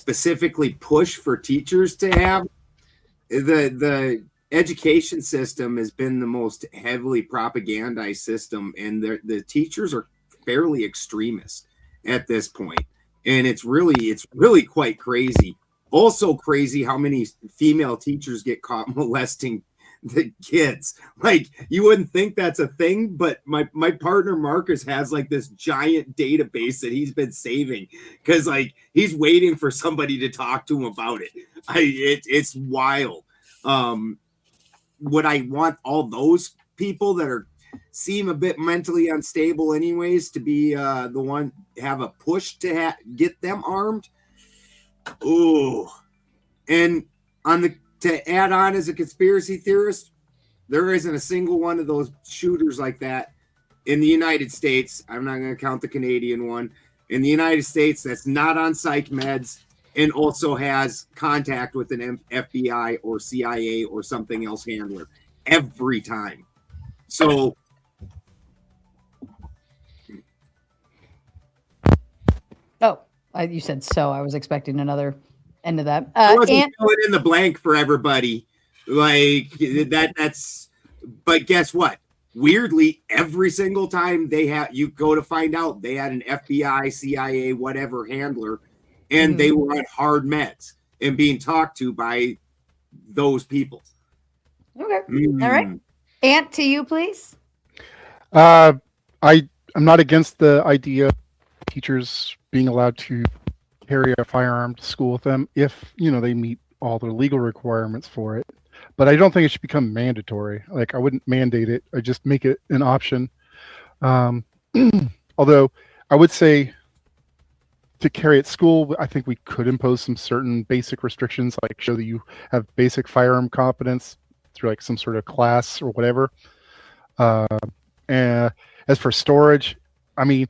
specifically push for teachers to have. The education system has been the most heavily propagandized system, and the teachers are fairly extremist at this point, and it's really quite crazy. Also crazy how many female teachers get caught molesting the kids. Like, you wouldn't think that's a thing, but my partner Marcus has like this giant database that he's been saving because like he's waiting for somebody to talk to him about it. It's wild. Would I want all those people that seem a bit mentally unstable anyways to be the one have a push to get them armed? Ooh. And to add on as a conspiracy theorist, there isn't a single one of those shooters like that in the United States. I'm not going to count the Canadian one. In the United States, that's not on psych meds and also has contact with an FBI or CIA or something else handler every time. So you said so. I was expecting another end of that. I wasn't filling in the blank for everybody. Like that's. But guess what? Weirdly, every single time you go to find out, they had an FBI, CIA, whatever handler, and they were on hard meds and being talked to by those people. Okay. All right. Ant, to you, please. I'm not against the idea of teachers being allowed to carry a firearm to school with them if, they meet all the legal requirements for it. But I don't think it should become mandatory. Like, I wouldn't mandate it. I just make it an option. Although I would say to carry at school, I think we could impose some certain basic restrictions, like show that you have basic firearm competence through like some sort of class or whatever. And as for storage, I mean,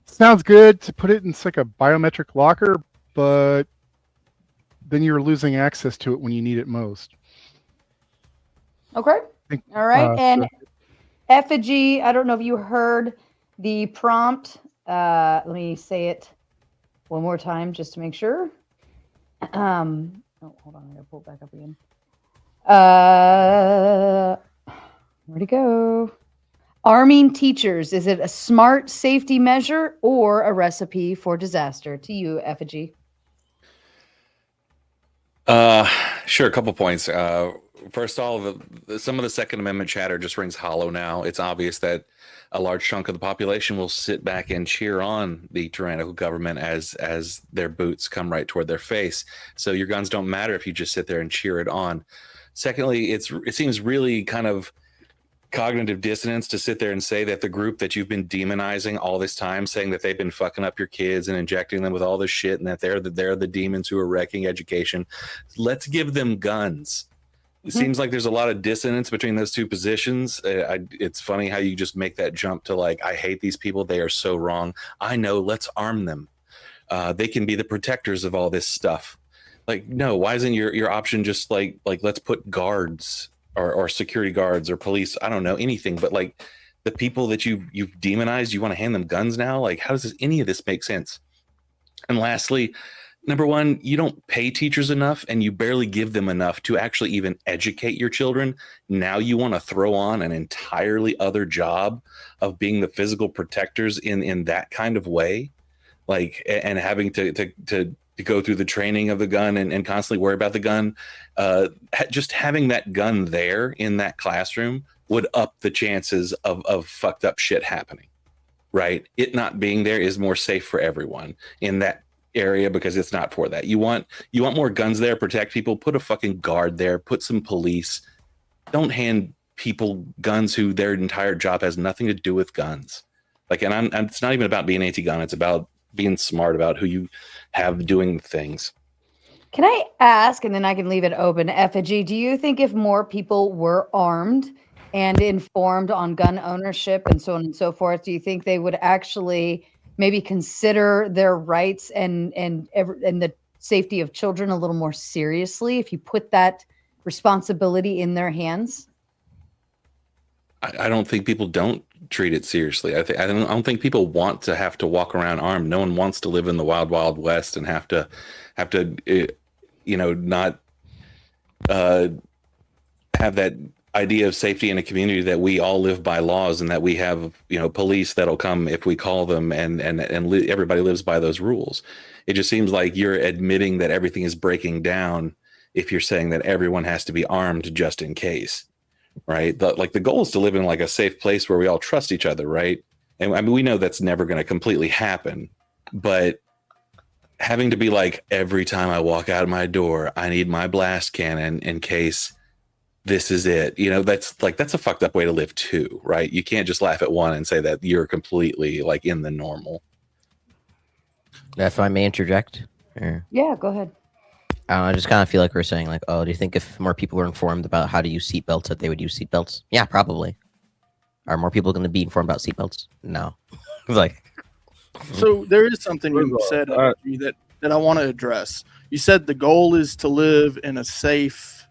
sounds good to put it in like a biometric locker, but then you're losing access to it when you need it most. Okay. All right. And Effigy, I don't know if you heard the prompt. Let me say it one more time just to make sure. Hold on. I gotta pull it back up again. Where'd it go? Arming teachers, is it a smart safety measure or a recipe for disaster? To you, Effigy. Sure. A couple points. First of all, some of the Second Amendment chatter just rings hollow now. It's obvious that a large chunk of the population will sit back and cheer on the tyrannical government as their boots come right toward their face. So your guns don't matter if you just sit there and cheer it on. Secondly, it seems really kind of cognitive dissonance to sit there and say that the group that you've been demonizing all this time, saying that they've been fucking up your kids and injecting them with all this shit and that they're the demons who are wrecking education. Let's give them guns. It seems like there's a lot of dissonance between those two positions. It's funny how you just make that jump to like, I hate these people. They are so wrong. I know. Let's arm them. They can be the protectors of all this stuff. Like, no, why isn't your option just like let's put guards or security guards or police? I don't know, anything. But like the people that you've demonized, you want to hand them guns now? Like, how does any of this make sense? And lastly, number one, you don't pay teachers enough and you barely give them enough to actually even educate your children. Now you want to throw on an entirely other job of being the physical protectors in that kind of way, like, and having to go through the training of the gun and constantly worry about the gun. Just having that gun there in that classroom would up the chances of fucked up shit happening, right? It not being there is more safe for everyone in that area because it's not for that. You want more guns there, protect people, put a fucking guard there, put some police. Don't hand people guns who their entire job has nothing to do with guns. Like, and it's not even about being anti-gun, it's about being smart about who you have doing things. Can I ask, and then I can leave it open, Effigy, do you think if more people were armed and informed on gun ownership and so on and so forth, do you think they would actually maybe consider their rights and the safety of children a little more seriously if you put that responsibility in their hands? I don't think people don't treat it seriously. I don't think people want to have to walk around armed. No one wants to live in the wild, wild west and have to have to, not have that idea of safety in a community, that we all live by laws and that we have, police that'll come if we call them, and everybody lives by those rules. It just seems like you're admitting that everything is breaking down if you're saying that everyone has to be armed just in case, right? The goal is to live in like a safe place where we all trust each other, right? And I mean, we know that's never going to completely happen, but having to be like, every time I walk out my door, I need my blast cannon in case this is it. That's a fucked up way to live too, right? You can't just laugh at one and say that you're completely like in the normal. If I may interject. Yeah, go ahead. I just kind of feel like we're saying like, oh, do you think if more people were informed about how to use seatbelts that they would use seatbelts? Yeah, probably. Are more people going to be informed about seatbelts? No. So there is something you said that I want to address. You said the goal is to live in a safe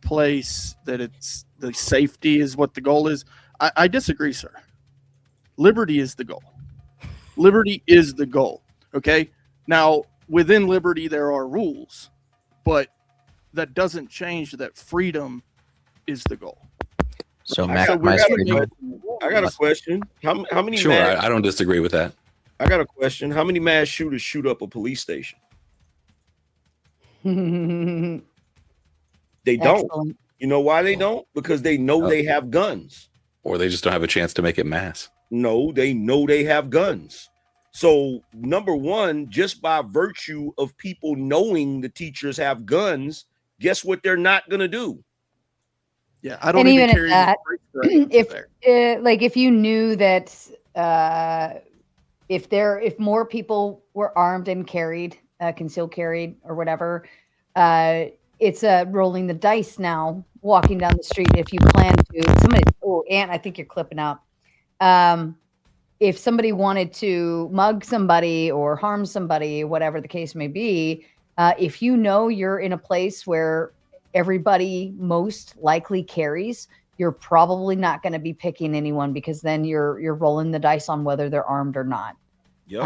place, that it's the safety is what the goal is. I disagree, sir. Liberty is the goal. Liberty is the goal. Okay. Now, within liberty, there are rules, but that doesn't change that freedom is the goal. So maximize freedom. I got a question. How many? Sure, I don't disagree with that. I got a question. How many mass shooters shoot up a police station? They don't. Excellent. You know why they don't? Because they know they have guns. Or they just don't have a chance to make it mass. No, they know they have guns. So, number one, just by virtue of people knowing the teachers have guns, guess what they're not going to do? Yeah, I don't And even even carry at that. if you knew that if more people were armed and carried, concealed carried or whatever, it's rolling the dice now, walking down the street. If you plan to, Ant, I think you're clipping out. If somebody wanted to mug somebody or harm somebody, whatever the case may be, if you know you're in a place where everybody most likely carries, you're probably not going to be picking anyone, because then you're rolling the dice on whether they're armed or not. Yep.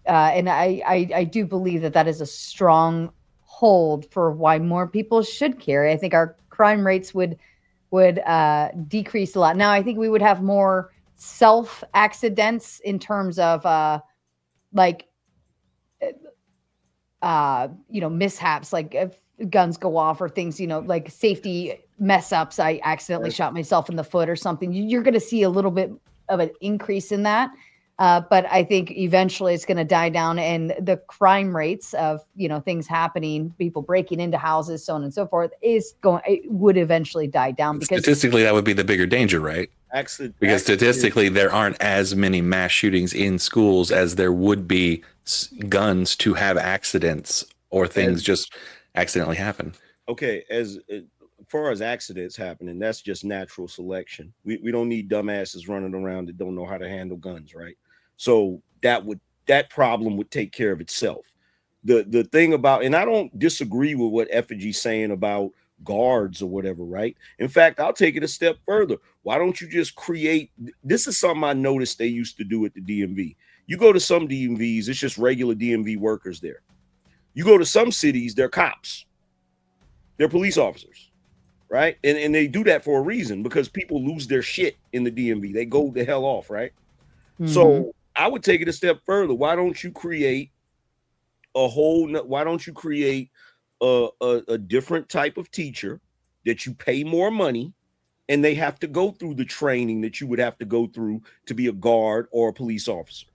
And I do believe that is a strong hold for why more people should carry. I think our crime rates would decrease a lot. Now, I think we would have more self accidents in terms of mishaps, like if guns go off or things, like safety mess ups. I accidentally shot myself in the foot or something. You're going to see a little bit of an increase in that. But I think eventually it's going to die down, and the crime rates of, things happening, people breaking into houses, so on and so forth, it would eventually die down, because Statistically, that would be the bigger danger, right? Because statistically, there aren't as many mass shootings in schools as there would be guns to have accidents or things just accidentally happen. Okay, as far as accidents happening, that's just natural selection. We don't need dumbasses running around that don't know how to handle guns, right? So that problem would take care of itself. The thing about, and I don't disagree with what Effigy's saying about guards or whatever, right? In fact, I'll take it a step further. Why don't you just create? This is something I noticed they used to do at the DMV. You go to some DMVs, it's just regular DMV workers there. You go to some cities, they're cops. They're police officers, right? And they do that for a reason, because people lose their shit in the DMV. They go the hell off, right? Mm-hmm. So I would take it a step further. Why don't you create a different type of teacher that you pay more money, and they have to go through the training that you would have to go through to be a guard or a police officer?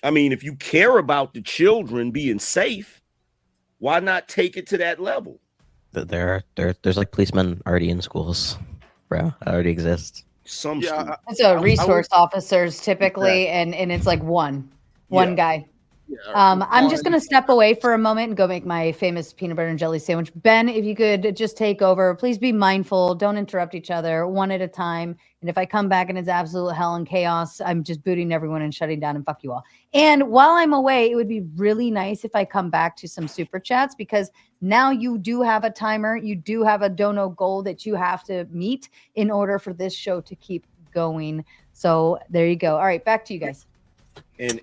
I mean, if you care about the children being safe, why not take it to that level? There's like policemen already in schools, bro. That already exists. So resource officers typically, and it's like one guy. Yeah, I'm just going to step away for a moment and go make my famous peanut butter and jelly sandwich. Ben, if you could just take over, please be mindful. Don't interrupt each other, one at a time. And if I come back and it's absolute hell and chaos, I'm just booting everyone and shutting down and fuck you all. And while I'm away, it would be really nice if I come back to some super chats, because now you do have a timer. You do have a dono goal that you have to meet in order for this show to keep going. So there you go. All right, back to you guys.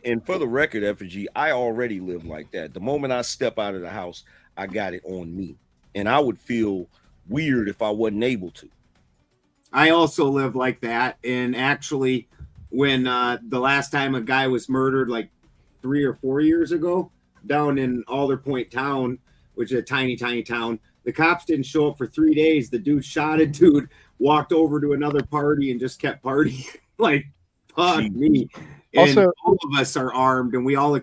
And for the record, Effigy, I already live like that. The moment I step out of the house, I got it on me, and I would feel weird if I wasn't able to. I also live like that. And actually, when the last time a guy was murdered, like 3 or 4 years ago, down in Alder Point Town, which is a tiny town, the cops didn't show up for 3 days. The dude shot a dude, walked over to another party, and just kept partying. Like, fuck me. And Also, all of us are armed, and we all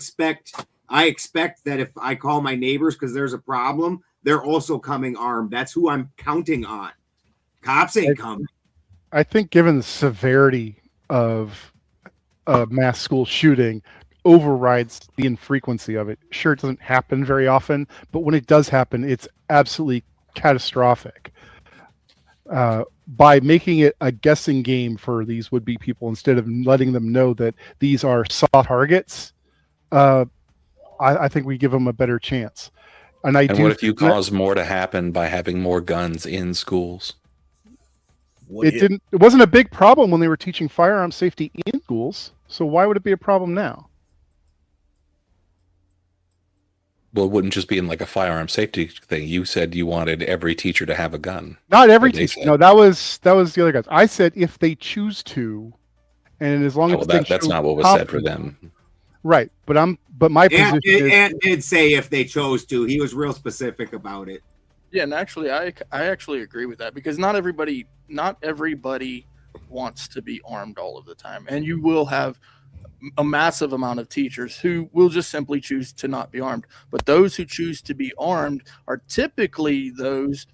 I expect that if I call my neighbors because there's a problem, they're also coming armed. That's who I'm counting on. Cops ain't coming. I think given the severity of a mass school shooting overrides the infrequency of it. Sure, it doesn't happen very often, but when it does happen, it's absolutely catastrophic. By making it a guessing game for these would-be people instead of letting them know that these are soft targets, I think we give them a better chance. And what if you cause more to happen by having more guns in schools? It wasn't a big problem when they were teaching firearm safety in schools. So why would it be a problem now? Well, it wouldn't just be in like a firearm safety thing. You said you wanted every teacher to have a gun. Not every teacher. No, that was the other guys. I said if they choose to, and as long as that's not what was said for them. Right, but my position is, Ant did say if they chose to. He was real specific about it. Yeah, and actually, I actually agree with that, because not everybody wants to be armed all of the time, and you will have a massive amount of teachers who will just simply choose to not be armed. But those who choose to be armed are typically those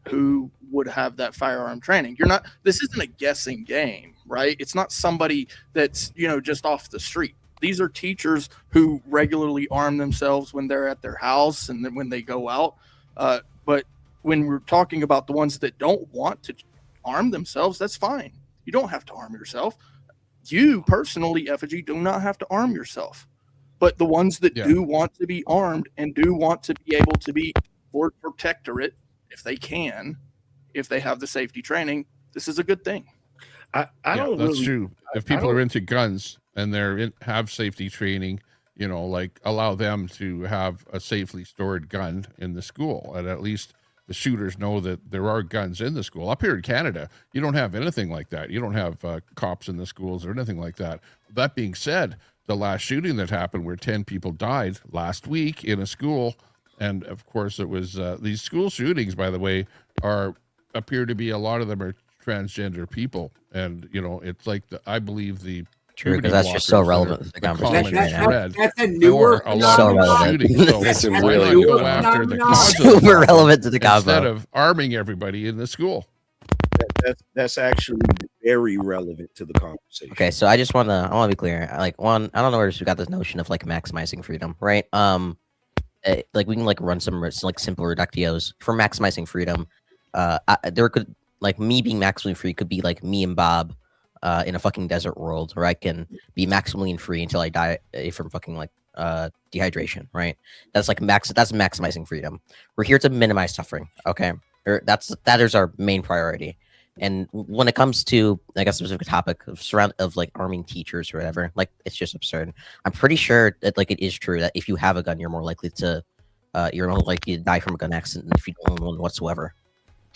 who would have that firearm training. This isn't a guessing game, right? It's not somebody that's, just off the street. These are teachers who regularly arm themselves when they're at their house and then when they go out. But when we're talking about the ones that don't want to arm themselves, that's fine. You don't have to arm yourself. You personally, Effigy, do not have to arm yourself. But the ones that do want to be armed and do want to be able to be for protectorate, if they can, if they have the safety training, this is a good thing. That's true. If people are into guns and have safety training, allow them to have a safely stored gun in the school, and at least the shooters know that there are guns in the school. Up here in Canada, you don't have anything like that. You don't have cops in the schools or anything like that. That being said, the last shooting that happened where 10 people died last week in a school, and of course it was these school shootings, by the way, appear to be, a lot of them are transgender people. And, it's like I believe the true, because that's just so relevant to the conversation right now. That's a newer so relevant. That's a really go after the cause super relevant to the conversation instead of arming everybody in the school. That's actually very relevant to the conversation. Okay, so I want to be clear. I don't know where we got this notion of maximizing freedom, right? We can run some simple reductios for maximizing freedom. There could me being maximally free could be me and Bob in a fucking desert world where I can be maximally free until I die from fucking dehydration, right? That's that's maximizing freedom. We're here to minimize suffering, okay? That is our main priority. And when it comes to a specific topic of arming teachers or whatever, it's just absurd. I'm pretty sure that it is true that if you have a gun, you're more likely to die from a gun accident than if you don't own one whatsoever.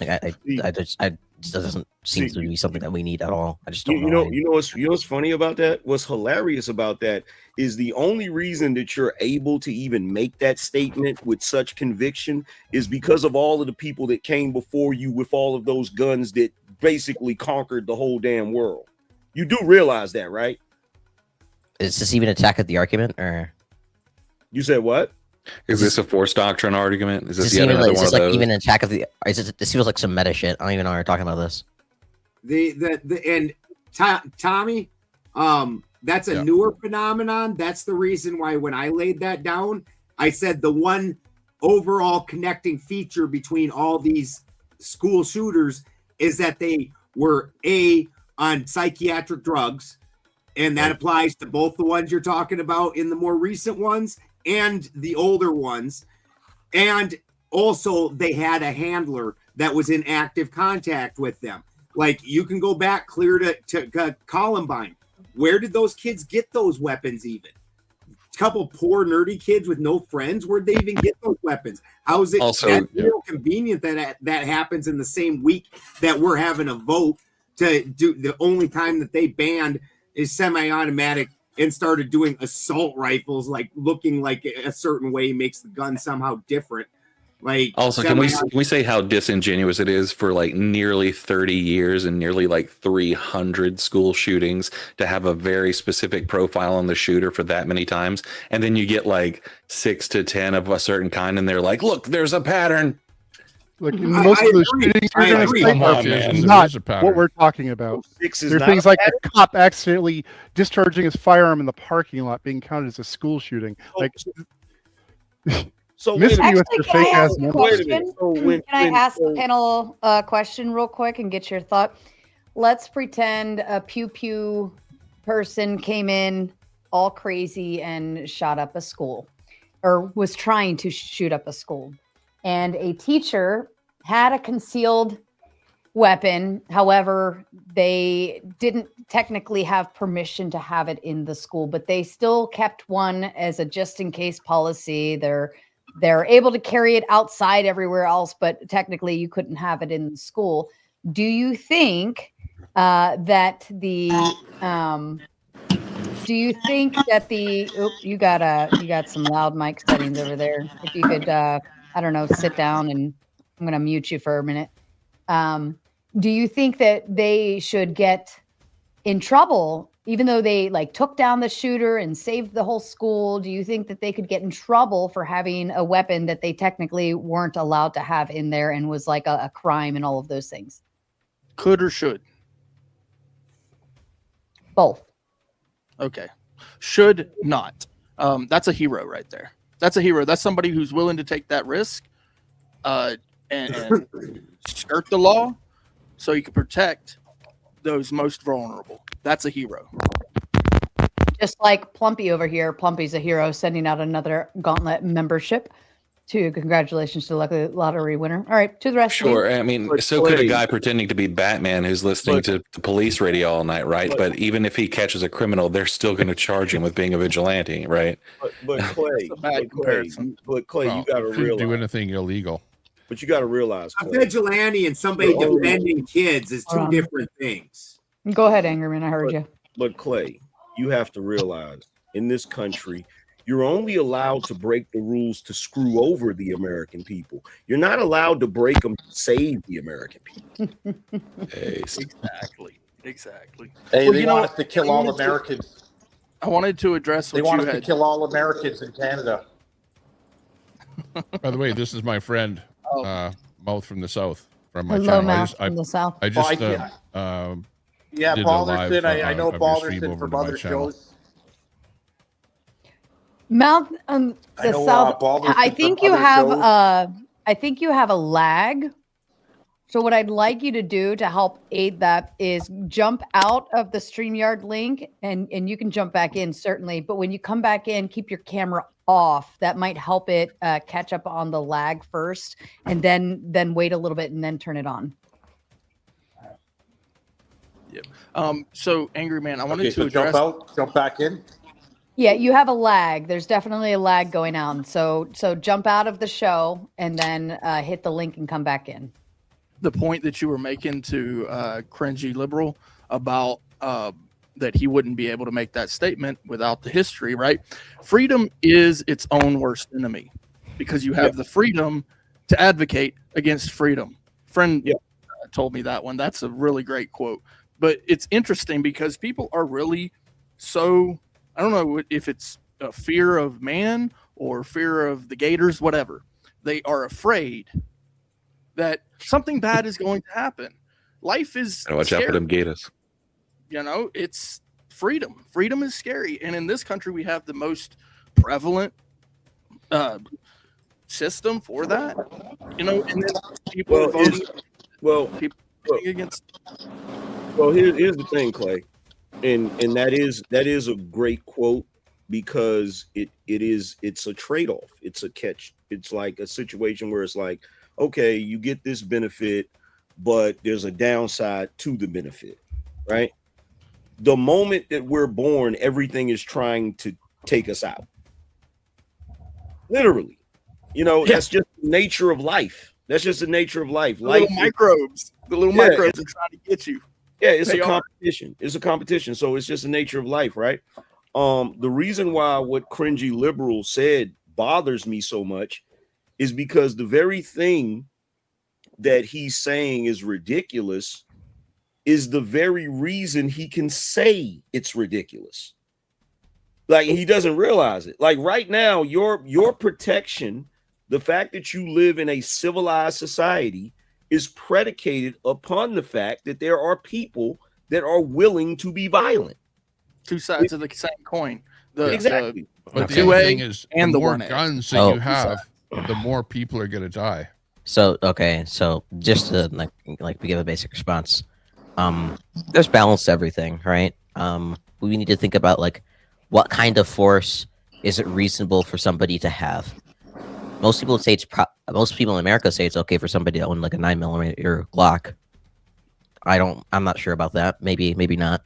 It doesn't seem to be something that we need at all. I just don't know. You know what's funny about that? What's hilarious about that is the only reason that you're able to even make that statement with such conviction is because of all of the people that came before you with all of those guns that basically conquered the whole damn world. You do realize that, right? Is this even an attack at the argument, or you said what? Is this a force doctrine argument? Is this even, another one of those? Even an attack of the? This feels like some meta shit. I don't even know why we're talking about this. Tommy, that's a newer phenomenon. That's the reason why when I laid that down, I said the one overall connecting feature between all these school shooters is that they were on psychiatric drugs, and that applies to both the ones you're talking about in the more recent ones and the older ones. And also they had a handler that was in active contact with them. You can go back clear to Columbine. Where did those kids get those weapons even? couple poor nerdy kids with no friends, where'd they even get those weapons? How is it Also, real convenient that that happens in the same week that we're having a vote to do? The only time that they banned is semi-automatic and started doing assault rifles, like looking like a certain way makes the gun somehow different. Like, also, can we say how disingenuous it is for like nearly 30 years and nearly like 300 school shootings to have a very specific profile on the shooter for that many times, and then you get like 6 to 10 of a certain kind, and they're like, "Look, there's a pattern." Look, in most of those shootings I you're going agree. to Come on, say man. is There not is a pattern. what we're talking about. Six is There are not things a like pattern. a cop accidentally discharging his firearm in the parking lot being counted as a school shooting. Like, So miss wait a me minute. with your Actually, can I fake ask ass a numbers. Wait a question? minute. So when, Can I when- ask so- the panel a question real quick and get your thought? Let's pretend a pew pew person came in all crazy and shot up a school, or was trying to shoot up a school, and a teacher had a concealed weapon. However, they didn't technically have permission to have it in the school, but they still kept one as a just in case policy. They're able to carry it outside everywhere else, but technically you couldn't have it in the school. Do you think that the you got some loud mic settings over there. If you could I don't know, sit down, and I'm gonna mute you for a minute. Do you think that they should get in trouble, even though they like took down the shooter and saved the whole school? Do you think that they could get in trouble for having a weapon that they technically weren't allowed to have in there and was like a crime and all of those things? Could or should? Both. Okay. Should not. That's a hero right there. That's a hero. That's somebody who's willing to take that risk and skirt the law so you can protect those most vulnerable. That's a hero. Just like Plumpy over here. Plumpy's a hero, sending out another Gauntlet membership. Congratulations to the lottery winner. All right, to the rest of you. Sure. I mean, But so could a Clay- guy pretending to be Batman who's listening to the police radio all night, right? But even if he catches a criminal, they're still going to charge him with being a vigilante, right? But Clay, a bad comparison. but Clay, Well, you got to shouldn't do realize. anything illegal. But you got to realize, A Clay, vigilante and somebody Oh. defending kids is two different things. Go ahead, Angerman. I heard you. But Clay, you have to realize in this country, you're only allowed to break the rules to screw over the American people. You're not allowed to break them to save the American people. Exactly. Hey, Well, they you know want what? us to kill all Americans. I wanted to address They what want you us to had. kill all Americans in Canada. By the way, this is my friend, Oh. Mouth from the South, from my Hello, channel. Mouth from the South. I just Yeah, did a Balderson. live, I know of your stream Balderson over from to my other channel. shows. Mouth I the know, South. Balderson I from think you other have shows. I think you have a lag. So what I'd like you to do to help aid that is jump out of the StreamYard link, and you can jump back in certainly, but when you come back in, keep your camera off. That might help it catch up on the lag first, and then wait a little bit and then turn it on. So Angry Man, I wanted Okay, to so address. jump out, jump back in. Yeah, you have a lag. There's definitely a lag going on. So jump out of the show and then hit the link and come back in. The point that you were making to cringy liberal about that he wouldn't be able to make that statement without the history, right? Freedom is its own worst enemy because you have the freedom to advocate against freedom. Friend told me that one. That's a really great quote. But it's interesting because people are really so, I don't know if it's a fear of man or fear of the gators, whatever. They are afraid that something bad is going to happen. Life is Watch out for scary. them gators. You know, it's freedom. Freedom is scary. And in this country, we have the most prevalent system for that. You know, and then people are voting against. Well, here's the thing, Clay, and that is a great quote because it's a trade-off. It's a catch. It's like a situation where it's like, okay, you get this benefit, but there's a downside to the benefit, right? The moment that we're born, everything is trying to take us out. Literally. You know, that's just the nature of life. That's just the nature of life. The little microbes. The little microbes are trying to get you. Yeah, it's a competition. It's a competition. So it's just the nature of life, right? The reason why what cringy liberal said bothers me so much is because the very thing that he's saying is ridiculous is the very reason he can say it's ridiculous. Like, he doesn't realize it. Like, right now, your protection, the fact that you live in a civilized society, is predicated upon the fact that there are people that are willing to be violent. Two sides of the same coin. Exactly. But the 2A other thing is, and the the more 1A. guns that you have, the more people are going to die. So just to like give a basic response, there's balance to everything, right? We need to think about like what kind of force is it reasonable for somebody to have. Most people say most people in America say it's okay for somebody to own like a 9mm Glock. I'm not sure about that. Maybe not.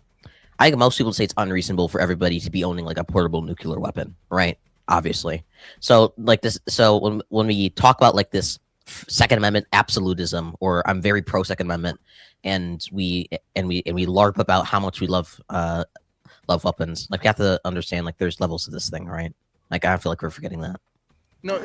I think most people say it's unreasonable for everybody to be owning like a portable nuclear weapon, right? Obviously. So like this. So when we talk about like this Second Amendment absolutism, or I'm very pro Second Amendment, and we LARP about how much we love weapons. Like, we have to understand like there's levels to this thing, right? Like, I feel like we're forgetting that. No,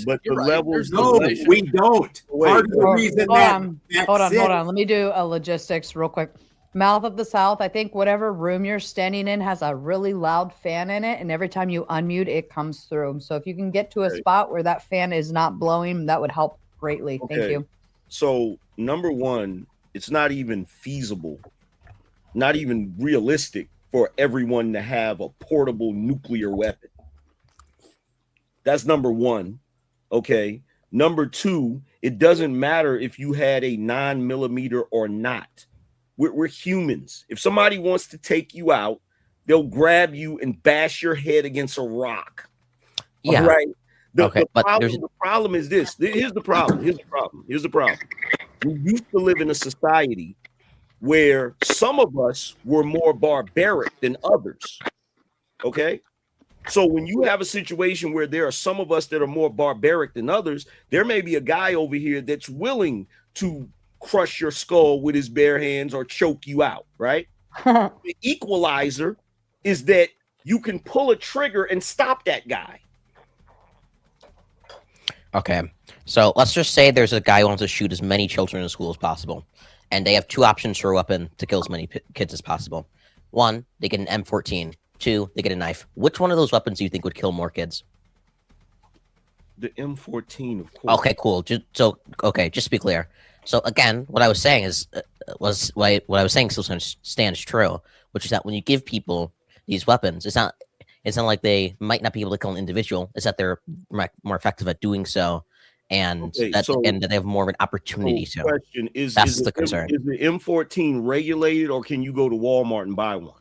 but the right. levels. No, we don't. Part of the reason hold on. Let me do a logistics real quick. Mouth of the South, I think whatever room you're standing in has a really loud fan in it, and every time you unmute, it comes through. So if you can get to a spot where that fan is not blowing, that would help greatly. Okay. Thank you. So, number one, it's not even feasible, not even realistic for everyone to have a portable nuclear weapon. That's number one. Okay. Number two, it doesn't matter if you had a 9mm or not. We're humans. If somebody wants to take you out, they'll grab you and bash your head against a rock. Yeah. All right. The problem is this. Here's the problem. We used to live in a society where some of us were more barbaric than others. Okay. So when you have a situation where there are some of us that are more barbaric than others, there may be a guy over here that's willing to crush your skull with his bare hands or choke you out, right? The equalizer is that you can pull a trigger and stop that guy. Okay, so let's just say there's a guy who wants to shoot as many children in school as possible, and they have two options for a weapon to kill as many kids as possible. One, they get an M14. Two, they get a knife. Which one of those weapons do you think would kill more kids? The M14, of course. Okay, cool. Just to be clear. So again, what I was saying is what I was saying still stands true, which is that when you give people these weapons, it's not like they might not be able to kill an individual. It's that they're more effective at doing so, and that they have more of an opportunity to. Question that's the concern. Is the M14 regulated, or can you go to Walmart and buy one?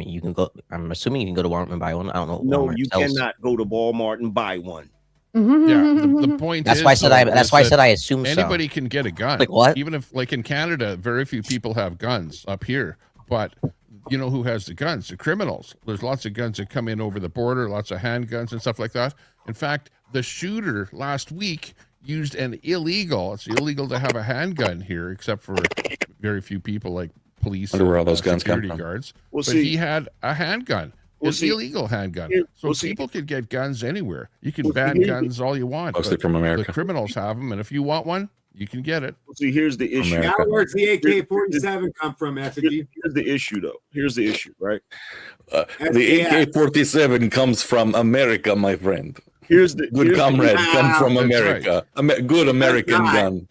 You can go. I'm assuming you can go to Walmart and buy one. I don't know. No, you cannot go to Walmart and buy one. Yeah, the point that's is, why I said I assume anybody can get a gun. Like what? Even if, like in Canada, very few people have guns up here. But you know who has the guns? The criminals. There's lots of guns that come in over the border, lots of handguns and stuff like that. In fact, the shooter last week used an illegal. It's illegal to have a handgun here, except for very few people like police. Wonder where all those guns come security from. Guards. Well, but he had a handgun. It's illegal handgun. So people could get guns anywhere. You can ban guns all you want. Mostly from America. The criminals have them, and if you want one, you can get it. See, here's the issue. Now where's the AK-47 come from, Effigy? Here's the issue, though. Here's the issue, right? The AK-47 comes from America, my friend. Here's the good comrade comes from That's America. Good American gun.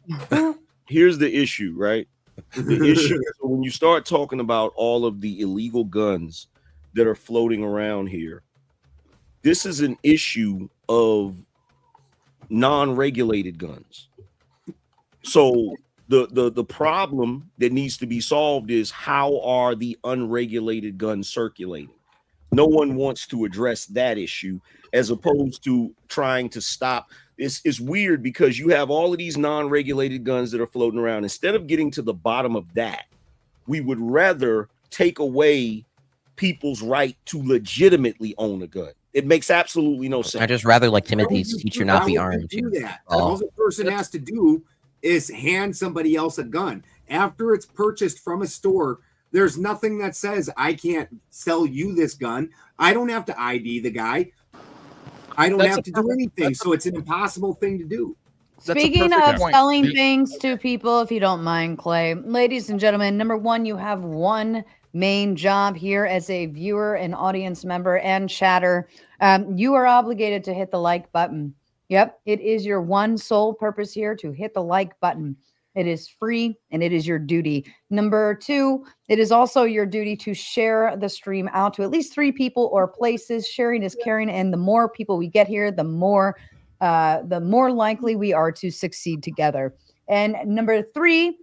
Here's the issue, right? The issue is when you start talking about all of the illegal guns that are floating around here, this is an issue of non-regulated guns. So the problem that needs to be solved is, how are the unregulated guns circulating? No one wants to address that issue, as opposed to trying to stop. It's weird because you have all of these non-regulated guns that are floating around. Instead of getting to the bottom of that, we would rather take away people's right to legitimately own a gun. It makes absolutely no sense. I just rather like Timothy's teacher not be Why would armed. you do that? Oh. All the person has to do is hand somebody else a gun. After it's purchased from a store, there's nothing that says I can't sell you this gun. I don't have to ID the guy. I don't have to do anything. So it's an impossible thing to do. Speaking perfect of point. selling things to people, if you don't mind, Clay, ladies and gentlemen, number one, you have one main job here as a viewer and audience member and chatter. You are obligated to hit the like button. Yep, it is your one sole purpose here to hit the like button. It is free and it is your duty. Number two, it is also your duty to share the stream out to at least 3 people or places. Sharing is caring, and the more people we get here, the more likely we are to succeed together. And number 3,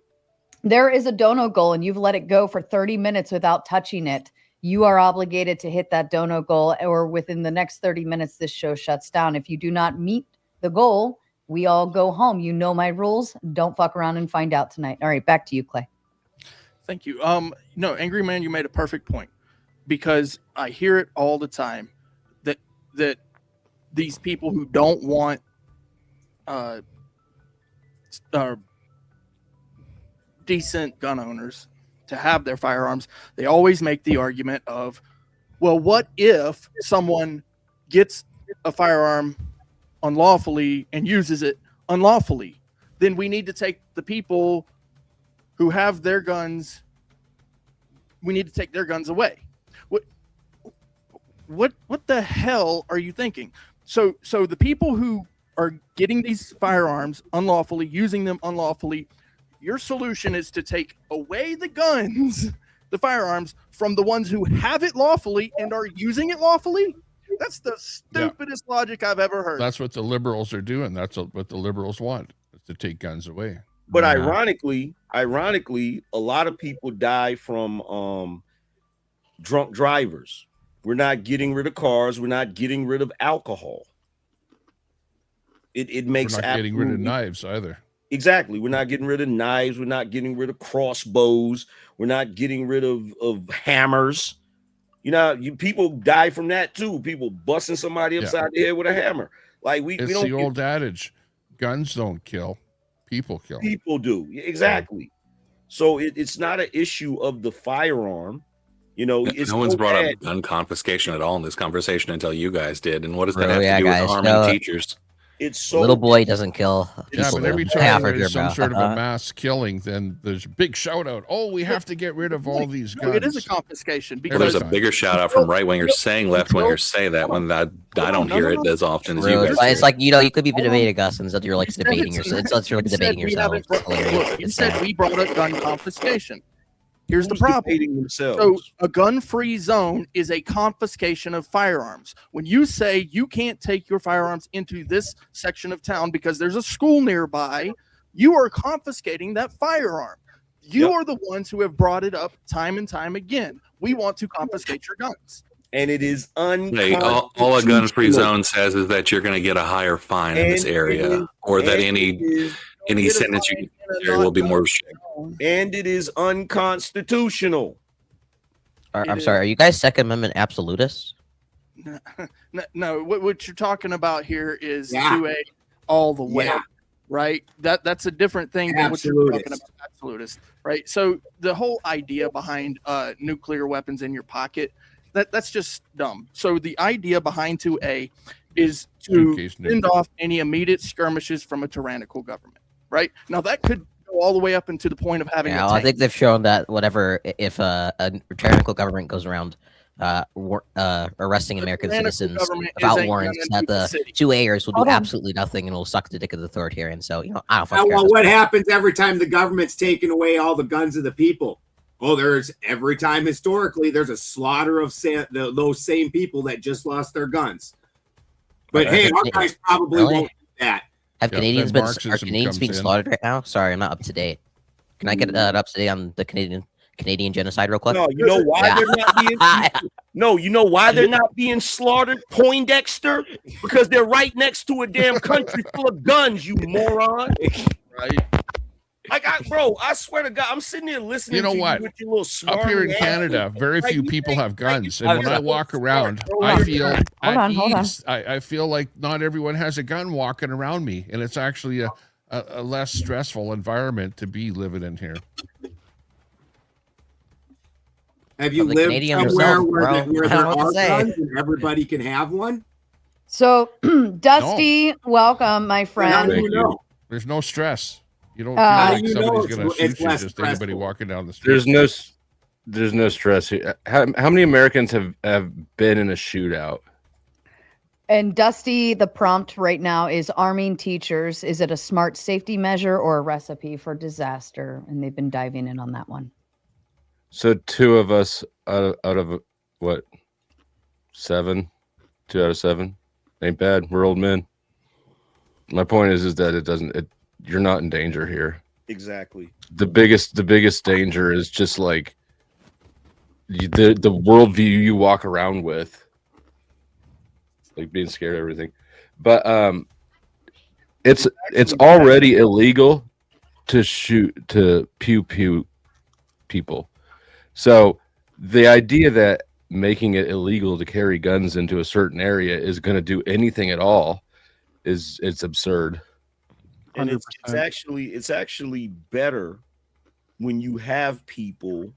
there is a dono goal and you've let it go for 30 minutes without touching it. You are obligated to hit that dono goal, or within the next 30 minutes, this show shuts down. If you do not meet the goal, we all go home. You know my rules. Don't fuck around and find out tonight. All right, back to you, Clay. Thank you. No, Angry Man, you made a perfect point, because I hear it all the time that these people who don't want decent gun owners to have their firearms, they always make the argument of, well, what if someone gets a firearm unlawfully and uses it unlawfully? Then we need to take the people who have their guns, we need to take their guns away. What the hell are you thinking? So the people who are getting these firearms unlawfully, using them unlawfully, your solution is to take away the guns, the firearms, from the ones who have it lawfully and are using it lawfully? That's the stupidest logic I've ever heard. That's what the liberals are doing. That's what the liberals want, is to take guns away. But ironically, a lot of people die from drunk drivers. We're not getting rid of cars. We're not getting rid of alcohol. It makes We're not getting rid of knives either. Exactly. We're not getting rid of knives. We're not getting rid of crossbows. We're not getting rid of hammers. You know, people die from that too. People busting somebody upside the head with a hammer. Like we don't. The old adage: guns don't kill, people kill. People do. Exactly. So it's not an issue of the firearm. You know, no one's brought up gun confiscation at all in this conversation until you guys did. And what does that have to do with arming teachers? It's so little boy doesn't kill. Yeah, but every time there's some sort of a mass killing, then there's a big shout out. Oh, we have to get rid of all these guns. It is a confiscation. Because there's a bigger shout out from right wingers saying left wingers say that when I don't hear it as often as you guys. It's like, you know, you could be debating us instead you're like debating yourself. It's like you're debating yourself. You said we brought up gun confiscation. Here's the problem. So a gun-free zone is a confiscation of firearms. When you say you can't take your firearms into this section of town because there's a school nearby, you are confiscating that firearm. You are the ones who have brought it up time and time again. We want to confiscate your guns. And it is all a gun-free zone says is that you're going to get a higher fine in this area, or that any sentence you get will be more restrictive. And it is unconstitutional. I'm sorry. Are you guys Second Amendment absolutists? No. What you're talking about here is 2A all the way, right? That's a different thing than what you're talking about, absolutist, right? So the whole idea behind nuclear weapons in your pocket, that's just dumb. So the idea behind 2A is to fend off any immediate skirmishes from a tyrannical government, right? Now that could go all the way up into the point of having. Yeah, I think they've shown that if a tyrannical government goes around arresting American citizens without warrants, that the 2A'ers will do absolutely nothing and will suck the dick of the authoritarian. So I don't fucking care. Well, what happens every time the government's taking away all the guns of the people? Oh, every time historically there's a slaughter of those same people that just lost their guns. But hey, our guys probably won't do that. Have Canadians being slaughtered right now? Sorry, I'm not up to date. Can I get up to date on the Canadian genocide real quick? No, you know why they're not being. No, you know why they're not being slaughtered, Poindexter? Because they're right next to a damn country full of guns, you moron. Right. Like, I swear to God, I'm sitting here listening. You know to what? You with your little Up here in smarmy ass. Canada, very Like, few you people think- have guns, like, and when I walk around, Hold I on. feel Hold at on, hold on. ease. I feel like not everyone has a gun walking around me, and it's actually a less stressful environment to be living in here. Have you the lived Canadian somewhere yourself, where, bro. where I don't there know what to are say. guns and everybody can have one? So, Dusty, welcome, my How friend. do you know? There's no stress. You don't How feel do like you know somebody's it's- going to it's shoot you, less just anybody stressful? walking down the street. There's no stress here. How many Americans have been in a shootout? And Dusty, the prompt right now is arming teachers. Is it a smart safety measure or a recipe for disaster? And they've been diving in on that one. So 2 of us out of what, 7? 2 out of 7 ain't bad. We're old men. My point is that you're not in danger here. Exactly. The biggest danger is just like the worldview you walk around with, like being scared of everything. But it's already illegal to pew people. So the idea that making it illegal to carry guns into a certain area is going to do anything at all it's absurd. And 100%. it's actually better when you have people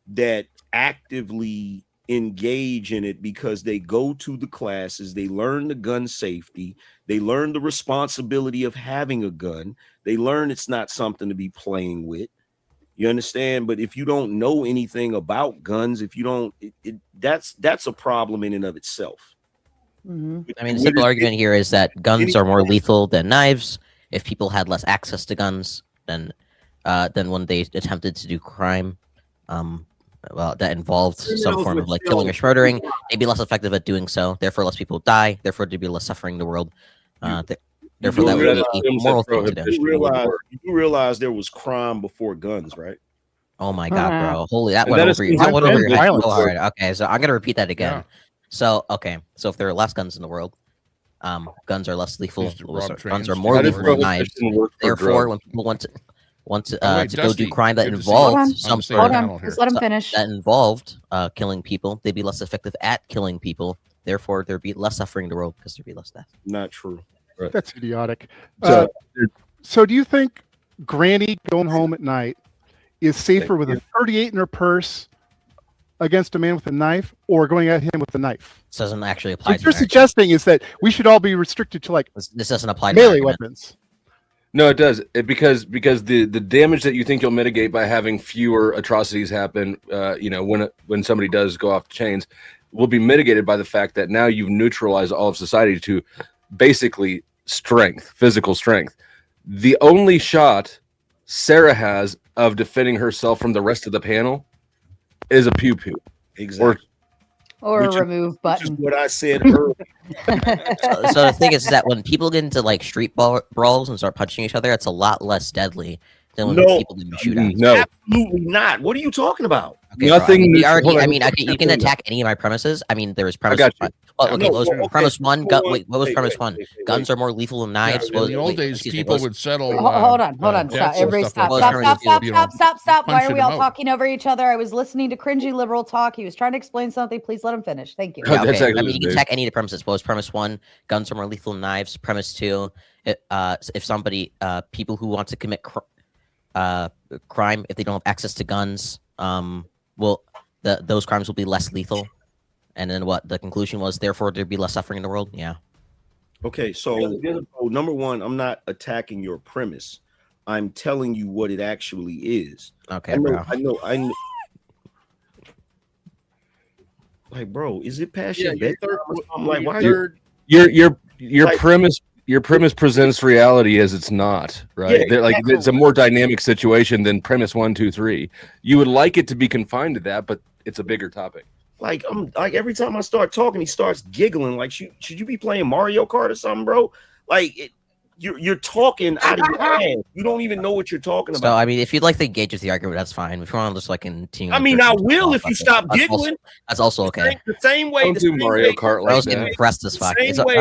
that actively engage in it, because they go to the classes, they learn the gun safety, they learn the responsibility of having a gun, they learn it's not something to be playing with. You understand? But if you don't know anything about guns, if you don't, that's a problem in and of itself. Mm-hmm. I mean, the simple argument here is that guns are more lethal than knives. If people had less access to guns, then when they attempted to do crime, well, that involved some form of like killing or murdering, they'd be less effective at doing so. Therefore, less people die. Therefore, there'd be less suffering in the world. Therefore, that would be a moral thing to do. You realize there was crime before guns, right? Oh my god, bro! Holy, that And went that over. is That went over your head violence. so hard. Okay, so I'm gonna repeat that again. Yeah. So if there are less guns in the world, guns are less lethal. Used to rob Guns trains. are more How does lethal than knives. prohibition work for Therefore, drugs? when people want to By the way, go do Dusty, crime that good to see you. Hold on. involved some same sort Hold of panel on. here. Just let him So- finish. that involved killing people, they'd be less effective at killing people. Therefore, there'd be less suffering in the world because there'd be less death. Not true. That's idiotic. So- So do you think Granny going home at night is safer with a 38 in her purse against a man with a knife, or going at him with a knife? This doesn't actually apply What to you're America. suggesting is that we should all be restricted to like This doesn't apply to melee America. weapons. No, it does. Because the damage that you think you'll mitigate by having fewer atrocities happen, when somebody does go off the chains, will be mitigated by the fact that now you've neutralized all of society to basically strength, physical strength. The only shot Sarah has of defending herself from the rest of the panel is a pew pew. Exactly. Or a Which is- remove Which is button. what I said earlier. So the thing is that when people get into like street brawls and start punching each other, it's a lot less deadly than when No. people get into shootouts. No, Absolutely not. What are you talking about? Okay, bro, Nothing we neutral- already. hold on, I mean, let's you jump can in there. attack any of my premises. I mean, there was premise. got you. Well, okay, No, what was well, okay, premise one? hold on. Wait, what was Wait, premise wait, one? wait, wait, Guns wait. are more lethal than Yeah, knives. in the old days, excuse me, people what was- would settle. Hold on. debts and Everybody stuff stop. like Stop, that, stop, you know, Stop. Why are punching we all them out. talking over each other? I was listening to cringy liberal talk. He was trying to explain something. Please let him finish. Thank you. Yeah, That's okay. I actually mean, you can big. attack any of the premises. What was premise one? Guns are more lethal than knives. Premise two, if somebody, people who want to commit crime, if they don't have access to guns, those crimes will be less lethal. And then what the conclusion was, therefore there'd be less suffering in the world. Yeah. Okay, so number one, I'm not attacking your premise. I'm telling you what it actually is. Okay, I bro. know. Like, bro, is it past Yeah, your your bedtime third, or something? Like, why? third, Your Like- premise presents reality as it's not, right? Yeah, They're like exactly. it's a more dynamic situation than premise 1, 2, 3. You would like it to be confined to that, but it's a bigger topic. Like, I'm like every time I start talking, he starts giggling. Like, should you be playing Mario Kart or something, bro? Like, you're talking out of your ass. You don't even know what you're talking So about. I mean, if you'd like to engage with the argument, that's fine. If you want to just like continue, I mean, I will if you stop giggling. That's also okay. The same way. Don't the do same Mario way- Kart like Bro's that. getting pressed as fuck. Same It's way-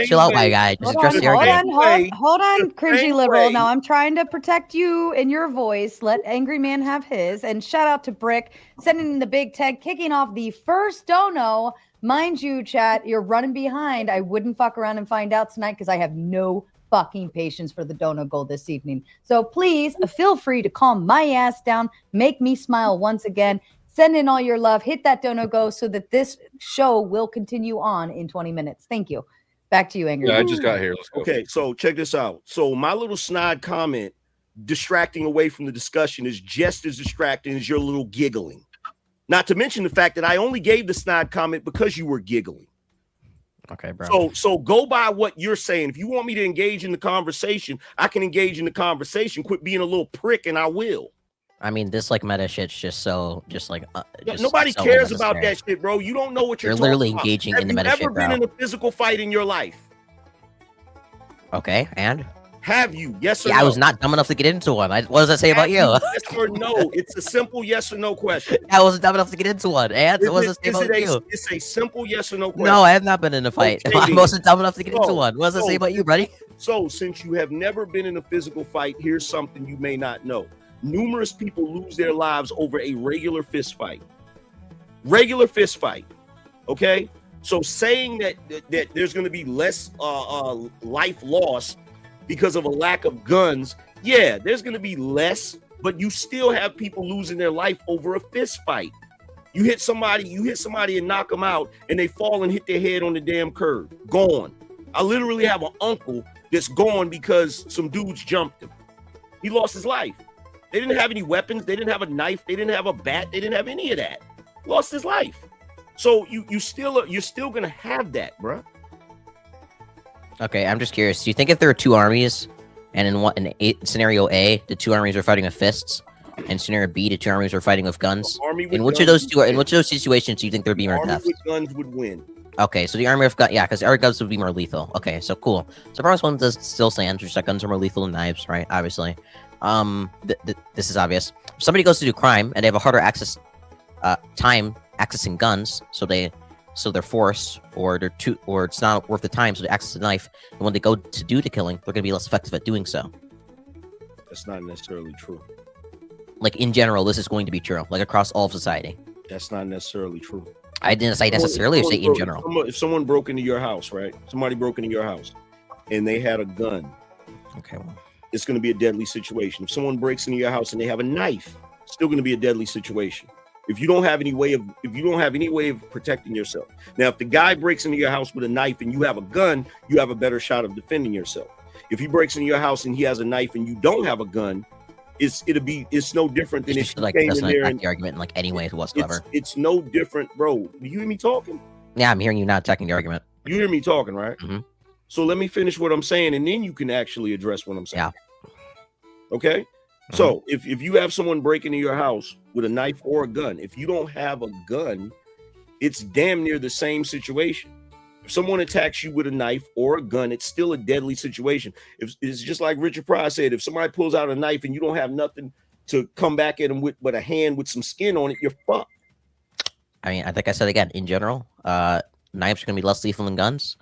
chill out, my way- guy. Just Hold address on, the hold argument. on, hold on, the cringy same liberal. way- Now I'm trying to protect you and your voice. Let Angry Man have his. And shout out to Brick sending in the big tag, kicking off the first dono. Mind you, chat, you're running behind. I wouldn't fuck around and find out tonight because I have no fucking patience for the dono goal this evening. So please feel free to calm my ass down, make me smile once again. Send in all your love, hit that dono go so that this show will continue on in 20 minutes. Thank you. Back to you, Angry. Yeah, I just got here. Let's go. Okay, so check this out. So my little snide comment distracting away from the discussion is just as distracting as your little giggling. Not to mention the fact that I only gave the snide comment because you were giggling. Okay, bro. So go by what you're saying. If you want me to engage in the conversation, I can engage in the conversation. Quit being a little prick, and I will. I mean, this like meta shit's just like Nobody so cares about unnecessary. that shit, bro. You don't know what you're You're literally talking about. engaging Have in the you meta ever shit, been bro. in a physical fight in your life? Okay, and Have you? Yes or yeah, no? I was not dumb enough to get into one. What does that say about you? Yes or no? It's a simple yes or no question. I wasn't dumb enough to get into one. And what does that say about you? It's a simple yes or no question. No, I have not been in a fight. Okay, I then. wasn't dumb enough to get into So- one. What does that say so- about you, buddy? So, since you have never been in a physical fight, here's something you may not know. Numerous people lose their lives over a regular fist fight. Regular fist fight. Okay? So saying that there's going to be less life loss because of a lack of guns, yeah, there's going to be less, but you still have people losing their life over a fist fight. You hit somebody and knock them out, and they fall and hit their head on the damn curb. Gone. I literally have an uncle that's gone because some dudes jumped him. He lost his life. They didn't have any weapons. They didn't have a knife. They didn't have a bat. They didn't have any of that. Lost his life. So you're still gonna have that, bro. Okay, I'm just curious. Do you think if there are two armies, and scenario A, the two armies are fighting with fists, and scenario B, the two armies are fighting with guns? In which of those situations do you think there'd be more Army deaths? with guns would win. Okay, so the army of guns, yeah, because our guns would be more lethal. Okay, so cool. So premise one does still stand, just like guns are more lethal than knives, right? Obviously. This is obvious. If somebody goes to do crime and they have a harder time accessing guns, so they're forced, or it's not worth the time, so they access a knife, and when they go to do the killing, they're gonna be less effective at doing so. That's not necessarily true. Like in general, this is going to be true, like across all of society. That's not necessarily true. I didn't say necessarily, I say in general. If someone broke into your house, right? Somebody broke into your house, and they had a gun. Okay, well. It's going to be a deadly situation. If someone breaks into your house and they have a knife, it's still going to be a deadly situation. If you don't have any way of protecting yourself. Now, if the guy breaks into your house with a knife and you have a gun, you have a better shot of defending yourself. If he breaks into your house and he has a knife and you don't have a gun, it's no different than if you like came that's in not there. the argument in like any way whatsoever. It's no different, bro. Do you hear me talking? Yeah, I'm hearing you not attacking the argument. You hear me talking, right? Mm-hmm. So let me finish what I'm saying, and then you can actually address what I'm saying. Yeah. Okay. Mm-hmm. So if you have someone break into your house with a knife or a gun, if you don't have a gun, it's damn near the same situation. If someone attacks you with a knife or a gun, it's still a deadly situation. It's just like Richard Pryor said, if somebody pulls out a knife and you don't have nothing to come back at them with but a hand with some skin on it, you're fucked. I mean, I think I said again, in general, knives are going to be less lethal than guns.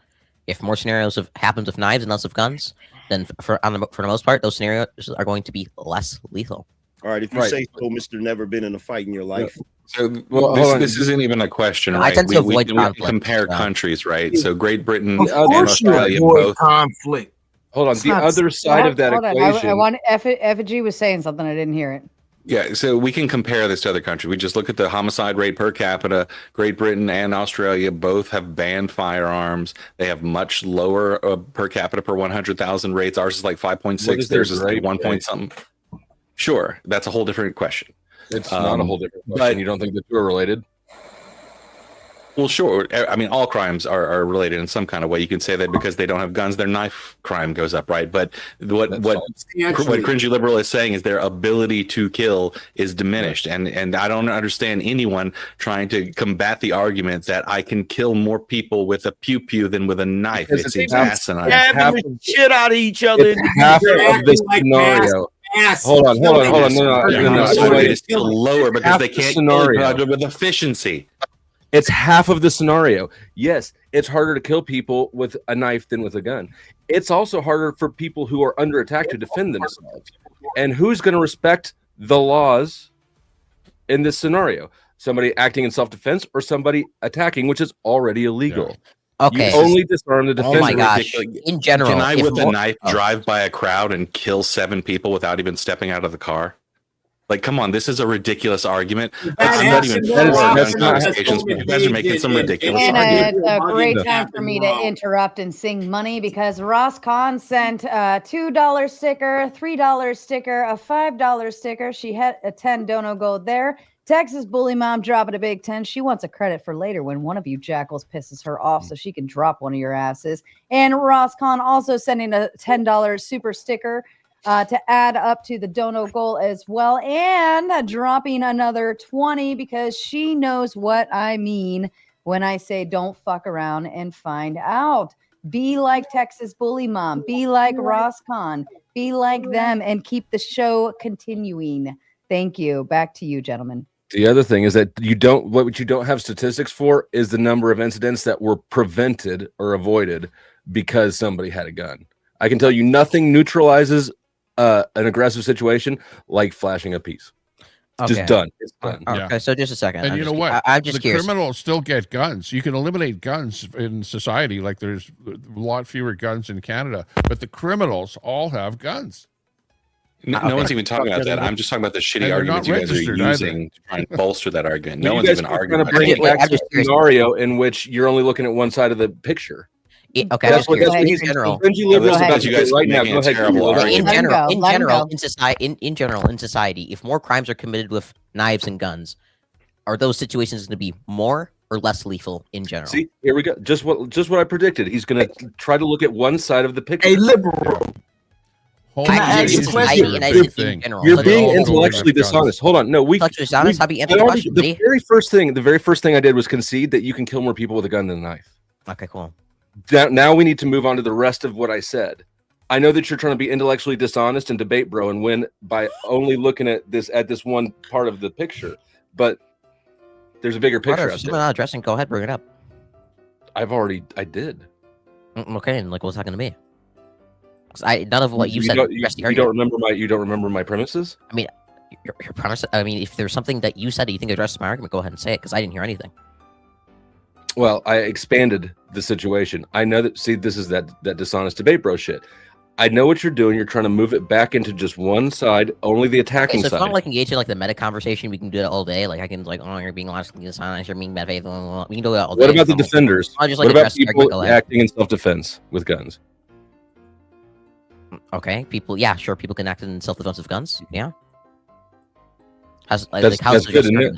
If more scenarios happens with knives and less of guns, then for the most part, those scenarios are going to be less lethal. All right, if you say so, Mr. Never been in a fight in your life. So this isn't even a question, I right? tend to avoid we conflict, compare so. countries, right? So Great Britain Of and course you Australia avoid both. conflict. Hold on. It's The not- other side of that Hold on. equation. I want Effigy was saying something. I didn't hear it. Yeah, so we can compare this to other countries. We just look at the homicide rate per capita. Great Britain and Australia both have banned firearms. They have much lower per capita per 100,000 rates. Ours is like 5.6. Theirs is like 1 point something. Sure, that's a whole different question. It's not a whole different question. but- You don't think the two are related? Well, sure. I mean, all crimes are related in some kind of way. You can say that because they don't have guns, their knife crime goes up, right? But what Cringy Liberal is saying is their ability to kill is diminished, and I don't understand anyone trying to combat the argument that I can kill more people with a pew pew than with a knife. Because It seems half asinine. the shit out of each other. It's half of the scenario. Hold on. No, it's still lower because they can't scenario kill with efficiency. It's half of the scenario. Yes, it's harder to kill people with a knife than with a gun. It's also harder for people who are under attack to defend themselves. And who's going to respect the laws in this scenario? Somebody acting in self-defense or somebody attacking, which is already illegal. Okay. You only disarm the defender. Oh my gosh. In general, can I with a knife drive by a crowd and kill 7 people without even stepping out of the car? Like, come on, this is a ridiculous argument. I'm not even for gun confiscations, but you guys are making some ridiculous And argument. it's a great time for me to interrupt and sing money because Ross Kahn sent a $2 sticker, $3 sticker, a $5 sticker. She had a 10 dono gold there. Texas Bully Mom dropping a big 10. She wants a credit for later when one of you jackals pisses her off so she can drop one of your asses. And Ross Kahn also sending a $10 super sticker to add up to the dono goal as well, and dropping another 20 because she knows what I mean when I say don't fuck around and find out. Be like Texas Bully Mom, be like Ross Kahn, be like them, and keep the show continuing. Thank you. Back to you, gentlemen. The other thing is that what you don't have statistics for is the number of incidents that were prevented or avoided because somebody had a gun. I can tell you nothing neutralizes an aggressive situation like flashing a piece. Okay. Just done. It's done. Okay, so just a second. And you know what? I'm just the curious. Criminals still get guns. You can eliminate guns in society. Like there's a lot fewer guns in Canada, but the criminals all have guns. No one's even talking about that. I'm just talking about the shitty arguments you guys are using to try and bolster that argument. No one's even arguing about bring it back I'm to just a scenario in which you're only looking at one side of the picture. Okay, that's what in he's general. Cringy Liberals about you guys right now. making Go a ahead. terrible argument. In general, in society, if more crimes are committed with knives and guns, are those situations going to be more or less lethal in general? See, here we go. Just what I predicted. He's going to try to look at one side of the picture. A liberal. You're being intellectually dishonest. Hold on. No, the very first thing I did was concede that you can kill more people with a gun than a knife. Okay, cool. Now we need to move on to the rest of what I said. I know that you're trying to be intellectually dishonest and debate, bro, and win by only looking at this one part of the picture. But there's a bigger picture. If someone not addressing, go ahead, bring it up. I did. Okay, and like, what's that going to be? None of what you said. You don't remember my premises? I mean, your premise. I mean, if there's something that you said that you think addresses my argument, go ahead and say it because I didn't hear anything. Well, I expanded the situation. I know that. See, this is that dishonest debate, bro. Shit. I know what you're doing. You're trying to move it back into just one side, only the attacking so side. If you want to like engage in like the meta conversation, we can do it all day. Like I can like, oh, you're being logically dishonest, you're being bad faith. We can do it all day. What about the defenders? I'll just, what about people acting in self-defense with guns? Okay, people. Yeah, sure. People can act in self-defense with guns. Yeah. That's good, isn't it?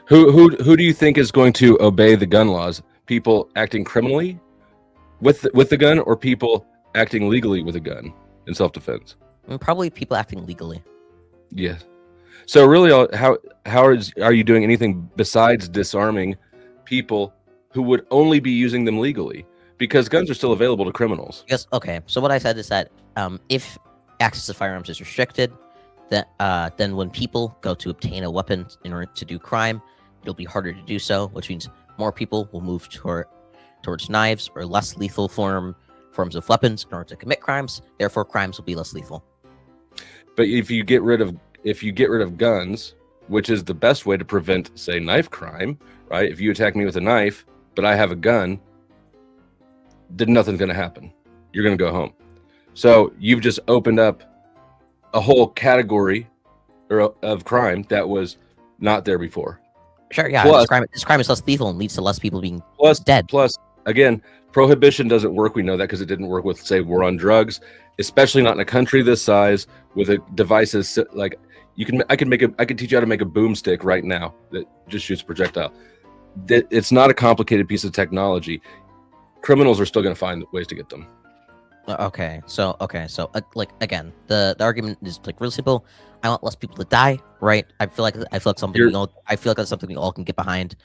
Who do you think is going to obey the gun laws? People acting criminally with the gun, or people acting legally with a gun in self-defense? Probably people acting legally. Yes. So really, how are you doing anything besides disarming people who would only be using them legally? Because guns are still available to criminals. Yes. Okay. So what I said is that if access to firearms is restricted, then when people go to obtain a weapon in order to do crime, it'll be harder to do so, which means more people will move towards knives or less lethal forms of weapons in order to commit crimes. Therefore, crimes will be less lethal. But if you get rid of guns, which is the best way to prevent, say, knife crime, right? If you attack me with a knife, but I have a gun, then nothing's going to happen. You're going to go home. So you've just opened up a whole category of crime that was not there before. Sure, yeah. This crime is less lethal and leads to less people being dead. Plus, again, prohibition doesn't work. We know that because it didn't work with, say, war on drugs, especially not in a country this size with devices like I could teach you how to make a boomstick right now that just shoots a projectile. it's not a complicated piece of technology. Criminals are still going to find ways to get them. So like again, the argument is like really simple. I want less people to die, right? I feel like something I feel like that's something we all can get behind.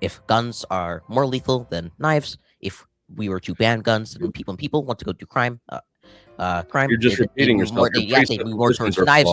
If guns are more lethal than knives, if we were to ban guns and people want to go do crime, You're just repeating yourself. They move more towards knives.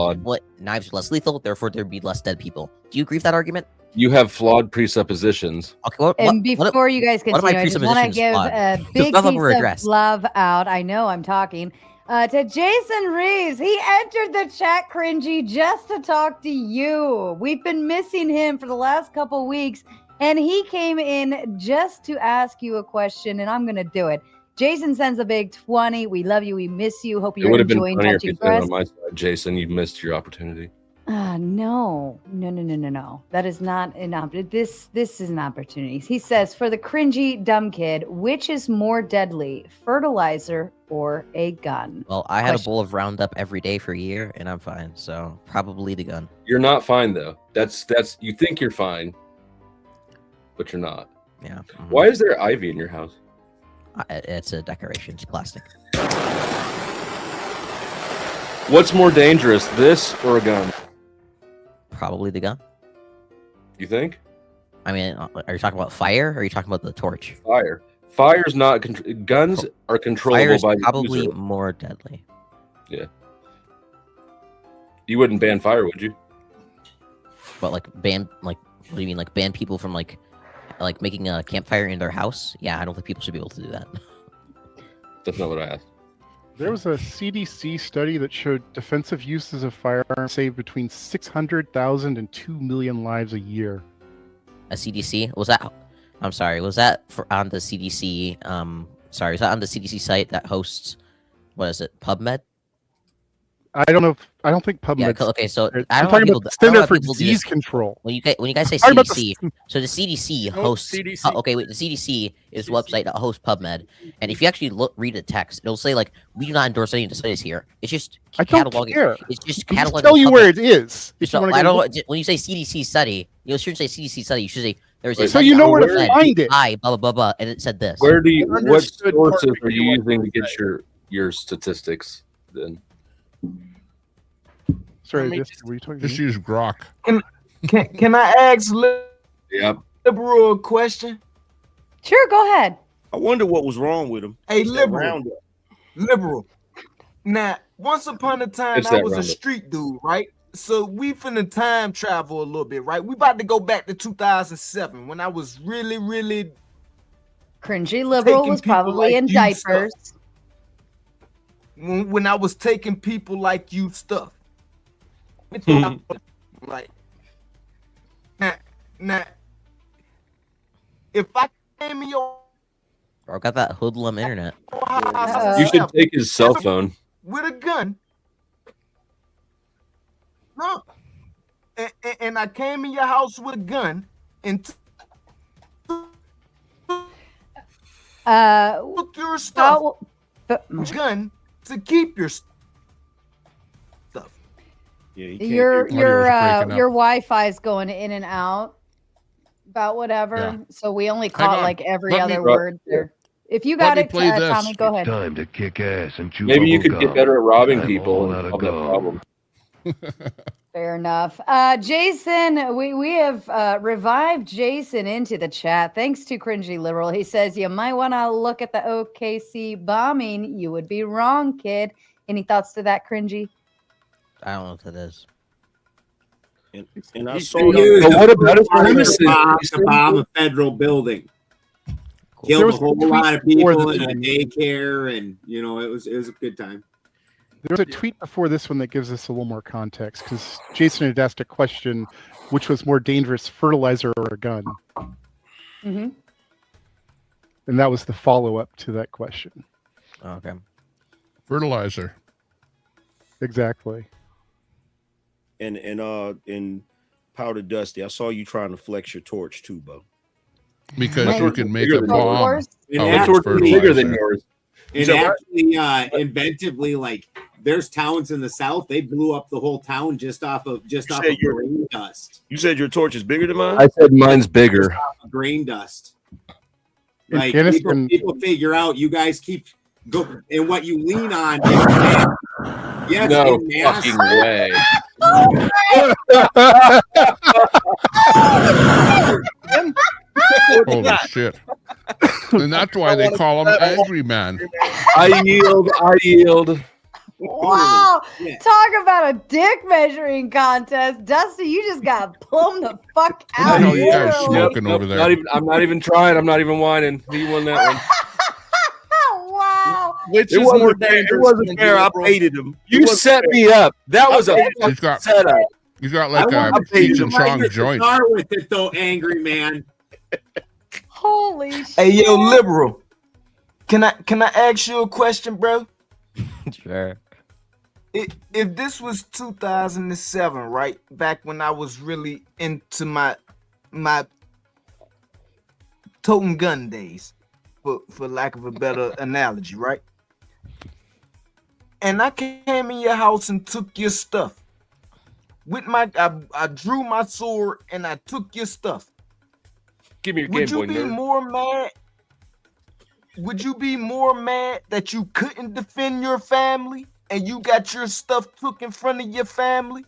Knives are less lethal, therefore there'd be less dead people. Do you agree with that argument? You have flawed presuppositions. Okay, before you guys continue, I just want to give a big piece of love out. I know I'm talking to Jason Reeves. He entered the chat, Cringy, just to talk to you. We've been missing him for the last couple weeks, and he came in just to ask you a question, and I'm going to do it. Jason sends a big 20. We love you. We miss you. Hope you're enjoying touching grass. On my side, Jason, you missed your opportunity. No. That is not enough. This is an opportunity. He says, for the cringy dumb kid, which is more deadly, fertilizer or a gun? Well, I had a bowl of Roundup every day for a year, and I'm fine. So probably the gun. You're not fine though. That's you think you're fine, but you're not. Yeah. Mm-hmm. Why is there ivy in your house? It's a decoration. It's plastic. What's more dangerous, this or a gun? Probably the gun. You think? I mean, are you talking about fire or are you talking about the torch? Fire. Fire's not. Guns are controllable by the probably user. more deadly. Yeah. You wouldn't ban fire, would you? But what do you mean? Like ban people from like making a campfire in their house? Yeah, I don't think people should be able to do that. That's not what I asked. There was a CDC study that showed defensive uses of firearms save between 600,000 and 2 million lives a year. A CDC? Was that? I'm sorry. Was that on the CDC? Sorry, is that on the CDC site that hosts? What is it? PubMed? I don't know. I don't think PubMed. Yeah. Okay. So I'm talking about the Center for Disease Control. When you guys say CDC, so the CDC hosts. CDC. Okay, wait. The CDC is the website that hosts PubMed, and if you actually read the text, it'll say like, "We do not endorse any of the studies here." It's just cataloging. It's just cataloging. Tell you where it is. So I don't. When you say CDC study, you shouldn't say CDC study. You should say there's a. So you know where to find it. Blah blah blah blah, and it said this. What sources are you using to get your statistics then? Sorry, just use Grok. Can I ask Yep. Liberal a question? Sure, go ahead. I wonder what was wrong with him. Hey, Liberal. Now, once upon a time, I was a street dude, right? So we finna time travel a little bit, right? We about to go back to 2007 when I was really, really cringy. Liberal was probably in diapers. When I was taking people like you stuff. Like now, if I came in your or got that hoodlum internet, you should take his cell phone with a gun. No, and I came in your house with a gun and took your stuff. Gun to keep your stuff. Yeah, your Wi-Fi is going in and out about whatever. Yeah. So we only caught like every other word there. If you got it, Tommy, go ahead. Time to kick ass and chew. Maybe you could get better at robbing people and solve that problem. Fair enough. Jason, we have revived Jason into the chat. Thanks to Cringy Liberal. He says you might want to look at the OKC bombing. You would be wrong, kid. Any thoughts to that, Cringy? I don't know what that is. And I saw what about his premises? To bomb a federal building. Killed a whole lot of people in a daycare, and it was a good time. There was a tweet before this one that gives us a little more context because Jason had asked a question, which was more dangerous, fertilizer or a gun? Mm-hmm. And that was the follow-up to that question. Okay. Fertilizer. Exactly. And Powder Dusty, I saw you trying to flex your torch too, Bo. Because you can make a bomb. Bigger than yours. And actually, inventively, like there's towns in the South. They blew up the whole town just off of grain dust. You said your torch is bigger than mine? I said mine's bigger. Grain dust. In Like Afghanistan- people figure out you guys keep go and what you lean on is mass. Yes, No in mass. fucking way. Holy shit. And that's why they call him Angry Man. I yield. Wow. Yeah. Talk about a dick measuring contest. Dusty, you just got plumbed the fuck What the out. hell you guys literally. smoking over there? I'm not even trying. I'm not even whining. He won that one. Wow. Which It is more wasn't fair. dangerous? It wasn't than fair. I liberal? baited him. You set me up. That was a He's got, setup. he's got like I a want Cheech to and light Chong your joint. cigar with it though, Angry Man. Holy shit. Hey, yo, liberal. Can I ask you a question, bro? Sure. If this was 2007, right, back when I was really into my toting gun days, for lack of a better analogy, right? And I came in your house and took your stuff. With I drew my sword and I took your stuff. Give me your Would Game you Boy, be nerd. more mad? Would you be more mad that you couldn't defend your family and you got your stuff took in front of your family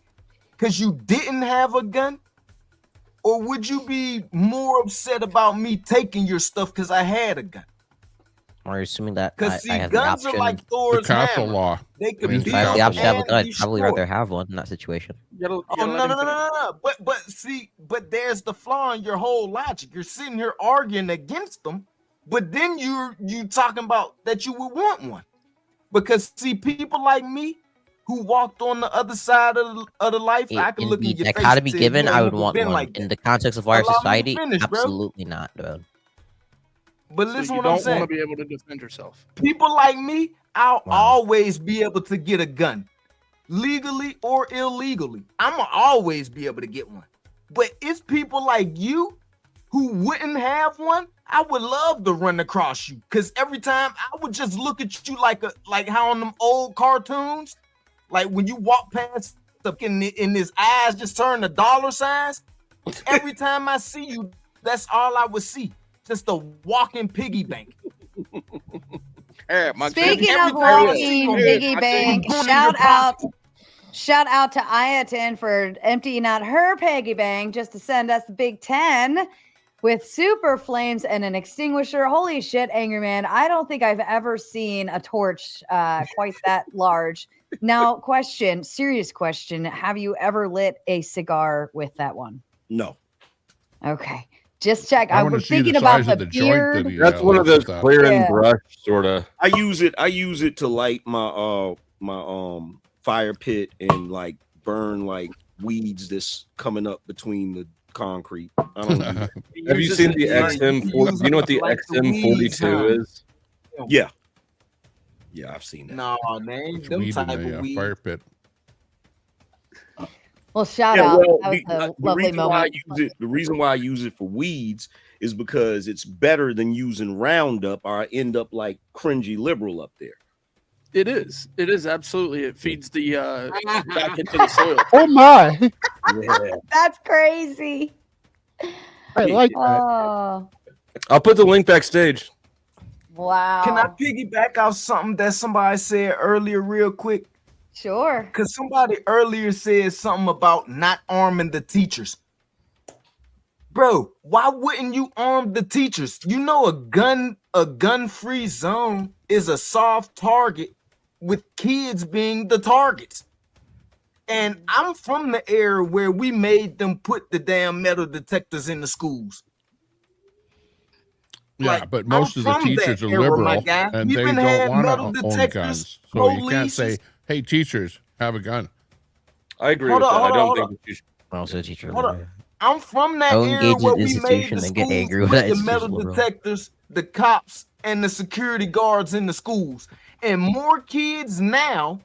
because you didn't have a gun? Or would you be more upset about me taking your stuff because I had a gun? Are you assuming that Because I see, have the guns option? are like The Thor's castle hammer. law. They I could mean, Means if I have build the option to have a and gun, I'd probably destroy. rather have one in that situation. You gotta Oh let him finish. no. But see, but there's the flaw in your whole logic. You're sitting here arguing against them, but then you talking about that you would want one. Because see, people like me who walked on the other side of the life, I can In look the in your face. dichotomy and say, given, "You I ain't would never want been one. like In that." the context of our Allow me to society, finish, bro. absolutely not, dude. But So listen you what I'm don't want saying. to be able to defend yourself. People like me, I'll Wow. always be able to get a gun, legally or illegally. I'ma always be able to get one. But it's people like you who wouldn't have one. I would love to run across you because every time I would just look at you like how on them old cartoons, like when you walk past in his eyes just turn to dollar signs. Every time I see you, that's all I would see. Just a walking piggy bank. Hey, my Speaking every of time I see walking you, piggy I bank, think- shout out to Ayatin for emptying out her piggy bank just to send us the Big 10 with super flames and an extinguisher. Holy shit, Angry Man. I don't think I've ever seen a torch quite that large. Now, serious question. Have you ever lit a cigar with that one? No. Okay. Just check. I I want to was see the thinking about size the of the joint beard. that he That's one of lights those with that. clear and Yeah. brush sort of. I use it to light my fire pit and like burn like weeds that's coming up between the concrete. I don't use it. Have you seen the XM40? Do you know what the Like the XM42 weeds, huh? is? Yeah. Yeah, I've seen that. No, they ain't them Weed type in of a weed. fire pit. Well, shout Yeah, out. well, That was a lovely moment. The reason why I use it for weeds is because it's better than using Roundup, or I end up like cringy liberal up there. It is. It is absolutely. It feeds the back into the soil. Oh my! Yeah. That's crazy. I like that. Oh, I'll put the link backstage. wow. Can I piggyback off something that somebody said earlier, real quick? Sure. Because somebody earlier said something about not arming the teachers. Bro, why wouldn't you arm the teachers? You know, a gun-free zone is a soft target with kids being the targets. And I'm from the era where we made them put the damn metal detectors in the schools. Yeah, Like, but most I'm of the from that teachers are era, my liberal guy. and We they been don't had want metal to own detectors, guns. So you can't polices. say, hey, teachers, have a gun. I agree Hold with on, that. I hold don't on, think hold you should. Also, teacher. Hold on. I'm from that Don't era engage where in we made institution the and get schools angry with put that the metal institution, bro. detectors, the cops, and the security guards in the schools. And more kids now,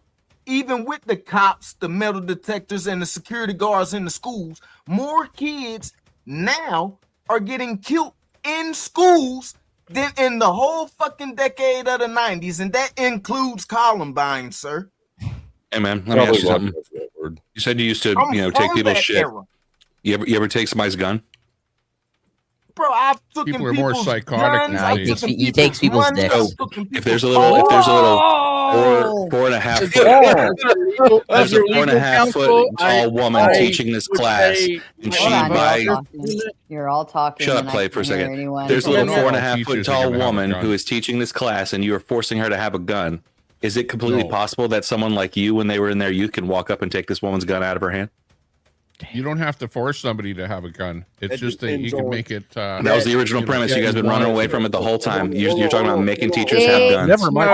even with the cops, the metal detectors, and the security guards in the schools, more kids now are getting killed in schools than in the whole fucking decade of the 90s. And that includes Columbine, sir. Hey man, let me Probably ask you something. You said you used to, take from people's that shit. era. You ever take somebody's gun? Bro, I've taken People are more people's psychotic guns, these I've days. taken He takes people's money, dicks. I've So, taken If there's a people's little Oh! 4.5 foot, Legal- there's a under legal 4.5 counsel, foot I- tall woman I teaching this would class, say- and Hold she on, by you're all talking. You're all talking. Shut up, and I Clay, for a can't hear second. anyone. There's a Yeah, little not all 4.5 foot teachers are tall gonna have a woman gun. who is teaching this class, and you are forcing her to have a gun. Is it completely No. possible that someone like you, when they were in their youth, can walk up and take this woman's gun out of her hand? You don't have to force somebody to have a gun. It's It just that you depends can on- make it. That was the original premise. You guys been running away from it the whole time. You're talking about making teachers Hey, have guns. Never mind.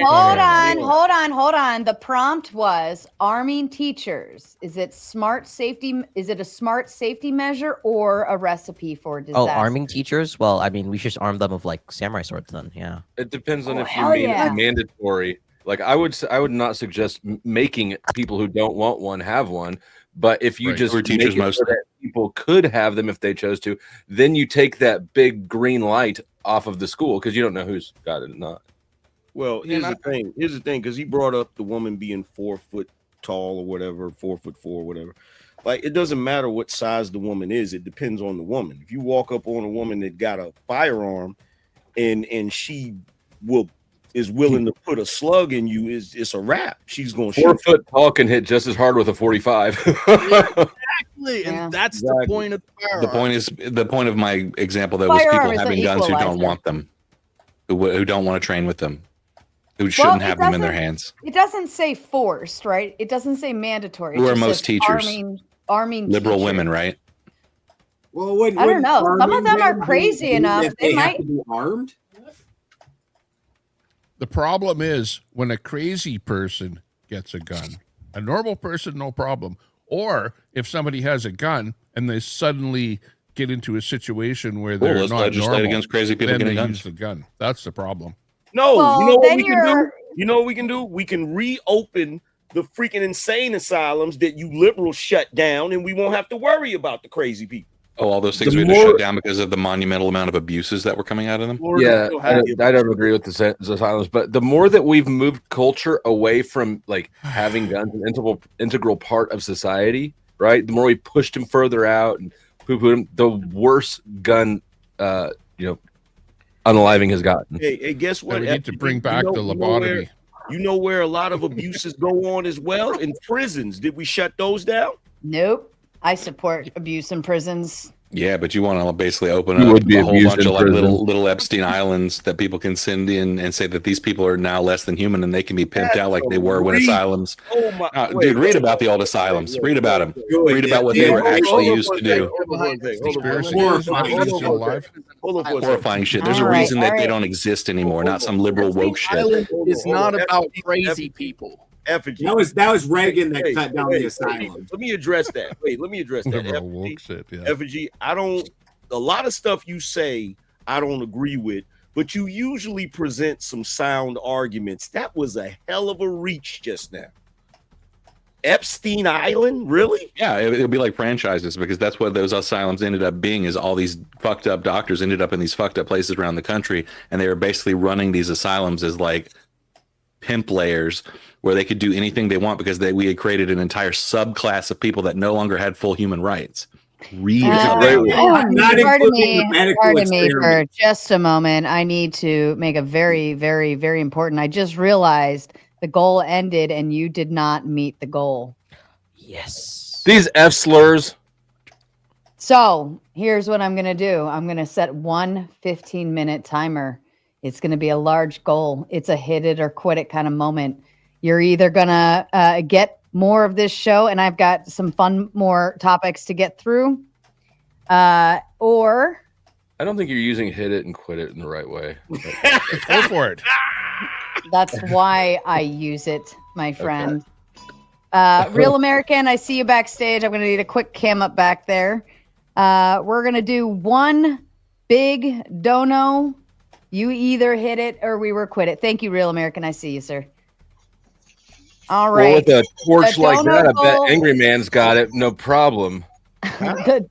Hold on. The prompt was arming teachers. Is it smart safety? Is it a smart safety measure or a recipe for disaster? Oh, arming teachers? Well, I mean, we should arm them with like samurai swords then. Yeah. It depends on Oh, if you hell mean yeah. mandatory. Like I would not suggest making people who don't want one have one. But if you Right. just Or teachers make it so that people could have them if they chose to, then you take that big green light off of the school because you don't know who's got it or not. Well, here's the thing. Here's the thing, because he brought up the woman being 4 foot tall or whatever, 4'4", whatever. Like, it doesn't matter what size the woman is. It depends on the woman. If you walk up on a woman that got a firearm, and she is willing to put a slug in you, it's a wrap. She's going to 4 shoot. foot tall can hit just as hard with a 45. Exactly, and Yeah. that's Exactly. the point of the The point of my example though was Firearm people is an having guns who don't equalizer. want them, who don't want to train with them, who shouldn't it have them in their doesn't- hands. It doesn't say forced, right? It doesn't say mandatory. It Who are just most says teachers? Arming Liberal teachers. women, right? Well, I don't know. Some of them are crazy enough. They They have might. to be armed. The problem is when a crazy person gets a gun. A normal person, no problem. Or if somebody has a gun and they suddenly get into a situation where they're let's not legislate normal, against crazy people then getting they guns. use the gun. That's the problem. No, Well, you know what then we can do? you're- You know what we can do? We can reopen the freaking insane asylums that you liberals shut down, and we won't have to worry about the crazy people. Oh, all those things The we had to more- shut down because of the monumental amount of abuses that were coming out of them. Yeah, I don't agree with the asylums, but the more that we've moved culture away from like having guns an integral part of society, right? The more we pushed them further out and poo-pooed them, the worse gun, unaliving has gotten. Hey, guess what? And we need to bring back the lobotomy. You know where a lot of abuses go on as well? In prisons. Did we shut those down? Nope. I support abuse in prisons. Yeah, but you want to basically open You up would be a whole abused bunch in of like prison. little Epstein Islands that people can send in and say that these people are now less than human and they can be pimped out like they were when asylums. Oh my! Dude, read about the old asylums. Read about them. Read about what they were actually used to do. Horrifying shit. There's a All right, reason that all they right. don't exist anymore. Not some liberal woke shit. It's not about crazy people. Effigy. That was Reagan that Hey, cut down hey, the asylum. Let me address that. Wait, let me address that. Liberal woke shit, yeah. Effigy, a lot of stuff you say I don't agree with, but you usually present some sound arguments. That was a hell of a reach just now. Epstein Island, really? Yeah, it'll be like franchises because that's what those asylums ended up being. Is all these fucked up doctors ended up in these fucked up places around the country, and they were basically running these asylums as like pimp layers where they could do anything they want because we had created an entire subclass of people that no longer had full human rights. Read about it. Pardon me for just a moment. I need to make a very, very, very important. I just realized the goal ended and you did not meet the goal. Yes. These F slurs. So here's what I'm going to do. I'm going to set one 15-minute timer. It's going to be a large goal. It's a hit it or quit it kind of moment. You're either going to get more of this show, and I've got some more topics to get through, or I don't think you're using hit it and quit it in the right way. Go for it. that's why I use it, my friend. Real American, I see you backstage. I'm going to need a quick cam up back there. We're going to do one big dono. You either hit it or we were quit it. Thank you, Real American. I see you, sir. All right. Well, with a torch The like that, I dono bet goal- Angry Man's got it. No problem. Good.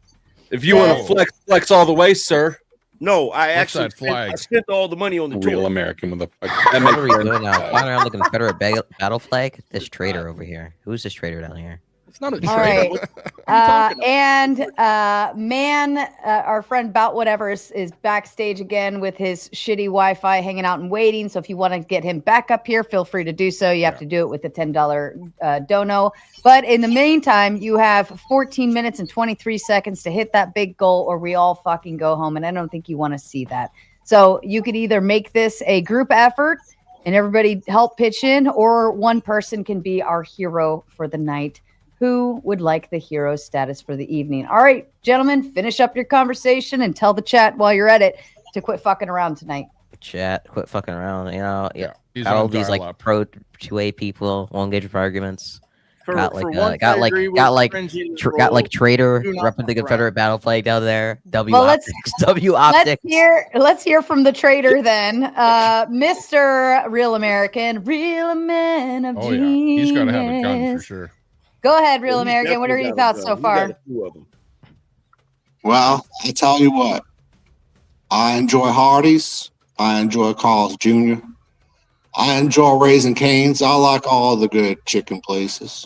If you want to flex all the way, sir. No, I What's actually that flag? I spent all the money on the Real tour. American with a. What are we doing now? Flying around the Confederate battle flag? This traitor over here. Who's this traitor down here? It's not a All traitor. right. What are you talking about? Man, our friend Bout Whatever is backstage again with his shitty Wi-Fi, hanging out and waiting. So if you want to get him back up here, feel free to do so. You have to do it with the $10 dono. But in the meantime, you have 14 minutes and 23 seconds to hit that big goal, or we all fucking go home. And I don't think you want to see that. So you could either make this a group effort and everybody help pitch in, or one person can be our hero for the night. Who would like the hero status for the evening? All right, gentlemen, finish up your conversation and tell the chat while you're at it to quit fucking around tonight. Chat, quit fucking around. You know, He's got all on these like dial-up. pro 2A people, won't engage for arguments. For got once, got I like agree with got like Fringy and got like Roll. traitor Do not repping the fuck Confederate battle flag down there. W Well, let's- optics. W optics. Let's hear from the traitor then. Mr. Real American, real man of Oh genius. yeah, he's got to have a gun for sure. Go ahead, Real He's American. What are definitely your got a thoughts gun. so He got far? a few of them. Well, I tell you what, I enjoy Hardee's. I enjoy Carl's Jr. I enjoy Raising Cane's. I like all the good chicken places.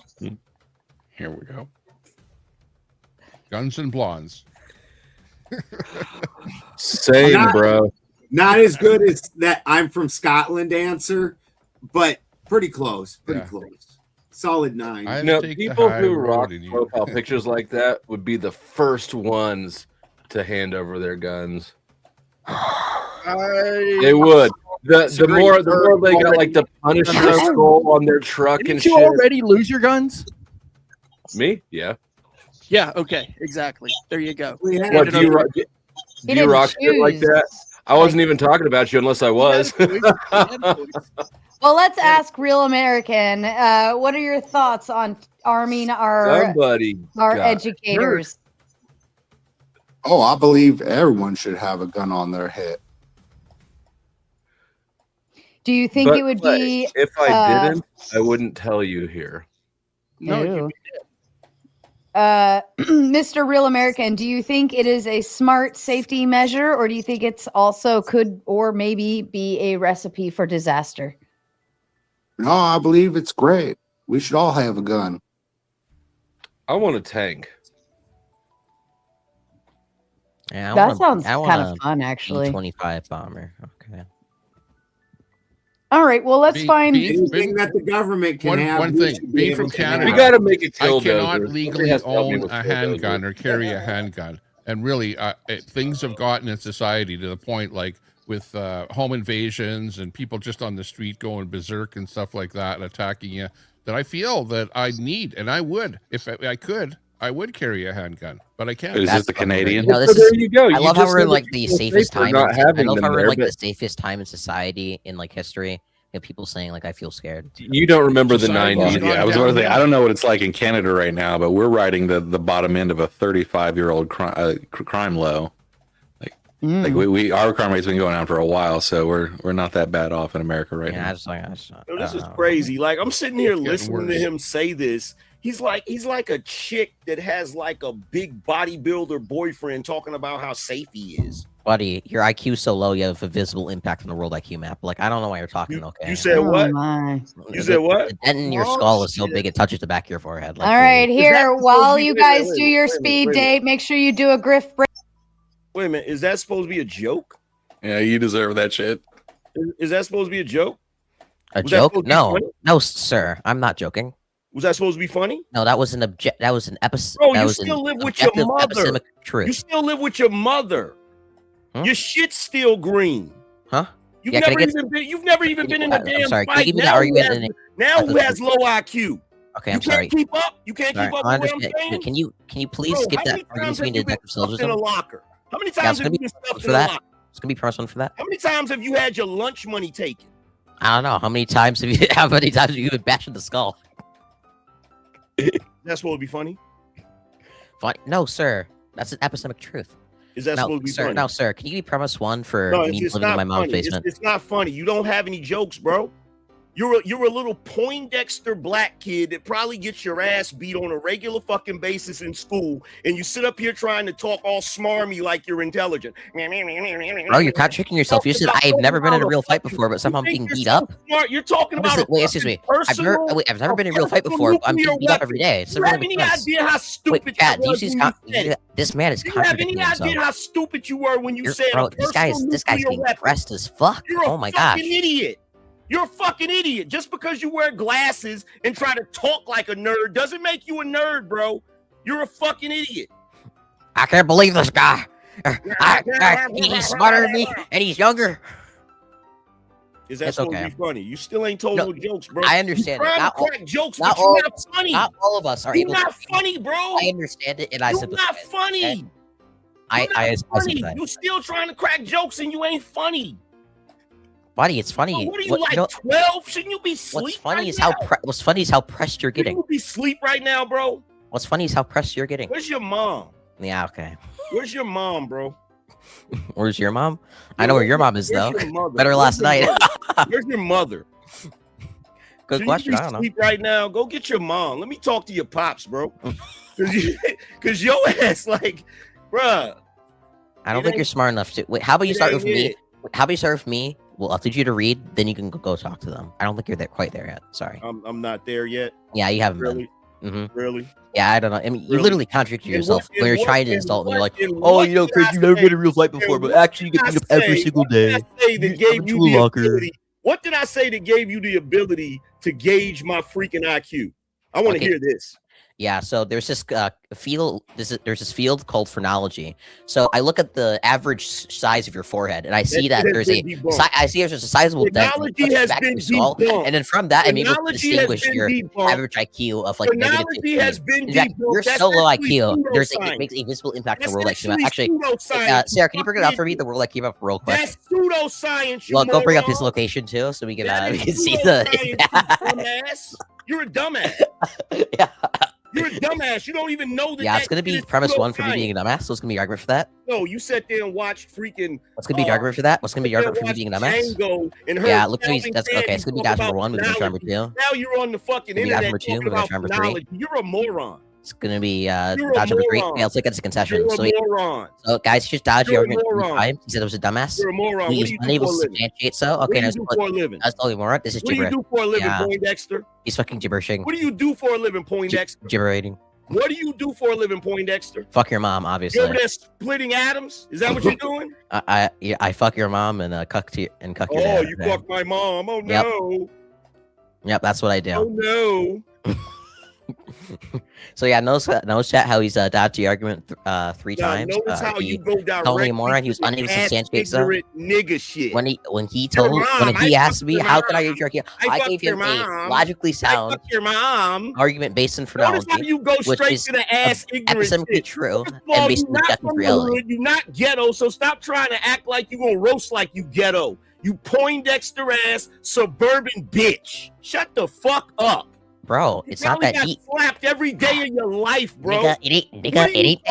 Here we go. Guns and blondes. Same, Not- bro. Not as good as that I'm from Scotland answer, but pretty close. Pretty Yeah. close. Solid 9. I No, take the people high who road rock in you. profile pictures like that would be the first ones to hand over their guns. They would. The Disagree. more they got like the Punisher skull on their truck and Didn't shit. you already lose your guns? Me? Yeah. Yeah. Okay. Exactly. There you go. We had What do you rock? Do He you didn't rock shit like choose. that? I wasn't even talking about you unless I was. Well, let's ask Real American. What are your thoughts on arming our Somebody got educators? Oh, I believe everyone should have a gun on their head. Do you think But, it would like, be if I didn't, I wouldn't tell you here. No, Ew. you Mr. Real American, do you think it is a smart safety measure, or do you think it's also could or maybe be a recipe for disaster? No, I believe it's great. We should all have a gun. I want a tank. Yeah, That sounds kind of fun, actually. 25 bomber. Okay. All right, well, let's Be- find. be- anything that the government can have. One we thing, should be being able from to Canada, We have. got to make it I kill cannot Somebody legally has to help me own with a kill handgun dozer. or carry a handgun. And really, things have gotten in society to the point, like with home invasions and people just on the street going berserk and stuff like that and attacking you, that I feel that I need, and I would, if I could, I would carry a handgun, but I can't. Is That's this the Canadian? No, this So there is. you go. I You love how just we're said in like that the you feel safest safer time. not I having love them how we're in there, like the but safest time in society in like history. And people saying like I feel scared. you don't remember the Society has 90s. gone Yeah, I was going to say, downhill. I don't know what it's like in Canada right now, but we're riding the bottom end of a 35-year-old crime low. Like we our crime rate's been going down for a while, so we're not that bad off in America right Yeah, now. I just like Yo, this is crazy. Like I'm sitting here It's getting listening to worse. him say this. He's like a chick that has like a big bodybuilder boyfriend talking about how safe he is. buddy, your IQ's so low you have a visible impact on the world IQ map. Like I don't know why you're talking. Okay. You said Oh, what? my. You said what? The dent in your Oh, skull is so shit. big it touches the back of your forehead. Like, All right, Is here, that supposed while to be- you wait a minute, guys wait a do minute, your wait a minute, speed wait a minute. date, make sure you do a grift break. Wait a minute. Is that supposed to be a joke? Yeah, you deserve that shit. Is that supposed to be a joke? A Was that joke? supposed to be No, funny? no, sir. I'm not joking. Was that supposed to be funny? No, that was an That was an episode. Bro, that you was an still live with your objective mother. epistemic truth. You still live with your mother. Huh? Your shit's still green. Huh? You've Yeah, can I never get- even been. You've never even been in a I'm damn sorry. Can you fight. give me the Now, argument? who in has, a- now who has low IQ? Okay, You I'm sorry. can't keep up. You can't Sorry, keep up I with what I'm understand. saying. Can you please Bro, skip how that many argument times to me have to you been deductive stuffed in a syllogism? locker? How many Yeah, times it's have gonna you be been stuffed for in a that. locker? It's gonna be +1 for that. How many times have you had your lunch money taken? I don't know how many times have you how many times have you been bashed in the skull? That's supposed to be funny. Fine. No, sir. That's an epistemic truth. Is that No, supposed to be sir. funny? No, sir. Can you be premise 1 for No, me it's living in not my mom's funny. basement? It's not funny. You don't have any jokes, bro. You're a little Poindexter black kid that probably gets your ass beat on a regular fucking basis in school, and you sit up here trying to talk all smarmy like you're intelligent. Bro, you're contradicting yourself. You said I've never been in a real fight before, but somehow I'm getting beat up. Smart. You're talking about wait, excuse me. I've never been in a real fight before, but I'm getting beat up every day. Do you have any idea how stupid wait, Chad, that was when you said it? This man is Do you have contradicting any himself. idea how stupid you were when you said Bro, this guy's getting pressed as fuck. You're Oh a my gosh. fucking idiot. You're a fucking idiot. Just because you wear glasses and try to talk like a nerd doesn't make you a nerd, bro. You're a fucking idiot. I can't believe this guy. He's smarter than me, and he's younger. Is that supposed to be funny? You still ain't told no jokes, bro. I understand. You're trying to crack jokes, but you're not funny. Not all of us are You're able not to funny, bro. I understand it, and I You're sympathize. not funny. I funny. You still trying to crack jokes, and you ain't funny. Buddy, it's funny. What are you like 12? Shouldn't you be asleep? What's funny right is now? what's funny is how pressed you're getting. Shouldn't you be asleep right now, bro? What's funny is how pressed you're getting. Where's your mom? Yeah, okay. Where's your mom, bro? Where's your mom? I know where your mom is though. Mother? Better last night. Where's your mother? Good question. I don't know. Sleep right now. Go get your mom. Let me talk to your pops, bro. Cause your ass, like, bruh. I don't think you're smart enough to. Wait, how about you start with me? How about you start with me? Well, I'll teach you to read, then you can go talk to them. I don't think you're quite there yet. Sorry. I'm not there yet. Yeah, you haven't really. Really? Yeah, I don't know. I mean, you literally contradicted yourself when you're trying to insult me. You're like, oh, you know, Chris, you've never been in a real fight before, but actually you get beat up every single day. What did I say that gave you the ability to gauge my freaking IQ? I want to hear this. Yeah, so there's this field. There's this field called phrenology. So I look at the average size of your forehead, and I see that there's there's a sizable dent in the back of your skull, and then from that I'm able to distinguish your average IQ of like negative 15. In fact, you're so low IQ. It makes a visible impact on the world IQ. Actually, Sarah, can you bring it up for me? The world IQ up real quick. That's pseudoscience. Well, go bring up his location too, so we can see the. You're a dumbass. Yeah. You're a dumbass. You don't even know that. Yeah, it's gonna be premise one for me being a dumbass. So it's gonna be argument for that. No, you sat there and watched freaking. What's gonna be the argument for that? What's gonna be the argument for me being a dumbass? Yeah, look, that's okay. It's gonna be dodge number one. Moving to number two. Now you're on the fucking internet. Number two. Moving to number three. You're a moron. It's gonna be dodge number three. Yeah, let's look at the concession. You're a moron. So guys, just dodge the argument 3 times. He said it was a dumbass. You're a moron. He's unable to substantiate. So okay, that's totally moron. This is gibberish. What do you do for a living, Poindexter? He's fucking gibberishing. What do you do for a living, Poindexter? Gibberating. What do you do for a living, Poindexter? Fuck your mom, obviously. You're over there splitting atoms? Is that what you're doing? I fuck your mom and cuck your dad. Oh, you fuck my mom. Oh no. Yep, that's what I do. Oh no. So yeah, notice chat how he's dodged the argument 3 times. Notice how you go directly. Totally a moron. He was unable to substantiate so. Nigga shit. When he asked me how could I use your IQ, I gave him a logically sound argument based in phrenology, notice how you go straight to the ass ignorant shit. True and based in objective reality. You're not ghetto, so stop trying to act like you're gonna roast like you ghetto. You Poindexter ass suburban bitch. Shut the fuck up. Bro, it's not that deep. Slapped every day of your life, bro. Nigga, it ain't that deep.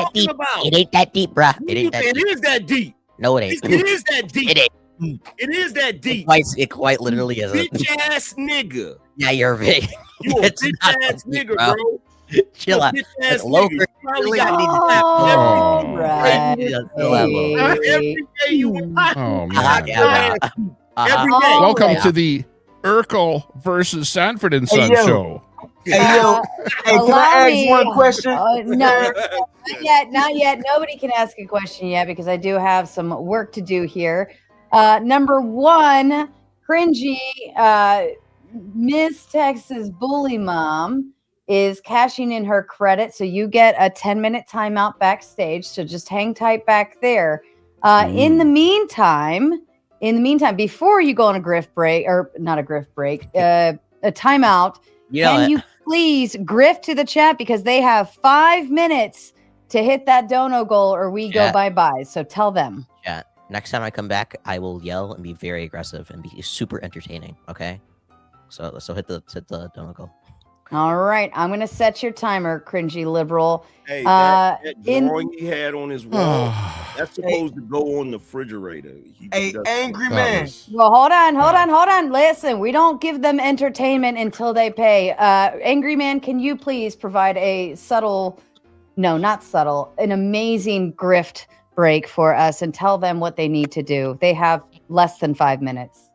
It ain't that deep, bro. It ain't that deep. It is that deep. No, it ain't. It is that deep. It ain't. It is that deep. It quite literally is. Bitch ass nigga. Yeah, you're big. You a bitch ass nigga, bro. Chill out. Local. Every day you every day. Welcome to the Urkel versus Sanford and Son show. Hey, yo, can I ask one question? No, not yet. Nobody can ask a question yet because I do have some work to do here. Number one, cringy, Miss Texas Bully Mom is cashing in her credit, so you get a 10-minute timeout backstage. So just hang tight back there. In the meantime, before you go on a grift break, or not a grift break, a timeout, can you please grift to the chat because they have 5 minutes to hit that dono goal or we go bye-bye. So tell them. Chat. Next time I come back, I will yell and be very aggressive and be super entertaining. Okay. So hit the dono goal. All right. I'm going to set your timer, cringy liberal. Hey, that drawing he had on his wall, That's supposed to go on the refrigerator. Hey, angry man. Well, hold on. Listen, we don't give them entertainment until they pay. Angry man, can you please provide a an amazing grift break for us and tell them what they need to do? They have less than 5 minutes.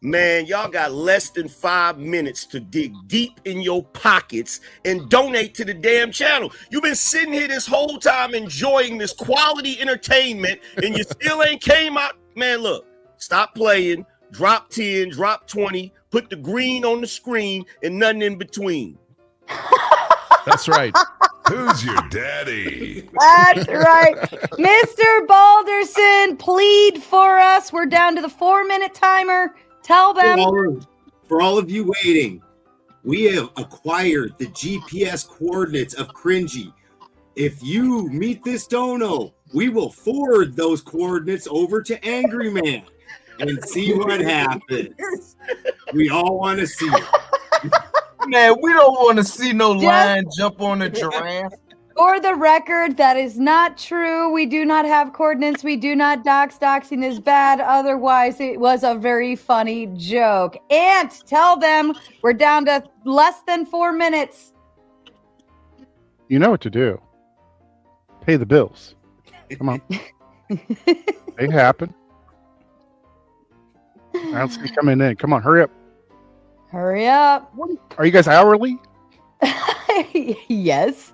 Man, y'all got less than 5 minutes to dig deep in your pockets and donate to the damn channel. You've been sitting here this whole time enjoying this quality entertainment and you still ain't came out. Man, look, stop playing, drop 10, drop 20, put the green on the screen and nothing in between. That's right. Who's your daddy? That's right. Mr. Balderson, plead for us. We're down to the 4-minute timer. Tell them. For all of you waiting, we have acquired the GPS coordinates of Cringy. If you meet this dono, we will forward those coordinates over to Angry Man and see what happens. We all want to see it. Man, we don't want to see no lion jump on a giraffe. For the record, that is not true. We do not have coordinates. We do not dox. Doxing is bad. Otherwise, it was a very funny joke. And tell them we're down to less than 4 minutes. You know what to do. Pay the bills. Come on. They happen. I don't see you coming in. Come on, hurry up. Hurry up. Are you guys hourly? Yes.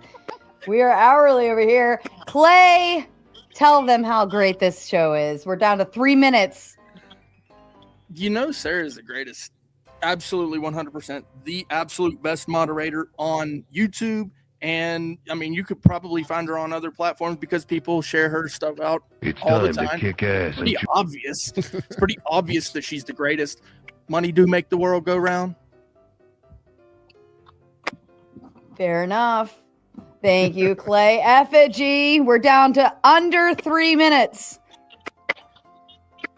We are hourly over here. Clay, tell them how great this show is. We're down to 3 minutes. You know, Sarah's the greatest. Absolutely 100%. The absolute best moderator on YouTube. And I mean, you could probably find her on other platforms because people share her stuff out all the time. To kick ass. Pretty obvious. It's pretty obvious that she's the greatest. Money do make the world go round. Fair enough. Thank you, Clay. Effigy, we're down to under 3 minutes.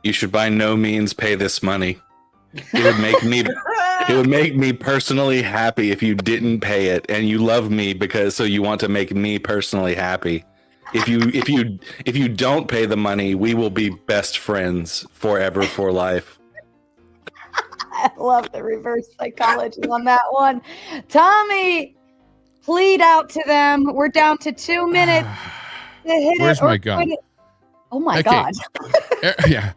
You should by no means pay this money. It would make me personally happy if you didn't pay it, and you love me so you want to make me personally happy. If you don't pay the money, we will be best friends forever for life. I love the reverse psychology on that one. Tommy, plead out to them. We're down to 2 minutes. Where's my gun? Oh my God. Yeah.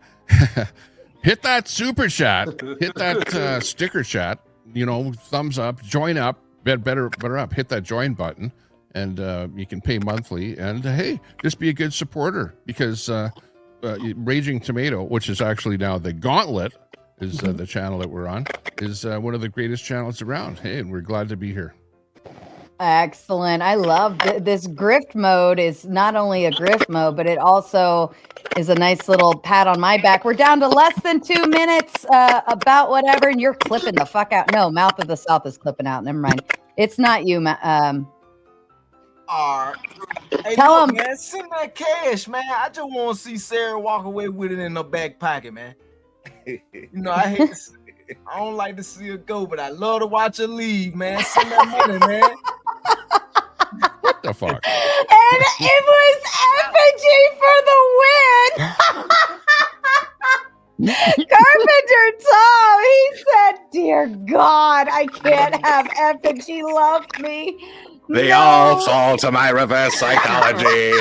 Hit that super chat. Hit that sticker chat. Thumbs up. Join up. Better up. Hit that join button, and you can pay monthly. And hey, just be a good supporter because Raging Tomato, which is actually now the Gauntlet, is the channel that we're on, is one of the greatest channels around. Hey, and we're glad to be here. Excellent. I love this grift mode. Is not only a grift mode, but it also is a nice little pat on my back. We're down to less than 2 minutes, about whatever, and you're clipping the fuck out. No, Mouth of the South is clipping out. Never mind. It's not you, All right. Hey, tell look, him, man, send that cash, man. I just want to see Sarah walk away with it in her back pocket, man. I hate to see it. I don't like to see her go, but I love to watch her leave, man. Send that money, man. What the fuck? And it was Effigy for the win. Carpenter Tom, he said, "Dear God, I can't have Effigy love me." They all fall to my reverse psychology.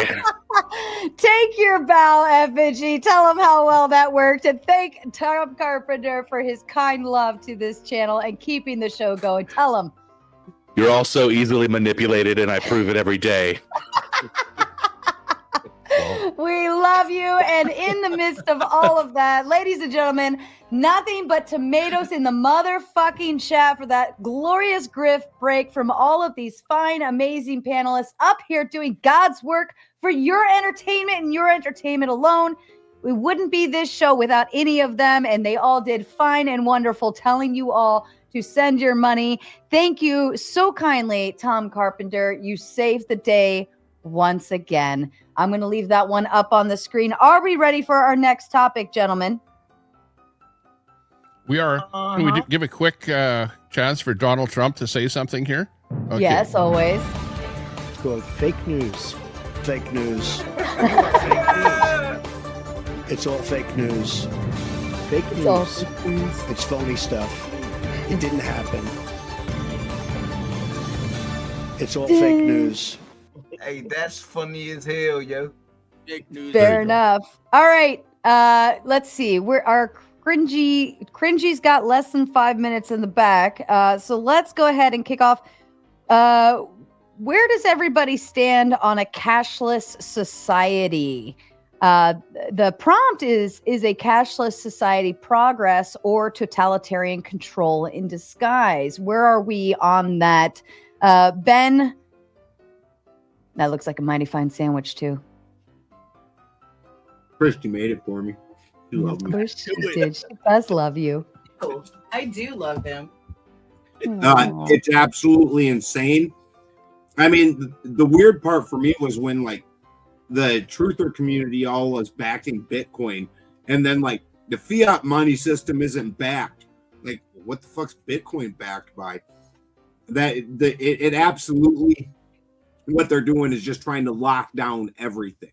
Take your bow, Effigy. Tell him how well that worked. And thank Tom Carpenter for his kind love to this channel and keeping the show going. Tell him. You're all so easily manipulated, and I prove it every day. We love you. And in the midst of all of that, ladies and gentlemen, nothing but tomatoes in the motherfucking chat for that glorious grift break from all of these fine, amazing panelists up here doing God's work for your entertainment and your entertainment alone. We wouldn't be this show without any of them, and they all did fine and wonderful, telling you all to send your money. Thank you so kindly, Tom Carpenter. You saved the day once again. I'm going to leave that one up on the screen. Are we ready for our next topic, gentlemen? We are. Can we give a quick chance for Donald Trump to say something here? Okay. Yes, always. It's called fake news. Fake news. Fake news. It's all fake news. Fake It's all news. fake news. It's phony stuff. It didn't happen. It's all fake news. Hey, that's funny as hell, yo. Fake news. Fair enough. All right. Let's see. Our cringy's got less than 5 minutes in the back. So let's go ahead and kick off. Where does everybody stand on a cashless society? The prompt is a cashless society progress or totalitarian control in disguise? Where are we on that? Ben, that looks like a mighty fine sandwich too. Christy made it for me. She loved me. Of course she did. She does love you. I do love him. It's absolutely insane. I mean, the weird part for me was when like the truther community all was backing Bitcoin, and then like the fiat money system isn't backed. Like, what the fuck's Bitcoin backed by? It absolutely, what they're doing is just trying to lock down everything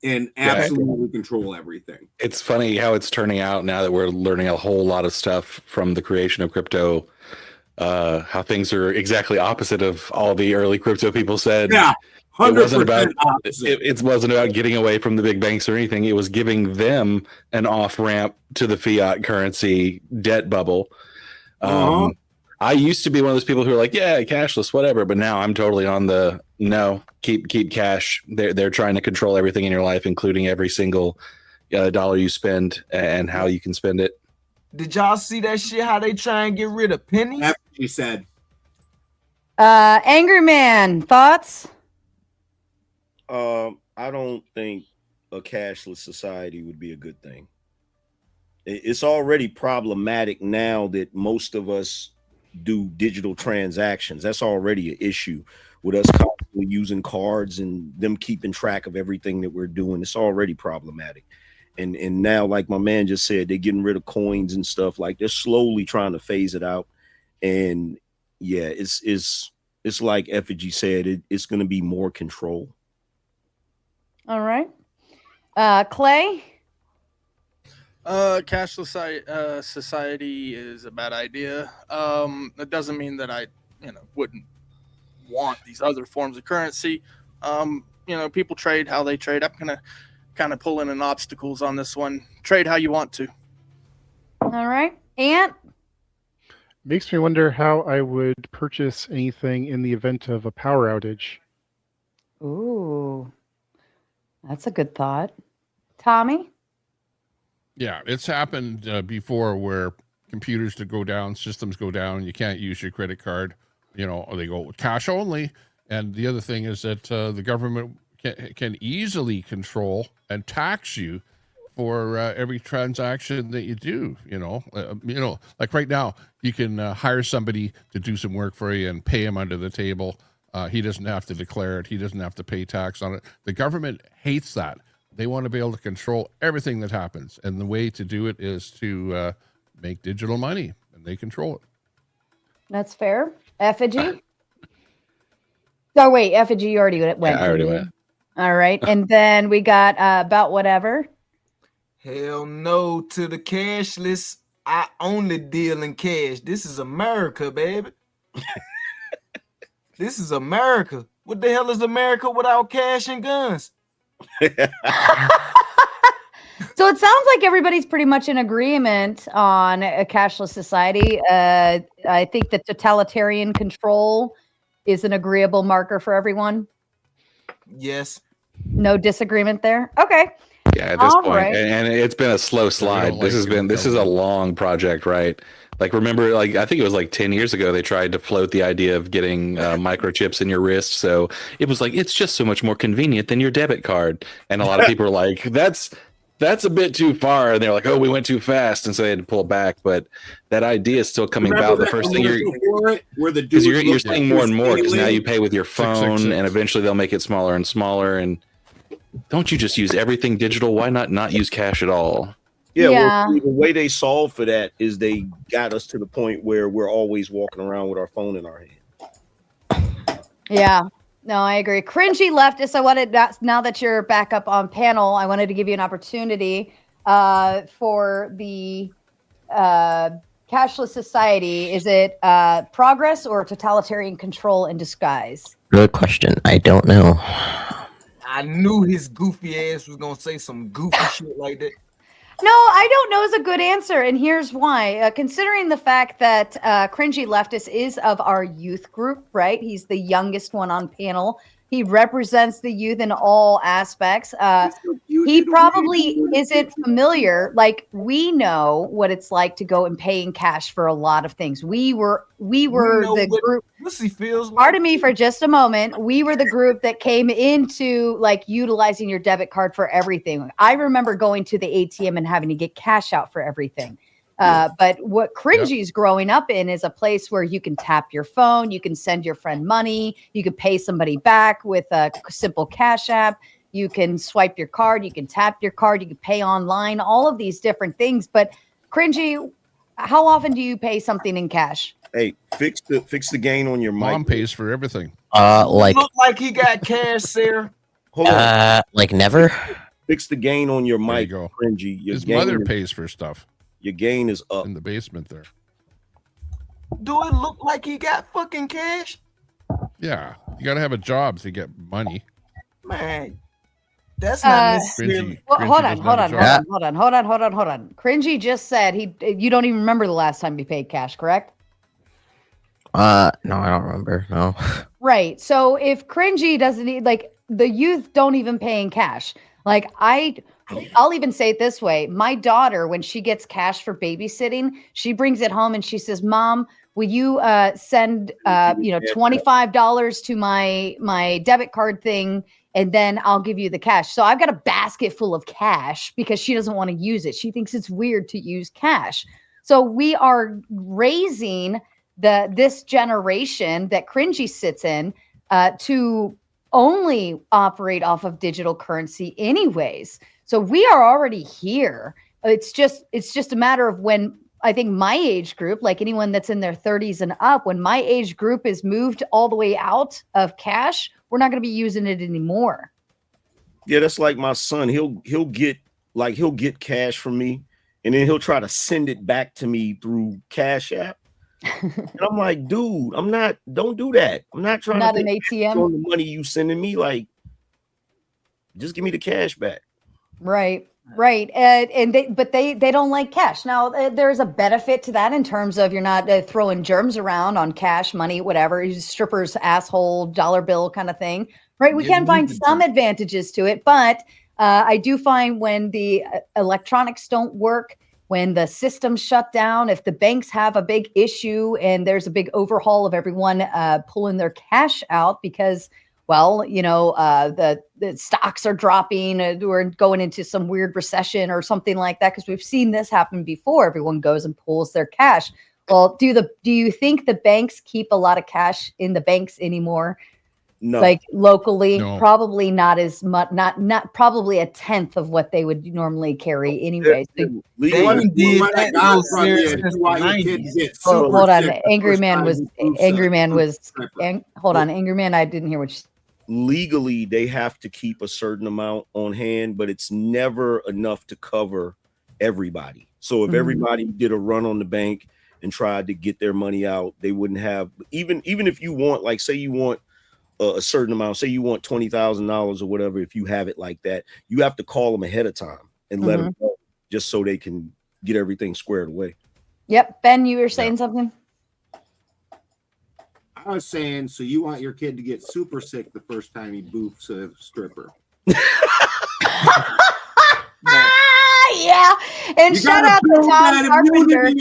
and absolutely control everything. It's funny how it's turning out now that we're learning a whole lot of stuff from the creation of crypto. How things are exactly opposite of all the early crypto people said. Yeah, 100% it wasn't about opposite. it wasn't about getting away from the big banks or anything. It was giving them an off ramp to the fiat currency debt bubble. I used to be one of those people who are like, yeah, cashless, whatever. But now I'm totally on the no, keep cash. They're trying to control everything in your life, including every single dollar you spend and how you can spend it. Did y'all see that shit? How they try and get rid of pennies? That's what she said. Angry Man, thoughts? I don't think a cashless society would be a good thing. It's already problematic now that most of us do digital transactions. That's already an issue with us constantly using cards and them keeping track of everything that we're doing. It's already problematic. And now, like my man just said, they're getting rid of coins and stuff. Like, they're slowly trying to phase it out. And yeah, it's like Effigy said, it's going to be more control. All right. Clay? Cashless society is a bad idea. That doesn't mean that I, wouldn't want these other forms of currency. People trade how they trade. I'm gonna kind of pull in an obstacles on this one. Trade how you want to. All right. Ant? Makes me wonder how I would purchase anything in the event of a power outage. Ooh, that's a good thought. Tommy? Yeah, it's happened before where computers to go down, systems go down, you can't use your credit card, or they go cash only. And the other thing is that the government can easily control and tax you for every transaction that you do. Like right now, you can hire somebody to do some work for you and pay him under the table. He doesn't have to declare it. He doesn't have to pay tax on it. The government hates that. They want to be able to control everything that happens. And the way to do it is to make digital money, and they control it. That's fair. Effigy? Oh, wait, Effigy, you already went. Yeah, I already went. All right. And then we got about whatever. Hell no to the cashless. I only deal in cash. This is America, baby. This is America. What the hell is America without cash and guns? So it sounds like everybody's pretty much in agreement on a cashless society. I think that totalitarian control is an agreeable marker for everyone. Yes. No disagreement there. Okay. Yeah, at this All point, right. and it's been a slow slide. This is a long project, right? Like, remember, like, I think it was like 10 years ago, they tried to float the idea of getting microchips in your wrist. So it was like, it's just so much more convenient than your debit card. And a lot of people are like, that's a bit too far. And they're like, oh, we went too fast. And so they had to pull back. But that idea is still coming about. The first thing you're seeing more and more, because now you pay with your phone, and eventually they'll make it smaller and smaller. And don't you just use everything digital? Why not use cash at all? Yeah. Well, the way they solve for that is they got us to the point where we're always walking around with our phone in our hand. Yeah. No, I agree. Cringy leftists. Now that you're back up on panel, I wanted to give you an opportunity for the cashless society. Is it progress or totalitarian control in disguise? Good question. I don't know. I knew his goofy ass was gonna say some goofy shit like that. No, I don't know is a good answer, and here's why. Considering the fact that Cringy Leftist is of our youth group, right? He's the youngest one on panel. He represents the youth in all aspects. He probably isn't familiar. Like, we know what it's like to go and pay in cash for a lot of things. We were the group. Pussy feels like. Pardon me for just a moment. We were the group that came into like utilizing your debit card for everything. I remember going to the ATM and having to get cash out for everything. But what Cringy's growing up in is a place where you can tap your phone, you can send your friend money, you can pay somebody back with a simple cash app, you can swipe your card, you can tap your card, you can pay online, all of these different things. But Cringy, how often do you pay something in cash? Hey, fix the gain on your mic. Mom pays for everything. Like look like he got cash, Sarah. Hold on. Like never. Fix the gain on your There you mic, go. Cringy. Your His gain mother is- pays for stuff Your gain is up. in the basement there. Do it look like he got fucking cash? Yeah, you got to have a job to get money. Man, that's not Cringy, necessarily. Well, Cringy hold doesn't on. have a job. Cringy just said you don't even remember the last time you paid cash, correct? No, I don't remember. No. Right. So if Cringy doesn't need, like, the youth don't even pay in cash. Like, I'll even say it this way. My daughter, when she gets cash for babysitting, she brings it home and she says, "Mom, will you send $25 to my debit card thing, and then I'll give you the cash." So I've got a basket full of cash because she doesn't want to use it. She thinks it's weird to use cash. So we are raising this generation that Cringy sits in to only operate off of digital currency anyways. So we are already here. It's just a matter of when, I think, my age group, like anyone that's in their 30s and up, when my age group is moved all the way out of cash, we're not going to be using it anymore. Yeah, that's like my son. He'll get cash from me, and then he'll try to send it back to me through Cash App. And I'm like, dude, don't do that. I'm not trying Not to an ATM on the money you sending me. Like, just give me the cash back. Right. But they don't like cash. Now, there's a benefit to that in terms of you're not throwing germs around on cash, money, whatever, strippers, asshole, dollar bill kind of thing, right? We can find some advantages to it, but I do find when the electronics don't work, when the system's shut down, if the banks have a big issue and there's a big overhaul of everyone pulling their cash out because, well, the stocks are dropping, we're going into some weird recession or something like that, because we've seen this happen before. Everyone goes and pulls their cash. Well, do you think the banks keep a lot of cash in the banks anymore? No. Like locally, No. probably not as much, not probably a tenth of what they would normally carry anyway. So, hold on, Angry Man was, hold on, Angry Man, I didn't hear what you said. Legally, they have to keep a certain amount on hand, but it's never enough to cover everybody. So if everybody did a run on the bank and tried to get their money out, they wouldn't have, even if you want, like, say you want a certain amount, say you want $20,000 or whatever, if you have it like that, you have to call them ahead of time and let them know, just so they can get everything squared away. Yep. Ben, you were saying something? I was saying, so you want your kid to get super sick the first time he boofs a stripper. Yeah. And shout out to Tom Carpenter.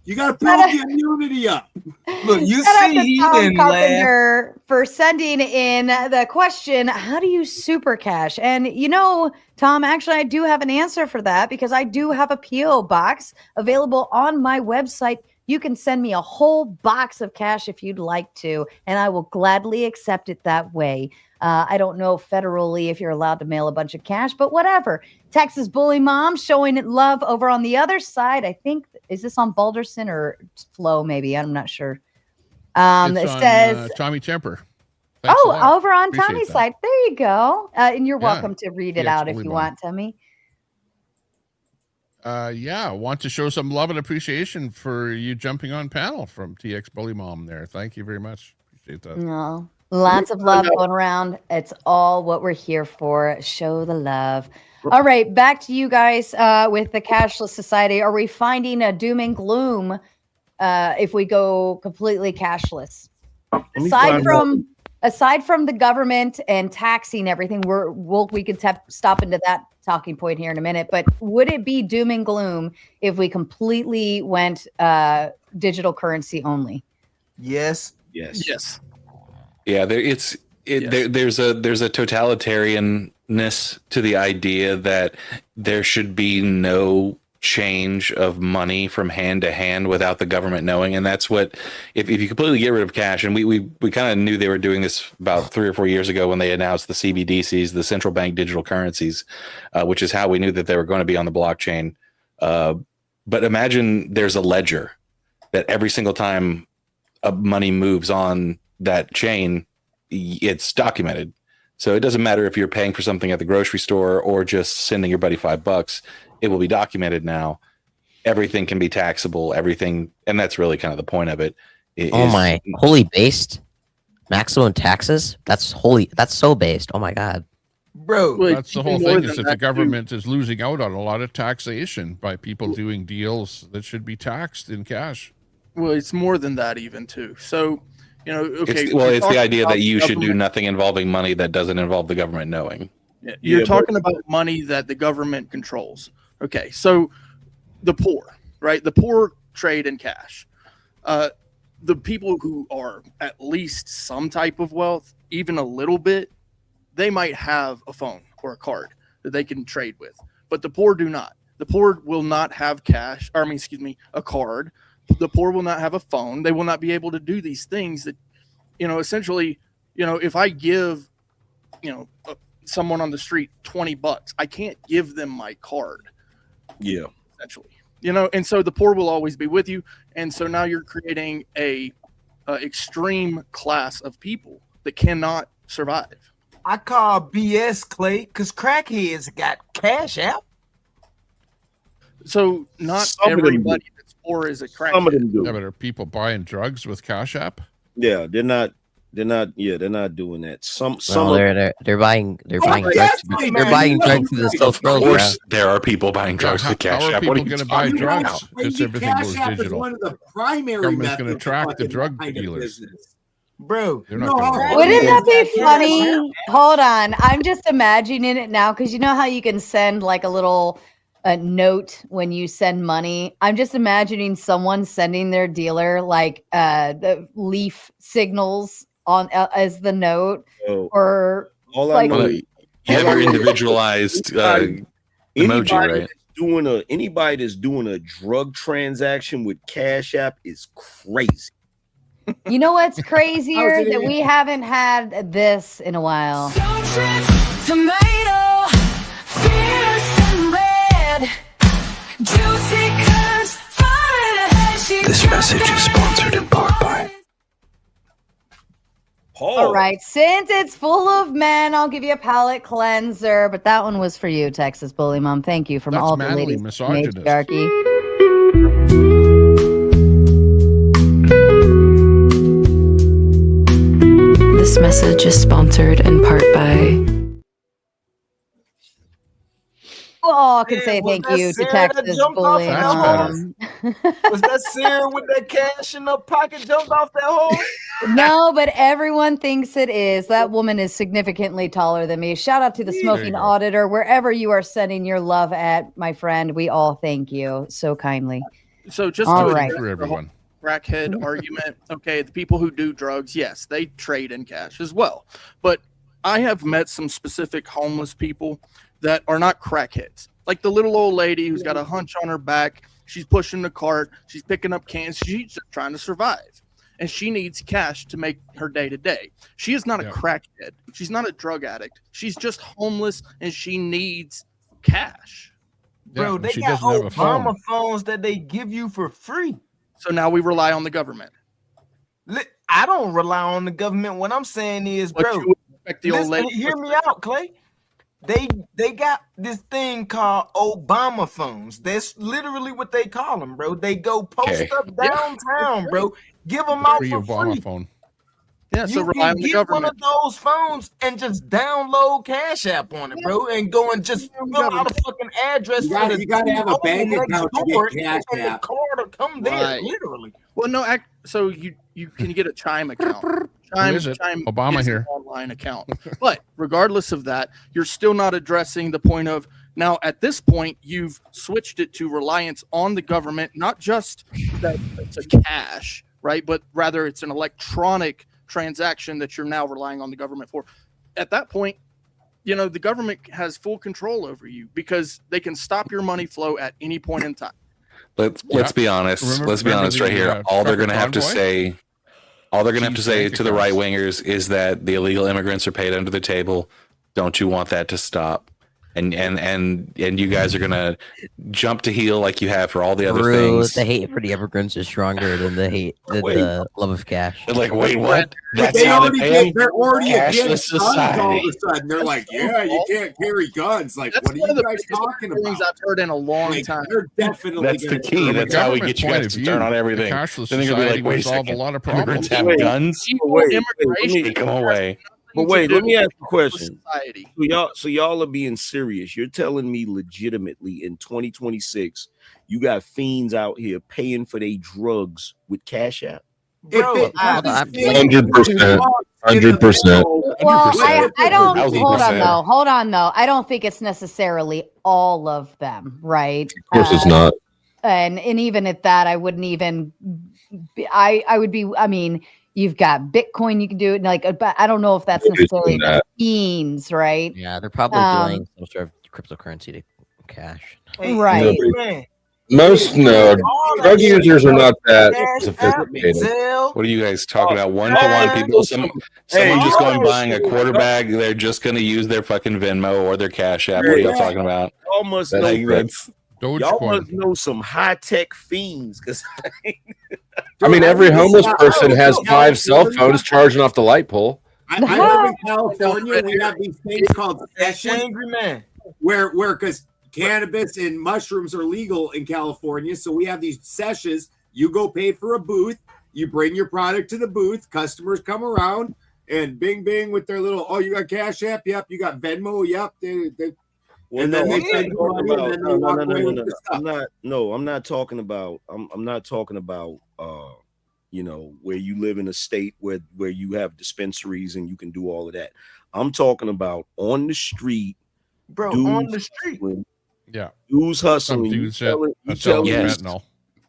You got to build the immunity up. Look, you Shout out see, to he Tom didn't laugh. Carpenter for sending in the question, how do you super cash? And Tom, actually, I do have an answer for that, because I do have a P.O. box available on my website. You can send me a whole box of cash if you'd like to, and I will gladly accept it that way. I don't know federally if you're allowed to mail a bunch of cash, but whatever. Texas Bully Mom showing it love over on the other side. I think, is this on Balderson or Flo? Maybe, I'm not sure. It's It on, says Tommy Temper. Thanks a Oh, lot. over on Appreciate Tommy's that. side. There you go. And you're Yeah, welcome to read it out if Bully you Mom. want, Tommy. Yeah, want to show some love and appreciation for you jumping on panel from TX Bully Mom there. Thank you very much. Appreciate that. No, lots of love going around. It's all what we're here for. Show the love. All right, back to you guys with the cashless society. Are we finding a doom and gloom if we go completely cashless? Aside from the government and taxing everything, we could stop into that talking point here in a minute. But would it be doom and gloom if we completely went digital currency only? Yes. Yes. Yeah, there's a totalitarianness to the idea that there should be no change of money from hand to hand without the government knowing. And that's what, if you completely get rid of cash, and we kind of knew they were doing this about 3 or 4 years ago when they announced the CBDCs, the central bank digital currencies, which is how we knew that they were going to be on the blockchain. But imagine there's a ledger that every single time money moves on that chain, it's documented. So it doesn't matter if you're paying for something at the grocery store or just sending your buddy $5. It will be documented now. Everything can be taxable, everything. And that's really kind of the point of it. Holy based maximum taxes. That's so based. Oh my God. Bro, that's the whole thing, is that the government is losing out on a lot of taxation by people doing deals that should be taxed in cash. Well, it's more than that even too. So, okay. It's the idea that you should do nothing involving money that doesn't involve the government knowing. You're talking about money that the government controls. Okay, so the poor, right? The poor trade in cash. The people who are at least some type of wealth, even a little bit, they might have a phone or a card that they can trade with. But the poor do not. The poor will not have cash, a card. The poor will not have a phone. They will not be able to do these things that, essentially, if I give, someone on the street $20, I can't give them my card. Yeah. Essentially, and so the poor will always be with you. And so now you're creating a extreme class of people that cannot survive. I call BS, Clay, because crackheads got cash out. So not everybody that's poor is a crackhead. Some of them do. Yeah, but are people buying drugs with Cash App? Yeah, they're not doing that. They're buying drugs. They're buying drugs through the Silk Road. Of course, there are people buying drugs with Cash How are App. people going to buy drugs? Because everything Cash goes App is digital. one of the primary Government's going to methods track of the drug fucking dealers. business. Bro, They're not gonna Wouldn't that be funny? Hold on. I'm just imagining it now because you know how you can send like a little note when you send money. I'm just imagining someone sending their dealer like the leaf signals on as the note, or all I like know, you have your individualized emoji, right? Anybody that's doing a drug transaction with Cash App is crazy. You know what's crazier? That we haven't had this in a while. Tomato, fierce and red, juicy curves, This message is sponsored in part by All right, since it's full of men, I'll give you a palate cleanser, but that one was for you, Texas Bully Mom. Thank you from That's all the manly ladies. misogynist. Matriarchy. This message is sponsored in part by. All can say thank you to Texas Bully Mom. Was that Sarah with that cash in her pocket jumped off that hole? No, but everyone thinks it is. That woman is significantly taller than me. Shout out to the smoking auditor, wherever you are sending your love at, my friend. We all thank you so kindly. So just all to right. address the whole crackhead argument, okay, the people who do drugs, yes, they trade in cash as well. But I have met some specific homeless people that are not crackheads. Like the little old lady who's got a hunch on her back. She's pushing the cart. She's picking up cans. She's just trying to survive. And she needs cash to make her day to day. She is not a crackhead. She's not a drug addict. She's just homeless and she needs cash. Bro, they got Obama phones that they give you for free. So now we rely on the government. I don't rely on the government. What I'm saying is, But bro, you would expect the old listen, lady. hear me out, Clay. They got this thing called Obama phones. That's literally what they call them, bro. They go post Okay. up downtown, bro. Give them The out free for Obama free. phone. Yeah, so You rely can on the get one government. of those phones and just download Cash App on it, bro, and go and just fill out a fucking address You for got the you got to have a home bank next account to door, get Cash and the App. card will come there, Right. literally. Well, no, so you can get a Chime account. Who is it? Obama is here. an online account. But regardless of that, you're still not addressing the point of now at this point you've switched it to reliance on the government, not just that it's a cash, right? But rather it's an electronic transaction that you're now relying on the government for. At that point, you know, the government has full control over you because they can stop your money flow at any point in time. Let's be honest. Let's be honest right here. All they're going to have to say, to the right wingers is that the illegal immigrants are paid under the table. Don't you want that to stop? And you guys are gonna jump to heel like you have for all the other things. The hate for the immigrants is stronger than the love of cash. They're like, wait, what? But That's how they pay them? they're already Cashless against guns all society. of a sudden. They're like, yeah, you can't carry guns. Like, That's what are one of you the guys biggest talking things about? I've heard in a long Like, time. they're definitely That's the gonna key. turn That's it how we down. get you guys to turn on everything. Cashless Then they're gonna be society like, would wait a solve a second. lot of Immigrants problems. have guns. Take them away. But wait, let me ask you a question. Society. So y'all are being serious. You're telling me legitimately in 2026, you got fiends out here paying for their drugs with Cash App? Bro, 100%. 100%. Well, I don't. 1000%. Hold on, though. I don't think it's necessarily all of them, right? Of course, it's not. And even at that, I wouldn't even. I would be. I mean, you've got Bitcoin. You can do it like, but I don't know if that's necessarily the fiends, right? Yeah, they're probably doing some sort of cryptocurrency to cash. Right. Most drug users are not that sophisticated. What are you guys talking about? 1-to-1 people. Someone just going buying a quarter bag. They're just going to use their fucking Venmo or their Cash App. What are y'all talking about? Y'all must know some high tech fiends because I mean, every homeless person has 5 cell phones charging off the light pole. I live in California. We have these things called sessions, Angry man, where because cannabis and mushrooms are legal in California, so we have these sessions. You go pay for a booth. You bring your product to the booth. Customers come around and bing bing with their little. Oh, you got Cash App? Yep. You got Venmo? Yep. Well, and no, then I'm they send you money, and then they walk away with the stuff. I'm not talking about. I'm not talking about. You know, where you live in a state where you have dispensaries and you can do all of that. I'm talking about on the street, bro. On the street, yeah. Dudes hustling. Dudes Yes.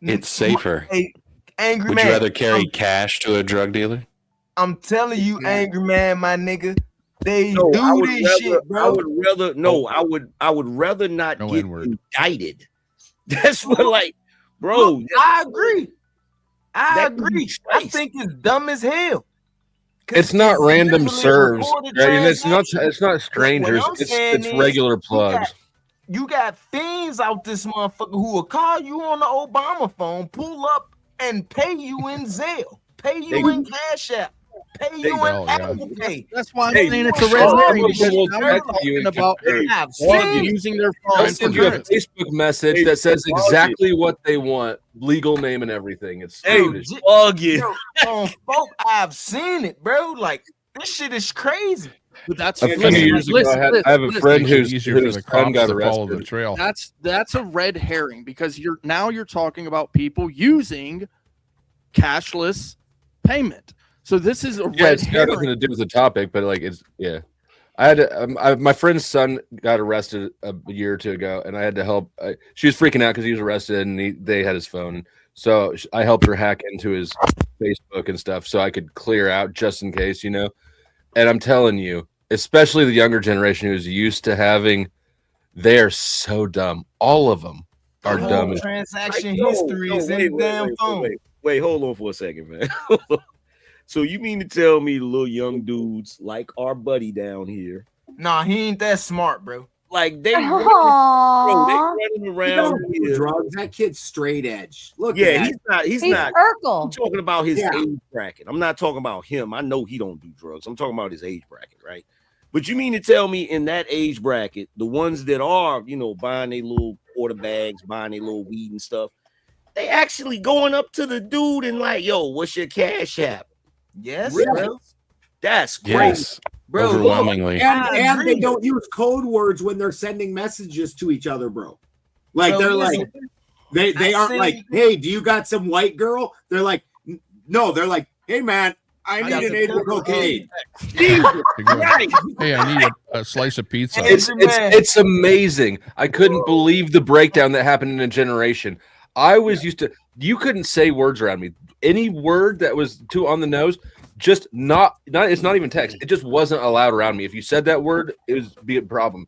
It's safer. Hey, angry Would man. you rather carry cash to a drug dealer? I'm telling you, angry man, my nigga. They No, do I would this rather, shit, bro. I would rather not get indicted. That's what, like, bro. Look, I agree. I think it's dumb as hell. It's not random serves. recorded Right? And it's not strangers. What I'm saying It's is, regular plugs. You got fiends out this motherfucker who will call you on the Obama phone, pull up and pay you in Zelle, pay you in Cash App, pay you in Apple Pay. That's why I'm saying it's a red herring. Because now we're talking about using their phone. They'll send you a Facebook message that says exactly what they want, legal name and everything. It's plug it. Folk, I've seen it, bro. Like, this shit is crazy. But that's a few years ago. I have a friend whose son got arrested. That's a red herring because you're talking about people using cashless payment. So this is a red it's got herring. nothing to do with the topic, but like I had my friend's son got arrested a year or two ago, and I had to help. She was freaking out because he was arrested, and they had his phone. So I helped her hack into his Facebook and stuff, so I could clear out just in case, you know. And I'm telling you, especially the younger generation who's used to having, they're so dumb. All of them are dumb. Transaction history is in the damn phone. Wait, hold on for a second, man. So you mean to tell me the little young dudes like our buddy down here? Nah, he ain't that smart, bro. Like they Aww. running He around don't do here. drugs. That kid's straight edge. Look, Yeah, at he's not. He's He's not. Urkel. I'm talking about his Yeah. age bracket. I'm not talking about him. I know he don't do drugs. I'm talking about his age bracket, right? But you mean to tell me in that age bracket, the ones that are, you know, buying their little quarter bags, buying their little weed and stuff, they actually going up to the dude and like, yo, what's your cash app? Yes, Really? bro. That's crazy. Yes, Bro, overwhelmingly. and they don't use code words when they're sending messages to each other, bro. Like Bro, they're listen, like they aren't like, hey, do you got some white girl? They're like, no, they're like, hey man, I need an eighth of cocaine. Hey, I need a slice of pizza. It's amazing. I couldn't believe the breakdown that happened in a generation. I was used to, you couldn't say words around me. Any word that was too on the nose, just not it's not even text. It just wasn't allowed around me. If you said that word, it was be a problem.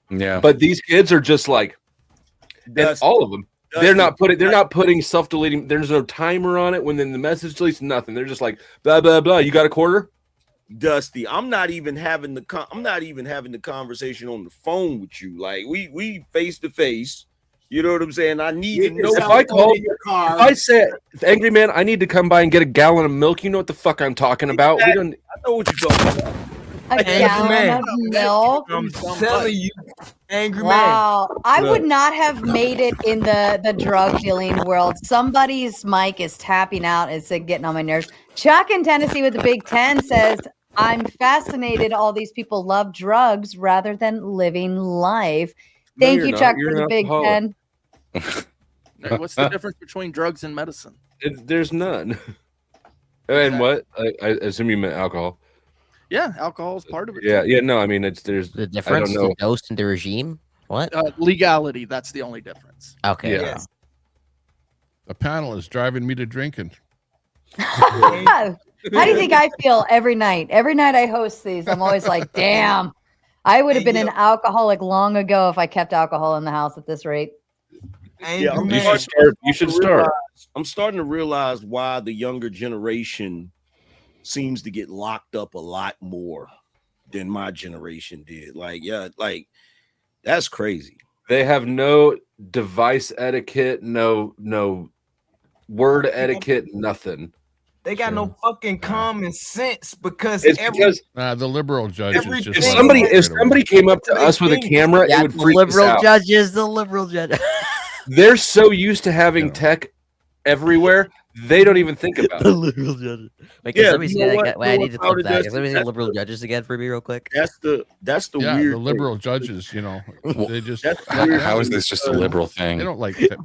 Yeah. But these kids are just like, and all of them. They're not putting self-deleting. There's no timer on it. When then the message deletes, nothing. They're just like blah blah blah. You got a quarter? Dusty, I'm not even having the conversation on the phone with you. Like we face to face. You know what I'm saying? I need to know. If I call your car, if I said, Angry Man, I need to come by and get a gallon of milk. You know what the fuck I'm talking about? We don't. I know what you're talking about. A gallon of milk. I'm telling you, angry Wow, man. I would not have made it in the drug dealing world. Somebody's mic is tapping out. It's getting on my nerves. Chuck in Tennessee with the Big Ten says, "I'm fascinated. All these people love drugs rather than living life." Thank you, Chuck, for the Big Ten. What's the difference between drugs and medicine? There's none. And what? I assume you meant alcohol. Yeah, alcohol is part of it. Yeah. No, I mean, there's the difference. The dose and the regime. What? Legality. That's the only difference. Okay. Yeah. The panel is driving me to drinking. How do you think I feel every night? Every night I host these, I'm always like, damn, I would have been an alcoholic long ago if I kept alcohol in the house at this rate. Yeah, you should start. I'm starting to realize why the younger generation seems to get locked up a lot more than my generation did. Like, that's crazy. They have no device etiquette, no word etiquette, nothing. They got no fucking common sense because the liberal judges just if somebody came up to us with a camera, it would freak us out. The liberal judges. They're so used to having tech everywhere, they don't even think about the it. liberal judges. Wait, can somebody say that? Wait, I need to flip that. Can somebody say liberal judges again for me real quick? That's the weird. The liberal judges, you know, they just how is this just a liberal thing? They don't like that.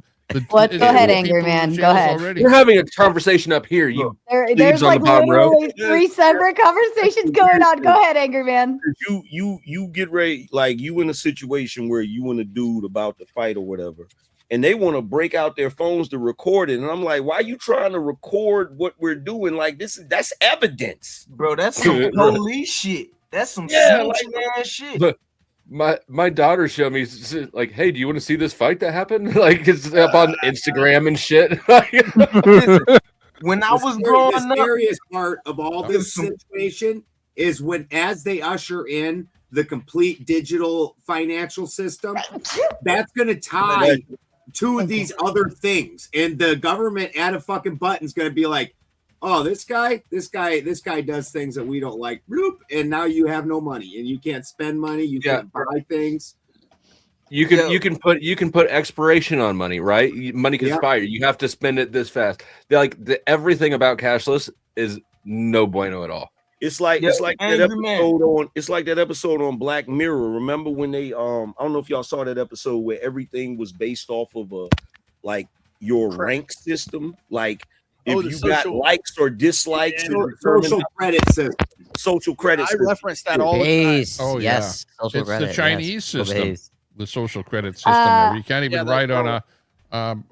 Go ahead, Angry Man. Go ahead. We're having a conversation up here. You there's on like the bottom row. literally 3 separate conversations going on. Go ahead, Angry Man. You get ready, like you in a situation where you and a dude about to fight or whatever, and they want to break out their phones to record it, and I'm like, why are you trying to record what we're doing? Like that's evidence, bro. That's some police shit. That's some ass shit. Look, my daughter showed me like, hey, do you want to see this fight that happened? Like it's up on Instagram and shit. When I was growing up, the scariest part of all this situation is when, as they usher in the complete digital financial system, that's going to tie to these other things, and the government at a fucking button is going to be like, oh, this guy does things that we don't like. Bloop, and now you have no money and you can't spend money. You can't buy things. You can put expiration on money, right? Money can expire. You have to spend it this fast. Everything about cashless is no bueno at all. It's like that episode on Black Mirror. Remember when they I don't know if y'all saw that episode where everything was based off of your rank system, like. If you got likes or dislikes, social credit system. Social credit system. I reference that all the time. Oh, yes. Yeah. It's credit, the Chinese system, Obeys. the social credit system. Where you can't even ride on a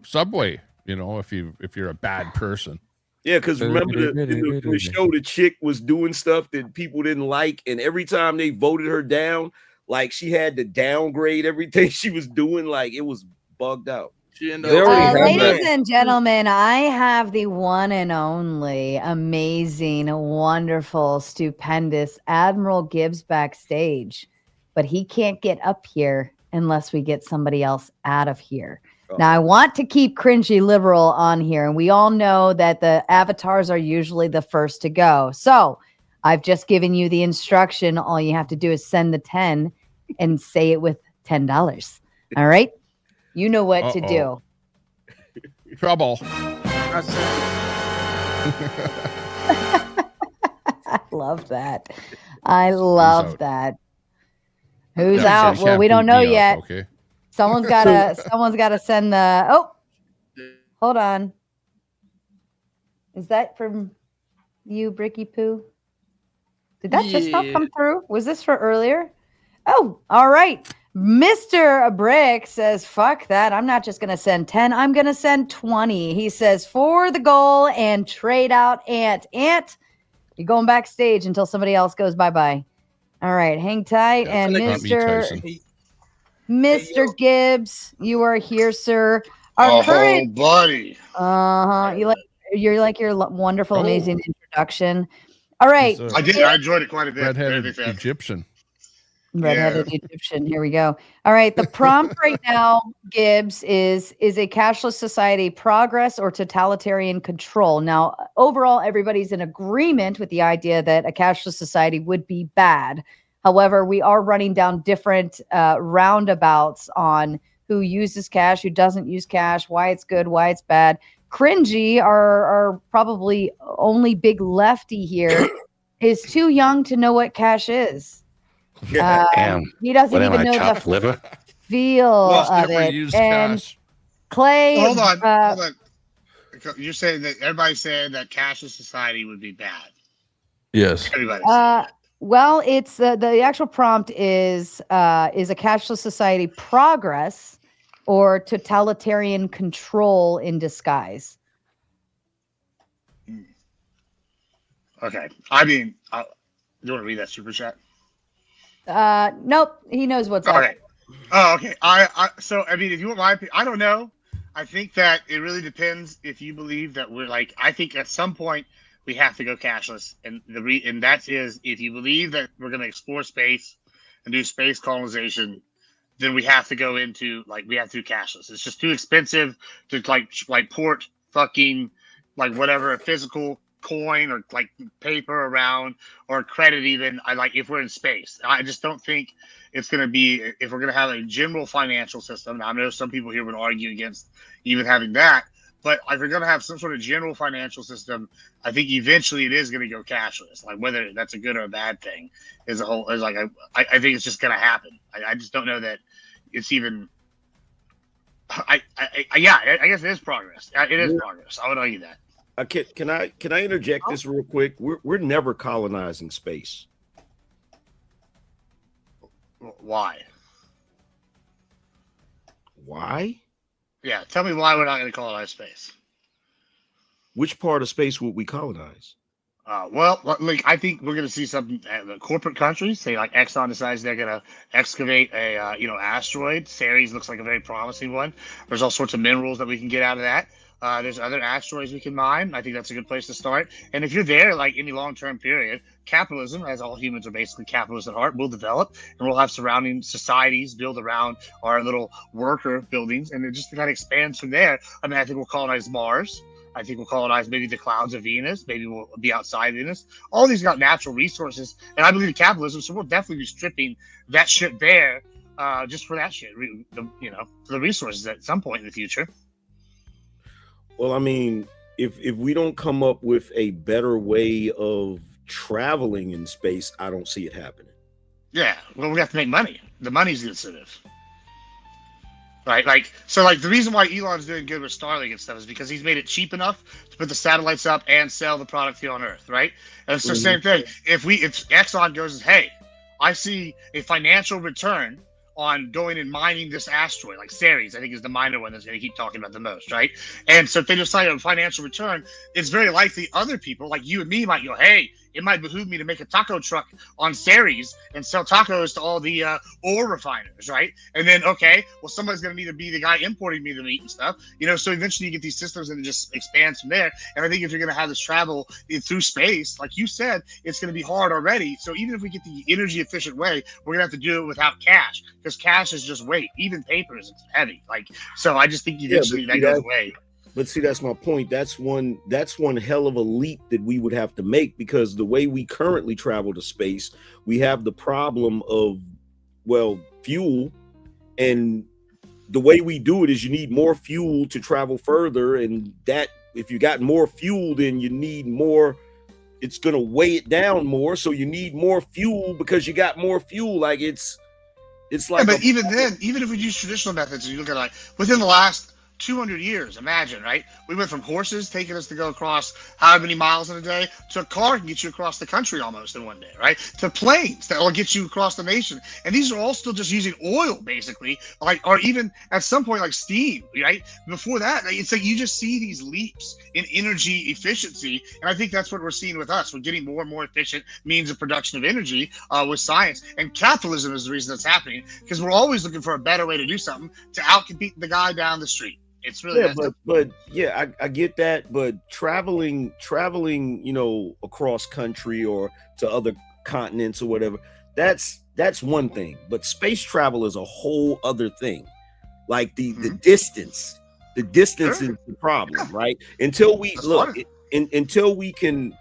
subway, you know, if you're a bad person. Yeah, because remember the show, the chick was doing stuff that people didn't like, and every time they voted her down, like she had to downgrade everything she was doing. Like it was bugged out. Ladies and gentlemen, I have the one and only amazing, wonderful, stupendous Admiral Gibbs backstage. but he can't get up here unless we get somebody else out of here. Now, I want to keep cringy liberal on here, and we all know that the avatars are usually the first to go. So I've just given you the instruction. All you have to do is send the 10 and say it with $10. All right? You know what to do. Trouble. I love that. I love that. Who's out? Well, we don't know yet. Okay. Someone's gotta send the. Oh, hold on. Is that from you, Bricky Poo? Did that just not come through? Was this for earlier? Oh, all right. Mr. Brick says, fuck that. I'm not just going to send 10. I'm going to send 20. He says, for the goal and trade out Ant. Ant, you're going backstage until somebody else goes bye-bye. All right, hang tight. And Mr. Gibbs, you are here, sir. Our current buddy. You're like your wonderful, amazing introduction. All right. I did. I enjoyed it quite a bit. Redheaded Egyptian. Redheaded Egyptian. Here we go. All right. The prompt right now, Gibbs, is a cashless society progress or totalitarian control? Now, overall, everybody's in agreement with the idea that a cashless society would be bad. However, we are running down different roundabouts on who uses cash, who doesn't use cash, why it's good, why it's bad. Cringy, our probably only big lefty here, is too young to know what cash is. He doesn't even know the liver? feel of it. And cash. Clay, hold on. You're saying that everybody's saying that cashless society would be bad. Yes. Everybody. Well, it's the actual prompt is a cashless society progress or totalitarian control in disguise? Okay. I mean, do you want to read that super chat? Nope. He knows what's up. Okay. Oh, okay. So, I mean, if you want my opinion, I don't know. I think that it really depends if you believe that I think at some point we have to go cashless. And and that is if you believe that we're going to explore space and do space colonization, then we have to go into we have to do cashless. It's just too expensive to like port fucking whatever a physical coin or paper around or credit even. If we're in space, I just don't think it's going to be if we're going to have a general financial system. Now, I know some people here would argue against even having that, but if we're going to have some sort of general financial system, I think eventually it is going to go cashless. Whether that's a good or a bad thing I think it's just going to happen. I just don't know that it's even. I guess it is progress. It is progress. I would argue that. Can I interject this real quick? We're never colonizing space. Why? Why? Yeah, tell me why we're not going to colonize space. Which part of space would we colonize? I think we're going to see some corporate countries, say Exxon decides they're going to excavate a asteroid. Ceres looks like a very promising one. There's all sorts of minerals that we can get out of that. There's other asteroids we can mine. I think that's a good place to start. And if you're there, any long-term period, capitalism, as all humans are basically capitalists at heart, will develop, and we'll have surrounding societies build around our little worker buildings, and it just kind of expands from there. I mean, I think we'll colonize Mars. I think we'll colonize maybe the clouds of Venus. Maybe we'll be outside Venus. All these got natural resources, and I believe in capitalism, so we'll definitely be stripping that shit bare just for that shit, for the resources at some point in the future. Well, I mean, if we don't come up with a better way of traveling in space, I don't see it happening. Yeah, well, we have to make money. The money's the incentive. Right, the reason why Elon's doing good with Starlink and stuff is because he's made it cheap enough to put the satellites up and sell the product here on Earth, right? And it's the same thing. If Exxon goes, hey, I see a financial return on going and mining this asteroid, like Ceres, I think is the minor one that's going to keep talking about the most, right? And so if they decide on financial return, it's very likely other people like you and me might go, hey, it might behoove me to make a taco truck on Ceres and sell tacos to all the ore refiners, right? And then, okay, well, somebody's going to need to be the guy importing me the meat and stuff, you know, so eventually you get these systems and it just expands from there. And I think if you're going to have this travel through space, like you said, it's going to be hard already. So even if we get the energy efficient way, we're going to have to do it without cash, because cash is just weight. Even paper is heavy. Like, so I just think eventually that goes away. But see, that's my point. That's one hell of a leap that we would have to make, because the way we currently travel to space, we have the problem of, well, fuel. And the way we do it is you need more fuel to travel further. And that, if you got more fuel, then you need more, it's going to weigh it down more. So you need more fuel because you got more fuel. Like it's like, yeah, but even then, even if we use traditional methods, and you look at like within the last 200 years, imagine, right? We went from horses taking us to go across how many miles in a day to a car can get you across the country almost in one day, right? To planes that will get you across the nation. And these are all still just using oil, basically, like, or even at some point like steam, right? Before that, it's like you just see these leaps in energy efficiency. And I think that's what we're seeing with us. We're getting more and more efficient means of production of energy with science. And capitalism is the reason that's happening, because we're always looking for a better way to do something to outcompete the guy down the street. It's really I get that, but traveling, you know, across country or to other continents or whatever, that's one thing. But space travel is a whole other thing. Like the distance is the problem, right? Until we until we can.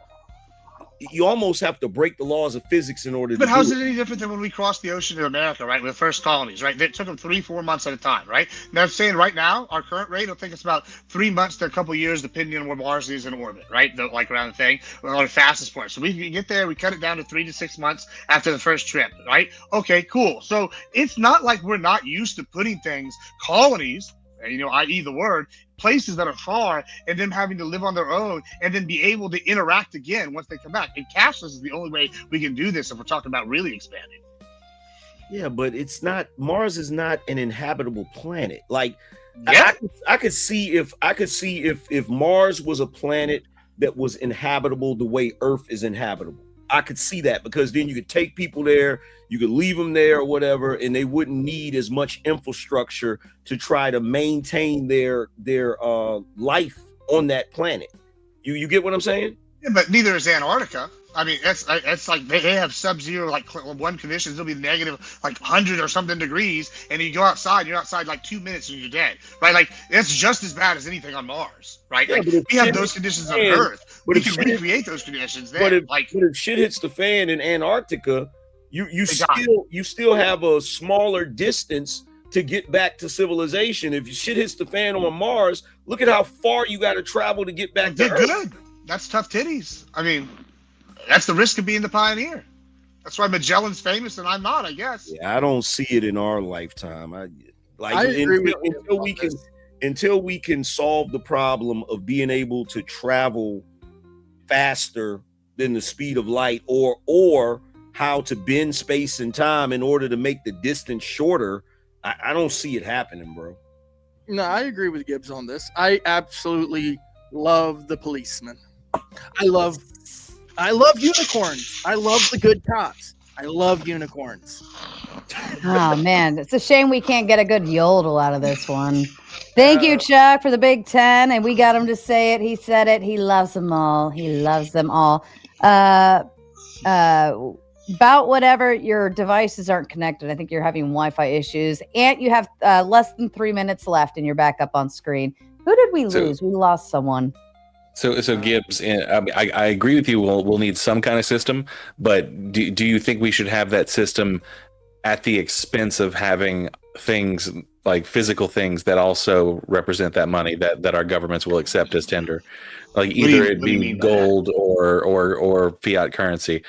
You almost have to break the laws of physics in order to. But how's it any different than when we crossed the ocean to America, right? With the first colonies, right? It took them 3-4 months at a time, right? And they're saying right now, our current rate, it'll take us about 3 months to a couple of years, depending on where Mars is in orbit, right? Like around the thing, or the fastest point. So we can get there, we cut it down to 3 to 6 months after the first trip, right? Okay, cool. So it's not like we're not used to putting things, colonies, you know, i.e. the word, places that are far, and them having to live on their own and then be able to interact again once they come back. And cashless is the only way we can do this if we're talking about really expanding. Yeah, but it's not, Mars is not an inhabitable planet. Like, yeah. I could see if Mars was a planet that was inhabitable the way Earth is inhabitable. I could see that, because then you could take people there, you could leave them there or whatever, and they wouldn't need as much infrastructure to try to maintain their life on that planet. You get what I'm saying? Yeah, but neither is Antarctica. I mean, that's like they have sub-zero, like one conditions. It'll be negative, like 100 or something degrees, and you go outside. You're outside like 2 minutes and you're dead, right? Like that's just as bad as anything on Mars, right? Yeah, like we have those conditions on Earth. We can recreate those conditions there. But if shit hits the fan in Antarctica, you still have a smaller distance to get back to civilization. If shit hits the fan on Mars, look at how far you got to travel to get back to Earth. Good. That's tough titties. I mean. That's the risk of being the pioneer. That's why Magellan's famous and I'm not, I guess. Yeah, I don't see it in our lifetime. I agree until we can solve the problem of being able to travel faster than the speed of light, or how to bend space and time in order to make the distance shorter. I don't see it happening, bro. No, I agree with Gibbs on this. I absolutely love the policeman. I love unicorns. I love the good cops. I love unicorns. Oh man, it's a shame we can't get a good yodel out of this one. Thank you, Chuck, for the Big 10, and we got him to say it. He said it. He loves them all. He loves them all. About whatever, your devices aren't connected. I think you're having Wi-Fi issues, and you have less than 3 minutes left, and you're back up on screen. Who did we lose? We lost someone. So Gibbs, I agree with you. We'll need some kind of system, but do you think we should have that system at the expense of having things like physical things that also represent that money that our governments will accept as tender, like either it be gold or fiat currency?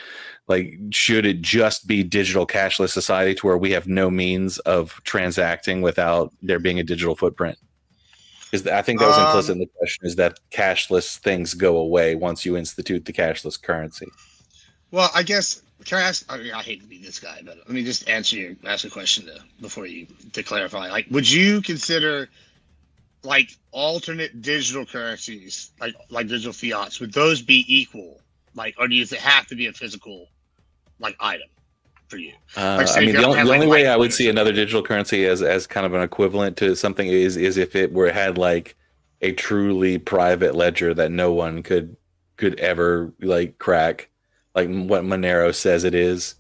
Like, should it just be digital cashless society to where we have no means of transacting without there being a digital footprint? I think that was implicit in the question, is that cashless things go away once you institute the cashless currency. Well, I guess Can I ask? I hate to be this guy, but let me just ask a question to clarify. Like, would you consider like alternate digital currencies, like digital fiats, would those be equal? Like, or does it have to be a physical like item for you? Like, I mean, the only way I would see another digital currency as kind of an equivalent to something is if it had like a truly private ledger that no one could ever like crack, like what Monero says it is.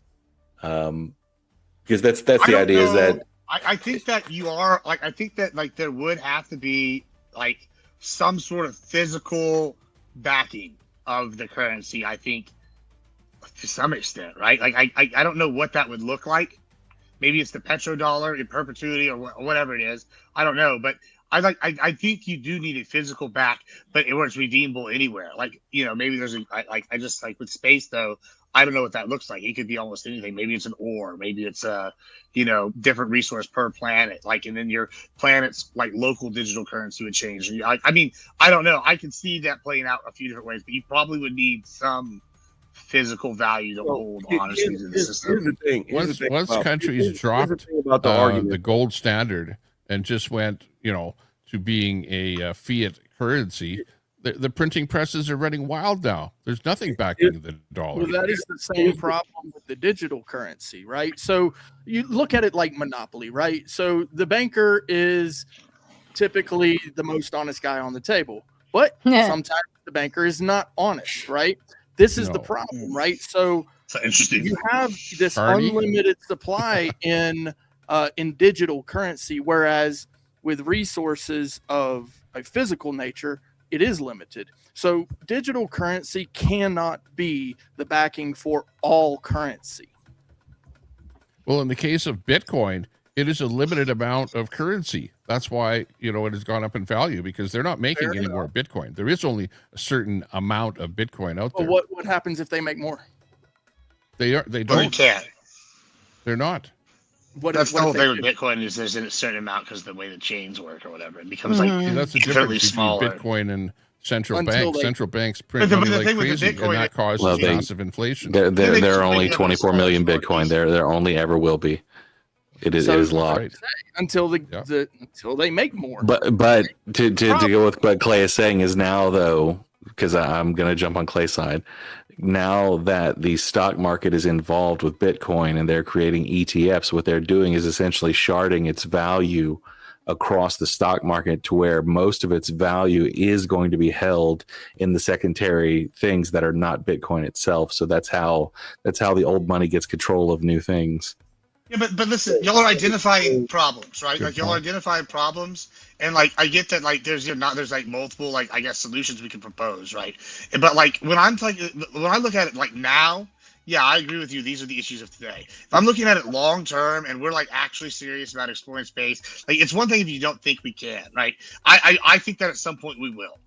Because that's the idea is that I think that you are like, I think that like there would have to be like some sort of physical backing of the currency. I think to some extent, right? Like I don't know what that would look like. Maybe it's the petrodollar in perpetuity or whatever it is. I don't know, but I think you do need a physical back, but it was redeemable anywhere. Like, you know, maybe there's I just like with space though. I don't know what that looks like. It could be almost anything. Maybe it's an ore. Maybe it's a, you know, different resource per planet. Like, and then your planet's like local digital currency would change. I mean, I don't know. I can see that playing out a few different ways, but you probably would need some physical value to hold honestly to the system. Here's the thing. Once countries dropped the gold standard and just went, you know, to being a fiat currency, the printing presses are running wild now. There's nothing backing the dollar. Well, that is the same problem with the digital currency, right? So you look at it like monopoly, right? So the banker is typically the most honest guy on the table, but sometimes the banker is not honest, right? This is the problem, right? So interesting. You have this unlimited supply in digital currency, whereas with resources of a physical nature, it is limited. So digital currency cannot be the backing for all currency. Well, in the case of Bitcoin, it is a limited amount of currency. That's why, you know, it has gone up in value because they're not making any more Bitcoin. There is only a certain amount of Bitcoin out there. Well, what happens if they make more? They don't. You can't. They're not. That's the whole thing with Bitcoin is there's a certain amount because of the way the chains work or whatever. It becomes like that's the incredibly difference smaller. between Bitcoin and central banks. Central banks print money like crazy, and that causes massive inflation. There are only 24 million Bitcoin. There only ever will be. It is locked right. until until they make more. But to go with what Clay is saying is now though, because I'm going to jump on Clay's side. Now that the stock market is involved with Bitcoin and they're creating ETFs, what they're doing is essentially sharding its value across the stock market to where most of its value is going to be held in the secondary things that are not Bitcoin itself. So that's how the old money gets control of new things. Yeah, but listen, y'all are identifying problems, right? Like y'all are identifying problems, and like I get that, like there's like multiple like I guess solutions we can propose, right? But like when I look at it like now, yeah, I agree with you. These are the issues of today. If I'm looking at it long term, and we're like actually serious about exploring space, like it's one thing if you don't think we can, right? I think that at some point we will.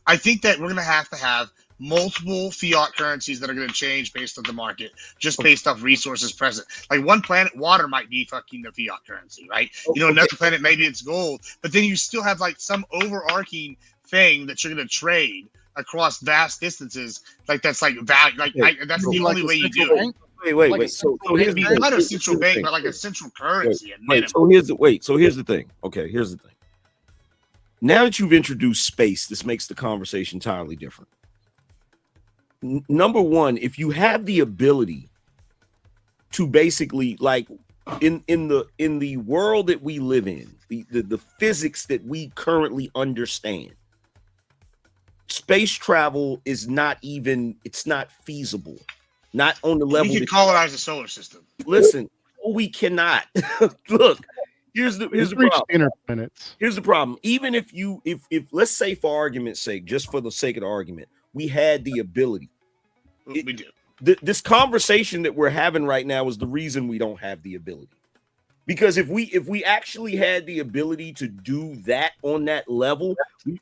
I think that we're gonna have multiple fiat currencies that are going to change based on the market, just based off resources present. Like one planet, water might be fucking the fiat currency, right? You know, another planet, maybe it's gold, but then you still have like some overarching thing that you're going to trade across vast distances. Like that's like value. Like that's the only way you do it. Wait. So here's not a central bank, but like a central currency. So here's the thing. Okay, here's the thing. Now that you've introduced space, this makes the conversation entirely different. Number one, if you have the ability to basically like in the world that we live in, the physics that we currently understand, space travel is not feasible. Not on the level. We can colonize the solar system. Listen, we cannot. Look, here's the problem. Here's the problem. Even if let's say for argument's sake, just for the sake of the argument, we had the ability. We do. This conversation that we're having right now is the reason we don't have the ability. Because if we actually had the ability to do that on that level,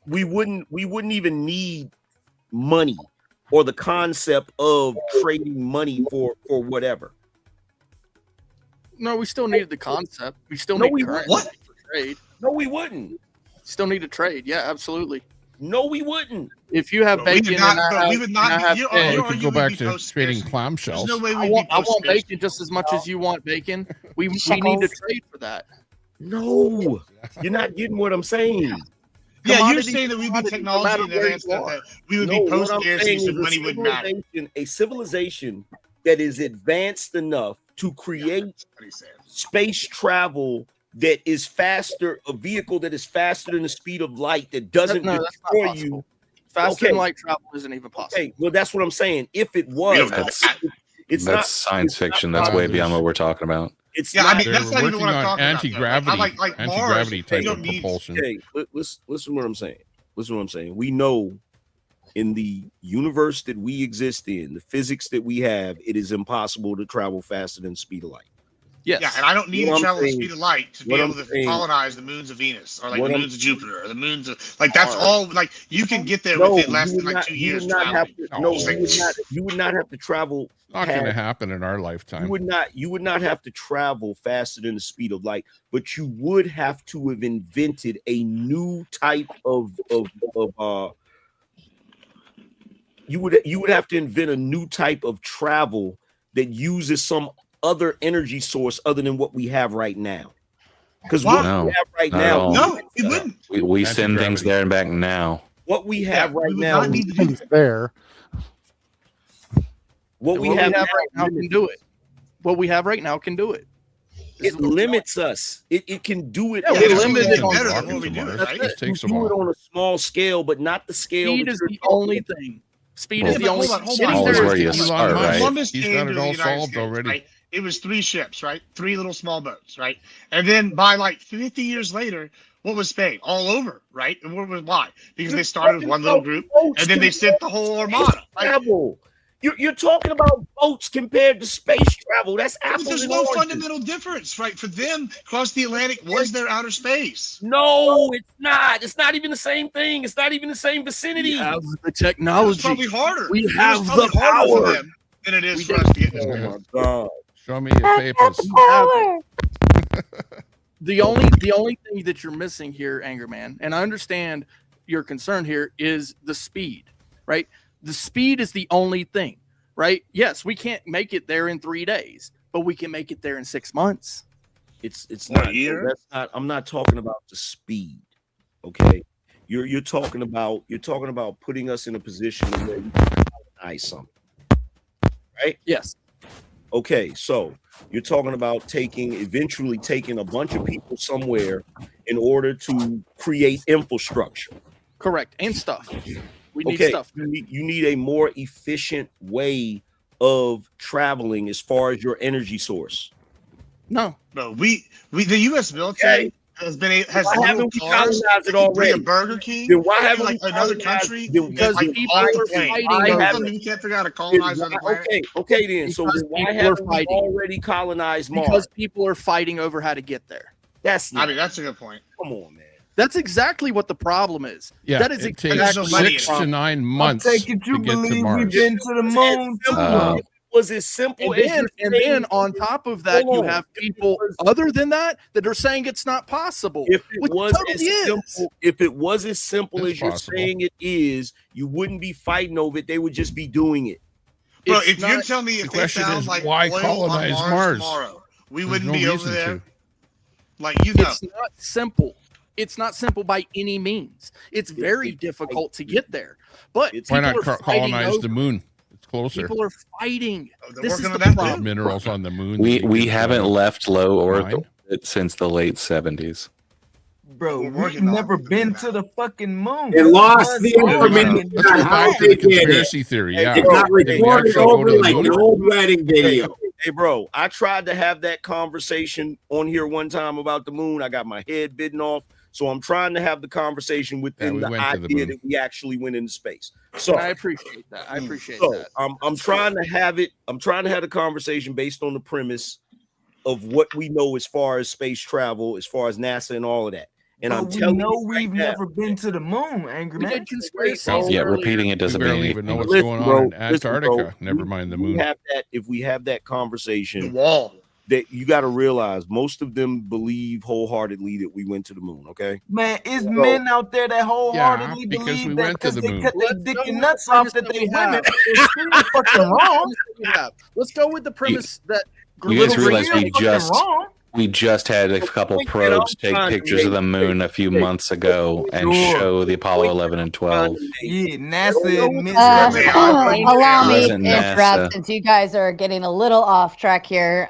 we wouldn't even need money or the concept of trading money for whatever. No, we still needed the concept. We still need currency for trade. No, we wouldn't. Still need to trade. Yeah, absolutely. No, we wouldn't. If you have bacon, we would not. We could go back to trading clamshells. There's no way I want bacon just as much as you want bacon. We need to trade for that. No, you're not getting what I'm saying. Yeah, you're saying that we'd be technology advanced, that we would be post-scarcity, so money wouldn't matter. A civilization that is advanced enough to create space travel that is faster, a vehicle that is faster than the speed of light that doesn't destroy you. Faster than light travel isn't even possible. Okay, well, that's what I'm saying. If it was, that's not science fiction. That's way beyond what we're talking about. It's yeah, not, I mean, that's not even what I'm talking anti-gravity, about. Like anti-gravity Mars, type of propulsion. Okay, listen what I'm saying. Listen what I'm saying. We know in the universe that we exist in, the physics that we have, it is impossible to travel faster than the speed of light. Yes. Yeah, and I don't need to travel the speed of light to be able to colonize the moons of Venus or like the moons of Jupiter or the moons of like that's all like you can get there within less than like 2 years. You would not have to travel. Not going to happen in our lifetime. You would not have to travel faster than the speed of light, but you would have to have invented a new type of you would have to invent a new type of travel that uses some other energy source other than what we have right now. Because what we have right now, no, we wouldn't. We send things there and back now. What we have right now, there. What we have right now can do it. What we have right now can do it. It limits us. It can do it. Yeah, we're limited on better than what we do. Right? You do it on a small scale, but not the scale. Speed is the only thing. Speed is the only thing. Always where you start, right? He's got it all solved already. Right? It was 3 ships, right? 3 little small boats, right? And then by like 50 years later, what was Spain? All over, right? And what was why? Because they started with one little group, and then they sent the whole armada. Right? You're talking about boats compared to space travel. That's apples. But there's no fundamental difference, right? For them, across the Atlantic was their outer space. No, it's not. It's not even the same thing. It's not even the same vicinity. We have the technology. It's probably harder. We have the power for them than it is for us to get this. Oh my God. Show me your papers. The only thing that you're missing here, Angerman, and I understand your concern here, is the speed, right? The speed is the only thing, right? Yes, we can't make it there in 3 days, but we can make it there in 6 months. It's not. That's not. I'm not talking about the speed. Okay, you're talking about putting us in a position where we can colonize something, right? Yes. Okay, so you're talking about eventually taking a bunch of people somewhere in order to create infrastructure. Correct, and stuff. We need stuff. You need a more efficient way of traveling as far as your energy source. No, the U.S. military has why haven't we colonized it already? A Burger King. Then why haven't like we another country? Because like people are fighting. We can't figure out how to colonize other planets. Okay, then. So why haven't we already colonized Mars? Because people are fighting over how to get there. That's a good point. Come on, man. That's exactly what the problem is. Yeah, that is it takes 6 to 9 months to get to Mars. We've been to the moon. Was as simple and then on top of that, you have people other than that are saying it's not possible. If it was as simple as you're saying it is, you wouldn't be fighting over it. They would just be doing it. Bro, if you're telling me if they found like why oil colonize on Mars tomorrow, we wouldn't be over there. Like it's not simple. It's not simple by any means. It's very difficult to get there. But why not colonize the moon? It's closer. People are fighting. This is the problem. Minerals on the moon. We haven't left low orbit since the late 70s. Bro, we've never been to the fucking moon. They lost the information on how they did it. Conspiracy theory, yeah. It got recorded over like an old wedding video. Hey, bro, I tried to have that conversation on here one time about the moon. I got my head bitten off. So I'm trying to have the conversation within the idea that we actually went into space. So I appreciate that. that. I'm trying to have it. I'm trying to have the conversation based on the premise of what we know as far as space travel, as far as NASA and all of that. And I'm telling you, we've never been to the moon, Angry Man. Yeah, repeating it doesn't mean anything. Even know what's going on in Antarctica. Never mind the moon. If we have that conversation, the wall. that you got to realize most of them believe wholeheartedly that we went to the moon. Okay, Man, it's So- men out there that wholeheartedly because believe we that went to because the they moon. cut their Let's dick go and with nuts the off premise that that they we women. have. It's still fucking wrong. Let's go with the premise that You guys realize Still fucking wrong. we just had a couple point that probes I'm take trying to pictures of make- the moon a few months ago and Sure. show the Apollo 11 and 12. Yeah, NASA admits They are. Allow me Wasn't to interrupt NASA. since you guys are getting a little off track here.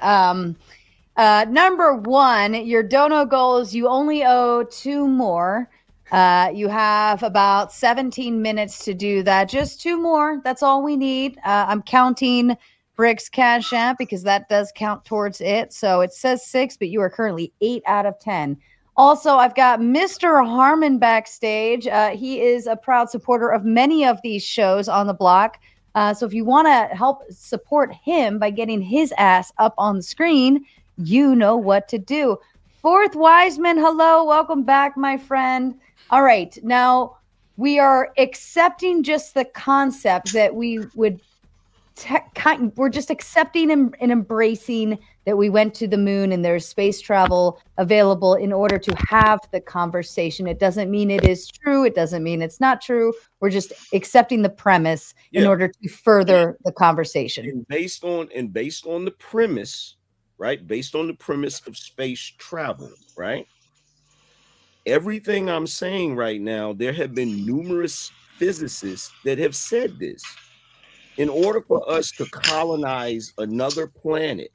Number one, your dono goals, you only owe 2 more. You have about 17 minutes to do that. Just 2 more. That's all we need. I'm counting Brick's Cash App because that does count towards it. So it says 6, but you are currently 8 out of 10. Also, I've got Mr. Harmon backstage. He is a proud supporter of many of these shows on the block. So if you want to help support him by getting his ass up on the screen, you know what to do. Fourth Wiseman, hello. Welcome back, my friend. All right. Now, we are accepting just the concept that we would we're just accepting and embracing that we went to the moon and there's space travel available in order to have the conversation. It doesn't mean it is true. It doesn't mean it's not true. We're just accepting the premise in order to further the conversation. And based on the premise, right? Based on the premise of space travel, right? Everything I'm saying right now, there have been numerous physicists that have said this. In order for us to colonize another planet,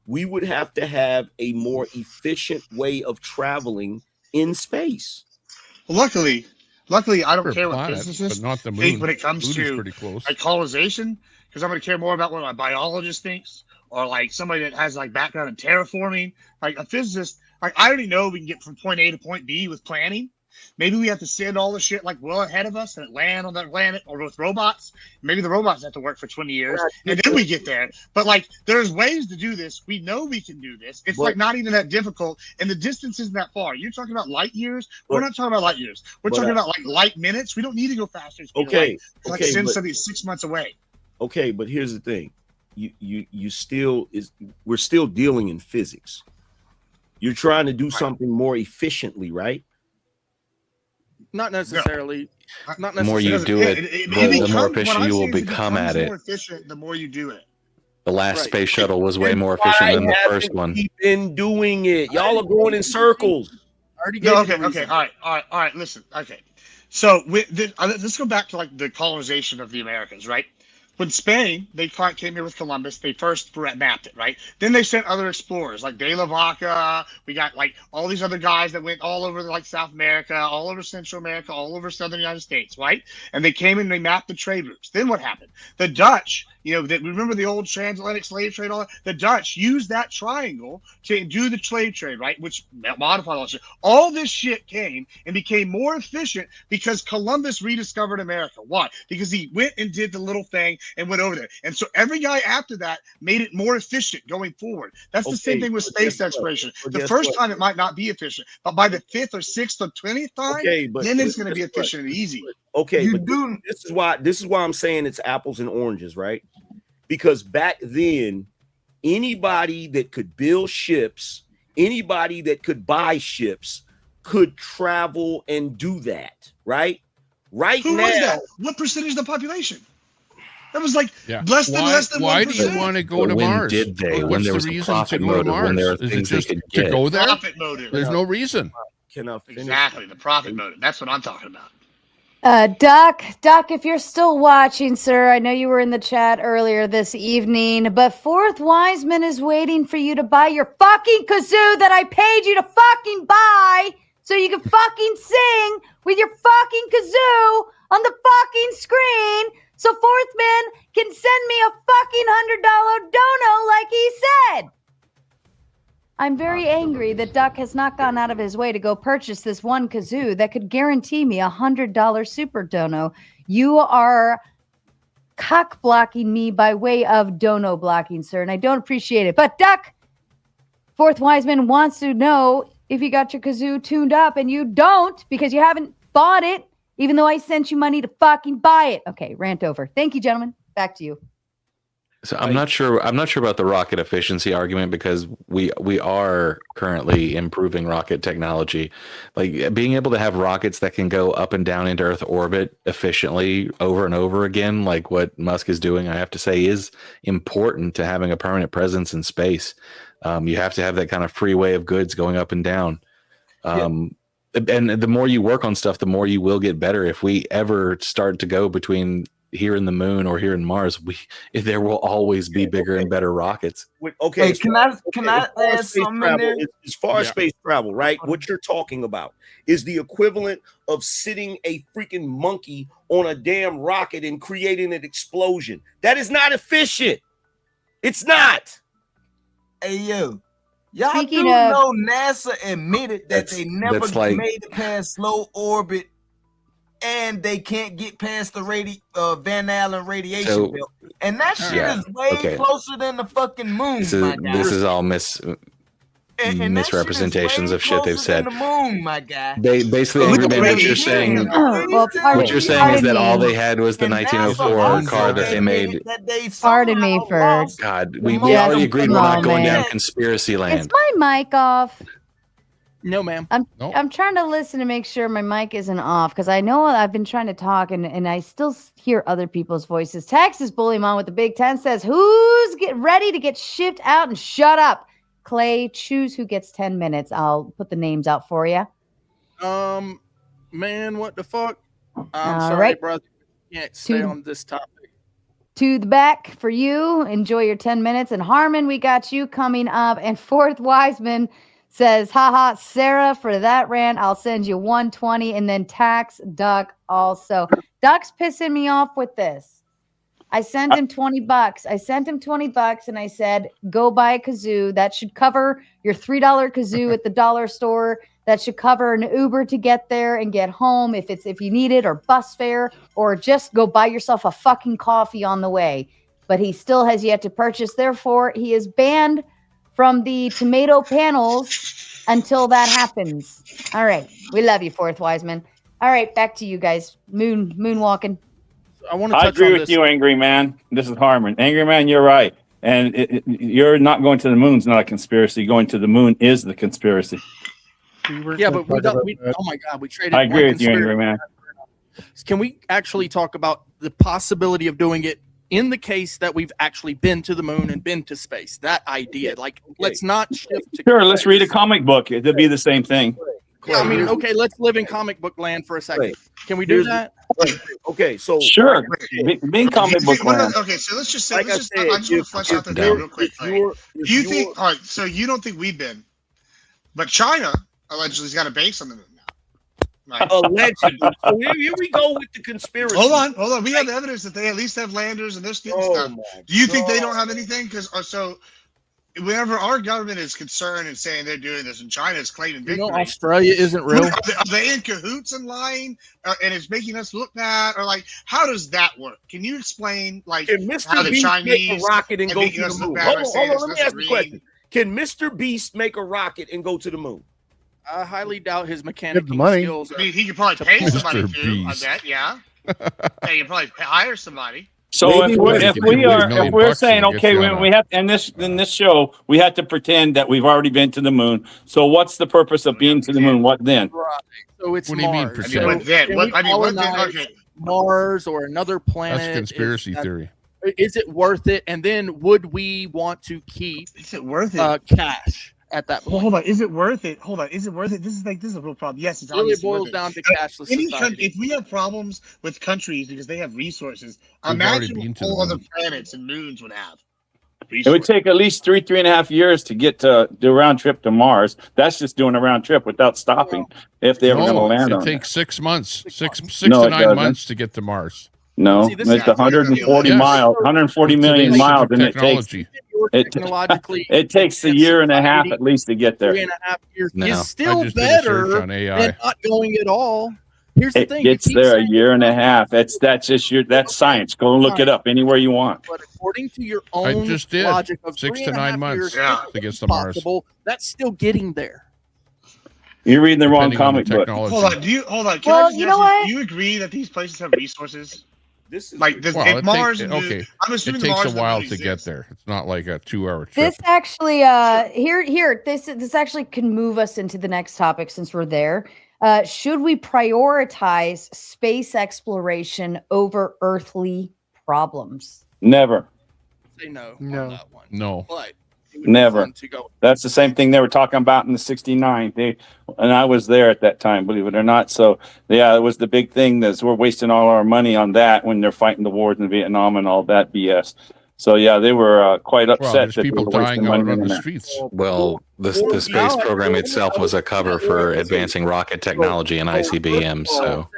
we would have to have a more efficient way of traveling in space. Luckily, I don't For a care what planet, physicists but not the think moon. when it comes Moon is to pretty close. like colonization, because I'm going to care more about what a biologist thinks or like somebody that has like background in terraforming. Like a physicist, like I already know we can get from point A to point B with planning. Maybe we have to send all the shit like well ahead of us and land on that planet or with robots. Maybe the robots have to work for 20 years and then we get there. But like there's ways to do this. We know we can do this. It's like not even that difficult and the distance isn't that far. You're talking about light years. We're not talking about light years. We're talking about like light minutes. We don't need to go faster. Okay. Like send somebody 6 months away. Okay, but here's the thing. We're still dealing in physics. You're trying to do something more efficiently, right? Not necessarily. Not The necessarily. more you do it, the more efficient you will become at it. More efficient the more you do it. The last space shuttle was way more efficient than the first one. We've been doing it. Y'all are going in circles. Okay. All right. Listen. Okay. So let's go back to like the colonization of the Americas, right? When Spain, they came here with Columbus, they first mapped it, right? Then they sent other explorers like De la Vaca. We got like all these other guys that went all over like South America, all over Central America, all over Southern United States, right? And they came in and they mapped the trade routes. Then what happened? The Dutch, remember the old transatlantic slave trade, all that? The Dutch used that triangle to do the slave trade, right? Which modified all that shit. All this shit came and became more efficient because Columbus rediscovered America. Why? Because he went and did the little thing and went over there. And so every guy after that made it more efficient going forward. That's the same thing with space exploration. The first time it might not be efficient, but by the 5th or 6th or 20th time, then it's going to be efficient and easy. Okay, this is why I'm saying it's apples and oranges, right? Because back then, anybody that could build ships, anybody that could buy ships could travel and do that, right? Who now, was that? What percentage of the population? That was like less than 1%. Why do you want to go to Mars? Did they? When What's there was the a reason profit to go to motive, when Mars? there are Is it things they just could to get. go there? Profit motive. There's no reason. Exactly, the profit motive. That's what I'm talking about. Doc, if you're still watching, sir, I know you were in the chat earlier this evening, but Fourth Wiseman is waiting for you to buy your fucking kazoo that I paid you to fucking buy so you can fucking sing with your fucking kazoo on the fucking screen so Fourthman can send me a fucking $100 dono like he said. I'm very angry that Duck has not gone out of his way to go purchase this one kazoo that could guarantee me $100 super dono. You are cock blocking me by way of dono blocking, sir, and I don't appreciate it. But Duck, Fourth Wiseman wants to know if you got your kazoo tuned up, and you don't because you haven't bought it, even though I sent you money to fucking buy it. Okay, rant over. Thank you, gentlemen. Back to you. So I'm not sure about the rocket efficiency argument, because we are currently improving rocket technology. Like being able to have rockets that can go up and down into Earth orbit efficiently over and over again, like what Musk is doing, I have to say is important to having a permanent presence in space. You have to have that kind of freeway of goods going up and down. And the more you work on stuff, the more you will get better. If we ever start to go between here in the moon or here in Mars, there will always be bigger and better rockets. Okay, Hey, can I add something in there? As far as space travel, right? What you're talking about is the equivalent of sitting a freaking monkey on a damn rocket and creating an explosion. That is not efficient. It's not. Hey, yo. Y'all Speaking do of- know NASA admitted that they never that's like- made it past low orbit, and they can't get past the Van Allen radiation So- belt. And that shit Yeah, is way okay. closer than the fucking moon, This my guy. is all And that shit is misrepresentations way of shit they've closer said. than the moon, my guy. Basically, Angry Man, what you're saying, Well, what you're saying is that all they had was the 1904 car that they made. Pardon me for. God, we Yes, already agreed we're not going man. down conspiracy Is land. my mic off? No, ma'am. I'm trying to listen to make sure my mic isn't off, because I know I've been trying to talk and I still hear other people's voices. Texas Bully Mom with the Big Ten says, "Who's ready to get shipped out and shut up?" Clay, choose who gets 10 minutes. I'll put the names out for you. Man, what the fuck? I'm All sorry, right. brother. Can't stay To- on this topic. To the back for you. Enjoy your 10 minutes. And Harmon, we got you coming up. And Fourth Wiseman says, haha, Sarah, for that rant, I'll send you 120. And then Tax Duck also. Duck's pissing me off with this. I sent him $20. I sent him $20 and I said, go buy a kazoo. That should cover your $3 kazoo at the dollar store. That should cover an Uber to get there and get home if you need it, or bus fare, or just go buy yourself a fucking coffee on the way. But he still has yet to purchase. Therefore, he is banned from the tomato panels until that happens. All right. We love you, Fourth Wiseman. All right, back to you guys. Moonwalking. I agree with you, Angry Man. This is Harmon. Angry Man, you're right. And you're not going to the moon's not a conspiracy. Going to the moon is the conspiracy. Yeah, but we don't. Oh my God, we traded. I agree one with you, Angry Man. Can we actually talk about the possibility of doing it in the case that we've actually been to the moon and been to space? That idea, like, let's not shift to. Sure, let's read a comic book. It'll be the same thing. Yeah, I mean, okay, let's live in comic book land for a second. Can we do that? Okay, so sure, being comic book land. Okay, so let's just say, Like I I said, just want to flesh out the thing real quick. you're- Do you think? All right, so you don't think we've been, but China allegedly has got a base on the moon now. Right. Allegedly. So here we go with the conspiracy. Hold on. We have evidence that they at least have landers and they're getting stuff. Do you think they don't have anything? Because so, whenever our government is concerned and saying they're doing this, and China is claiming victory, Australia isn't real. Are they in cahoots and lying, and it's making us look bad, or like how does that work? Can you explain like Can Mr. how the Beast make Chinese a rocket and are go making to us the look moon? bad by saying Hold it's on, let me this ask you a green? question. Can Mr. Beast make a rocket and go to the moon? I highly doubt his mechanical money. skills. I mean, he could probably pay somebody Mr. to. I Beast. bet, yeah. Yeah, you probably hire somebody. So Maybe if $1 we're million saying, and get okay, you on we have in this show we have to pretend that we've already been to the moon. So what's the purpose of being to the moon? What then? Right. So it's What do you mean, Mars. pretend? So What then? can What we I mean, what then? colonize Okay. Mars or another planet. That's conspiracy theory. Is it worth it? And then would we want to keep Is it worth it? cash at that Well, point? hold on. Is it worth it? Hold on. Is it worth it? This is a real problem. Yes, it's It really obviously boils worth it. down to cashless society. If we have problems with countries because they have resources, We've already imagine been what to the all other moon. planets and moons would have. It would take at least 3.5 years to get to do a round trip to Mars. That's just doing a round trip without stopping. If they ever going to No, land it on it. takes 6 months, six No, to it 9 doesn't. months to get to Mars. No, See, this it's is- 140 Yes. miles, 140 With million today's miles, and it takes technology. Technologically, it takes a year and a half at least to get there. 3.5 years No, is I still just did a search better on AI. than not going at all. Here's the It thing: you gets keep there a saying year and a half. That's just that's science. Go and look it up anywhere you want. But according to your I own just did. logic of 6 to 3.5 9 months years, Yeah. to get it's to Mars. possible. That's still getting there. You're reading the wrong Depending on the comic book. technology. Hold on. Can Well, I just you ask know what? Do you agree that these places have resources? This is like Well, if Mars. okay. I'm assuming It takes Mars a while doesn't to get exist. there. It's not like a 2-hour trip. This actually, this actually can move us into the next topic since we're there. Should we prioritize space exploration over earthly problems? Never. Say no. No. On that one. No. But it would be Never. fun to go. That's the same thing they were talking about in the '69. And I was there at that time, believe it or not. So yeah, it was the big thing that we're wasting all our money on that when they're fighting the wars in Vietnam and all that BS. So yeah, they were quite upset there's that people they were wasting dying out money on on the that. streets. Well, the space program itself was a cover for advancing rocket technology and ICBMs. So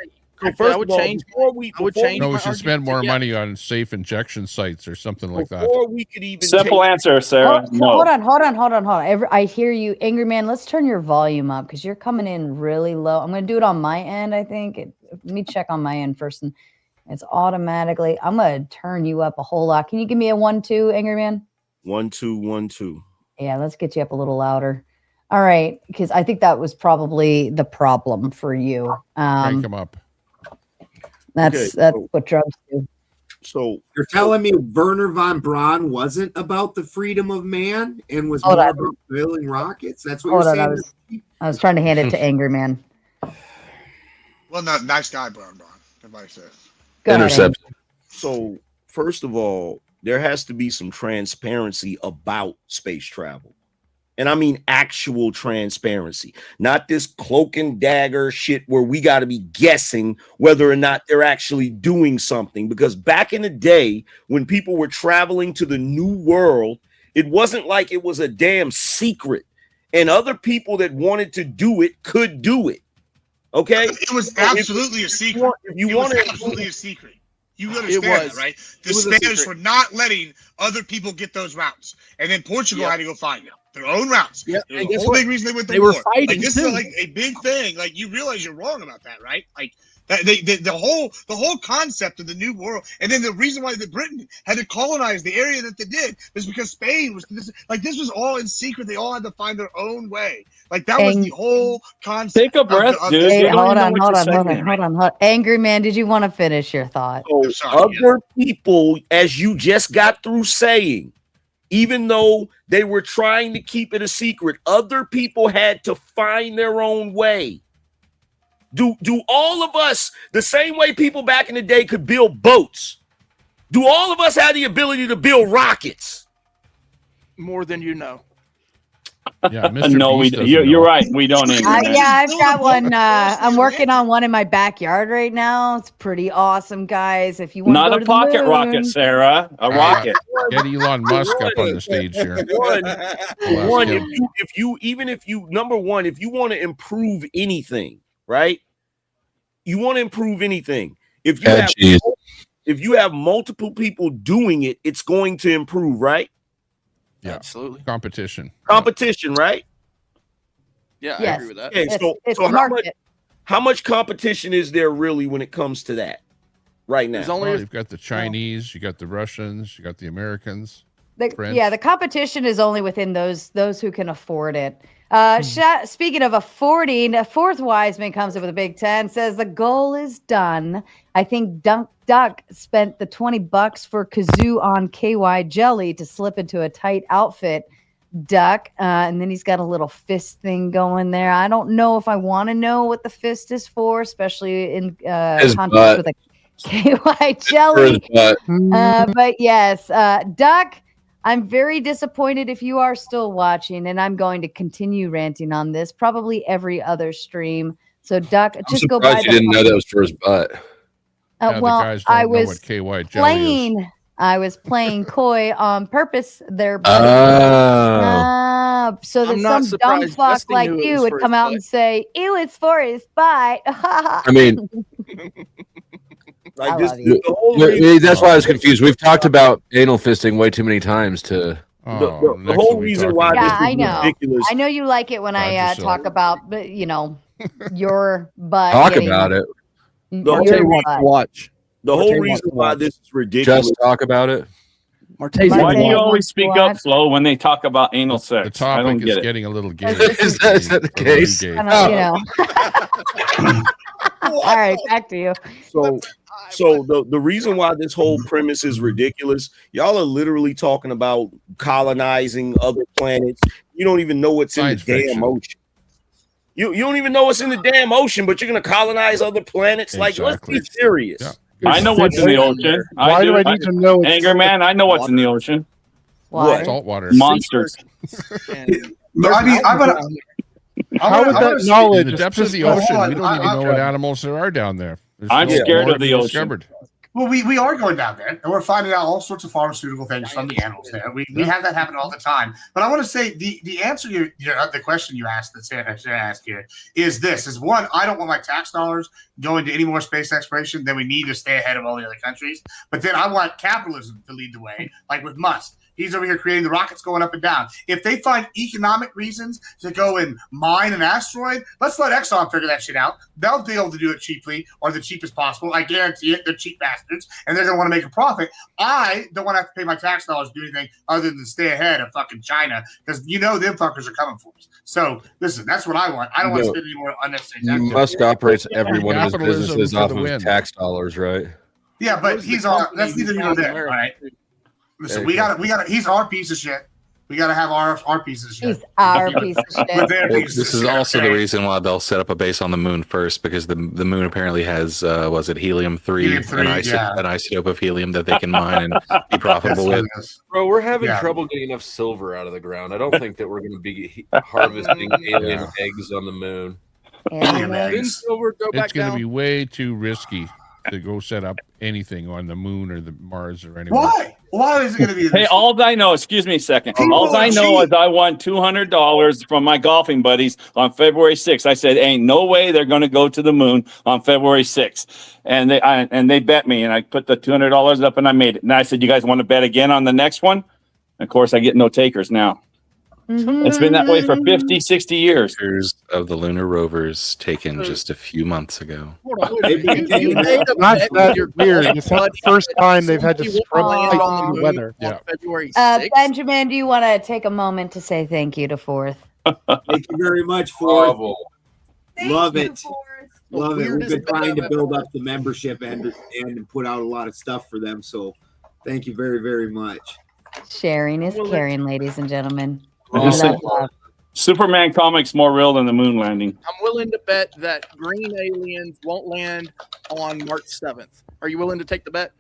Actually, I would change. I would change. No, we my should spend argument more to money on safe injection sites or something like that. Before we could even Simple take- answer, Sarah. No. Hold on. I hear you, Angry Man. Let's turn your volume up because you're coming in really low. I'm going to do it on my end, I think. Let me check on my end first. And it's automatically. I'm going to turn you up a whole lot. Can you give me a 1-2, Angry Man? 1 2 1 2. Yeah, let's get you up a little louder. All right, because I think that was probably the problem for you. Crank them up. That's what drugs do. So you're telling me Werner von Braun wasn't about the freedom of man and was Hold more on. about building rockets? That's what Hold you're on, saying? I was trying to hand it to Angry Man. Well, no, nice guy, Brown. Everybody says. Go ahead, Intercept. So first of all, there has to be some transparency about space travel. And I mean actual transparency, not this cloak and dagger shit where we got to be guessing whether or not they're actually doing something. Because back in the day, when people were traveling to the new world, it wasn't like it was a damn secret. And other people that wanted to do it could do it. Okay? It was absolutely a secret. It was absolutely a secret. You understand was. that, right? The It was a Spanish secret. were not letting other people get those routes. And then Portugal Yep. had to go find them. Their own routes. Yep. It was And the guess whole what? big reason they went to They war. were fighting, Like, this too. is like a big thing. Like, you realize you're wrong about that, right? Like that the whole concept of the new world, and then the reason why the Britain had to colonize the area that they did is because Spain was this was all in secret. They all had to find their own way. Like that was the whole concept. Take a breath, dude. Hey, You don't hold even know on, what hold you're on. saying. Angry Man, did you want to finish your thought? So other people, as you just got through saying, even though they were trying to keep it a secret, other people had to find their own way. Do all of us, the same way people back in the day could build boats, do all of us have the ability to build rockets? More than you know. Yeah, Mr. No, Beast doesn't you're know. right. We don't. Angry Man. Yeah, I've got one. I'm working on one in my backyard right now. It's pretty awesome, guys. If you want Not to go a to the pocket moon, rocket, Sarah. A rocket. Get Elon Musk up on the stage here. One, if you number one, if you want to improve anything, right? You want to improve anything. If you have multiple people doing it, it's going to improve, right? Yeah, absolutely. Competition, right? Yeah, I Yes. agree with that. Okay, it's so a market. how much competition is there really when it comes to that right now? Well, you've got the Chinese, you got the Russians, you got the Americans. French. Yeah, the competition is only within those who can afford it. Speaking of affording, a fourth wise man comes up with a Big 10, says the goal is done. I think Duck spent the $20 for Kazoo on KY jelly to slip into a tight outfit. Duck, and then he's got a little fist thing going there. I don't know if I want to know what the fist is for, especially in context with a KY jelly. But yes, Duck, I'm very disappointed if you are still watching, and I'm going to continue ranting on this probably every other stream. So, Duck, just go by you didn't know that was for his butt. Yeah, well, the guys don't I know was what KY jelly is. playing. I was playing coy on purpose there, Oh. so that I'm not some dumb surprised fuck Dusty like knew it you was would for come his out butt. and say, "Ew, it's for his butt." I mean, Like this, love you. the whole reason, that's why I was confused. We've talked about anal fisting way too many times to. Oh, the whole reason why Yeah, this I is know. ridiculous. I know you like it when I yourself. talk about, your butt. Talk getting- about it. The whole, your reason, butt. Watch. the whole Martine reason wants to why watch. this is ridiculous. Just talk about it. Martine, Why do Martine you always wants to speak watch. up, Flo, when they talk about anal The sex? I don't topic is get it. getting a little gay. Is that the case? Kinda, All right, back to you. So So the reason why this whole premise is ridiculous, y'all are literally talking about colonizing other planets. You don't even know what's in the damn ocean. You don't even know what's in the damn ocean, but you're gonna colonize other planets. Like, let's be serious. I know what's in the ocean. Why do I need to know? Angry Man, I know what's in the ocean. What? Salt water. Monsters. I mean, How would that knowledge? In the depths of the ocean, we don't even know what animals there are down there. There's I'm still scared more of to the be ocean. discovered. Well, we are going down there, and we're finding out all sorts of pharmaceutical things from the animals there. We have that happen all the time. But I want to say the answer to the question you asked that Sarah asked here is this: is one, I don't want my tax dollars going to any more space exploration than we need to stay ahead of all the other countries. But then I want capitalism to lead the way, like with Musk. He's over here creating the rockets going up and down. If they find economic reasons to go and mine an asteroid, let's let Exxon figure that shit out. They'll be able to do it cheaply or the cheapest possible. I guarantee it. They're cheap bastards, and they're going to want to make a profit. I don't want to have to pay my tax dollars to do anything other than stay ahead of fucking China because them fuckers are coming for us. So listen, that's what I want. I don't want to spend any more unnecessary tax dollars. Musk operates every one of his Capitalism businesses for off the of win. tax dollars, right? Yeah, but that's neither here nor there. All right. Listen, we got. He's our piece of shit. We got to have our piece of shit. He's our piece of shit. With their Well, piece this of is shit, also okay? the reason why they'll set up a base on the moon first, because the moon apparently has was it helium-3, Helium-3, an isotope of helium that they can mine and be profitable with. Bro, we're having Yeah. trouble getting enough silver out of the ground. I don't think that we're going to be harvesting alien eggs on the moon. Didn't silver go back It's going to down? be way too risky to go set up anything on the moon or the Mars or anywhere. Why? Why is it going to be? Hey, all I know, excuse me a second. People All I are know cheap. is I won $200 from my golfing buddies on February 6th. I said, ain't no way they're going to go to the moon on February 6th. And they bet me, and I put the $200 up and I made it. And I said, you guys want to bet again on the next one? Of course, I get no takers now. It's been that way for 50, 60 years. Pictures of the lunar rovers taken just a few months ago. Not that weird. It's not the first time they've had to scrub through the weather. Yeah. February 6th. Benjamin, do you want to take a moment to say thank you to Forth? Thank you very much, Forth. Bravo. Love it. Love it. We've weirdest been trying to bet build up the membership and put out a lot of stuff for them. So thank you very, very much. Sharing is caring, ladies and gentlemen. Just Love, like- love. Superman comics more real than the moon landing. I'm willing to bet that green aliens won't land on March 7th. Are you willing to take the bet?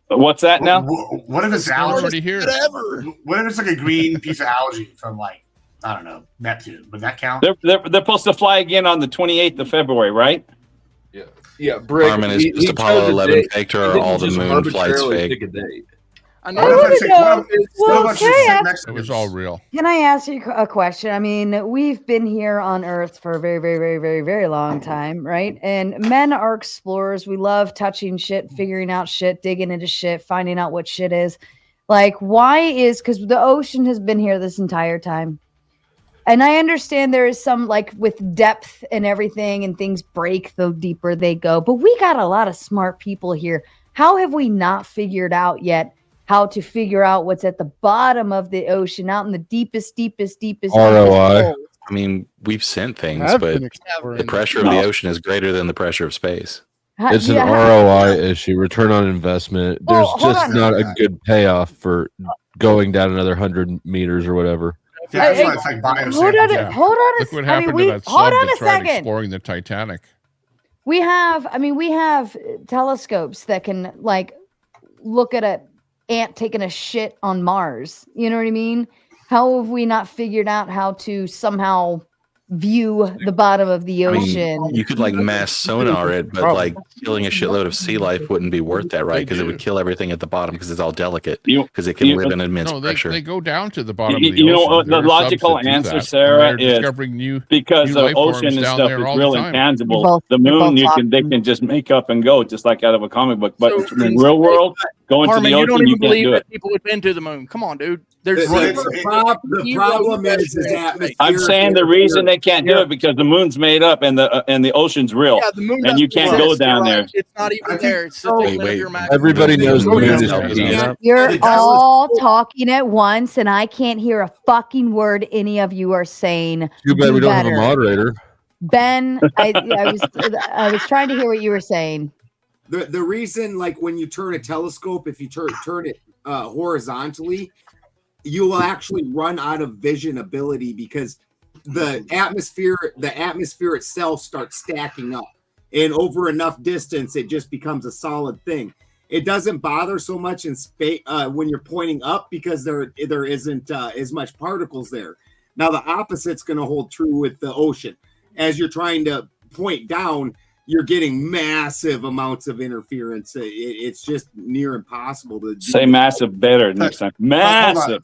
What's that now? What if it's It's algae? already here. Whatever. What if it's like a green piece of algae from like I don't know Neptune? Would that count? They're supposed to fly again on the 28th of February, right? Yeah, Brick. Armin, is just Apollo 11 faked, or are all the moon flights fake? Pick a date. I What know. if it's like, what if- Well, what if can it's I sit ask- next to It was this? all real. Can I ask you a question? I mean, we've been here on Earth for a very, very, very, very, very long time, right? And men are explorers. We love touching shit, figuring out shit, digging into shit, finding out what shit is. Like, why is, because the ocean has been here this entire time. And I understand there is some, like, with depth and everything, and things break the deeper they go. But we got a lot of smart people here. How have we not figured out yet how to figure out what's at the bottom of the ocean, out in the deepest ROI. holes? I mean, we've sent things, Have but been exploring. the pressure of the ocean is greater than the pressure of space. It's an ROI issue, return on investment. Well, There's hold just on. not a good payoff for going down another 100 meters or whatever. Yeah, that's why it's like Hold on, Yeah. hold on. Look what I mean, happened we to that hold sub on that a tried second. exploring the Titanic. We have telescopes that can like look at a ant taking a shit on Mars. You know what I mean? How have we not figured out how to somehow view the bottom of the I ocean? mean, you could like mass sonar it, but like killing a shitload of sea life wouldn't be worth that, right? Because it would kill everything at the bottom because it's all delicate. Because it can live in immense No, pressure. they go down to the bottom You- of the you know ocean. what the There are logical subs that do answer, that, and Sarah, they're is discovering new because new the life forms ocean and down stuff there is all the real time. intangible. You're both- The you're moon, both they can just make up and go, just like out of a comic book. But So- in real world, going to Harmon, the you don't ocean, you even can't believe do it. that people have been to the moon. Come on, dude. There's The problem is that I'm saying the reason they can't do it because the moon's made up and the ocean's real, Yeah, the moon and you doesn't can't go exist. You're down right. there. It's not even there. It's just a figment of your imagination. Everybody knows the moon is peace. You're all talking at once, and I can't hear a fucking word any of you are saying. Too bad Do we don't have a better. moderator. Ben, I was trying to hear what you were saying. The reason, like when you turn a telescope, if you turn it horizontally, you will actually run out of vision ability because the atmosphere itself starts stacking up, and over enough distance, it just becomes a solid thing. It doesn't bother so much in space when you're pointing up because there isn't as much particles there. Now the opposite's going to hold true with the ocean. As you're trying to point down, you're getting massive amounts of interference. It's just near impossible to say massive better next time. Massive.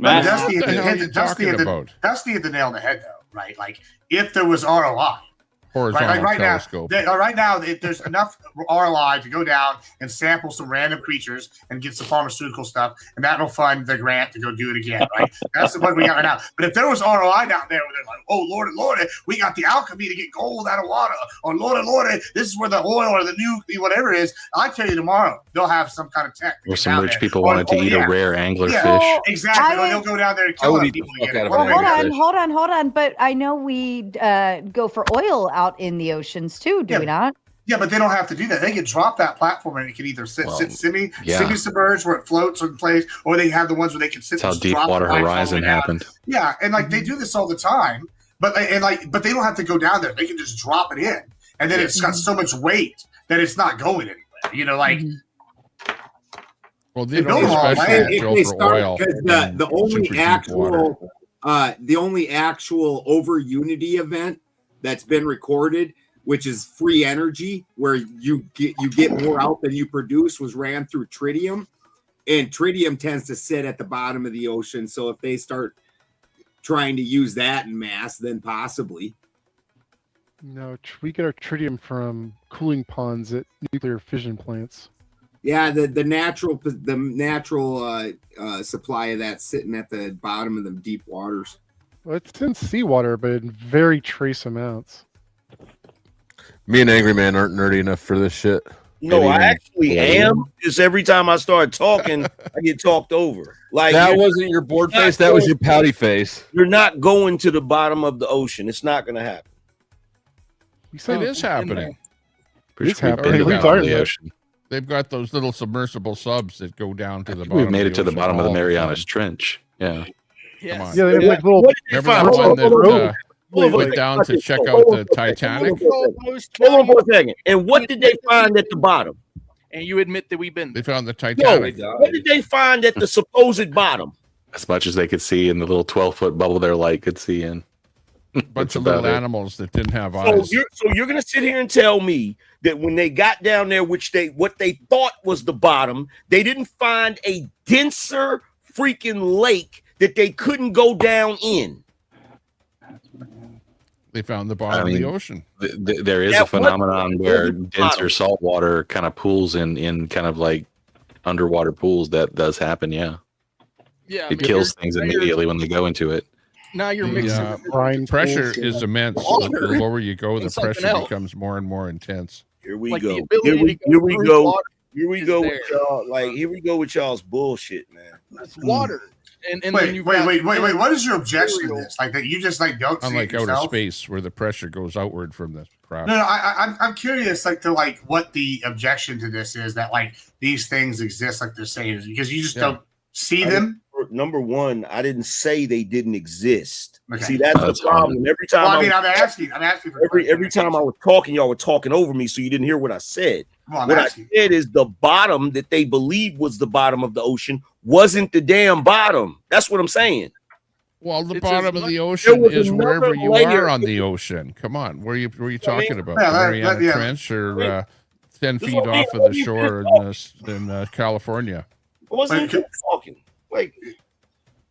Dusty hit the nail on the head, though, right? Like if there was ROI. Horizontal telescope. Right now, there's enough ROI to go down and sample some random creatures and get some pharmaceutical stuff, and that'll fund the grant to go do it again, right? That's the one we got right now. But if there was ROI down there where they're like, oh, Lord, we got the alchemy to get gold out of water, or Lord, this is where the oil or the new whatever is, I tell you tomorrow, they'll have some kind of tech. Or some rich people wanted to eat a rare angler fish. Exactly. Or they'll go down there and kill people. Hold on. But I know we go for oil out in the oceans too, do we not? Yeah, but they don't have to do that. They can drop that platform and it can either sit semi-submerged where it floats in place, or they have the ones where they can sit. That's how Deepwater Horizon happened. Yeah, and like they do this all the time, but they don't have to go down there. They can just drop it in, and then it's got so much weight that it's not going anywhere. You know, like. Well, they don't especially drill for oil. The only actual over Unity event that's been recorded, which is free energy, where you get more out than you produce, was ran through tritium, and tritium tends to sit at the bottom of the ocean. So if they start trying to use that in mass, then possibly. No, we get our tritium from cooling ponds at nuclear fission plants. Yeah, the natural supply of that sitting at the bottom of the deep waters. Well, it's in seawater, but in very trace amounts. Me and Angry Man aren't nerdy enough for this shit. No, I actually am. Just every time I start talking, I get talked over. Like that wasn't your bored face. That was your pouty face. You're not going to the bottom of the ocean. It's not going to happen. It is happening. It's happening. They've got those little submersible subs that go down to the bottom. We've made it to the bottom of the Marianas Trench. Yeah. Come on. Yeah, they have like little. Remember that one that went down to check out the Titanic? Hold on for a second. And what did they find at the bottom? And you admit that we've been. They found the Titanic. No, what did they find at the supposed bottom? As much as they could see in the little 12-foot bubble their light could see in. Bunch of little animals that didn't have eyes. So you're going to sit here and tell me that when they got down there, what they thought was the bottom, they didn't find a denser freaking lake that they couldn't go down in. They found the bottom of the ocean. There is a phenomenon where denser salt water kind of pools in kind of like underwater pools. That does happen. Yeah. Yeah. It kills things immediately when they go into it. Now you're mixing. Pressure is immense. The lower you go, the pressure becomes more and more intense. Here we go. Here we go. Here we go with y'all. Like here we go with y'all's bullshit, man. It's water. And wait. What is your objection to this? Like that you just like don't see unlike it outer yourself? space where the pressure goes outward from the craft. No, I'm curious, like to like what the objection to this is that like these things exist, like they're saying, because you just don't see them. Number one, I didn't say they didn't exist. Okay. See, that's the problem. Every time, I'm asking for every time I was talking, y'all were talking over me, so you didn't hear what I said. What I said is the bottom that they believed was the bottom of the ocean wasn't the damn bottom. That's what I'm saying. Well, the bottom of the ocean is wherever you are on the ocean. Come on, where are you talking about? The Mariana Trench or 10 feet off of the shore in California? I wasn't even talking. Like,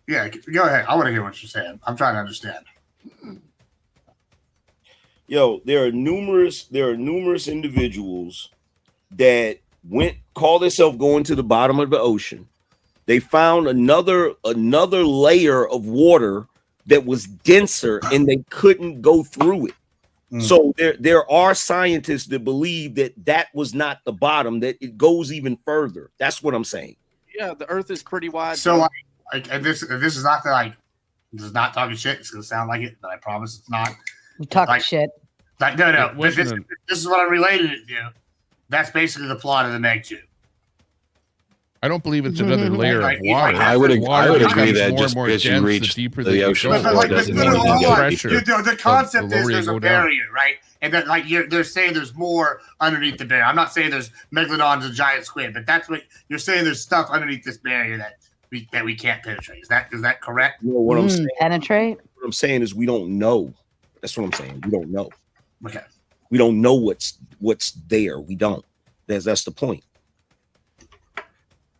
yeah, go ahead. I want to hear what you're saying. I'm trying to understand. Yo, there are numerous individuals that call themselves going to the bottom of the ocean. They found another layer of water that was denser and they couldn't go through it. So there are scientists that believe that was not the bottom, that it goes even further. That's what I'm saying. Yeah, the Earth is pretty wide. So, like, and this is not this is not talking shit. It's gonna sound like it, but I promise it's not. You talking shit. Like, no. This is what I related it to. That's basically the plot of the Meg 2. I don't believe it's another layer of water. I would agree becomes that more just and more because you dense reach the deeper the that you ocean go. floor doesn't mean you get pressure. The concept the is lower there's you a go down. barrier, right? And that they're saying there's more underneath the barrier. I'm not saying there's megalodons and giant squid, but that's what you're saying. There's stuff underneath this barrier that we can't penetrate. Is that correct? No, what I'm saying. Penetrate. What I'm saying is we don't know. That's what I'm saying. We don't know. Okay. We don't know what's there. We don't. That's the point.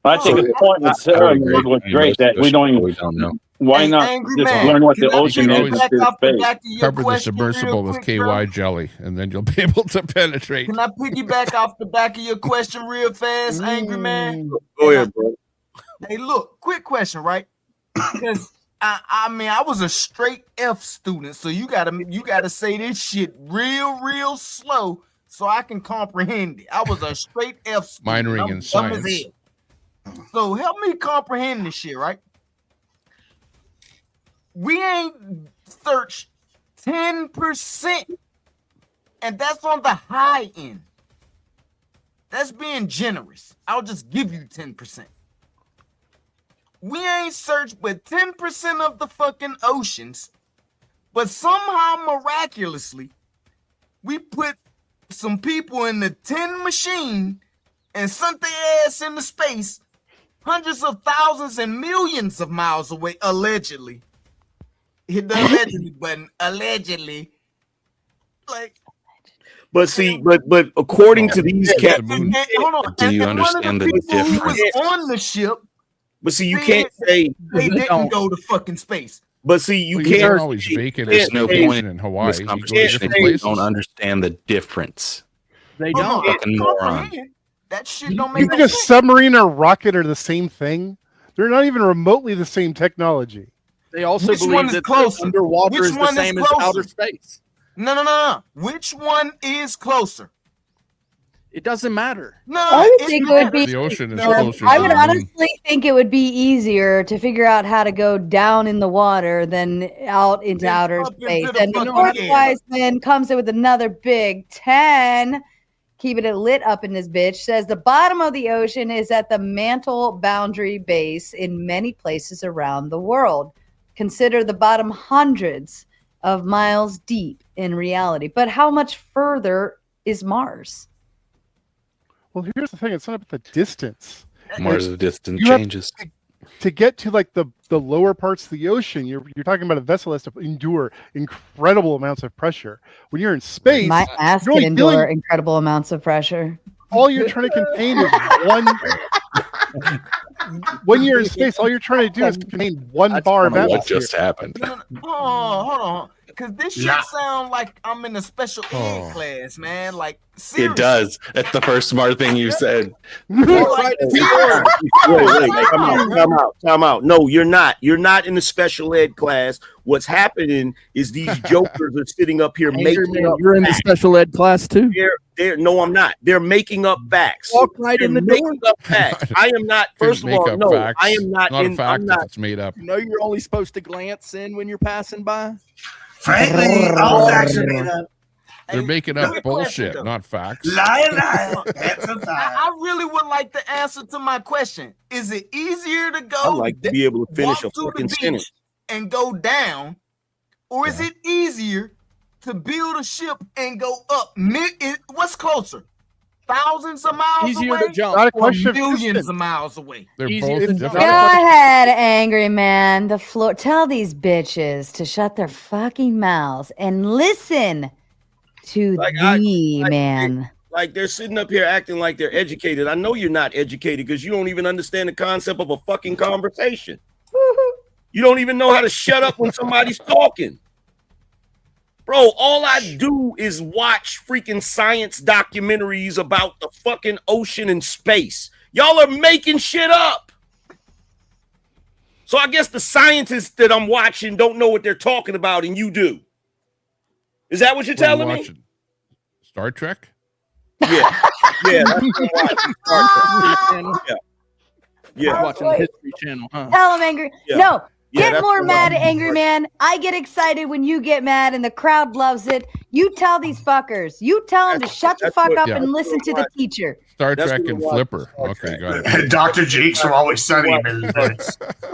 I think the point that Sarah made was great that we don't even. Why not just learn what the ocean is through space? Cover the submersible with KY jelly, and then you'll be able to penetrate. Can I piggyback off the back of your question real fast, Angry Man? Go ahead, bro. Hey, look, quick question, right? Because I mean, I was a straight F student, so you gotta say this shit real slow so I can comprehend it. I was a straight F student. Minoring in science. So help me comprehend this shit, right? We ain't searched 10%, and that's on the high end. That's being generous. I'll just give you 10%. We ain't searched but 10% of the fucking oceans, but somehow miraculously, we put some people in the 10 machine and sent their ass into space hundreds of thousands and millions of miles away, allegedly. Hit the allegedly button, allegedly. Like, but see, but according to these cats, hold on. Do you understand the difference? On the ship, but see, you can't say they didn't go to fucking space. But see, you Well, can't you're always vacant. There's no point in Hawaii. this You go to conversation different if you places. don't understand the difference. They don't. Fucking moron. That shit don't You make think no a sense. submarine or rocket are the same thing? They're not even remotely the same technology. They also Which one believe is that closer? underwater Which is the one is same as closer? outer space. No. Which one is closer? It doesn't matter. No, I would think it would be. The ocean is I closer would to the moon. honestly think it would be easier to figure out how to go down in the water than out into outer up into space. the And the fucking fourth air. wise man comes in with another big 10, keeping it lit up in this bitch, says the bottom of the ocean is at the mantle boundary base in many places around the world. Consider the bottom hundreds of miles deep in reality. But how much further is Mars? Well, here's the thing: it's not about the distance. Mars' distance You have changes. to get to like the lower parts of the ocean. You're talking about a vessel that has to endure incredible amounts of pressure. When you're in space, My ass you're can only endure dealing- incredible amounts of pressure. all you're trying to contain is one. When you're in space, all you're trying to do is contain one bar of What atmosphere. just happened? Hold on. Because this shit Yeah. sound like I'm in a special ed class, man. Like, seriously. It does. That's the first smart thing you said. Like, Wait, time out. No, you're not. You're not in the special ed class. What's happening is these jokers are sitting up here making up. You're in the facts. special ed class too. No, I'm not. They're making up facts. Walk right They're in the making door. up facts. I am not. First of Make all, up no, facts. I am not. Not a I'm fact not. if it's made up. You know you're only supposed to glance in when you're passing by. Frankly, all facts are made up. They're making up good bullshit, question, not facts. Liar. That's a fact. I really would like the answer to my question. Is it easier to go I like to be able to finish a walk to the fucking beach sentence. and go down, or is it easier to build a ship and go up? What's closer? Thousands of miles Easier away to jump. Not a or question of millions distance. of miles away? They're Easier both to different. Go ahead, angry man. The floor. Tell these bitches to shut their fucking mouths and listen to man. Like they're sitting up here acting like they're educated. I know you're not educated because you don't even understand the concept of a fucking conversation. You don't even know how to shut up when somebody's talking. Bro, all I do is watch freaking science documentaries about the fucking ocean and space. Y'all are making shit up. So I guess the scientists that I'm watching don't know what they're talking about, and you do. Is that what you're What are you telling me? watching? Star Trek? Yeah. Yeah. That's what I'm watching. Star Trek. Channel. Yeah. Watching the History Channel, huh? Tell them angry. Yeah. No, Yeah, Get that's more what mad, I'm- angry man. I get excited when you get mad, and the crowd loves it. You tell these fuckers. You tell them to shut the fuck up and listen to the teacher. Star That's Trek what and it was, Flipper. Star Okay, Trek. got it. Dr. Jakes from Always Sunny.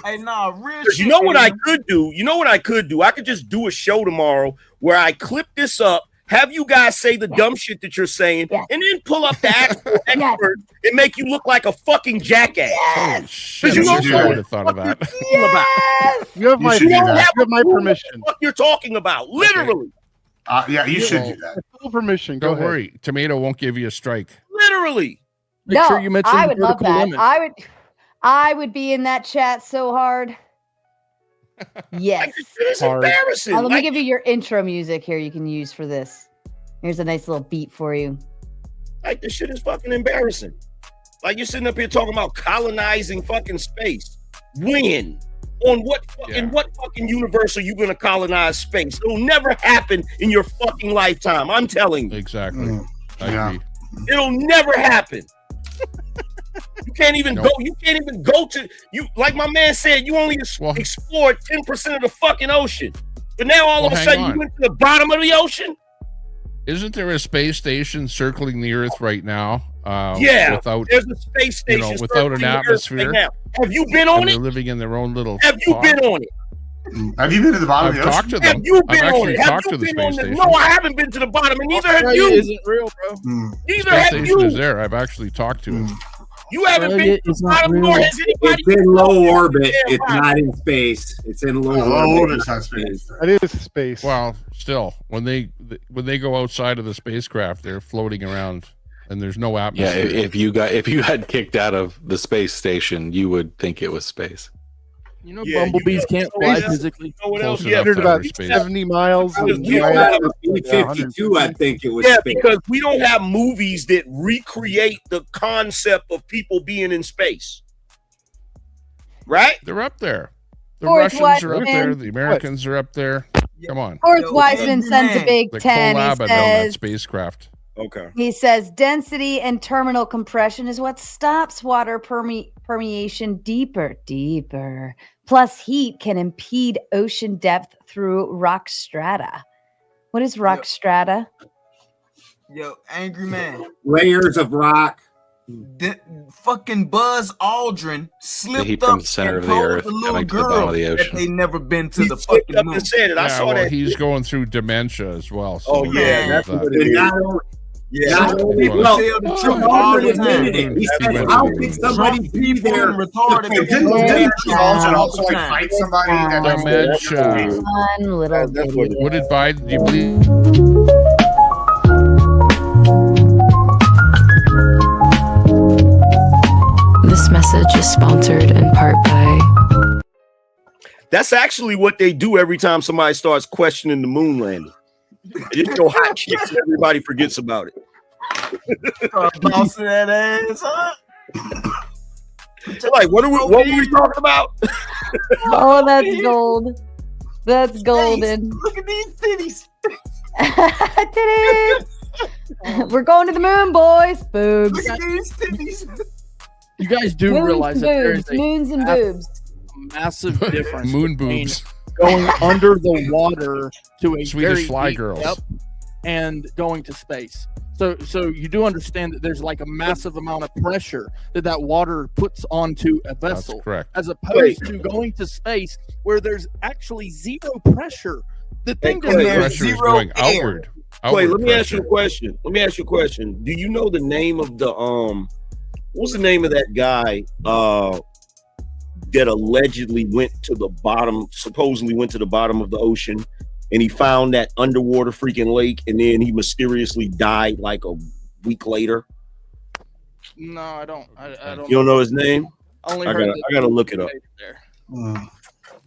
Hey, nah, real You shit. know what I man. could do? You know what I could do? I could just do a show tomorrow where I clip this up, have you guys say the dumb shit that you're saying, and then pull up the actual expert and make you look like a fucking jackass. Holy shit! You know I would have thought of that. You have my, You don't have you have my a clue permission. What you're talking about, literally, Yeah, you should do that. Full permission. Go Don't ahead. worry, Tomato won't give you a strike. literally. Make No, sure you mention I would love vertical that. limit. I would be in that chat so hard. Yes. It's Hard. embarrassing. Let me Like, give you your intro music here you can use for this. Here's a nice little beat for you. like this shit is fucking embarrassing. Like you're sitting up here talking about colonizing fucking space. When? On what? In what fucking universe are you going to colonize space? It'll never happen in your fucking lifetime. I'm telling you. Exactly. I agree. It'll never happen. You can't even go. You can't even go to you. Like my man said, you only explored 10% of the fucking ocean. But now all of a hang sudden on. you went to the bottom of the ocean. Isn't there a space station circling the Earth right now? Yeah, without there's a space station without an circling the Earth atmosphere. right now. Have you been on and it? They're living in their own little. Have you pod. been on it? Have you been to the bottom I've of the talked ocean? to them. Have you I've been on actually it? Have talked you to the been space on it? station. No, I haven't been to the bottom, and neither have Australia you. isn't real, bro. Neither Space have station you. is there. I've actually talked to it. You haven't Australia been to is the not bottom, real. nor has anybody. It's in low orbit. Yeah, It's not in space. It's in low Low orbit. orbit's not space. It is space. Well, still, when they go outside of the spacecraft, they're floating around, and there's no Yeah, atmosphere. if you had kicked out of the space station, you would think it was space. You know, Yeah, bumblebees you know, can't fly yeah. physically. You know what else? Close Yeah, enough It's to about outer space. 70 miles. Because And we don't yeah, have B-52, I think it was Yeah, space. because we don't have movies that recreate the concept of people being in space. Right? They're up there. The Forrest Russians are up Wiseman. there. The Americans are up there. Come on. Forrest Wiseman sends a man. big The 10. collab He on that says, spacecraft. Okay. he says density and terminal compression is what stops water permeation deeper. Plus heat can impede ocean depth through rock strata. What is rock strata? Yo, angry man. Layers of rock. Fucking Buzz Aldrin The slipped heat up from the center and of the told Earth the little coming to the girl bottom of the that ocean. they never been to He the slipped fucking up moon. and said it. I Yeah, saw well, that. he's going through dementia as well. So Oh, yeah, that's that. what it And is. not only, Yeah. not only People well, tell the Oh, truth no, all Aldrin the time. admitted it. He He said, went "How to the can moon. somebody Drunk be people there?" and retarded Wait, people. didn't Yeah. Aldrin also all the like time. fight somebody? That Dementia. One little That's what it idiot. What did Biden? Do you believe? This message is sponsored in part by That's actually what they do every time somebody starts questioning the moon landing. They just go hot chicks and everybody forgets about it. Boss that ass, huh? They're like, what were we talking about? Oh, that's gold. That's golden. Look at these titties. Titties. We're going to the moon, boys. Boobs. Look at these titties. You guys do Moons realize and that there boobs. is a Moons and boobs. massive difference Moon between boobs. going under the water to a Swedish very fly deep girls. depth and going to space. So you do understand that there's like a massive amount of pressure that water puts onto a That's vessel, correct. as opposed to going to space where there's actually zero pressure. The thing Clay, doesn't there's Pressure is zero going air. outward. Clay, Outward let me ask you a pressure. question. Do you know the name of the what's the name of that guy that allegedly supposedly went to the bottom of the ocean, and he found that underwater freaking lake, and then he mysteriously died like a week later? No, I don't. I don't. You don't know his name? Only I heard gotta, that I gotta look it up. there.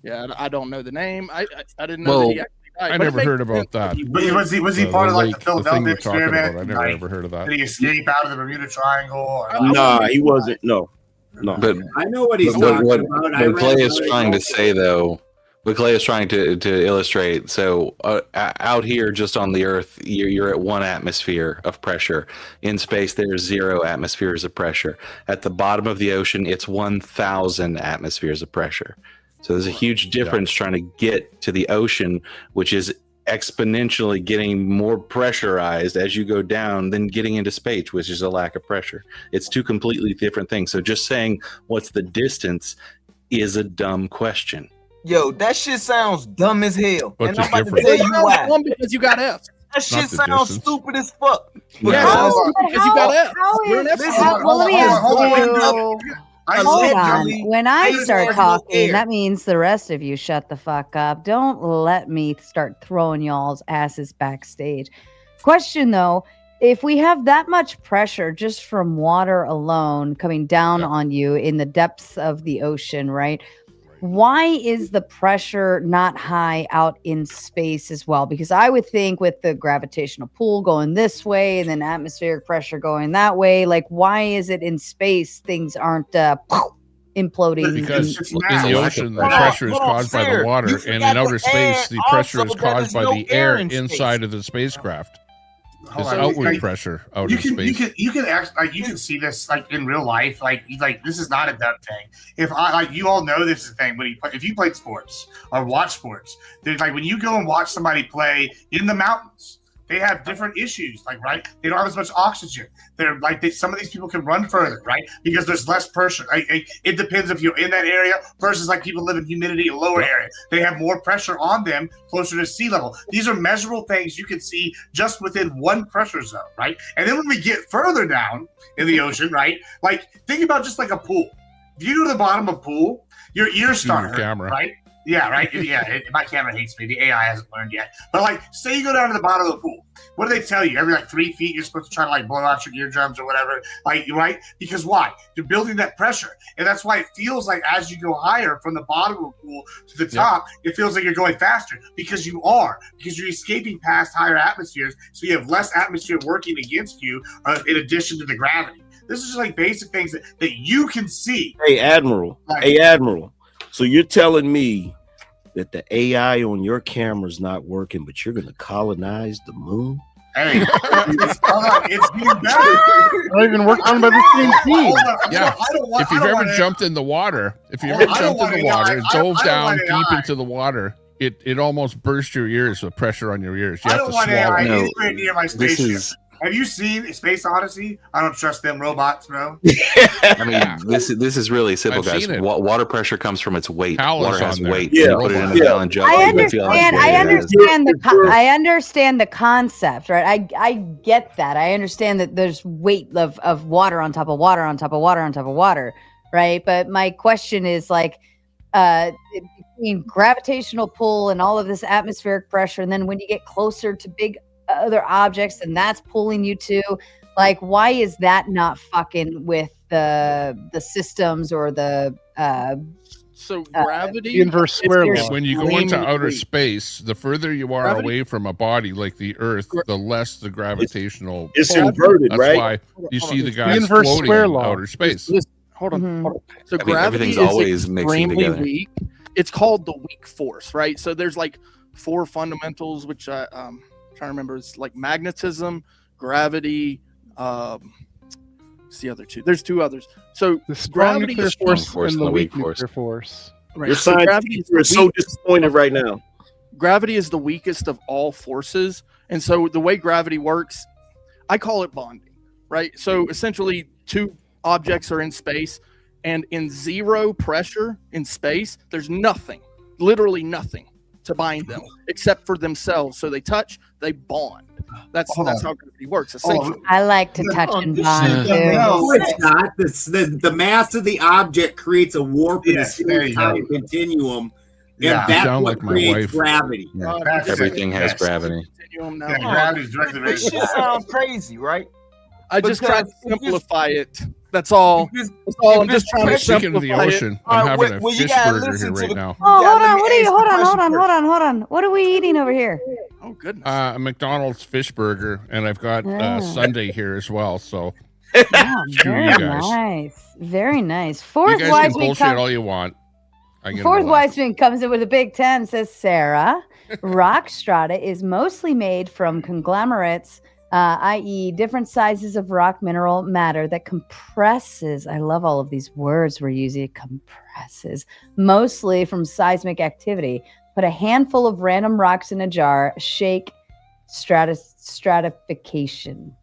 Yeah, I don't know the name. I didn't know that Well, he actually died. I but it never makes heard about sense that. Was he part of like the lake, Philadelphia thing you're talking experiment? about. I never Like, ever heard of that. did he escape out of the Bermuda Triangle? Or Nah, he wasn't. No. But I know what he's what, talking what, about. I what Clay read is about it trying to also. say, though, what Clay is trying to illustrate. So out here, just on the Earth, you're at 1 atmosphere of pressure. In space, there's 0 atmospheres of pressure. At the bottom of the ocean, it's 1,000 atmospheres of pressure. So there's a huge difference trying to get to the ocean, which is exponentially getting more pressurized as you go down than getting into space, which is a lack of pressure. It's two completely different things. So just saying what's the distance is a dumb question. Yo, that shit sounds dumb as hell. What's And I'm the about to tell you why. Dumb because you got F. That shit Not the sounds distance. stupid as fuck. Yeah, because you got F. How You're an is, F. well, let me ask hold on. you. Hold on. When I start talking, that means the rest of you shut the fuck up. Don't let me start throwing y'all's asses backstage. Question though, if we have that much pressure just from water alone coming down on you in the depths of the ocean, right? Why is the pressure not high out in space as well? Because I would think with the gravitational pull going this way and then atmospheric pressure going that way, like why is it in space things aren't imploding? Because in the ocean, the pressure is caused by the water, and in outer space, the pressure is caused by the air inside of the spacecraft. It's outward pressure out in space. You can actually, like, you can see this like in real life. Like this is not a dumb thing. If I like, you all know this is a thing. But if you played sports or watch sports, there's like when you go and watch somebody play in the mountains, they have different issues. Like right, they don't have as much oxygen. They're like some of these people can run further, right? Because there's less pressure. It depends if you're in that area versus like people live in humidity in lower area. They have more pressure on them closer to sea level. These are measurable things you can see just within one pressure zone, right? And then when we get further down in the ocean, right? Like think about just like a pool. If you go to the bottom of a pool, your ears start hurting, right? Yeah, right. Yeah, my camera hates me. The AI hasn't learned yet. But like, say you go down to the bottom of the pool. What do they tell you? Every like 3 feet, you're supposed to try to like blow out your eardrums or whatever. Like, right? Because why? You're building that pressure, and that's why it feels like as you go higher from the bottom of the pool to the top, it feels like you're going faster because you're escaping past higher atmospheres, so you have less atmosphere working against you in addition to the gravity. This is just like basic things that you can see. Hey, Admiral. So you're telling me that the AI on your camera is not working, but you're going to colonize the moon? Hey, it's being better. Not even worked on by the same team. Yeah. If you've ever jumped in the water, and dove down deep into the water, it almost bursts your ears with pressure on your ears. You have to swallow. Anywhere near my spaceship. Have you seen Space Odyssey? I don't trust them robots, bro. I mean, this is really simple, guys. Water pressure comes from its weight. Water has weight. Yeah, you put it in a gallon jug. I understand the concept, right? I get that. I understand that there's weight of water on top of water on top of water on top of water, right? But my question is like, between gravitational pull and all of this atmospheric pressure, and then when you get closer to big other objects and that's pulling you to, like, why is that not fucking with the systems or the so gravity the inverse square law. When you go into outer space, the further you are away from a body like the Earth, the less the gravitational it's pull. inverted. That's right? why you see the guys inverse floating square in law. outer space. Hold on. So I mean, gravity everything's is always mixing extremely together. weak. It's called the weak force, right? So there's like 4 fundamentals, which I trying to remember. It's like magnetism, gravity. It's the other 2. There's 2 others. So The strong gravity nuclear is force and the weak nuclear force. right. Your So science gravity teacher is so weak- disappointed right now. Gravity is the weakest of all forces, and so the way gravity works, I call it bonding, right? So essentially, 2 objects are in space, and in 0 pressure in space, there's nothing, literally nothing, to bind them except for themselves. So they touch, they bond. That's how gravity works. Essentially, I like to touch and bond too. No, it's not. The mass of the object creates a warp in the space-time continuum, and that's Sound what like my creates wife. gravity. Everything has gravity. Gravity's directly This shit sounds crazy, right? I just try to Because- simplify it. That's all. That's all. I'm just trying to Speaking of the simplify ocean, it. I'm having a well, you fish gotta burger listen here to right the- now. Oh, Yeah, hold let on. me What are you? ask Hold the on. Hold question on. Hold on. What are we eating over here? Oh goodness. A McDonald's fish burger, and I've got Oh. Sunday here as well. So Oh, screw very you guys. nice. Very nice. You Fourth guys wise can man bullshit all you want. I get Fourth relaxed. wise man comes in with a big 10. Says Sarah, rock strata is mostly made from conglomerates i.e., different sizes of rock mineral matter that compresses. I love all of these words we're using. Compresses, mostly from seismic activity. Put a handful of random rocks in a jar, shake stratification.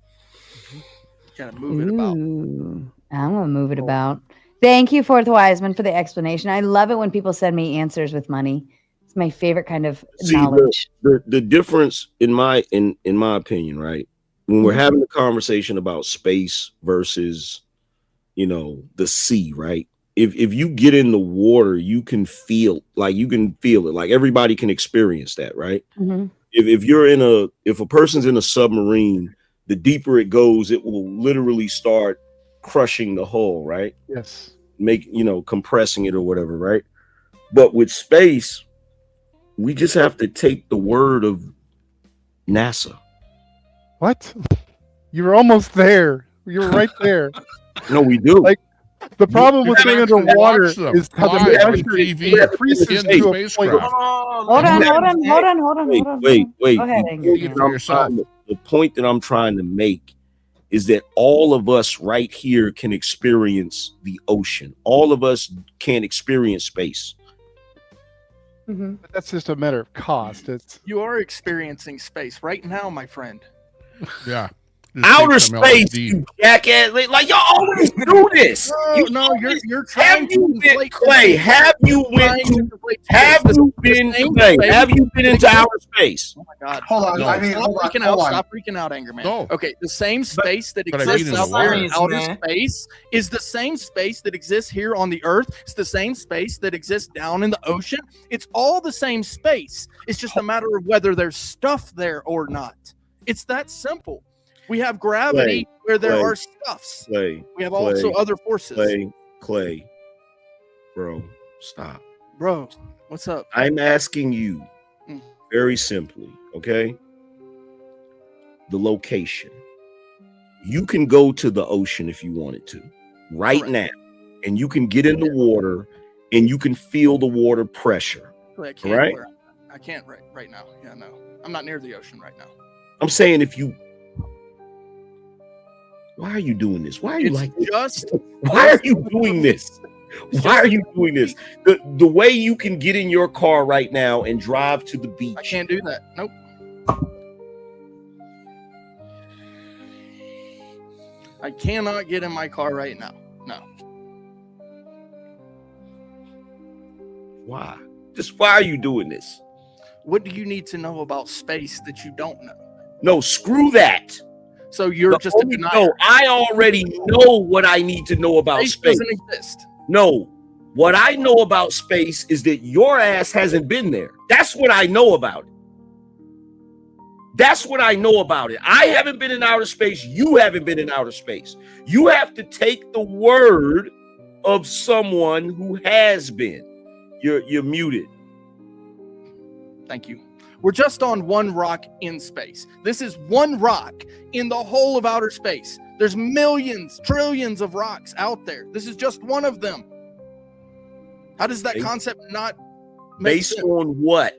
Gotta move it about. I'm gonna move it about. Thank you, Fourth Wiseman, for the explanation. I love it when people send me answers with money. It's my favorite kind of knowledge. The difference in my opinion, right? When we're having a conversation about space versus, the sea, right? If you get in the water, you can feel it. Like everybody can experience that, right? Mm-hmm. If a person's in a submarine, the deeper it goes, it will literally start crushing the hull, right? Yes. Compressing it or whatever, right? But with space, we just have to take the word of NASA. What? You were almost there. You were right there. No, we do. Like the problem with being underwater is how the pressure increases to a point. Hold on. Wait. Go ahead, The point that I'm trying to make is that all of us right here can experience the ocean. All of us can't experience space. Mm-hmm. That's just a matter of cost. You are experiencing space right now, my friend. Yeah. Outer space, you jackass! Like y'all always do this. No, you're trying to been Clay? Have you been into outer space? Oh my God! Hold on. No. Stop freaking out, Anger Man. No. Okay, the same space that But I mean exists in out the there water. in outer space is the same space that exists here on the Earth. It's the same space that exists down in the ocean. It's all the same space. It's just a matter of whether there's stuff there or not. It's that simple. We have gravity where there are stuffs. We have also other forces. Clay, bro, stop. Bro, what's up? I'm asking you very simply, okay? The location. You can go to the ocean if you wanted to right now, and you can get in the water and you can feel the water pressure. I can't right now. Yeah, no. I'm not near the ocean right now. I'm saying why are you doing this? Why are you Why are you doing this? Why are you doing this? The way you can get in your car right now and drive to the beach. I can't do that. Nope. I cannot get in my car right now. No. Why? Just why are you doing this? What do you need to know about space that you don't know? No, screw that. So you're just a denier. No, I already know what I need to know about space. Doesn't exist. No, what I know about space is that your ass hasn't been there. That's what I know about it. That's what I know about it. I haven't been in outer space. You haven't been in outer space. You have to take the word of someone who has been. You're muted. Thank you. We're just on one rock in space. This is one rock in the whole of outer space. There's millions, trillions of rocks out there. This is just one of them. How does that concept not make sense? Based on what?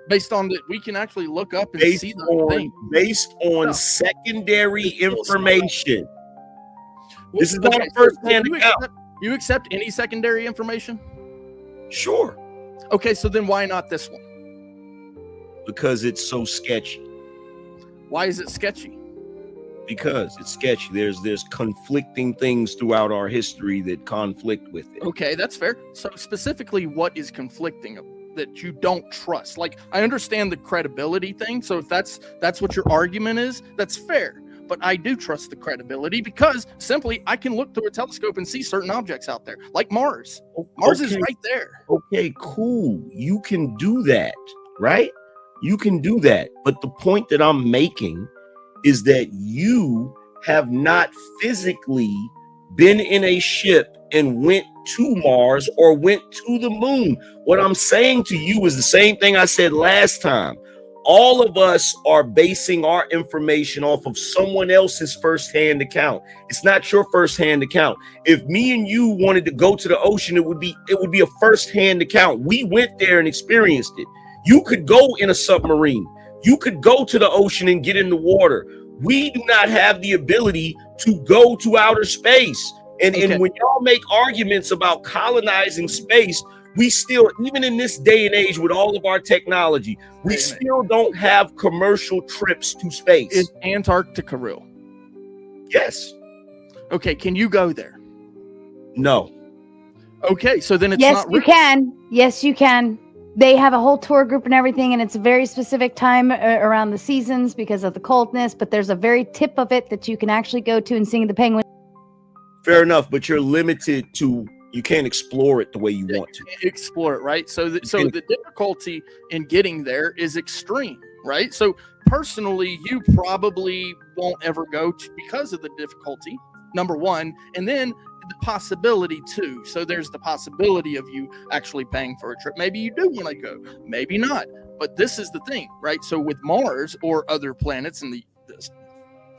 Based on that we can actually look up and see the thing. Based on secondary information. This is not a first-hand account. You accept any secondary information? Sure. Okay, so then why not this one? Because it's so sketchy. Why is it sketchy? Because it's sketchy. There's conflicting things throughout our history that conflict with it. Okay, that's fair. So specifically, what is conflicting that you don't trust? Like, I understand the credibility thing. So if that's what your argument is, that's fair. But I do trust the credibility because simply I can look through a telescope and see certain objects out there, like Mars. Mars is right there. Okay, cool. You can do that, right? You can do that. But the point that I'm making is that you have not physically been in a ship and went to Mars or went to the moon. What I'm saying to you is the same thing I said last time. All of us are basing our information off of someone else's firsthand account. It's not your firsthand account. If me and you wanted to go to the ocean, it would be a firsthand account. We went there and experienced it. You could go in a submarine. You could go to the ocean and get in the water. We do not have the ability to go to outer space. And when y'all make arguments about colonizing space, we still, even in this day and age with all of our technology, we still don't have commercial trips to space. Is Antarctica real? Yes. Okay, can you go there? No. Okay, so then it's yes, not you real. can. Yes, you can. They have a whole tour group and everything, and it's a very specific time around the seasons because of the coldness, but there's a very tip of it that you can actually go to and see the penguin. Fair enough, but you're limited to, you can't explore it the way you want to. Explore it, right? So the difficulty in getting there is extreme, right? So personally, you probably won't ever go to because of the difficulty, number one, and then the possibility too. So there's the possibility of you actually paying for a trip. Maybe you do want to go, maybe not. But this is the thing, right? So with Mars or other planets in the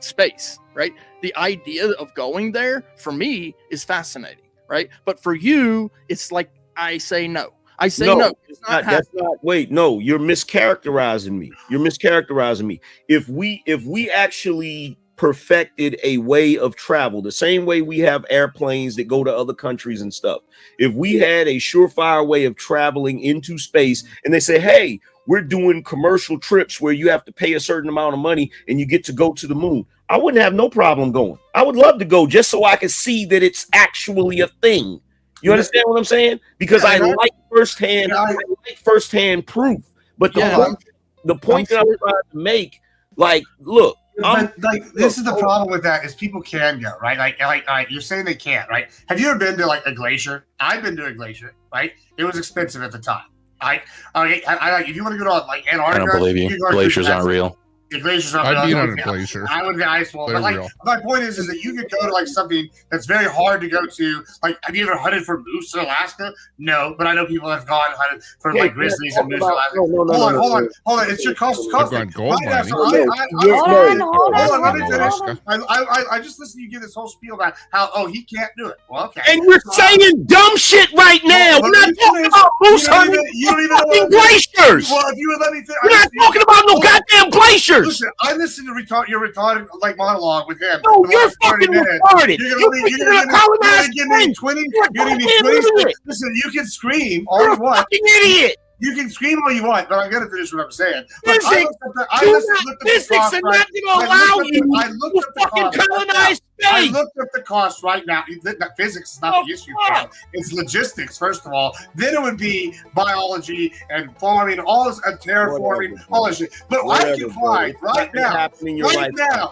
space, right? The idea of going there for me is fascinating, right? But for you, it's like I say no. I say no. It's not that's not. Wait, no, you're mischaracterizing me. You're mischaracterizing me. If we actually perfected a way of travel, the same way we have airplanes that go to other countries and stuff. If we had a surefire way of traveling into space, and they say, hey, we're doing commercial trips where you have to pay a certain amount of money and you get to go to the moon, I wouldn't have no problem going. I would love to go just so I can see that it's actually a thing. You understand what I'm saying? Because I like firsthand proof. But the point that I'm trying to make, like, look, this is the problem with that is people can go, right? Like you're saying they can't, right? Have you ever been to like a glacier? I've been to a glacier, right? It was expensive at the time. I if you want to go to like Antarctica, I don't believe you. Glaciers aren't real. The glaciers aren't I'd real. be on a glacier. I would be ice wall. But like, real. my point is that you could go to like something that's very hard to go to. Like, have you ever hunted for moose in Alaska? No, but I know people have gone hunted for like grizzlies and moose in Alaska. Hold on. It's your cost. I've gone gold mining. Hold on. Let me finish. I just listened to you give this whole spiel about how he can't do it. Well, okay. And you're saying dumb shit right now. We're not talking about moose hunting. You don't even know glaciers. Well, if you would let me finish, we're not talking about no goddamn glaciers. Listen, I listened to your retarded like monologue with him. No, you're fucking retarded. You're gonna give me 20. You're gonna give me 20. Listen, you can scream all you want. Fucking idiot. You can scream all you want, but I'm gonna finish what I'm saying. Physics are not going to allow you to fucking colonize space. I looked up the cost right now. Physics is not the issue. It's logistics, first of all. Then it would be biology and farming, all this, terraforming, all this shit. But I can fly right now, in my lifetime.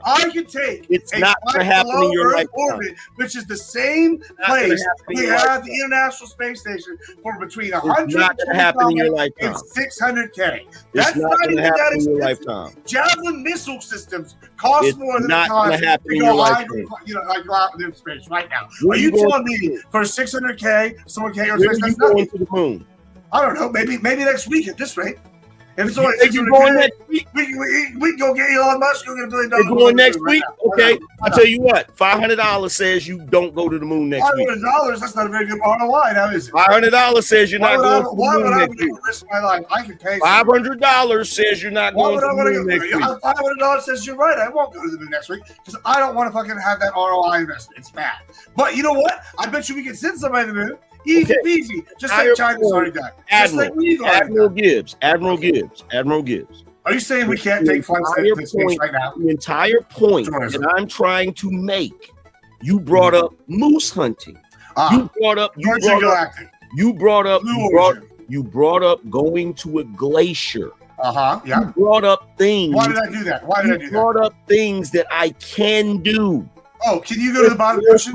I can take a not going to happen in your lifetime. Orbit, which is the same place we have the International Space Station for between 100 and 600K. That's not even that expensive. Javelin missile systems cost more than it costs to go out in space right now. Are you telling me for 600K, someone can't go to space? Going to the moon? I don't know. Maybe next week at this rate. If it's only going next week, we can go get Elon Musk. Go get $1 billion. You're going next week? Okay. I'll tell you what. $500 says you don't go to the moon next week. $500? That's not a very good ROI. Now is it? $500 says you're not going to the moon next week. Risk my life? I can pay. $500 says you're not going to the moon next week. $500 says you're right. I won't go to the moon next week because I don't want to fucking have that ROI investment. It's bad. But you know what? I bet you we can send somebody to the moon. Easy peasy, just like China's already done. Admiral Gibbs. Are you saying we can't take flights to space right now? The entire point that I'm trying to make, you brought up moose hunting. You brought up going to a glacier. Yeah. You brought up things. Why did I do that? You brought up things that I can do. Oh, can you go to the bottom of the ocean?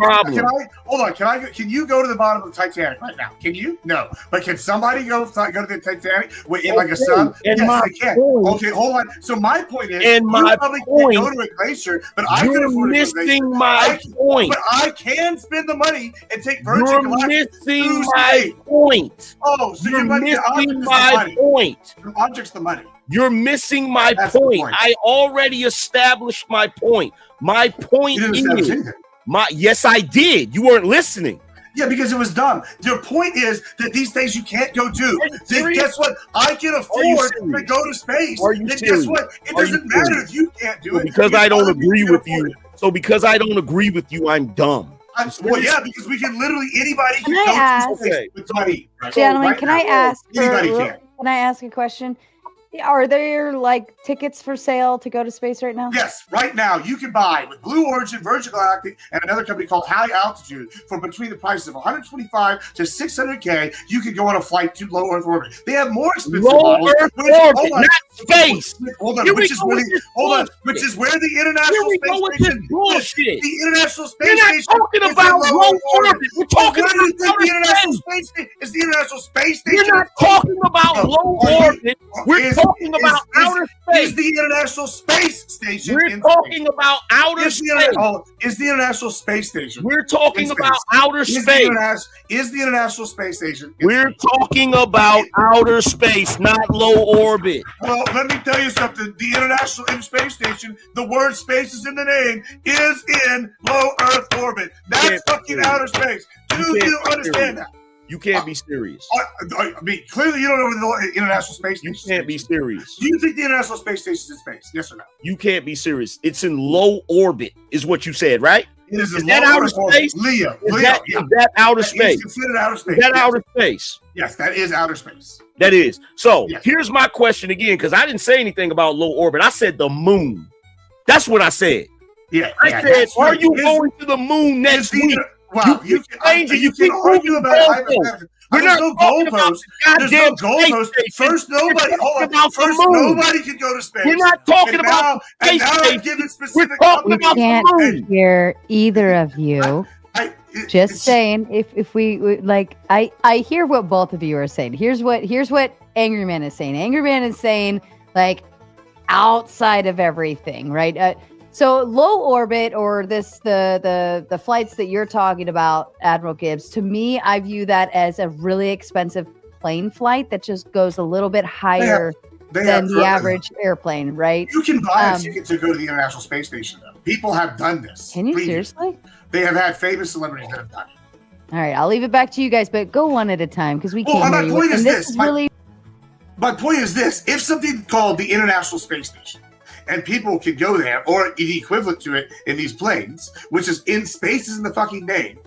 Can you go to the bottom of the Titanic right now? Can you? No. But can somebody go to the Titanic in like a sub? Yes, they can. Okay, hold on. So my point is, you probably can't go to a glacier, but I can afford to go to a glacier. You're missing my point. But I can spend the money and take Virgin Galactic. You're missing my point. Oh, so you're missing my point. The object's the money. You're missing my point. I already established my point. My point is yes, I did. You weren't listening. Yeah, because it was dumb. Your point is that these things you can't go do. Then guess what? I can afford to go to space. Are you Then serious? guess what? It Are you doesn't matter serious? if you can't do So it. because I don't other people agree can with afford you. it. So because I don't agree with you, I'm dumb. Well, yeah, because we can literally anybody Can can I go ask- to space with money. Right? Gentlemen, Right can now, I ask? Anybody can. Can I ask a question? Are there like tickets for sale to go to space right now? Yes, right now you can buy with Blue Origin, Virgin Galactic, and another company called High Altitude for between the prices of 125 to 600K. You can go on a flight to low Earth orbit. They have more expensive Low models, Earth which- orbit, hold on, not space. Hold on, Here we which is go where with the, this hold on, bullshit. which is where the International Here we Space go with this Station. bullshit. The International Space We're not Station. talking is about in low orbit. We're talking where do you about think the outer International space. Space Station is? The International Space Station. We're not talking about low orbit. We're talking about outer space. Is the International Space Station? We're in talking space? about outer Is the, space. is the International Space Station? We're talking in about space? outer Is space. Is the International Space Station? in We're space? talking about outer space, not low orbit. Well, let me tell you something. The International Space Station, the word space is in the name, is in low Earth orbit. That's fucking outer space. Do you understand that? You can't be serious. I mean, clearly you don't know the International Space Station. You can't be serious. Do you think the International Space Station is in space? Yes or no? You can't be serious. It's in low orbit, is what you said, right? It is Is in that low outer Earth orbit. space? Leo, Is that outer That is space? considered outer space. Is that Yes. outer space? Yes, that is outer space. That is. So Yes. here's my question again, because I didn't say anything about low orbit. I said the moon. That's what I said. Yeah. I yeah, said, that's are right. you Is- going to the moon next is the- week? Wow, you keep changing. You keep argue moving about goalposts. hypotheticals. We're There's not no talking about goalposts. the There's no goddamn goalposts. space First, station. We're nobody. talking Hold on. about the First, moon. nobody can go to space. We're not talking And about now, the space and now station. I'm giving We're specific talking companies. about the Can't moon. hear either of you. Just saying, if we like, I hear what both of you are saying. Here's what Angry Man is saying. Angry Man is saying like outside of everything, right? So low orbit or the flights that you're talking about, Admiral Gibbs. To me, I view that as a really expensive plane flight that just goes a little bit higher they than have the programs. average airplane, right? You can buy a ticket to go to the International Space Station, though. People have done this. Can you previously. seriously? They have had famous celebrities that have done it. All right, I'll leave it back to you guys, but go one at a time because we can't Well, hear my you. point is And this. is really My point is this: if something called the International Space Station, and people can go there, or the equivalent to it in these planes, which is in space, is in the fucking name.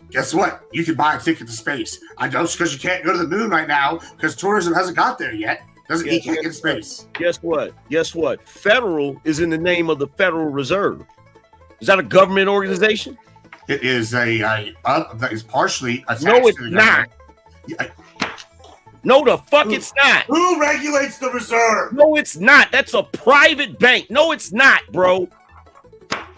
Guess what? You can buy a ticket to space. I know because you can't go to the moon right now because tourism hasn't got there yet. You can't get to space. Guess what? Guess what? Federal is in the name of the Federal Reserve. Is that a government organization? It is that is partially attached No, it's to the not. government. No, the fuck it's not. Who regulates the reserve? No, it's not. That's a private bank. No, it's not, bro.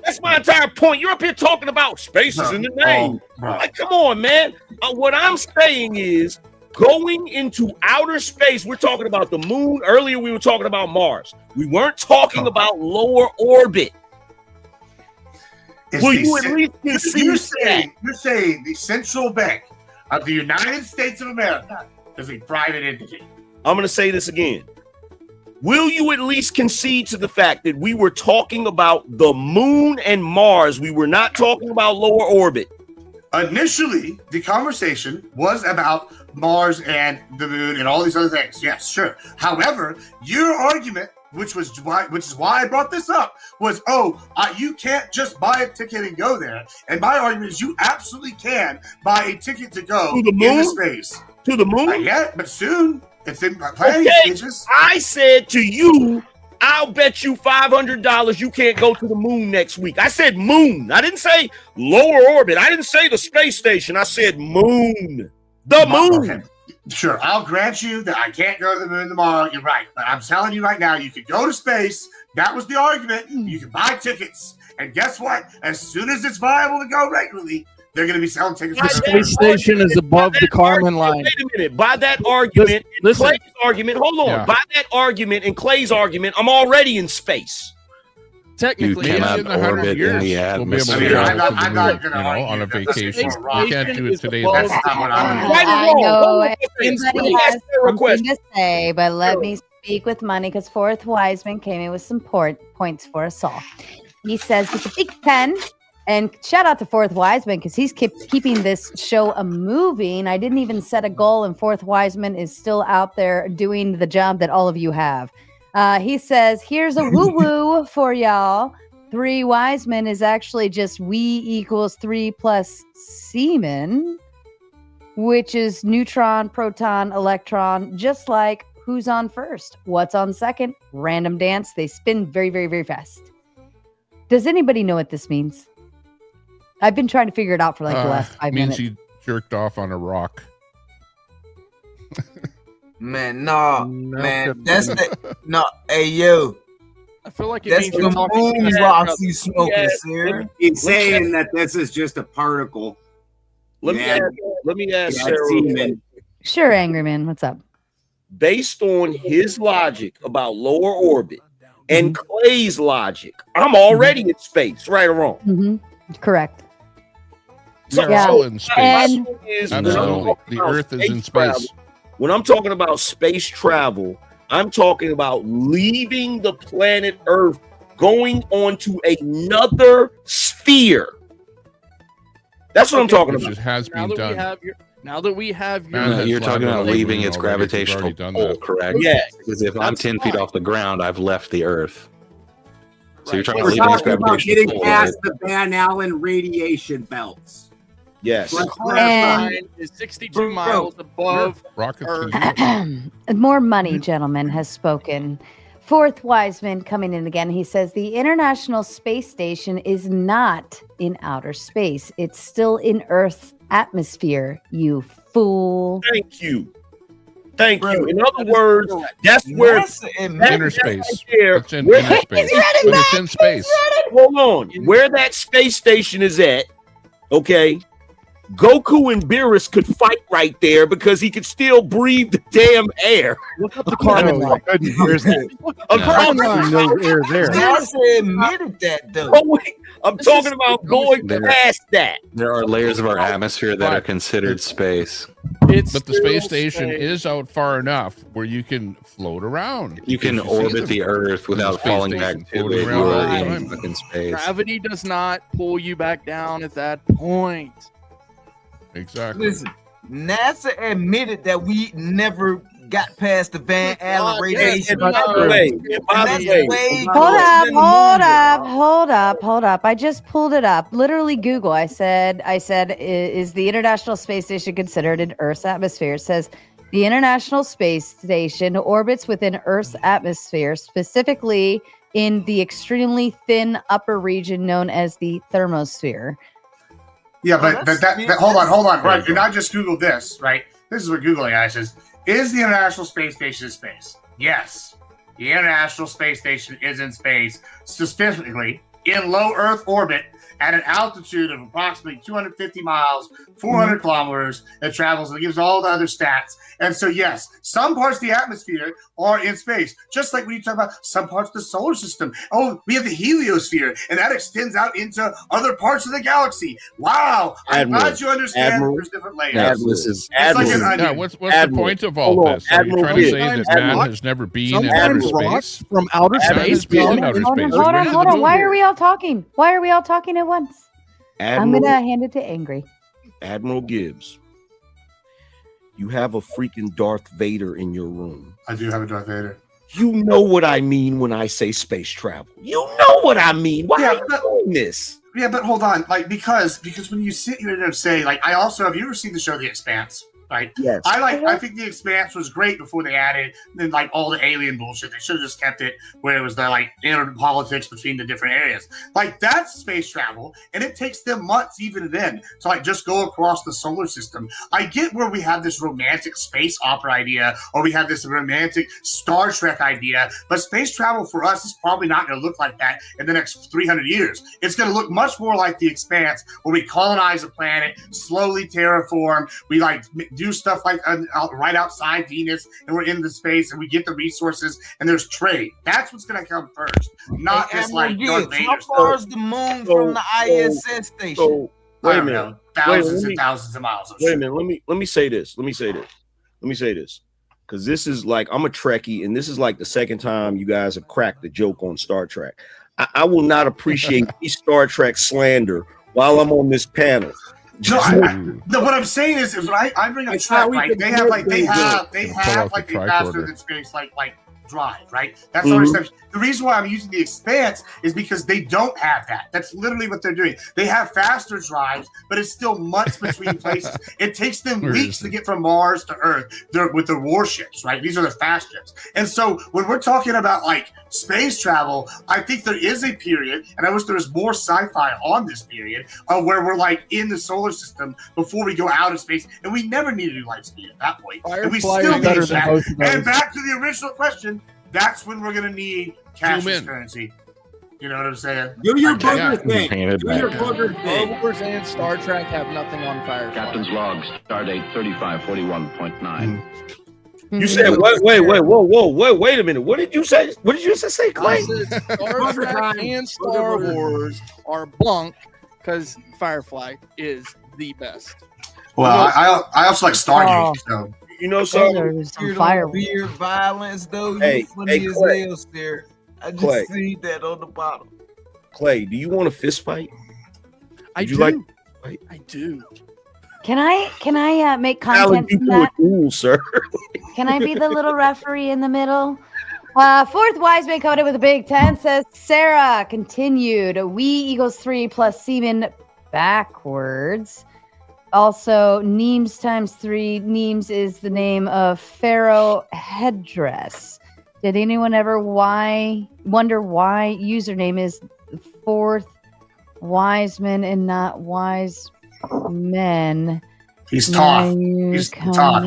That's my entire point. You're up here talking about spaces in the name. Like, come on, man. What I'm saying is going into outer space. We're talking about the moon. Earlier, we were talking about Mars. We weren't talking about lower orbit. Will you at least concede that? You're saying the central bank of the United States of America is a private entity. I'm going to say this again. Will you at least concede to the fact that we were talking about the moon and Mars? We were not talking about lower orbit. Initially, the conversation was about Mars and the moon and all these other things. Yes, sure. However, your argument, which is why I brought this up, was, you can't just buy a ticket and go there. And my argument is you absolutely can buy a ticket to go to the moon? into space. To the moon? Not yet, but soon. It's in planning stages. I said to you, I'll bet you $500 you can't go to the moon next week. I said moon. I didn't say lower orbit. I didn't say the space station. I said moon. The moon. Okay. Sure, I'll grant you that I can't go to the moon tomorrow. You're right. But I'm telling you right now, you could go to space. That was the argument. You can buy tickets. And guess what? As soon as it's viable to go regularly, they're going to be selling tickets. The space station is above the Kármán line. Wait a minute. By that argument, Listen. Clay's argument, hold on. Yeah. By that argument and Clay's argument, I'm already in space. You cannot orbit in the atmosphere. I'm not going to on a vacation. You Space can't do it today. That's not what I'm I know Please, everybody please has ask her a something question. to say, but let me speak with money because Fourth Wiseman came in with some points for us all. He says with the Big Ten And shout out to Fourth Wiseman because he's keeping this show moving. I didn't even set a goal, and Fourth Wiseman is still out there doing the job that all of you have. He says, here's a woo-woo for y'all. 3 Wiseman is actually just we equals 3 plus semen, which is neutron, proton, electron, just like who's on first, what's on second, random dance. They spin very, very, very fast. Does anybody know what this means? I've been trying to figure it out for like the last 5 minutes. Means he jerked off on a rock. Man, man, that's the no. Hey, yo, I feel like it that's means the you're talking moon to rocks he's smoking, sir. He's saying that this is just a particle. Let me ask Yeah, Sarah. semen. Sure, Angry Man, what's up? Based on his logic about lower orbit and Clay's logic, I'm already in space, right or wrong? Mm-hmm. Correct. We are Yeah. all in space. And- Absolutely. The Earth is in space. When I'm talking about space travel, I'm talking about leaving the planet Earth, going on to another sphere. That's what I'm talking Which about. has been done. Now that we have your No, you're talking about leaving its already. We've gravitational already done pull, that. correct? Yes. Because if I'm 10 feet off the ground, I've left the Earth. So you're talking We're about leaving its talking about gravitational getting pull. past right? the Van Allen radiation belts. Yes. line is 62 miles above Rocket Earth. More money, gentlemen, has spoken. Fourth Wiseman coming in again. He says the International Space Station is not in outer space. It's still in Earth's atmosphere, you fool. Thank you. Thank you. In other words, that's where Inner space. It's in where inner space. But it's in space. Hold on. Where that space station is at, okay, Goku and Beerus could fight right there because he could still breathe the damn air. Look up the Carbon line. There's A carbon line, no air there. NASA admitted that though. Oh, wait. I'm talking about going past that. There are layers of our atmosphere that are considered space. But the space station is out far enough where you can float around. You can orbit the Earth without falling back to it. You are in fucking space. Gravity does not pull you back down at that point. Exactly. Listen, NASA admitted that we never got past the Van Allen radiation. Hold up. I just pulled it up. Literally Google. I said, is the International Space Station considered in Earth's atmosphere? It says the International Space Station orbits within Earth's atmosphere, specifically in the extremely thin upper region known as the thermosphere. Yeah, but hold on. Right, you're not just Google this, right? This is what Google AI says. Is the International Space Station in space? Yes. The International Space Station is in space, specifically in low Earth orbit at an altitude of approximately 250 miles, 400 kilometers. It travels and it gives all the other stats. And so, yes, some parts of the atmosphere are in space, just like when you talk about some parts of the solar system. Oh, we have the heliosphere, and that extends out into other parts of the galaxy. Wow. I'm glad you understand there's different layers. What's the point of all this? Are you trying to say that man has never been in outer space? From outer space. Been in outer space. Hold on. Why are we all talking? Why are we all talking at once? I'm Admiral, gonna hand it to Angry. Admiral Gibbs, you have a freaking Darth Vader in your room. I do have a Darth Vader. You know what I mean when I say space travel. You know what I mean. Why are you doing this? Yeah, but hold on. Like, because when you sit here and say, like, I also, have you ever seen the show The Expanse? Right. Yes. I think The Expanse was great before they added then like all the alien bullshit. They should have just kept it where it was the like inner politics between the different areas. Like that's space travel, and it takes them months even then to like just go across the solar system. I get where we have this romantic space opera idea, or we have this romantic Star Trek idea, but space travel for us is probably not going to look like that in the next 300 years. It's going to look much more like The Expanse, where we colonize a planet, slowly terraform, we like do stuff like right outside Venus, and we're in the space, and we get the resources, and there's trade. That's what's going to come first, not this like Darth Vader how far is the moon from the ISS station? Wait a minute, thousands and thousands of miles. Wait a minute. Let me say this. Because this is like, I'm a Trekkie, and this is like the second time you guys have cracked the joke on Star Trek. I will not appreciate any Star Trek slander while I'm on this panel. No, what I'm saying is when I bring up track, right? They have the faster than space like drive, right? That's the reason why I'm using the Expanse is because they don't have that. That's literally what they're doing. They have faster drives, but it's still months between places. It takes them weeks to get from Mars to Earth with the warships, right? These are the fast ships. And so when we're talking about like space travel, I think there is a period, and I wish there was more sci-fi on this period, where we're like in the solar system before we go out of space, and we never need to do light speed at that point. And we still need that. And back to the original question, that's when we're gonna need cashless currency. You know what I'm saying? Do your booger thing. Do your booger Star thing. Wars and Star Trek have nothing on Firefly. Captain's log, stardate 3541.9. You said wait a minute. What did you say? What did you say, Clay? Star Trek and Star Wars are bunk because Firefly is the best. Well, I also like Stargate. So you know, so Beer violence, though. Hey, funny as Clay. hell, there. I just Clay. see that on the bottom. Clay, do you want a fist fight? I Would you do. like? I do. Can I make Alan, content you from do a that? duel, sir. Can I be the little referee in the middle? Fourth wise man coming in with a big 10 says Sarah continued. We equals 3 plus semen backwards. Also, Neems times 3. Neems is the name of pharaoh headdress. Did anyone ever wonder why username is the fourth wise man and not wise men? he's Thoth. He's Thoth.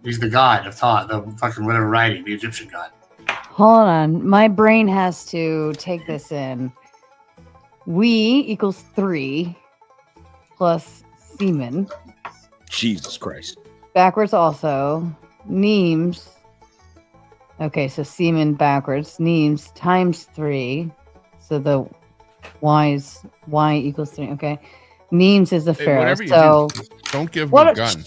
He's the god of Thoth, the fucking whatever writing, the Egyptian god. Hold on. My brain has to take this in. We equals 3 plus semen. Jesus Christ. Backwards also. Neems. Okay, so semen backwards. Neems times 3. So the y equals 3. Okay. Neems is the pharaoh. Whatever you So do, don't give me a gun.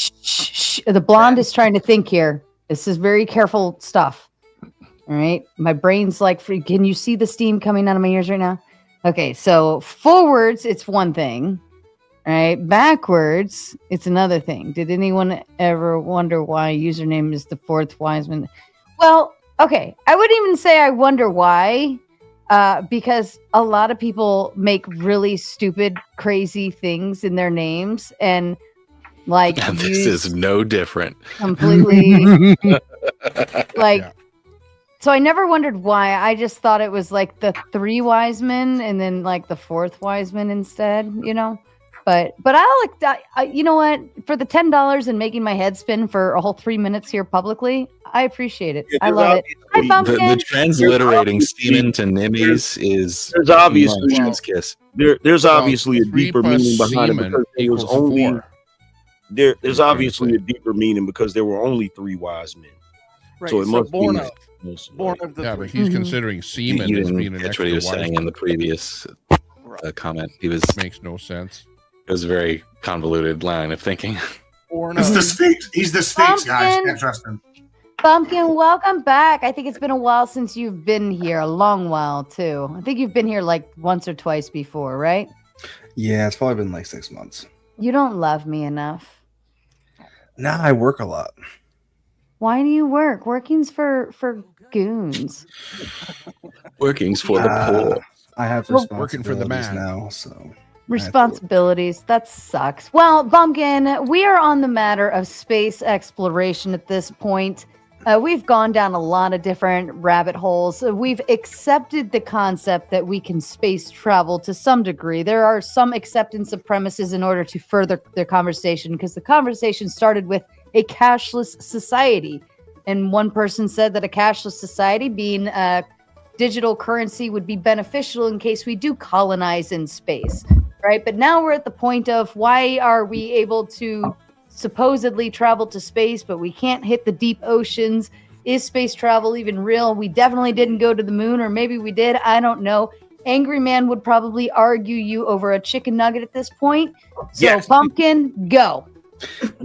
the blonde is trying to think here. This is very careful stuff. All right. My brain's like, can you see the steam coming out of my ears right now? Okay. So forwards, it's one thing. All right. Backwards, it's another thing. Did anyone ever wonder why username is the fourth wise man? Well, okay. I wouldn't even say I wonder why. Because a lot of people make really stupid, crazy things in their names, and like And this is no different. completely like. Yeah. So I never wondered why. I just thought it was like the 3 wise men and then like the 4th wise man instead, you know. But I like that. You know what? For the $10 and making my head spin for a whole 3 minutes here publicly, I appreciate it. I love it. Hi, Bumpkin. The transliterating semen to nimmies is there's obviously chef's kiss. There's obviously a deeper meaning behind it because there was only there's obviously a deeper meaning because there were only 3 wise men. Right, so it must born be of the Yeah, three. but he's considering semen He as didn't being an catch extra what he was wise saying in the previous comment. He was makes no sense. It was a very convoluted line of thinking. It's the Sphinx. He's the Sphinx, guys. Can't trust him. Bumpkin, welcome back. I think it's been a while since you've been here. A long while, too. I think you've been here like once or twice before, right? Yeah, it's probably been like 6 months. You don't love me enough. Nah, I work a lot. Why do you work? Working's for goons. Working's for the poor. I have Well, working for the man now, so responsibilities. That sucks. Well, Bumpkin, we are on the matter of space exploration at this point. We've gone down a lot of different rabbit holes. We've accepted the concept that we can space travel to some degree. There are some acceptance of premises in order to further the conversation, because the conversation started with a cashless society. And one person said that a cashless society being a digital currency would be beneficial in case we do colonize in space. Right. But now we're at the point of why are we able to supposedly travel to space, but we can't hit the deep oceans? Is space travel even real? We definitely didn't go to the moon, or maybe we did. I don't know. Angry Man would probably argue you over a chicken nugget at this point. So, yes. Bumpkin, go.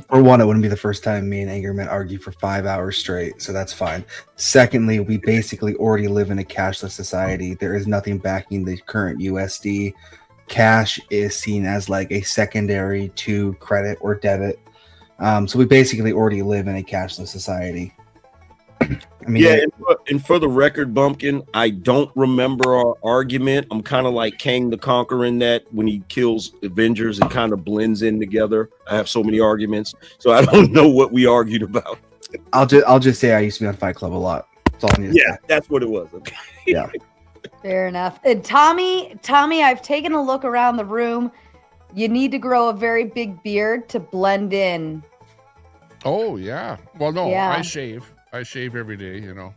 For one, it wouldn't be the first time me and Angerman argue for 5 hours straight, so that's fine. Secondly, we basically already live in a cashless society. There is nothing backing the current USD. cash is seen as like a secondary to credit or debit. So we basically already live in a cashless society. I mean, yeah, and for the record, Bumpkin, I don't remember our argument. I'm kind of like Kang the Conqueror in that when he kills Avengers, it kind of blends in together. I have so many arguments, so I don't know what we argued about. I'll just say I used to be on Fight Club a lot. That's all I need to say. That's what it was. Okay. Yeah. Fair enough. And Tommy, I've taken a look around the room. You need to grow a very big beard to blend in. Oh yeah. Well, no, Yeah. I shave. I shave every day. You know.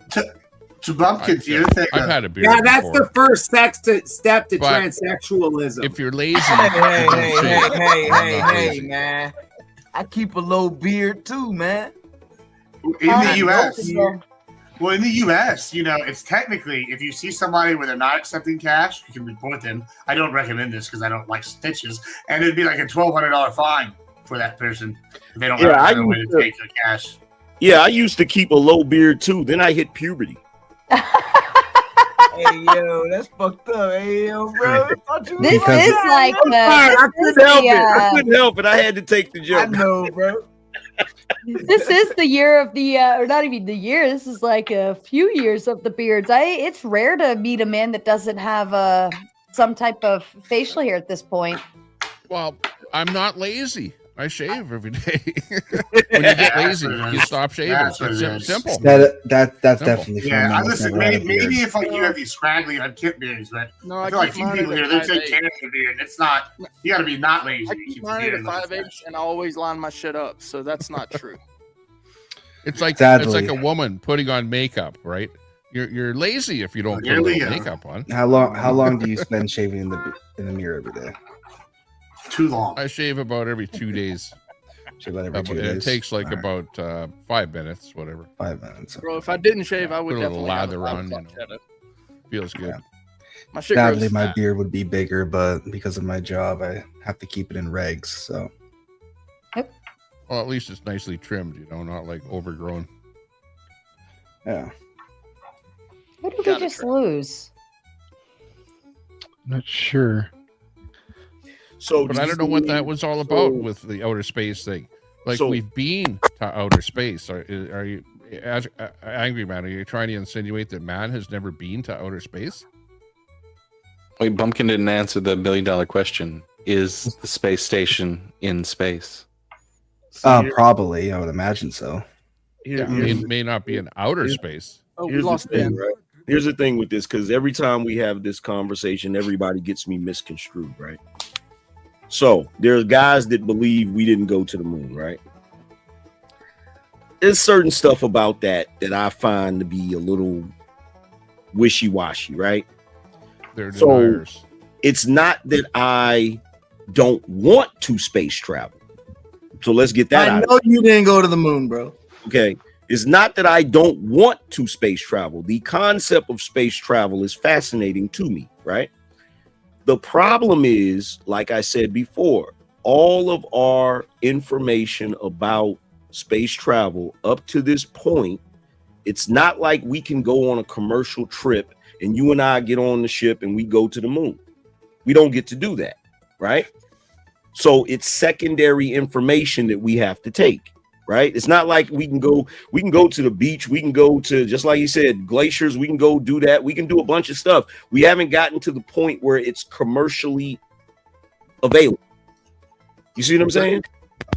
To Bumpkin, do you think I've had a beard. Yeah, that's before. the first step to But transsexualism. If you're lazy, Hey, man. I keep a low beard too, man. In the U.S., well, in the U.S., you know, it's technically, if you see somebody where they're not accepting cash, you can report them. I don't recommend this because I don't like stitches, and it'd be like a $1,200 fine for that person if they don't have a way to take the cash. Yeah, I used to keep a low beard too. Then I hit puberty. Hey, yo, that's fucked up. Hey, yo, bro. This is like I couldn't help it. I couldn't help it. I had to take the joke. I know, bro. This is the year of the, or not even the year. This is like a few years of the beards. It's rare to meet a man that doesn't have some type of facial hair at this point. well, I'm not lazy. I shave every day. When you get lazy, you stop shaving. That's what It's it is. simple. That's Simple. definitely fair. Yeah, Man, listen, maybe if like you have these scraggly, unkempt beards, but No, I I feel like keep few mine people at here, they take 5'8". care of the beard. It's not, you got to be not lazy. I to keep keep the mine at a beard looking 5'8", and I always line my shit up, so that's not true. It's like Sadly. a woman putting on makeup, right? You're lazy if you don't put Here a we little go. makeup on. How long do you spend shaving in the mirror every day? Too long. I shave about every 2 days. Shave about every 2 It days. takes like All right. about 5 minutes, whatever. 5 minutes. Bro, if I didn't shave, I would Put a little definitely have lather a on, you know. shadow. Feels good. Yeah. My shit Sadly, grows my fat. beard would be bigger, but because of my job, I have to keep it in regs. So Well, at least it's nicely trimmed, you know, not like overgrown. yeah, What did we just lose? Not sure. So, But do I you don't know what see- that was all about with the outer space thing. Like So- we've been to outer space. Are you, Angry Man? Are you trying to insinuate that man has never been to outer space? Wait, Bumpkin didn't answer the $1 million question. Is the space station in space? probably. I would imagine so. Yeah, it may not be in outer space. Oh, we Here's the lost thing, Ben. right? Here's the thing with this, because every time we have this conversation, everybody gets me misconstrued, right? So there's guys that believe we didn't go to the moon, right? There's certain stuff about that I find to be a little wishy-washy, right? They're So deniers. it's not that I don't want to space travel. So let's get that I out. know you didn't go to the moon, bro. Okay. It's not that I don't want to space travel. The concept of space travel is fascinating to me, right? The problem is, like I said before, all of our information about space travel up to this point, it's not like we can go on a commercial trip and you and I get on the ship and we go to the moon. We don't get to do that, right? So it's secondary information that we have to take. Right? It's not like we can go to the beach, we can go to, just like you said, glaciers, we can go do that. We can do a bunch of stuff. We haven't gotten to the point where it's commercially available. You see what I'm saying?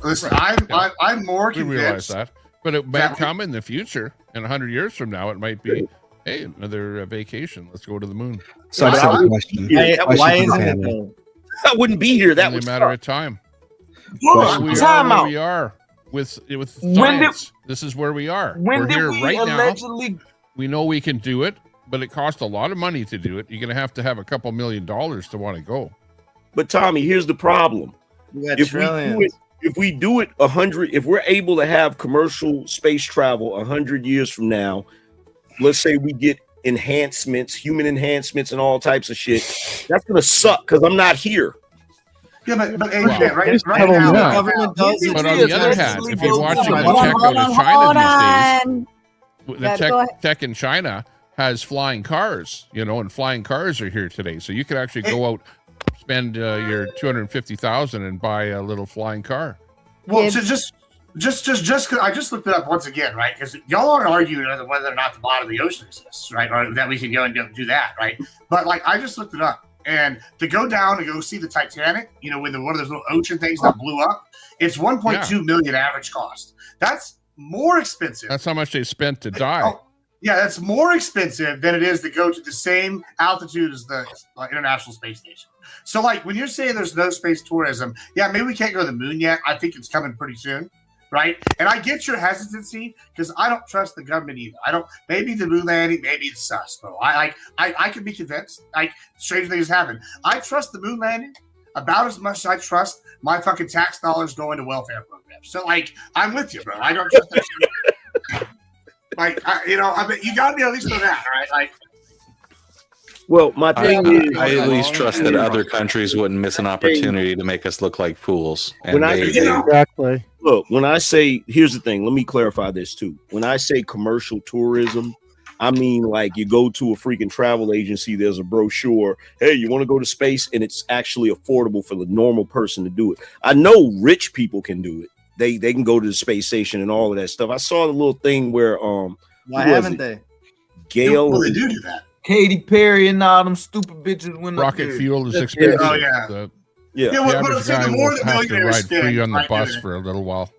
Listen, Right. I'm more We realize convinced. that. But it that might come in the future. In 100 years from now, it might be, hey, another vacation. Let's go to the moon. So I just have a question. Why Question for the isn't it panel. though? I wouldn't be here. That Only was a matter of time. Question. We are Time where out. we are with When science. This is where we are. When We're did here we right now. allegedly? We know we can do it, but it costs a lot of money to do it. You're going to have a couple $1 million to want to go. But Tommy, here's the problem. We got If we do it 100, if we're able to have commercial space travel 100 years from now, let's say we get enhancements, human enhancements, and all types of shit, that's gonna suck because I'm not here. Yeah, but hey, Wow. yeah, right Just now, tell them the that. government does it. But on the other hand, if you're watching the Hold tech out of on. China these days, Yeah, the go ahead. tech in China has flying cars, you know, and flying cars are here today. So you can actually go out spend your 250,000 and buy a little flying car. Well, so just I just looked it up once again, right? Because y'all aren't arguing whether or not the bottom of the ocean exists, right? Or that we can go and do that, right? But like, I just looked it up, and to go down and go see the Titanic, you know, when one of those little ocean things that blew up, it's 1.2 million average cost. That's more expensive. That's how much they spent to die. Oh, yeah, that's more expensive than it is to go to the same altitude as the International Space Station. So, like, when you're saying there's no space tourism, yeah, maybe we can't go to the moon yet. I think it's coming pretty soon, right? And I get your hesitancy because I don't trust the government either. I don't. Maybe the moon landing, maybe it's sus, bro. I could be convinced. Like, strange things happen. I trust the moon landing about as much as I trust my fucking tax dollars going to welfare programs. So, like, I'm with you, bro. I don't trust that shit. Like, you got to be at least know that, right? Like, well, my thing is, I at least trust that other countries wouldn't miss an opportunity to make us look like fools. And Exactly. Look, when I say, here's the thing, let me clarify this too. When I say commercial tourism, I mean like you go to a freaking travel agency, there's a brochure, hey, you want to go to space, and it's actually affordable for the normal person to do it. I know rich people can do it. They can go to the space station and all of that stuff. I saw the little thing where why haven't they? Gail, well, they do that. Katy Perry and all them stupid bitches went up Rocket there. fuel is expensive. Oh, yeah. The well, average see, the guy more will the have to millionaires ride spend, free on the right, bus dude. for a little while.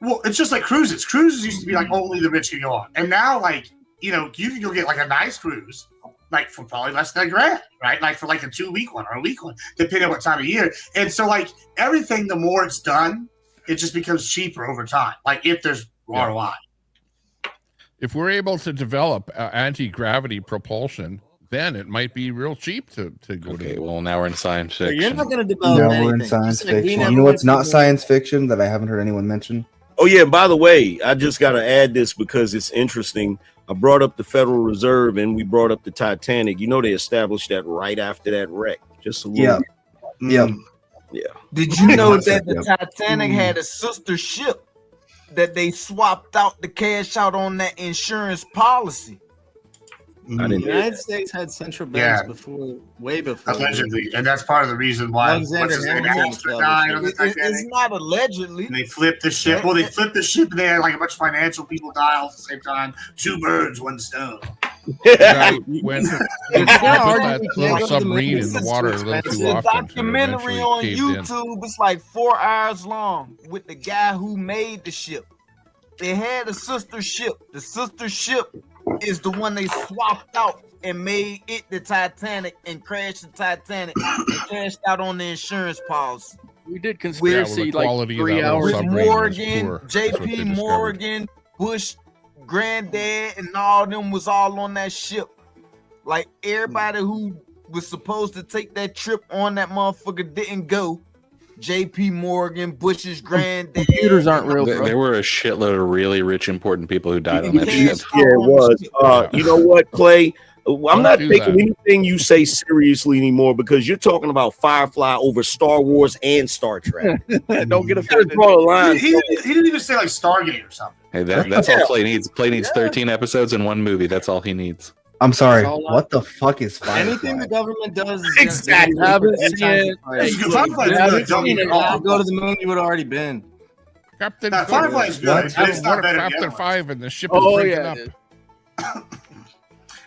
Well, it's just like cruises. Cruises used to be like only the rich could go on, and now, like, you know, you can go get like a nice cruise, like for probably less than $1,000, right? Like for like a 2-week one or a week one, depending on what time of year. And so, like, everything, the more it's done, it just becomes cheaper over time. Like, if there's ROI. If we're able to develop anti-gravity propulsion, then it might be real cheap to go Okay, to. well, now we're in science fiction. You're not going to develop Now anything. we're in science Just like we fiction. never You know what's went not to- science fiction that I haven't heard anyone mention? oh yeah, by the way, I just got to add this because it's interesting. I brought up the Federal Reserve and we brought up the Titanic. You know, they established that right after that wreck. Just a little. Yeah. Yeah. Yeah. Did you know that the Yep. Titanic had a sister ship that they swapped out the cash out on that insurance policy? I didn't The United States had central banks before, way before. Allegedly, and that's part of the reason why Alexander Hamilton died on the Titanic. It's not allegedly. And they flipped the ship. Well, they flipped the ship, and they had like a bunch of financial people die all at the same time. 2 birds, 1 stone. Yeah, when they put that little submarine in the water a little It's too a often, and documentary eventually on caved in. YouTube. It's like 4 hours long with the guy who made the ship. They had a sister ship. The sister ship is the one they swapped out and made it the Titanic and crashed the Titanic and cashed out on the insurance policy. We did conspiracy the like quality of 3 that little hours. With submarine was Morgan, poor. That's what they J.P. discovered. Morgan, Bush, Granddad, and all them was all on that ship. Like everybody who was supposed to take that trip on that motherfucker didn't go. J.P. Morgan, Bush's granddad. Computers aren't real, bro. There were a shitload of really rich, important people who died on that ship. Yeah, it was. You know what, Clay? I'm not do taking that. anything you say seriously anymore because you're talking about Firefly over Star Wars and Star Trek. Don't get You gotta offended. draw a line. He didn't even say like Stargate or something. Hey, that's all Clay needs. Clay needs 13 episodes and 1 movie. That's all he needs. I'm sorry. That's all I- What the fuck is Anything Firefly? the government does is Exactly. just Haven't seen it. Firefly is good. Don't get me wrong. go to the moon, you would have already been. Captain Now, Firefly is good, but it's not better than the Captain other ones. 5 and the ship is Oh breaking yeah, up. dude.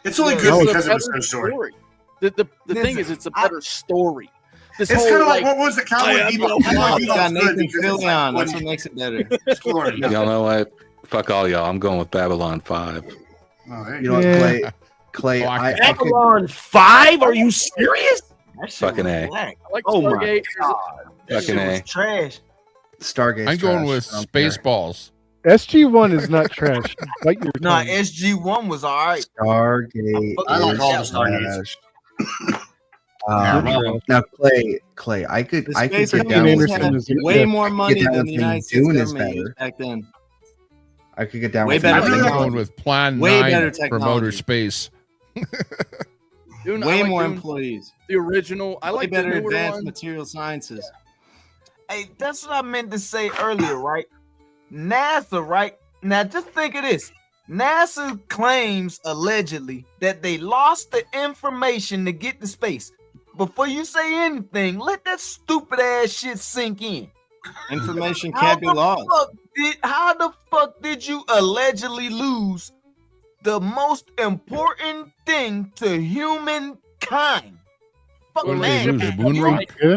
It's only It's good a because it was better so short. The thing Listen, is, it's a better story. This It's whole, kind of like what was the Cowboy I am Bebop? the Cowboy one. It's got Bebop's good Nathan because it's Fillion. like That's what makes it better. story. Y'all know what? Fuck all y'all. I'm going with Babylon 5. Oh, there You know what, Yeah. Clay? Oh, I could, Babylon 5? Are you serious? That shit Fucking was A. black. I like Oh my Stargate. That shit Fucking was A. trash. Stargate. I'm going with Spaceballs. SG1 is not trash. Bite your Nah, tongue. SG1 was all right. Stargate. I like is all the Stargates. trash. Yeah, Now, Clay, I could The get space down companies with Anderson had is way good. more money down than with the him. United States Dune is government better. used back then. I could get down Way with better I'm him. technology. going with Plan Way 9 better for motor technology. space. Dune, I Way like more Dune. employees. The original. I Way like the better newer advanced one. material sciences. Hey, that's what I meant to say earlier, right? NASA, right? Now just think of this. NASA claims allegedly that they lost the information to get to space. before you say anything, let that stupid ass shit sink in. Information can't be lost. How the fuck did you allegedly lose the most important thing to humankind? Fuck man.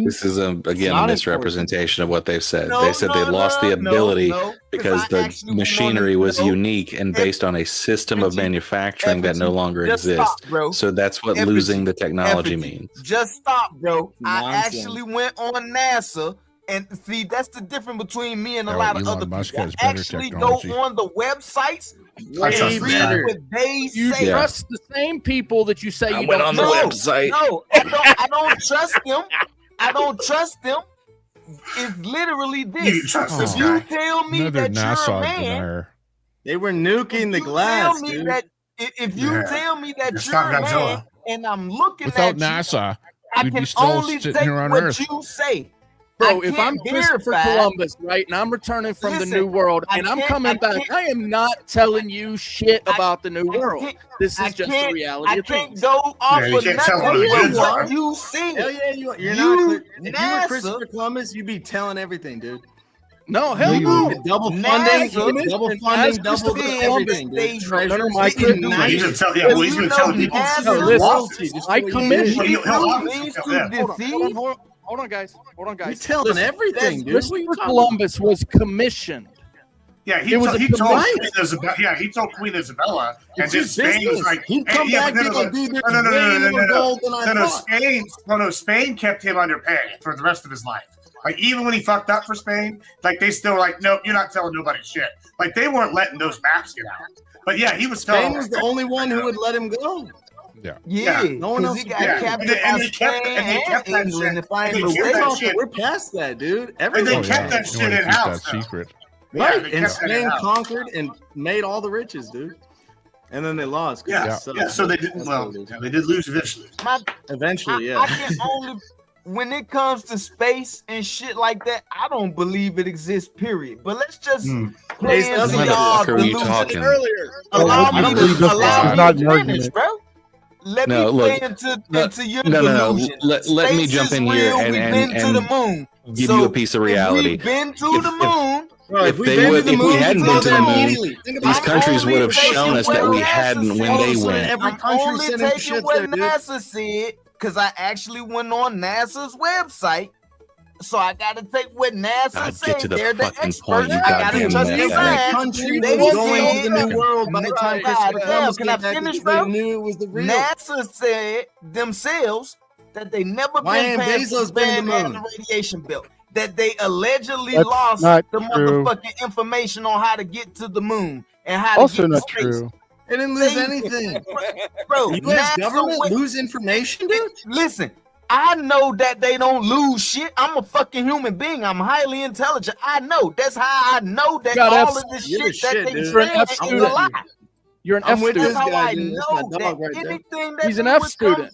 This is again a misrepresentation of what they've said. They said they lost the ability because the machinery was unique and based on a system of manufacturing that no longer exists. So that's what losing the technology means. Just stop, bro. I actually went on NASA. And see, that's the difference between me and a lot of other people. I actually go on the websites and read what they say. You trust the same people that you say you went don't on the website. No, I don't trust them. I don't trust them. It's literally this. If you tell me that you're a man, they were nuking the glass, dude. If you tell me that you're a man, and I'm looking without at NASA, I we'd can be still only sitting take here on what Earth. you say. Bro, if I'm Christopher Columbus, right, and I'm returning from the New World, and I'm coming back, I am not telling you shit about the New World. This is just the reality of things. I can't go off of nothing what you see. Hell yeah, you're not. If you were Christopher Columbus, you'd be telling everything, dude. No, hell no. Double funding, double everything, dude. He's gonna tell people. I commissioned. Hold on, guys. You're telling everything, dude. Christopher Columbus was commissioned. Yeah, he told Queen Isabella, and then Spain was like, no, Spain kept him under pay for the rest of his life. Like, even when he fucked up for Spain, like, they still were like, no, you're not telling nobody shit. Like, they weren't letting those maps get out. But yeah, he was telling. Spain was the only one who would let him go. Yeah. No one else. He got captured by Spain and England. If I we're past that, dude. And they kept that shit in house. Secret. Right, and Spain conquered and made all the riches, dude. And then they lost. So they didn't. Well, they did lose eventually. Eventually, I can only. When it comes to space and shit like that, I don't believe it exists. Period. But let's just play into y'all delusion earlier. Allow me to finish, bro. Let me play into your delusion. Let me jump in here and give you a piece of reality. We've been to the moon. If we hadn't been to the moon, these countries would have shown us that we hadn't when they went. I'm only taking what NASA said because I actually went on NASA's website. So I gotta take what NASA said. Get to the They're the fucking experts. point, you I gotta goddamn trust the science. country They was said- going to the new world by the time Christopher Columbus Can I came back finish, because bro? they knew it was the real. NASA said themselves that they never Why been ain't past Bezos the been to band the and moon? the radiation belt. That they allegedly That's lost not the true. motherfucking information on how to get to the moon and how Also to get not to space. true. They didn't lose anything. Bro, The U.S. NASA government went- lose information, dude? Listen, I know that they don't lose shit. I'm a fucking human being. I'm highly intelligent. I know. That's how I know that got all F- of this you're shit the that shit, they dude. You're an saying F is a student. lie. You're an I'm F with student. this That's how guy, I dude. That's know my dog that right there. anything that He's an they F would student. come.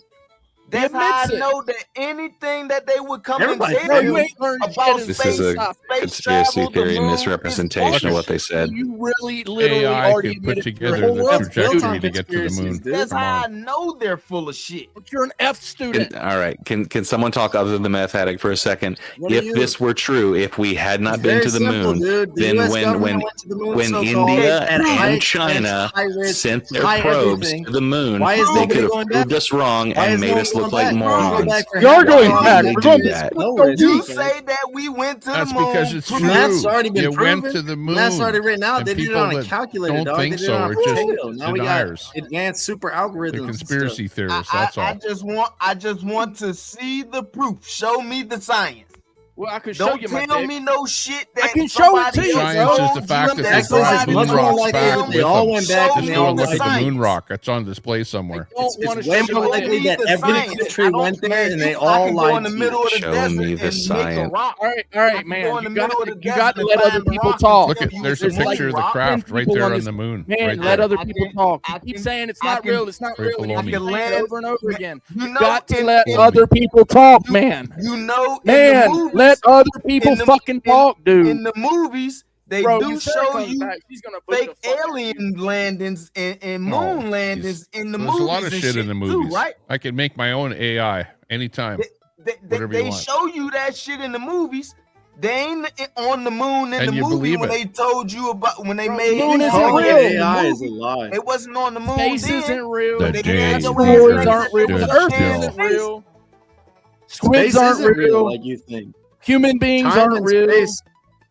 That's how I admits it. know that anything that they would come Everybody and Bro, tell you you ain't learned about shit. This space, is a space conspiracy travel, the theory and moon is misrepresentation of what they said. You really, literally AI already could put admitted you're together a the F trajectory student. to get to the moon. That's Come how I on. know they're full of shit. But you're an F student. All right. Can someone talk other than the math addict for a second? What If are you- this were true, if we had not It's been very to the simple, moon, dude. The then US when government went to the moon when so-called India at high and China expense, high risk, sent their high probes everything. to the moon, Why is they nobody could have going proved back? us wrong Why and is no made one us going look like back? Go morons. back for We are half going the back. time. We're going that. No Let's go risk. You Okay. say that we went to That's the moon. because it's prove- true. Math's already been You proven. went to the moon. Math's already written out. And They did it people on a that calculator, don't dog. think They did so it on are a just potato. Now we got deniers. advanced super The algorithms. and conspiracy stuff. theorists. That's all. I just want to see the proof. Show me the science. Well, I can show Don't you my tell dick. me no shit that I can show it somebody to you, else Science is told the you fact that they That's brought much the moon more rocks likely back that with they all them. went back Show and Just they go all and look at the science. moon rock. It's on display somewhere. It's way more likely that every country went there and they I all can go in lied the to middle you. of the Show desert me the and make a science. rock. All I right, can man. go in the You middle got of the you got to desert let and other find the people rock talk. Look at you there's a it's like picture of the rock. craft right people there on on this- the moon. Man, Right let there. other I people can- talk. I You keep can- saying it's I not can- real. It's not right real. And you below keep me. saying it land- over and over again. You You know, got to in- let in- other people talk, man. You know, Man, in the movies, let other people in the- fucking talk, dude. in the movies, they Bro, do when Sarah show comes you back, she's gonna put fake the fuck alien landings and Oh, moon landings in the There's movies a lot of and shit in the too, movies. right? I could make my own AI Anytime. They show you that shit in the movies. They ain't on the moon in And the you movie believe when it. they told you about when they made moon it. isn't Oh, real. yeah, AI the is a movie, lie. It wasn't on the moon. Space then. isn't real. The They day had your we ass aren't like real. it was Earth in isn't space. real. Squids Space aren't isn't real. like you think. Human beings Time aren't and real. space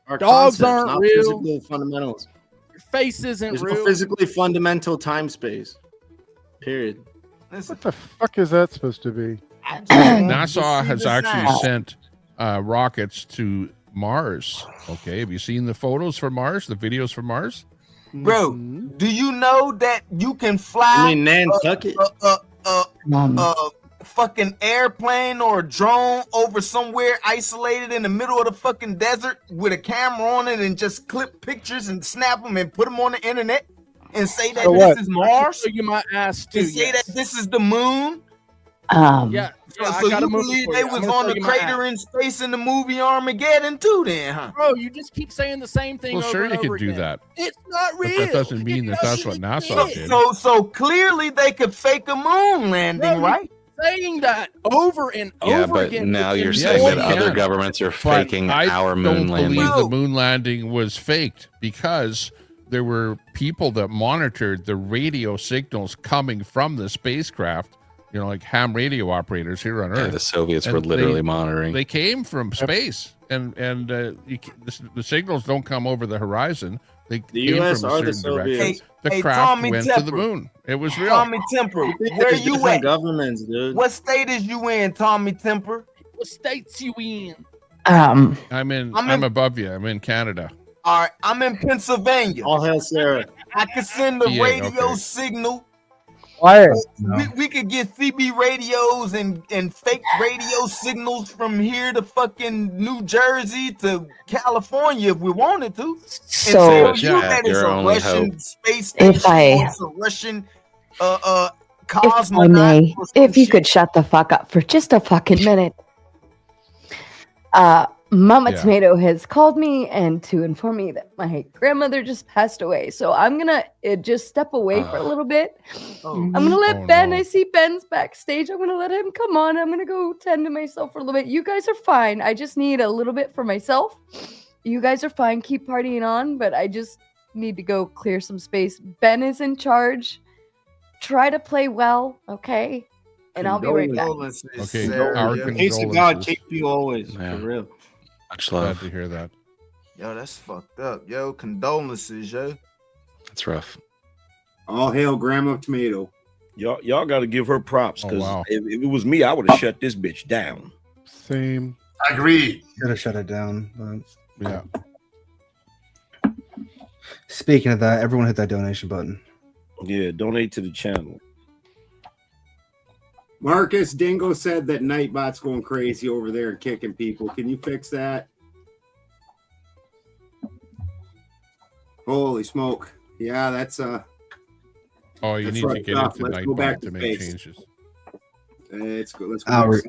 are Dogs concepts, aren't not real. physical fundamentals. Your face isn't There's real. no physically fundamental time space. Period. What the fuck is that supposed to be? NASA has actually sent rockets to Mars. Okay, have you seen the photos for Mars? The videos for Mars? Bro, do you know that you can fly? I mean, Nantucket. Fucking airplane or a drone over somewhere isolated in the middle of the fucking desert with a camera on it and just clip pictures and snap them and put them on the internet and say that this is Mars? You might ask too. And say that this is the moon? Yeah. So you believe they was on the crater in space in the movie Armageddon too then, huh? Bro, you just keep saying the same thing Well, over sure and you over could do again. that. It's not But real. that doesn't mean that that's what NASA did. So clearly they could fake a moon landing, right? Saying that over and Yeah, over but again. now It's you're saying that annoying. other governments are But faking our moon don't landing. believe the moon landing was faked because there were people that monitored the radio signals coming from the spacecraft, you know, like ham radio operators here on Earth. Yeah, the Soviets And were literally monitoring. They came from space, and the signals don't come over the horizon. They The came US from a are the certain direction. Soviets. The Hey, craft Tommy went to the Temper. moon. It was real. Tommy Temper, where There's you different at? governments, dude. What state is you in, Tommy Temper? What states you in? I'm I'm above you. I'm in Canada. All right, I'm in Pennsylvania. All hail Sarah. I can send the Yeah, radio okay. signal. Why? We could get CB radios and fake radio signals from here to fucking New Jersey to California if we wanted to. So- and tell you that it's Your a only Russian hope. space station If I- or it's a Russian If I cosmonaut. may, or some if you shit. could shut the fuck up for just a fucking minute. Mama Yeah. Tomato has called me and to inform me that my grandmother just passed away. So I'm gonna just step away for a little bit. I'm gonna let Oh, Ben. no. I see Ben's backstage. I'm gonna let him come on. I'm gonna go tend to myself for a little bit. You guys are fine. I just need a little bit for myself. You guys are fine. Keep partying on, but I just need to go clear some space. Ben is in charge. Try to play well, okay? And I'll be right back. Condolences, Okay, Sarah. our Yeah. Peace to God condolences. keep you always. Yeah. For real. Much Glad love. to hear that. Yo, that's fucked up. Yo, condolences, yo. That's rough. All hail Grandma Tomato. Y'all got to give her props Oh, because wow. if it was me, I would have shut this bitch down. Same. Agreed. Should have shut it down. But Yeah. speaking of that, everyone hit that donation button. Yeah, donate to the channel. Marcus Dingo said that Nightbot's going crazy over there and kicking people. Can you fix that? Holy smoke. Yeah, that's Oh, you That's need to right, get Doc. into Let's go back Nightbot to to make space. changes. Let's go. Let's go.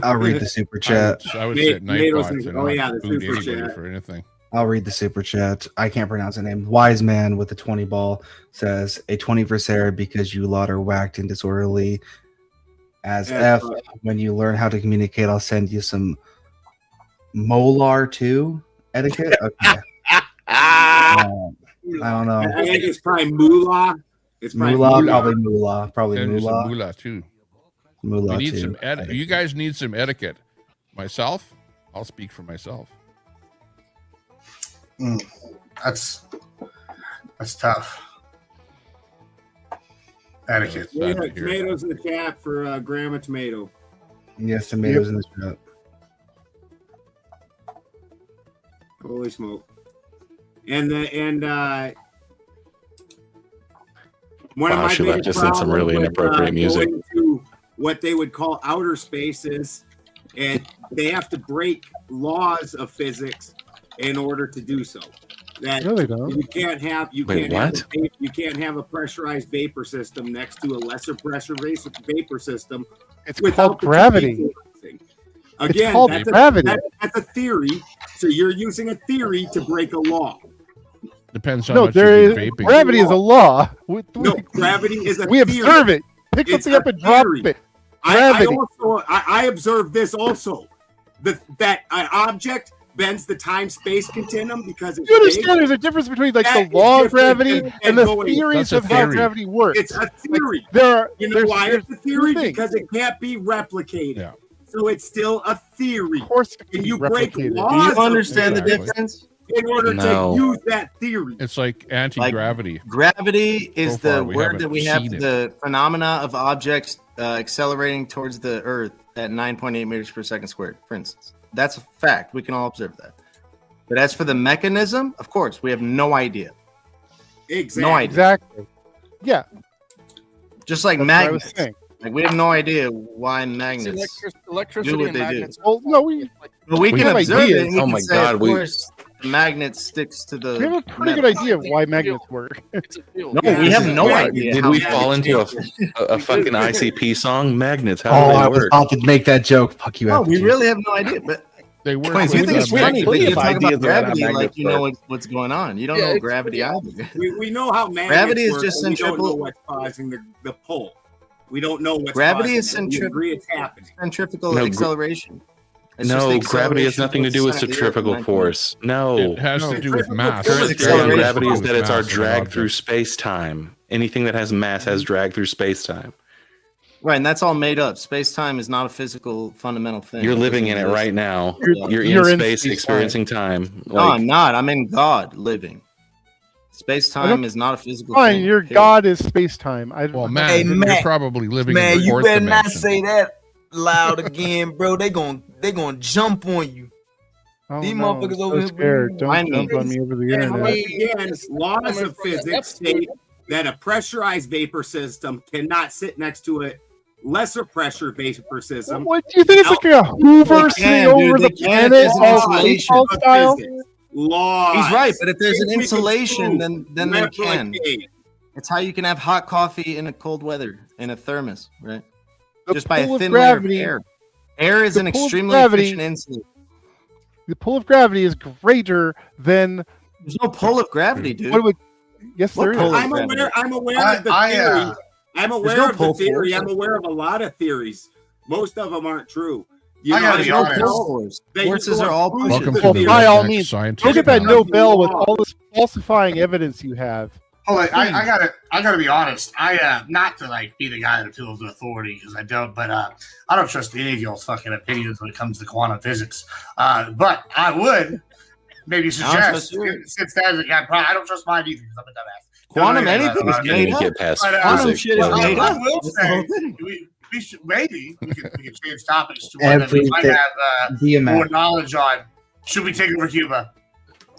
I'll read the super chat. I would Ma- set Tomatoes Nightbot and- to oh, not yeah, the boot super anybody chat. for anything. I'll read the super chat. I can't pronounce the name. Wise man with the 20 ball says a 20 for Sarah because you lot are whacked and disorderly. As Yeah, F, when you learn how to communicate, I'll send you some Molar 2 etiquette. Okay. I don't know. I think it's probably Moolah. It's probably Moolah, probably Moolah. Probably And some Moolah. moolah too. Moolah We need too. some you guys need some etiquette. Myself, I'll speak for myself. That's tough. Etiquette. Sad Yeah, to hear. tomatoes in the chat for Grandma Tomato. Yes, tomatoes in the chat. Holy smoke. And one of Wow, my she biggest just said some problems really with, inappropriate music. going to what they would call outer spaces, and they have to break laws of physics in order to do so. That No, they don't. you can't have Wait, what? you can't have a pressurized vapor system next to a lesser pressure vapor system. It's without called the gravity. equalizing. Again, called that's gravity. that's a theory. So you're using a theory to break a law. Depends how No, much there you've is been vaping. gravity is a law. No, gravity is a We theory. observe it. Pick It's something up a and drop theory. it. Gravity. I observed this also. That an object bends the time-space continuum because it's You understand big. there's a difference between like That the law is of gravity different and than the going- theories That's of a how theory. gravity works. It's a theory. You know there's- why there's it's a theory? two things. Because it can't be replicated. Yeah. So it's still a theory. Of course, it can And be you break replicated. laws. Do you of understand the Exactly. difference? in order No. to use that theory. It's like anti-gravity. Gravity is So far, the we word haven't that we have seen for it. the phenomena of objects accelerating towards the Earth at 9.8 meters per second squared, for instance. That's a fact. We can all observe that. But as for the mechanism, of course, we have no idea. Exactly. No idea. Exactly. Yeah. Just like That's what I was magnets. saying. Like we have no idea why magnets Electricity do what and they do. magnets. Well, no, we But we We can have observe ideas. it. And we Oh can my say, God, of we- course, the magnet sticks to the. have a pretty good metal. idea of why magnets work. It's a field. No, Yeah, we have this is no right. idea. Did how we magnets fall into work. a fucking ICP song? Magnets, how Oh, do I they was work? about to make that joke. Fuck you. No, we FG. really have no idea. But They work. Quince, you with think it's the funny, but magnet. you talk ideas about about how gravity like magnets you know work. what's going on. You don't Yeah, know it's- gravity either. We know how magnets Gravity is work, just but we don't know centrifugal. what's causing the pull. We don't know what's Gravity causing is it. We centrif- agree it's happening. Centrifugal No, acceleration. It's just No, the gravity has acceleration nothing to do with towards the center of the Earth centrifugal in force. No. It has to do with mass. Current Current acceleration. gravity is that it's our Mass of an drag object. through space time. Anything that has mass has drag through space time. Right, and that's all made up. Space time is not a physical fundamental thing. You're living in it doesn't right now. You're- You're in in space space-time. experiencing time. No, I'm not. I'm in God living. Space time is not a physical Fine, thing. your period. God is space time. Well, man, Hey, you're Matt. probably living Man, in the you fourth better dimension. not say that loud again, bro. They gonna jump on you. Oh, These no, I'm motherfuckers so over here- scared. Don't Remind me. jump on me over the And internet. once again, laws Coming of from the physics state that a pressurized vapor system cannot sit next to a lesser pressure vapor system. What do you think? It's like a Hoover They sitting can, dude. over They the can if planet, there's an all insulation. baseball style? Laws. He's right, but if there's an If we can insulation, prove, then they can. replicate. It's how you can have hot coffee in a cold weather in a thermos, right? The Just by a pull of thin gravity- layer of air. Air is the an pull of extremely gravity- efficient insulator. The pull of gravity is greater than There's no pull of gravity, dude. what would. Yes, What there pull is. of I'm gravity? aware. I'm aware I- of the I, theory. I'm aware no of the pull theory. force. I'm aware of a lot of theories. Most of them aren't true. I gotta there's be no honest. pull Force. that you Forces go are all prove pushes. Welcome the to Well, the theory. by all Redneck means, Scientist look at that Panel. Nobel with all this falsifying evidence you have. Hold on, I gotta be honest. Not to like be the guy that appeals to authority because I don't, but I don't trust any of y'all's fucking opinions when it comes to quantum physics. But I would maybe suggest since that I don't trust mine either because I'm a dumbass. Quantum anything is You made need up. to get past Quantum physics. shit is bro. made I up. will That's the say whole thing. we should maybe we could change topics to one that we might Everything. have DMX. more knowledge on. Should we take over Cuba?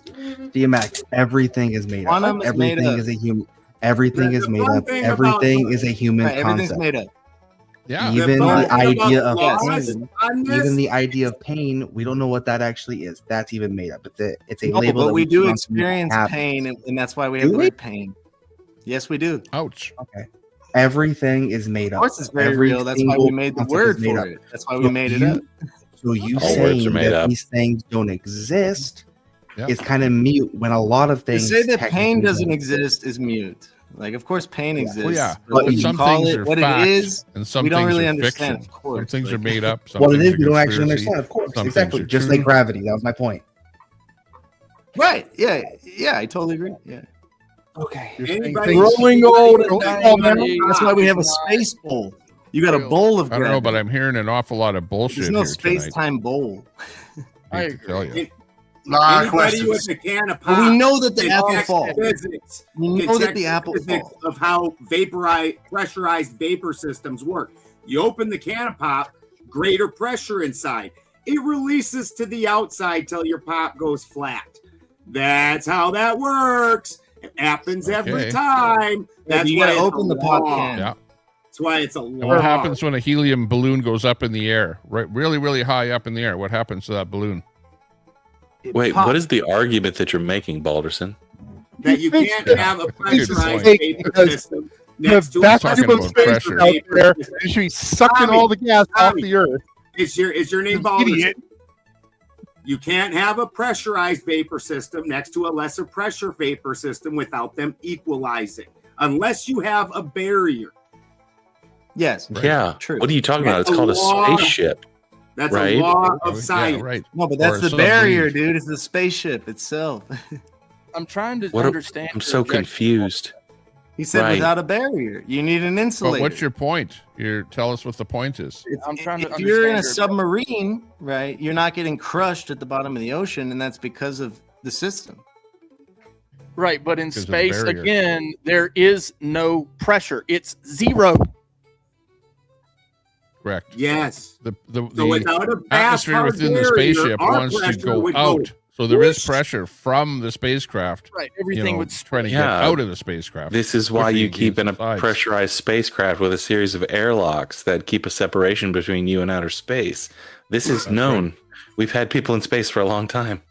DMX. Everything is made Quantum up. is made Everything up. is a human. Everything The is made fun up. thing Everything about- is a human Right, everything's concept. made up. Yeah. Even fun the thing idea about of laws pain, on this- even the idea of pain, we don't know what that actually is. That's even made up. It's a No, label but that we do put on something that experience happens. pain, and that's why we have Do the we? word pain. Yes, we do. Ouch. Okay. Everything is made Of up. course, it's very Every real. That's why we single made the concept word is made for up. it. That's why we So made it you- up. So you All words saying are made that up. these things don't exist Yeah. is kind of mute when a lot of To things say that pain technically doesn't don't exist is mute. Like, of course, pain exists. Well, yeah. But But you some call things it are what facts, it is. and some we don't things really are understand. fiction. Of course, Some things like- are made up. Some What it things is, are we don't actually conspiracy, understand. Of course, some exactly. things are Just true. like gravity. That was my point. Right? Yeah. Yeah. I totally agree. Yeah. Okay. Anybody- Growing old and Anybody- dying of age. That's why we have a space bowl. You got a bowl of I don't gravity. know, but I'm hearing an awful lot of bullshit There's no here space tonight. time bowl. I hate to tell you. Anybody with a can of But pop we know that the can apple check falls. physics. We Can know that check the apple physics falls. of how pressurized vapor systems work. You open the can of pop, greater pressure inside. It releases to the outside till your pop goes flat. That's how that works. It happens every Okay. time. Yeah, That's you why gotta it's open a the pop law. can. Yeah. That's why it's a law. And what happens when a helium balloon goes up in the air? Right, really, really high up in the air. What happens to that balloon? Wait, Pop. what is the argument that you're making, Balderson? That you can't have a pressurized point. vapor Because system The next to a vast talking vacuum about of space pressure. out there, you should be sucking Tommy, all the gas off Tommy. the earth. Is your name You Balderson? idiot. You can't have a pressurized vapor system next to a lesser pressure vapor system without them equalizing, unless you have a barrier. Yes. Yeah. True. What are you talking about? That's It's called a law. spaceship. That's right? a law of Yeah, science. right. No, but Or that's a the barrier, submarine. dude. It's the spaceship itself. I'm trying to What understand. I'm your so objection. confused. He said Right. without a barrier, you need an But insulator. what's your point? Tell us what the point is. I'm trying to If you're in a understand your- submarine, right, you're not getting crushed at the bottom of the ocean, and that's because of the system. Right, but in Because of the space, barrier. again, there is no pressure. It's zero. Correct. Yes. The So without a fast atmosphere hard within the barrier, spaceship our wants to pressure go would out. So there is whoosh. pressure from the spacecraft. Right, everything would trying to get Yeah. out of the spacecraft. This is why you pushing keep in a against the sides. pressurized spacecraft with a series of airlocks that keep a separation between you and outer space. This is That's known. We've had people in space for a long time.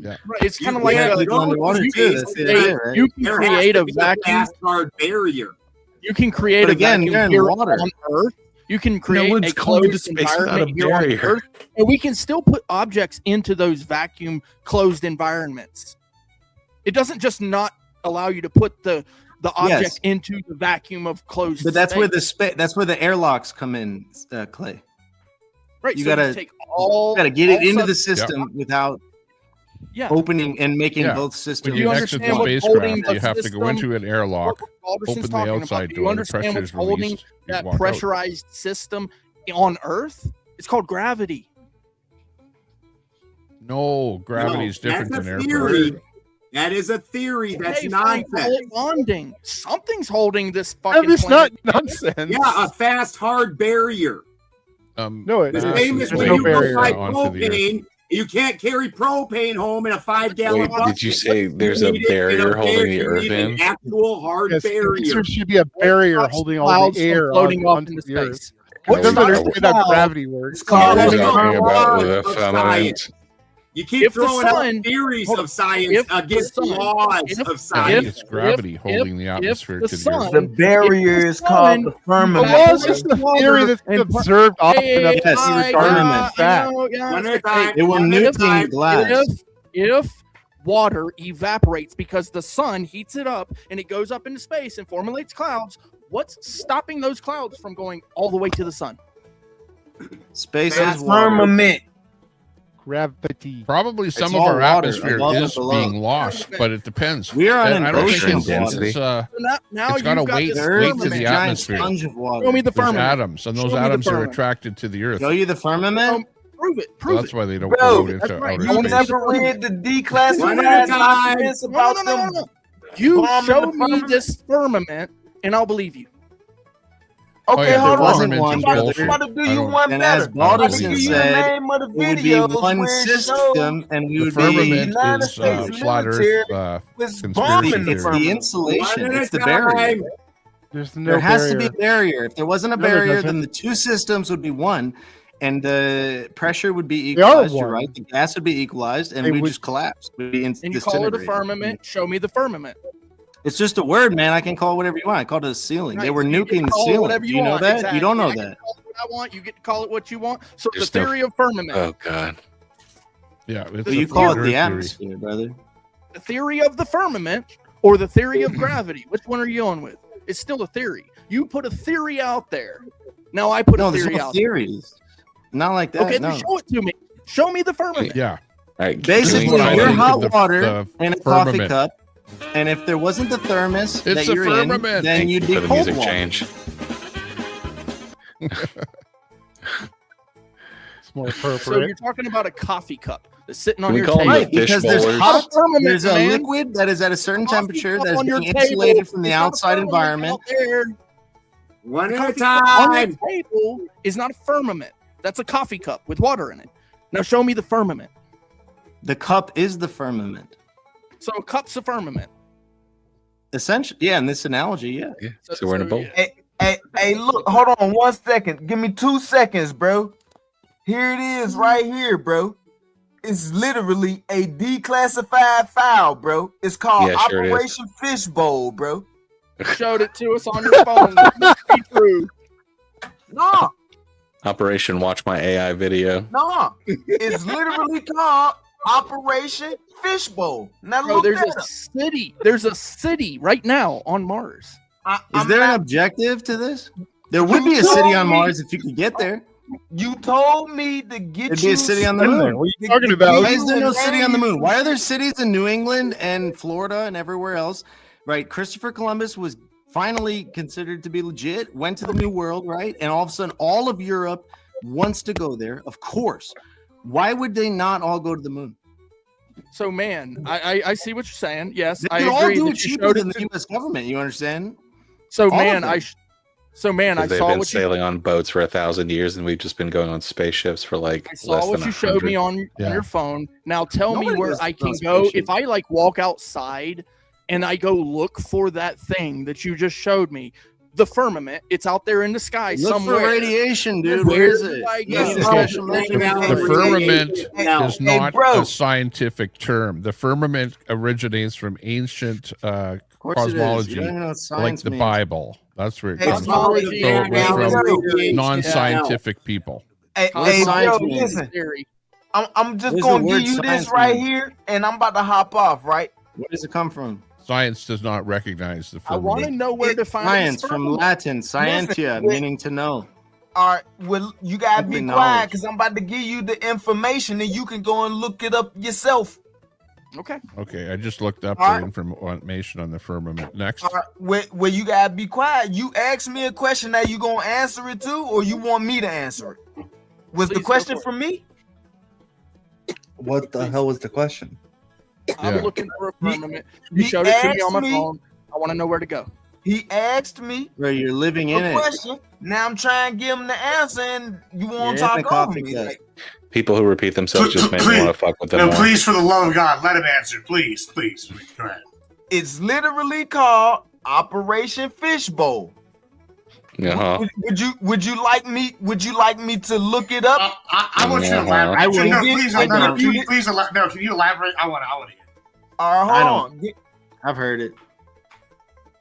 Yeah. Right, it's kind of You like can't a, go underwater you, too, that's the idea, right? you can There has create to a be vacuum. fast hard barrier. You can create But a again, vacuum you're in here water. on Earth. You can create one's a going to closed space without environment a here on barrier. Earth, and we can still put objects into those vacuum closed environments. It doesn't just not allow you to put the object Yes. into the vacuum of closed. But that's where space. that's where the airlocks come in, Clay. right. you so gotta- take all. You got to get it all into the sub- system without Yeah. opening and making Yeah. both When systems. you you exit the understand what's holding spacecraft, the you have to go system? into an airlock, What Alderson's open the talking about. outside Do door, you the understand pressure what's is holding released, you that walk out. pressurized system on Earth? It's called gravity. No, gravity is different That's than a air theory. pressure. That is a theory. That's Okay, fine, call nonsense. it bonding. Something's holding this fucking It's not planet. nonsense. Yeah, a fast hard barrier. No, it- The There's same as no when you go barrier buy onto the earth. propane. You can't carry propane home in a 5-gallon Wait, bucket. did you say there's a need it in barrier holding the you earth need in? An actual hard Yes, barrier. there should be a barrier holding all Clouds the from air floating off onto into the earth. space. I don't What understand how gravity works. What are we That's talking a about law with of effeminate? science. You keep If the throwing sun- out theories hold on. of science If the against sun- laws if- of I think science. it's gravity if- holding the if atmosphere the to the sun- earth. The barrier If the is called the sun- The firmament. law is just a theory that's been And- observed often Hey, enough to Yes, be I regarded know, as fact. One at a time. It will one at a nuke time. the glass. If water evaporates because the sun heats it up and it goes up into space and formulates clouds, what's stopping those clouds from going all the way to the sun? Space That's is water. firmament. Gravity. Probably some of all our water, atmosphere above and is below. being lost, but it depends. We are on And an I don't think ocean it's, of water. it's, So now it's got to you've got weight, this The Earth weight is to a the giant atmosphere. sponge of water. Show me the There's firmament. atoms, and Show those me the atoms are firmament. attracted to the earth. Show you the firmament. Prove it. So Prove that's it. why they don't Bro, go that's into right. outer No You one space. never read the One at a declassified time. documents No, about no, no, no, them no. You bombing show the me firmament? this firmament, and I'll believe you. Oh, Okay, yeah, hold there on. wasn't firmament one, is I'm bullshit. about to do I you don't- one And better. as I'm about to Balderson give you the said, name of the it would be videos one where it system, shows and we The would firmament United is States flat military Earth was conspiracy bombing the theory. it's the firmament. insulation. One at It's a the barrier. time. There's no There has to barrier. be a barrier. If there wasn't a No, there barrier, doesn't. then the two systems would be one, and the pressure would be They are equalized. You're one. right. The gas would be equalized, and They we would- just collapse. We'd be And you call it a disintegrated. firmament. Show me the firmament. It's just a word, man. I can call it whatever you want. I called it a ceiling. They Right, were so you get nuking to the call it ceiling. whatever Do you know want. that? Exactly. You don't know I get that. to call it what I want. You get to call it what you want. So There's the no- theory of firmament, Oh God. Yeah, it's So a you call flat it the Earth atmosphere, brother. the theory of the firmament, or the theory of gravity. Which one are you on with? It's still a theory. You put a theory out there. Now I put No, a there's theory no out there. theories. Not like that. Okay, no. then show it to me. Show me the firmament. theory. Yeah. All right, Basically, what I you're think hot the- water the in a coffee firmament. cup, and if there wasn't the thermos that It's a you're firmament. in, then Thank you'd you be for the cold music water. change. It's more So appropriate. you're talking about a coffee cup that's sitting on Can we your call them table. Right, because there's bowlers. hot, Firmament, there's a man. liquid that is at a certain Coffee temperature cup that's on your being table. insulated from the It's not a outside firmament environment. out there. One at a Coffee cup on your time. table is not a firmament. That's a coffee cup with water in it. Now show me the firmament. The cup is the firmament. So a cup's a firmament. Essentially, yeah, in this analogy, yeah. Yeah. So we're in a bowl. Hey, look, hold on 1 second. Give me 2 seconds, bro. Here it is right here, bro. It's literally a declassified file, bro. It's called Yeah, sure it is. Operation Fishbowl, bro. Showed it to us on your phone. Be true. No, Operation Watch My AI video. no. It's literally called Operation Fishbowl. Now Bro, look there's that a up. city. There's a city right now on Mars. Is there an objective to this? There would be a city on Mars if you could get there. You told me to get There'd you be a city on the somewhere. moon. What are you talking about? Why is there no city on the moon? Why are there cities in New England and Florida and everywhere else? Right. Christopher Columbus was finally considered to be legit, went to the New World, right? And all of a sudden, all of Europe wants to go there, of course. Why would they not all go to the moon? So, man, I see what you're saying. Yes, They I could all agree. do that it you cheaper showed than it the to- U.S. government. You understand? So, All of man, them. I They've saw been what you sailing on boats for 1,000 years, and we've just been going on spaceships for like I saw less what than you showed 100. me on your phone. Now tell Nobody me where goes I on can go spaceship. if I like walk outside and I go look for that thing that you just showed me. The firmament, it's out there in the sky Look somewhere. for radiation, dude. Where Where is do it? I You need a go? special Right measurement now, for The it. firmament No. is Hey, not bro. a scientific term. The firmament originates from ancient Of course it is. You cosmology, don't even know what like science the means. Bible. That's where it Hey, comes from. Cosmology, So it was Hey, from bro. non-scientific people. Hey, What does hey, science bro, mean? listen. Theory. I'm just What does gonna the give word you this science right mean? here, and I'm about to hop off, right? Where does it come from? Science does not recognize the I want to firmament. know where to find Science this from firmament. Latin, scientia, Listen, meaning to know. All right, well, you gotta Simply be knowledge. quiet because I'm about to give you the information, and you can go and look it up yourself. Okay. Okay, I just looked up All the right. information on the firmament. Next. All right, well, you gotta be quiet. You asked me a question, now you gonna answer it too, or you want me to answer it? Was the Please go question for it. from me? What the hell was the question? I'm Yeah. looking for a firmament. You he showed it to me on my asked me- phone. I want to know where to go. He asked me Bro, you're living in a it. question. Now I'm trying to give him the answer, and you You're want in to talk the over coffee me? cup. Like, People who repeat themselves just make me want to fuck with them No, more. please, for the love of God, let him answer. Please. Go ahead. it's literally called Operation Fishbowl. Uh-huh. Would you like me? Would you like me to look it up? I want you to Uh-huh. elaborate. I will. No, please, I no, don't. can you please no, can you elaborate? I want to hear. All right, I hold on. I've heard it.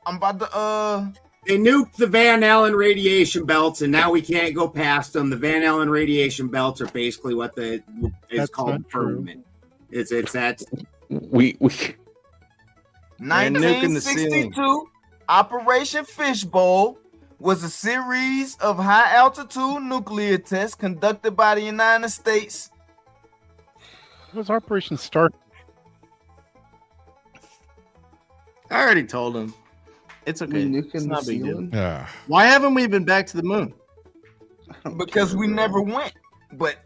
I'm about to They nuked the Van Allen radiation belts, and now we can't go past them. The Van Allen radiation belts are basically what is That's called not true. firmament. It's that We 1962 Operation Fishbowl was a series of high altitude nuclear tests conducted by the United States. When was Operation Start? I already told him. It's okay. We nuking It's the not a big deal. ceiling? Yeah. Why haven't we been back to the moon? Because we never went. But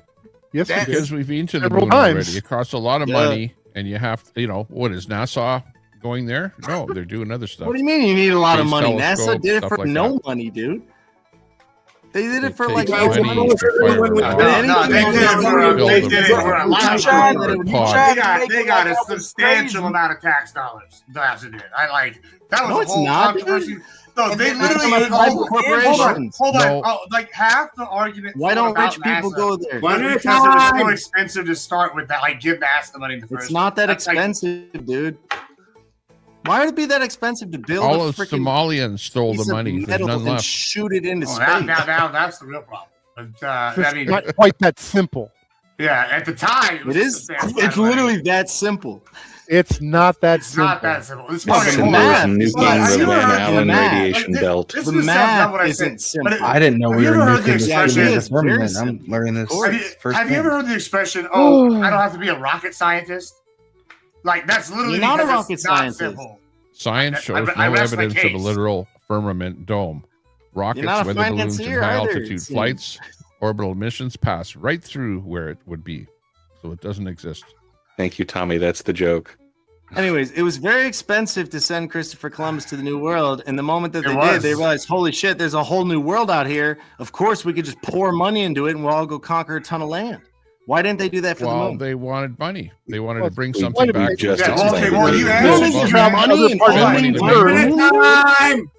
Yes, we That- did. Because we've been to the Several moon times. already. It costs a lot of Yeah. money, and you have, what is NASA going there? No, they're doing other stuff. What do you mean you need a lot of Space money? NASA telescope, did it stuff for like no that. money, dude. They did They it for take like money lots of to money. fire No, they did it for a lot of tried money. to- Pod. tried to make They it got like a that was substantial crazy. amount of tax dollars. NASA did. That was No, a it's whole not, dude. controversy. No, And they then literally there's private hold corporations. on. No. Oh, like half the argument. Why for don't about rich people NASA go there? One was at a because it was so time. expensive to start with. That give NASA the money in the first. It's not that That's expensive, dude. Why would it be that expensive to build All a of freaking Somalians stole piece the of money. There's metal none and left. shoot it into Oh, space? now that's the real problem. But, I It's mean, not quite that simple. yeah, at the time, It is. It's literally that simple. It's not that It's simple. not that simple. It's No, okay, the hold math on. is Hold on, not have you simple. ever heard Van Allen the math? radiation belt. This The is math what I isn't said. simple. But I didn't know have we you were ever heard the nuking the expression? ceiling of It's the very firmament. I'm simple. learning this course. Have first you ever heard the expression, "Oh, I don't have to be a rocket scientist"? Like that's literally You're not a because rocket it's not scientist. simple. Science I- shows I no rest my evidence of a case. literal firmament dome. Rockets, not a weather balloons, and financier high either, altitude it seems. flights, orbital missions pass right through where it would be. So it doesn't exist. Thank you, Tommy. That's the joke. Anyways, it was very expensive to send Christopher Columbus to the New World, and the moment that It they was. did, they realized, holy shit, there's a whole new world out here. Of course, we could just pour money into it, and we'll all go conquer a ton of land. Why didn't they do that for the Well, moon? they wanted money. They wanted to bring We- something we back. just Yeah, explained okay, it. well, you They answered wanted your about money question. and Hold on, money one word. at a time. time.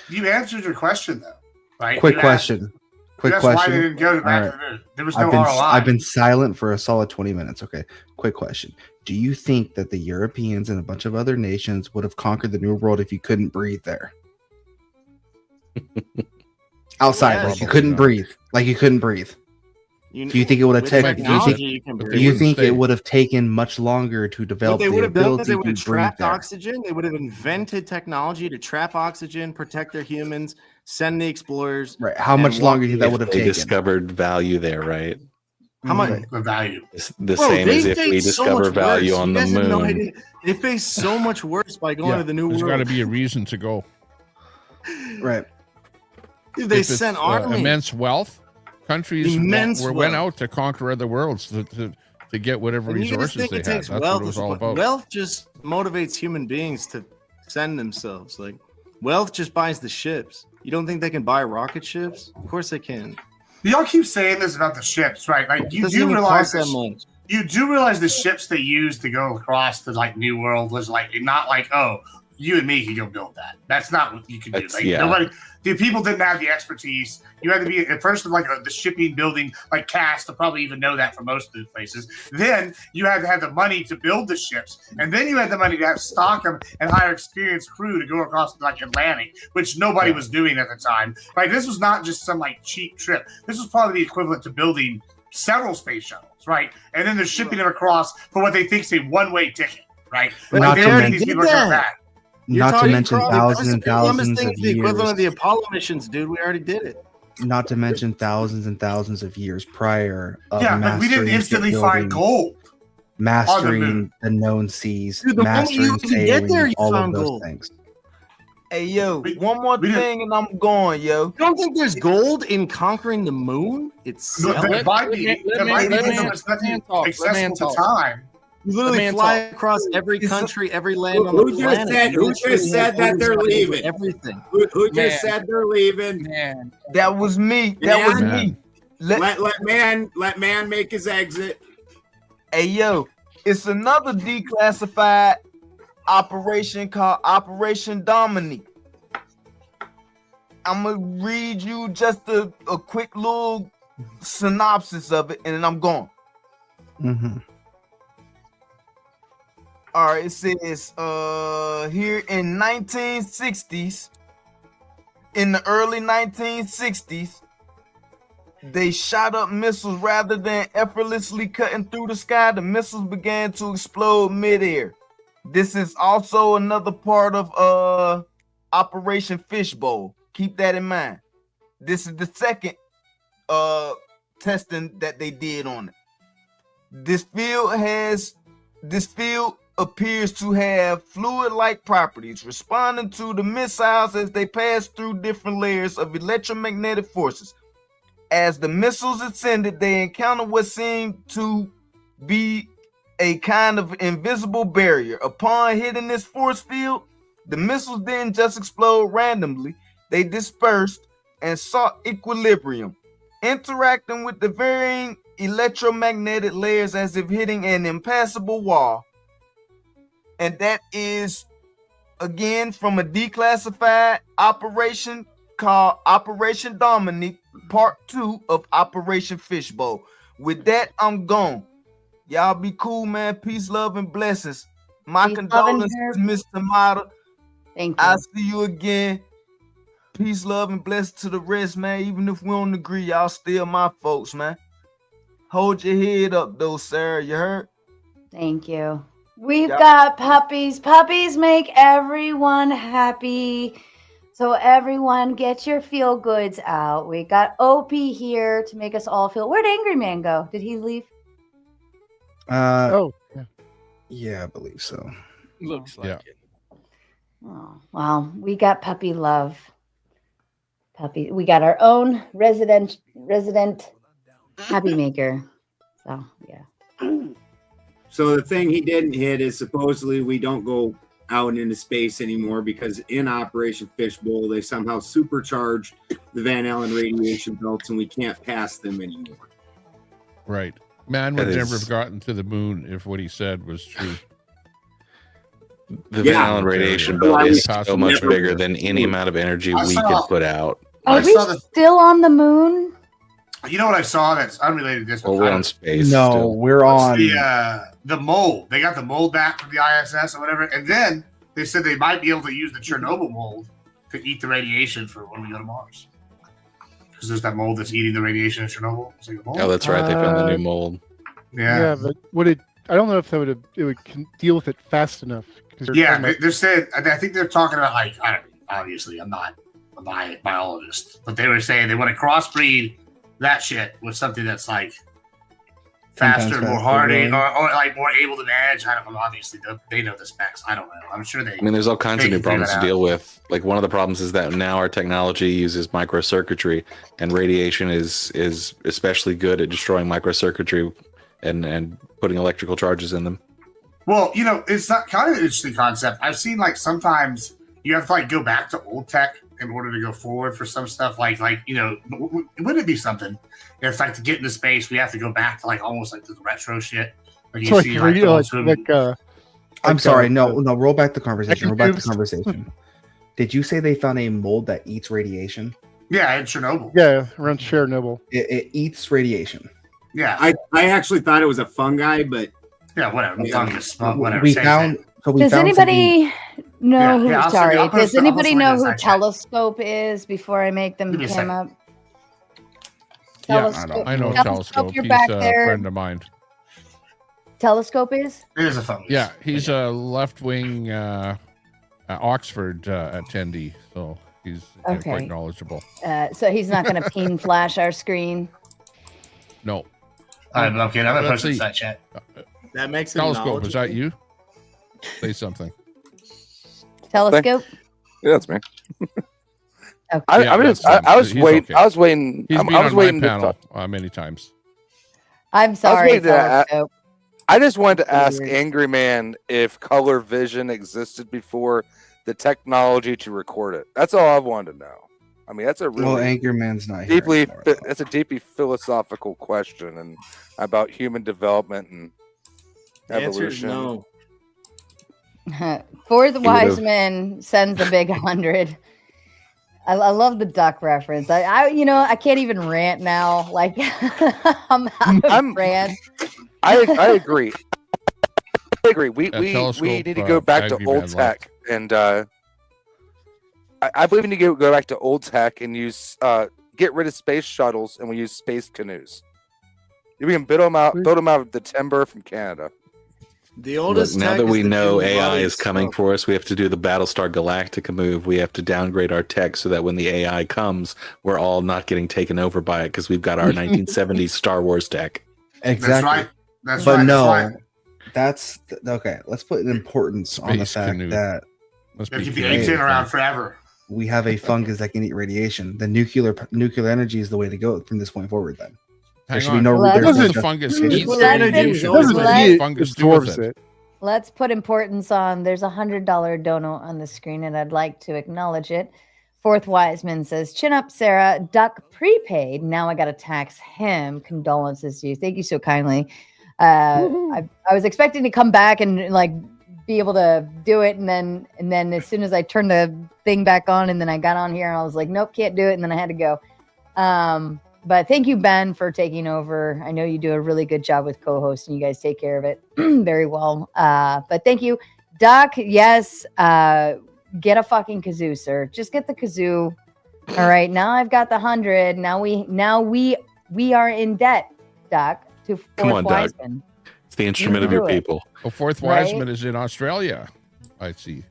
You answered your question though, right? Quick You question. asked- Quick That's why question. they didn't go back All to the moon. There was no I've been ROI. I've been silent for a solid 20 minutes. Okay. Quick question. Do you think that the Europeans and a bunch of other nations would have conquered the New World if you couldn't breathe there? Outside, Yes. like you couldn't Probably breathe. Like you couldn't breathe. Do you think it would have with taken? technology, you can Do breathe. you think it would have taken much longer to What develop they would the have done is ability they would to have breathe trapped there? oxygen. They would have invented technology to trap oxygen, protect their humans, send the explorers. Right. How and much walk longer do you think that away. would have They taken? discovered value there, right? How much? The value. It's the Bro, same as they if we faced so discover much value worse. on You the guys have no moon. idea. They face so much worse by going to the new There's got to world. be a reason to go. Right. Dude, they If it's, sent armies. immense wealth. Countries Immense went wealth. out to conquer other worlds to get whatever And you just resources think they it had. takes That's wealth. what it was all about. Wealth just motivates human beings to send themselves. Like wealth just buys the ships. You don't think they can buy rocket ships? Of course they can. Y'all keep saying this about the ships, right? Like you Doesn't do even realize cost that this, much. you do realize the ships they used to go across the like New World was like not like, oh, you and me can go build that. That's not what you can do. Like nobody, the people didn't have the expertise. You had to be at first of like the shipping building like cast to probably even know that for most of the places. Then you had to have the money to build the ships, and then you had the money to have stock them and hire experienced crew to go across like Atlantic, which nobody was doing at the time. Like this was not just some like cheap trip. This was probably the equivalent to building several space shuttles, right? And then they're shipping them across for what they think is a one-way ticket, right? But Like not they to already mention- these people are coming back. Not to mention thousands and Christopher Columbus thousands thing of is the equivalent years. of the Apollo missions, dude. We already did it. Not to mention thousands and thousands of years prior of Yeah, but we didn't mastering instantly shipbuilding, find gold. mastering the known seas, Dude, the moment you mastering even get there, sailing, you all of found those gold. things. Hey, yo, one more thing and I'm going, yo. You don't think there's gold in conquering the moon itself? No, there might be. There might be because there's nothing accessible to time. You literally fly across every country, every land on the Who just planet. said? You Who literally just said have that they're oversight over leaving? everything. Who just Man. said they're leaving? Man, that was me. That was me. Let man make his exit. Hey, yo, it's another declassified operation called Operation Dominique. I'm gonna read you just a quick little synopsis of it, and then I'm gone. Mm-hmm. All right, it says here in 1960s, in the early 1960s, they shot up missiles rather than effortlessly cutting through the sky. The missiles began to explode midair. This is also another part of Operation Fishbowl. Keep that in mind. This is the second testing that they did on it. This field appears to have fluid-like properties, responding to the missiles as they pass through different layers of electromagnetic forces. As the missiles ascended, they encountered what seemed to be a kind of invisible barrier. Upon hitting this force field, the missiles didn't just explode randomly. They dispersed and sought equilibrium, interacting with the varying electromagnetic layers as if hitting an impassable wall. And that is, again, from a declassified operation called Operation Dominique, Part 2 of Operation Fishbowl. With that, I'm gone. Y'all be cool, man. Peace, love, and blessings. My Peace, love, and condolences, Mr. Mata. Thank you. I'll see you again. Peace, love, and blessings to the rest, man. Even if we don't agree, y'all still my folks, man. Hold your head up, though, Sarah. You heard? Thank you. We've Yep. got puppies. Puppies make everyone happy. So everyone get your feel goods out. We got OP here to make us all feel. Where'd Angry Man go? Did he leave? Yeah, I believe so. Looks like it. Oh, well, we got puppy love. Puppy. We got our own resident happy maker. So yeah. So the thing he didn't hit is supposedly we don't go out into space anymore because in Operation Fishbowl they somehow supercharged the Van Allen radiation belts and we can't pass them anymore. Right. Man would That never is- have gotten to the moon if what he said was true. The Yeah. Van Allen radiation belt is so much bigger than any amount of energy I we saw- could put out. Are we still on the moon? You know what I saw that's unrelated to this? Well, we're on space. No, still. we're on. The mold. They got the mold back from the ISS or whatever, and then they said they might be able to use the Chernobyl mold to eat the radiation for when we go to Mars. because there's that mold that's eating the radiation in Chernobyl. It's like a mold. Oh, that's right. They found the new mold. Yeah. but I don't know if that would deal with it fast enough. Yeah, they're saying. I think they're talking about like obviously I'm not a biologist, but they were saying they want to crossbreed that shit with something that's like faster, more hardy, or like more able to manage. I don't know. Obviously, they know the specs. I don't know. I'm sure they. I mean, there's all kinds of new problems to deal with. Like one of the problems is that now our technology uses microcircuitry, and radiation is especially good at destroying microcircuitry and putting electrical charges in them. Well, it's not kind of an interesting concept. I've seen like sometimes you have to like go back to old tech in order to go forward for some stuff. Like wouldn't it be something if like to get into space we have to go back to like almost like the retro shit? Like you see I'm sorry, no, roll back the conversation. Roll back the conversation. Did you say they found a mold that eats radiation? Yeah, in Chernobyl. Yeah, around Chernobyl. It eats radiation. Yeah, I actually thought it was a fungi, but yeah, whatever. Fungus, whatever. We found. So we Does found anybody know who? I'll Sorry, send you- does I'll anybody send you know this who chat. Telescope is before I make them Give me a come second. up? Yeah, I know Telescope. You're He's back a there. friend of mine. Telescope is? It is a fungus. Yeah, he's a left-wing Oxford attendee, so he's Okay. quite knowledgeable. So he's not going to ping flash our screen. No. I'm okay. I'm gonna Let's post see. that chat. That makes it Telescope, is that knowledgeable. you? Say something. Telescope? Yeah, that's me. Okay. Yeah, that's him. I was He's waiting. okay. I was waiting. He's I been was on waiting my to panel talk. many times. I'm sorry, waiting to Telescope. I just wanted to ask Weird. Angry Man if color vision existed before the technology to record it. That's all I wanted to know. I mean, that's a really Well, Anchorman's not here deeply. anymore, though. That's a deeply philosophical question and about human development and The answer is evolution. no. Fourth would've- Wiseman sends the big 100. I love the duck reference. I can't even rant now. Like I'm out of rant. I agree. I agree. We Telescope, need to go back to Aggie old Man tech, and I believe we need to go back to old tech and use get rid of space shuttles, and we use space canoes. We can build them out of the timber from Canada. The Look, oldest now tech that is we the know dual AI body is coming stuff. for us, we have to do the Battlestar Galactica move. We have to downgrade our tech so that when the AI comes, we're all not getting taken over by it because we've got our 1970s Star Wars tech. Exactly. That's right. That's but right. no, That's right. that's okay. Let's put an importance on the Space fact canoe. that Must Gotta be keep the Canadian. A10 around forever. we have a fungus that can eat radiation. The nuclear energy is the way to go from this point forward. Then there Hang should be on. no. Let's- there's no Doesn't justification. fungus Let's- eat let's- radiation? let's- What does let's- fungus do with absorbs it? it. Let's put importance on. There's a $100 dono on the screen, and I'd like to acknowledge it. Fourth Wiseman says, "Chin up, Sarah. Duck prepaid. Now I got to tax him. Condolences to you. Thank you so kindly. I was expecting to come back and like be able to do it, and then as soon as I turned the thing back on, and then I got on here, and I was like, nope, can't do it, and then I had to go. But thank you, Ben, for taking over. I know you do a really good job with co-hosting. You guys take care of it very well. But thank you, Doc. Yes, get a fucking kazoo, sir. Just get the kazoo. All right, now I've got the 100. Now we are in debt, Doc. To Come on, Fourth Doc. Wiseman. It's the instrument of do your it. people. Oh, Fourth Right? Wiseman is in Australia. I see.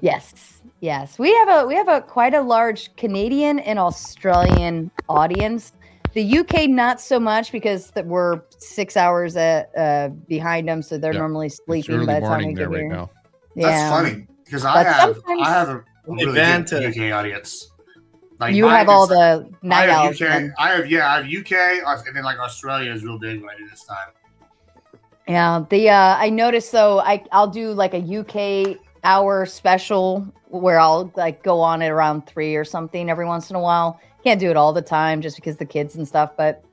Yes. We have a quite a large Canadian and Australian audience. The UK not so much because we're 6 hours behind them, so they're Yeah. normally It's sleeping early by the time morning we there get right here. now. That's funny because I But have sometimes- a really Van good to- UK audience. Like You mine have all is- the night I have owls. UK. then. I have UK, and then like Australia is real big when I do this time. Yeah, I noticed though I'll do like a UK hour special where I'll like go on at around 3 or something every once in a while. Can't do it all the time just because the kids and stuff, but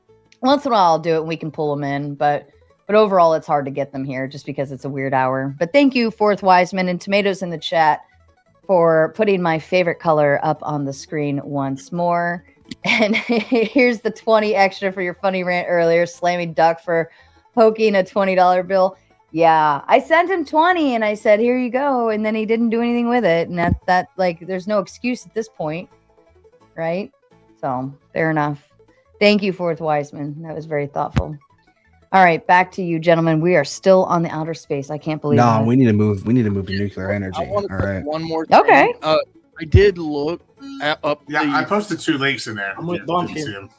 once in a while I'll do it and we can pull them in. But overall it's hard to get them here just because it's a weird hour. But thank you, Fourth Wiseman and Tomatoes in the chat for putting my favorite color up on the screen once more. And here's the 20 extra for your funny rant earlier, slamming Duck for poking a $20 bill. Yeah, I sent him 20 and I said, here you go. And then he didn't do anything with it. And that like, there's no excuse at this point. Right. So fair enough. Thank you, Fourth Wiseman. That was very thoughtful. All right, back to you, gentlemen. We are still on the outer space. I can't believe No, it. we need to move. We need to move to nuclear energy. I want All to put right. one more thing. Okay. I did look up. I posted 2 links in there. I'm with If you didn't Bumpkin. see 'em.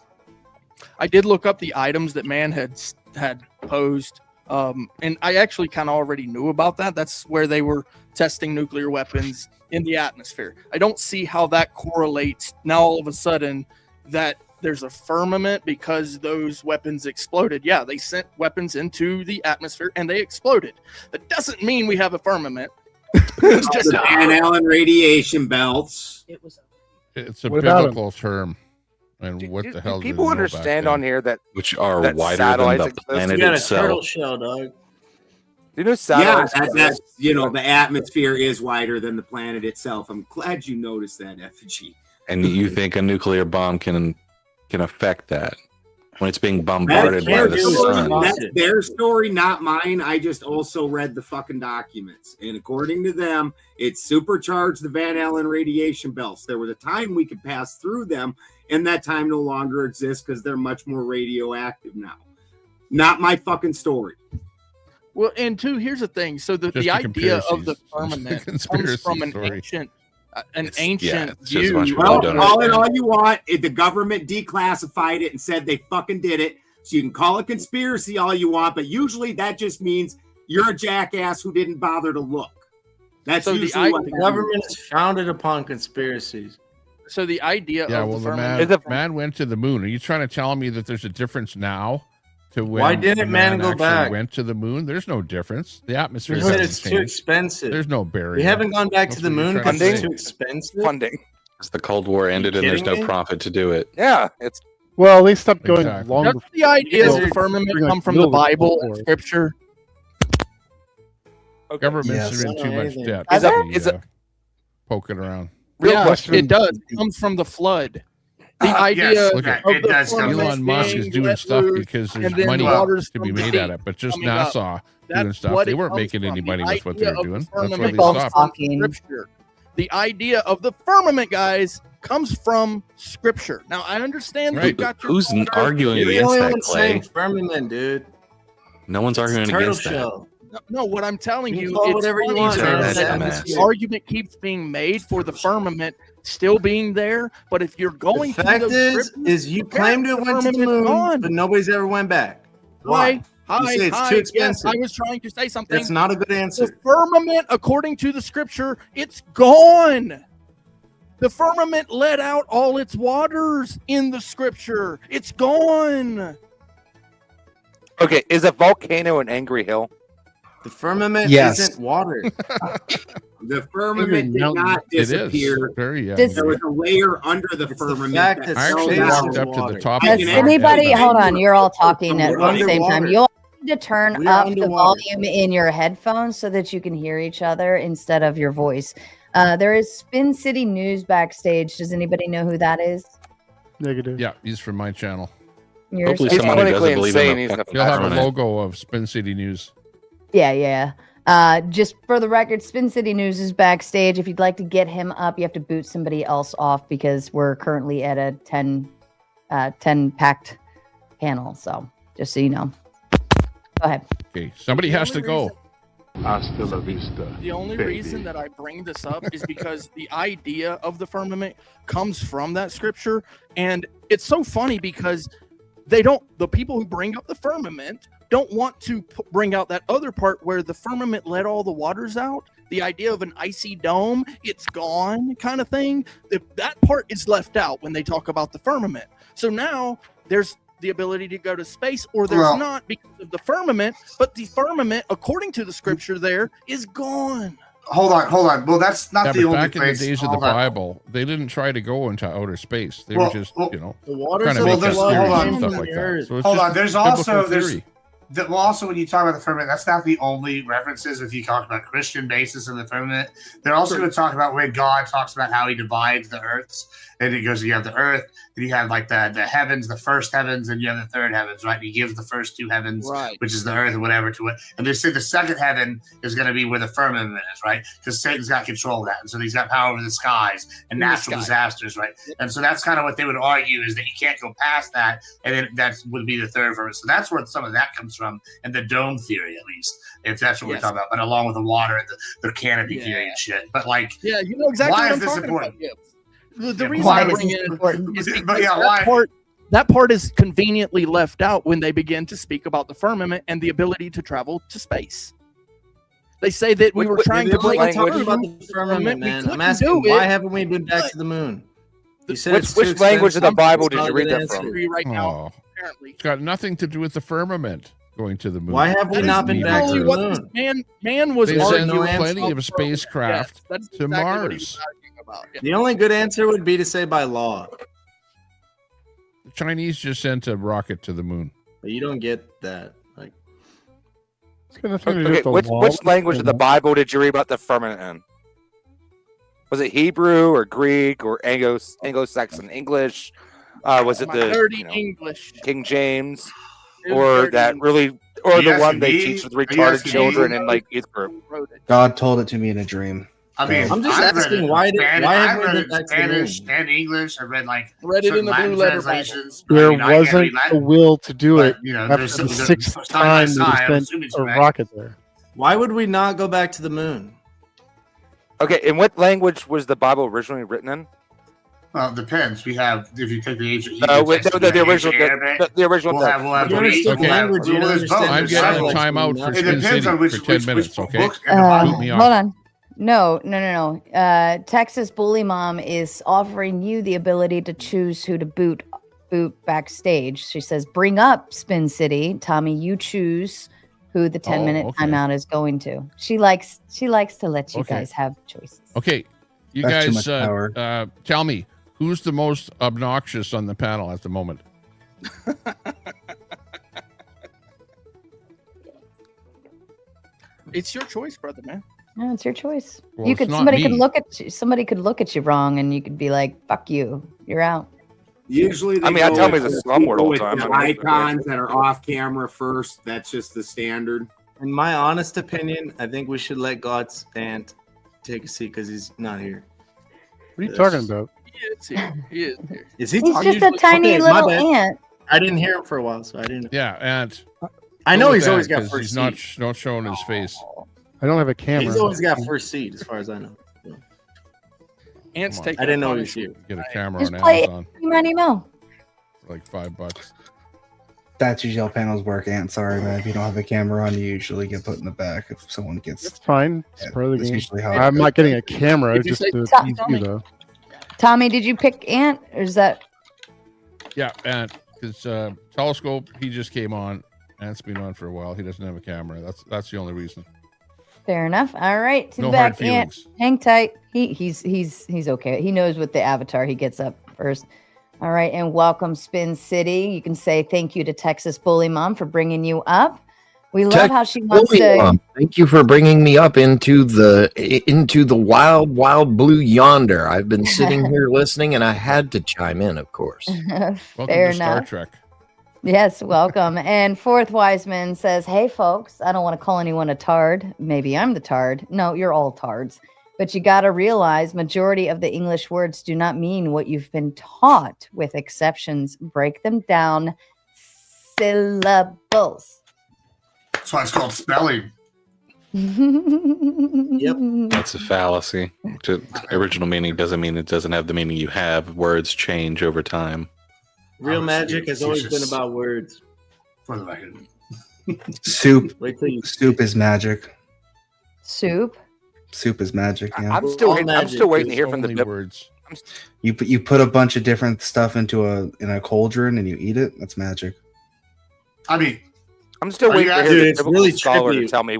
I did look up the items that man had posed, and I actually kind of already knew about that. That's where they were testing nuclear weapons in the atmosphere. I don't see how that correlates now all of a sudden that there's a firmament because those weapons exploded. Yeah, they sent weapons into the atmosphere and they exploded. That doesn't mean we have a firmament. It's just the Van Allen radiation belts. It's a What about biblical term. And what the hell? Do people understand on here that which are that wider than satellites the exist? planet You got a itself. turtle shell, dog. Do you know Yeah, satellites that's exist? the atmosphere is wider than the planet itself. I'm glad you noticed that, Effigy. And you think a nuclear bomb can affect that when it's being bombarded by the sun? That's their story, not mine. I just also read the fucking documents, and according to them, it supercharged the Van Allen radiation belts. There was a time we could pass through them, and that time no longer exists because they're much more radioactive now. Not my fucking story. Well, and two, here's the thing. So the Just a idea of the conspiracy- firmament comes conspiracy from an story. ancient it's just a view. bunch of people Well, don't call it understand. all you want. The government declassified it and said they fucking did it. So you can call it conspiracy all you want, but usually that just means you're a jackass who didn't bother to look. That's So the usually what The that government means. is founded upon conspiracies. So the idea Yeah, of well, the the firmament. man went to the moon. Are you trying to tell me that there's a difference now to when Why didn't the man go actually back? went to the moon? There's no difference. The atmosphere Because hasn't it's too changed. expensive. There's no barrier. We haven't gone back That's to the what you're moon trying because to it's say. too expensive. Funding. As the Cold War ended and there's no kidding me? profit to do it. Yeah, it's Well, they stopped going Exactly. long Doesn't before. the idea of Well, the firmament during, like, come from the middle of the Bible Cold and War. Scripture? Governments Yes. are in too much debt. Is to that- be, is it- poking around? real Yeah, question. it does. It comes from the flood. The idea yes, Look at- of it the does come firmament Elon Musk is being doing let stuff loose because and there's then money waters to be from the made deep at it, but just coming up. NASA That's doing stuff. what They it weren't comes making any from. money The with what they idea were of the doing. That's why firmament they Both stopped. talking. Scripture. The idea of the firmament, guys, comes from Scripture. Now, I understand that Right. you've got your Who's arguing You're the against only that, one saying Clay? firmament, dude. No one's arguing Turtle against that. shell. No, what I'm telling You you, can call it it's whatever you funny want, that man. that That's the dumbass. argument keeps being made for the firmament still being there. But if you're going The through fact those is you claimed it went to the firmament's moon, gone. but nobody's ever went back. Why? Hi, You say it's too yes, expensive. I was trying to say something. That's not a good The answer. firmament, according to the Scripture, it's gone. The firmament let out all its waters in the Scripture. It's gone. Okay, is a volcano an angry hill? The firmament Yes. isn't water. The firmament did not It is disappear. very. Does- There was a layer under the It's the firmament fact that that I fell actually space down. walked is up to the water. top. I of Does can the anybody actually- hold on? You're all talking at We're the same time. underwater. You'll need to turn We are up the underwater. volume in your headphones so that you can hear each other instead of your voice. There is Spin City News backstage. Does anybody know who that is? Negative. Yeah, he's from my channel. Yours? Hopefully, He's someone who doesn't clinically believe insane. in He's the not- He'll have a firmament. logo of Spin City News. Yeah. Just for the record, Spin City News is backstage. If you'd like to get him up, you have to boot somebody else off because we're currently at a 10 packed panel. So just so you know. Go ahead. Okay, somebody has to go. Hasta la vista. The only baby. reason that I bring this up is because the idea of the firmament comes from that Scripture. And it's so funny because the people who bring up the firmament don't want to bring out that other part where the firmament let all the waters out. The idea of an icy dome, it's gone kind of thing. That part is left out when they talk about the firmament. So now there's the ability to go to space, or there's Well- not because of the firmament, but the firmament, according to the Scripture there, is gone. Hold on. Well, that's not Yeah, the but only back in the place. days of the Hold on. Bible, they didn't try to go into outer space. They Well, were just, well, you know, The waters trying to of make Well, up there's- theories hold and on. stuff like that. So it's Hold just on, there's biblical also- there's- theory. Well, also when you talk about the firmament, that's not the only references. If you talk about Christian basis in the firmament, they're also going to talk about when God talks about how he divides the earths. And it goes, you have the earth, and you have like the heavens, the first heavens, and you have the third heavens, right? And he gives the first two heavens, which is the earth or whatever, to it. And they say the second heaven is going to be where the firmament is, right? Because Satan's got control of that. And so he's got power over the skies and natural disasters, right? And so that's kind of what they would argue, is that you can't go past that. And then that would be the third firmament. So that's where some of that comes from, and the dome theory, at least, if that's what we're talking about. But along with the water and the canopy theory and shit. But like, you know exactly why what is I'm this talking important? about. The reason I bring it in is because that part is conveniently left out when they begin to speak about the firmament and the ability to travel to space. They say that we were trying to break talking about the firmament, man. I'm asking, why haven't we been back to the moon? You said Which language of the Bible did you read that from? Right now, apparently, It's got nothing to do with the firmament going to the moon. Why have we not been back to the moon? Man was they send arguing plenty of spacecraft to Mars. The only good answer would be to say by law. The Chinese just sent a rocket to the moon. But you don't get that. Like, okay, which language of the Bible did you read about the firmament in? Was it Hebrew or Greek or Anglo-Saxon English? Was it the English King James, or that really, or the one they teach with retarded children in like youth group? God told it to me in a dream. I mean, I'm just asking why have we been back to the moon? Spanish and English. I read it in the Blue Letter translations. There wasn't a will to do it. you know, After there's the some- sixth there's time side they by side, I'm sent assuming it's a right. rocket there. Why would we not go back to the moon? Okay, in what language was the Bible originally written in? Well, it depends. We have, if you take the ancient No, Hebrew text, the original, Arabic, the original. we'll have Okay. language. I'm getting a timeout for Spin City for 10 minutes, okay? Boot me Hold off. on. No. Texas Bully Mom is offering you the ability to choose who to boot backstage. She says, bring up Spin City. Tommy, you choose who the 10-minute timeout is going to. She likes to let you guys have choices. Okay. You That's too guys much power. tell me, who's the most obnoxious on the panel at the moment? It's your choice, brother, man. No, it's your choice. Well, you it's could not somebody me. could look at you, somebody could look at you wrong, and you could be like, "Fuck you, you're out." Usually, I mean, I tell me the slumlord all the time. The icons that are off camera first. That's just the standard. In my honest opinion, I think we should let God's aunt take a seat because he's not here. What are you talking about? He is here. He is here. Is he? He's talking? just a tiny Okay, my little bad. ant. I didn't hear him for a while, so I didn't. Yeah, and I know go with he's that, always got 'cause first he's seat. not showing his face. I don't have a camera. He's always got first seat, as far as I know. Ants Come on. take. I didn't know he was here. Get a camera Just on play Amazon Money Mo. for like $5. That's usually how panels work, Ant. Sorry, man. If you don't have a camera on, you usually get put in the back if someone gets. It's fine. It's part of the That's game. usually how it I'm goes. not getting a camera Did you just say- to Stop, tease Tommy. you, though. Tommy, did you pick Ant, or is that? Yeah, and because Telescope, he just came on, and it's been on for a while. He doesn't have a camera. That's the only reason. Fair enough. All right, No back, hard Ant. feelings. Hang tight. He's okay. He knows what the avatar he gets up first. All right, and welcome Spin City. You can say thank you to Texas Bully Mom for bringing you up. We love how she wants to. Thank you for bringing me up into the wild blue yonder. I've been sitting here listening, and I had to chime in, of course. Welcome Fair to Star enough. Trek. Yes, welcome. And Fourth Wiseman says, hey, folks, I don't want to call anyone a tard. Maybe I'm the tard. No, you're all tards. But you got to realize majority of the English words do not mean what you've been taught, with exceptions. Break them down. Syllables. That's why it's called spelling. Yep. That's a fallacy. Original meaning doesn't mean it doesn't have the meaning you have. Words change over time. Real magic has always been about words. For the record. Soup. Wait till you Soup is magic. Soup. Soup is magic. Yeah. I'm still waiting to hear from the words. You put a bunch of different stuff into a cauldron and you eat it. That's magic. I mean, I'm still waiting for Dude, a it's biblical really scholar to trippy. tell me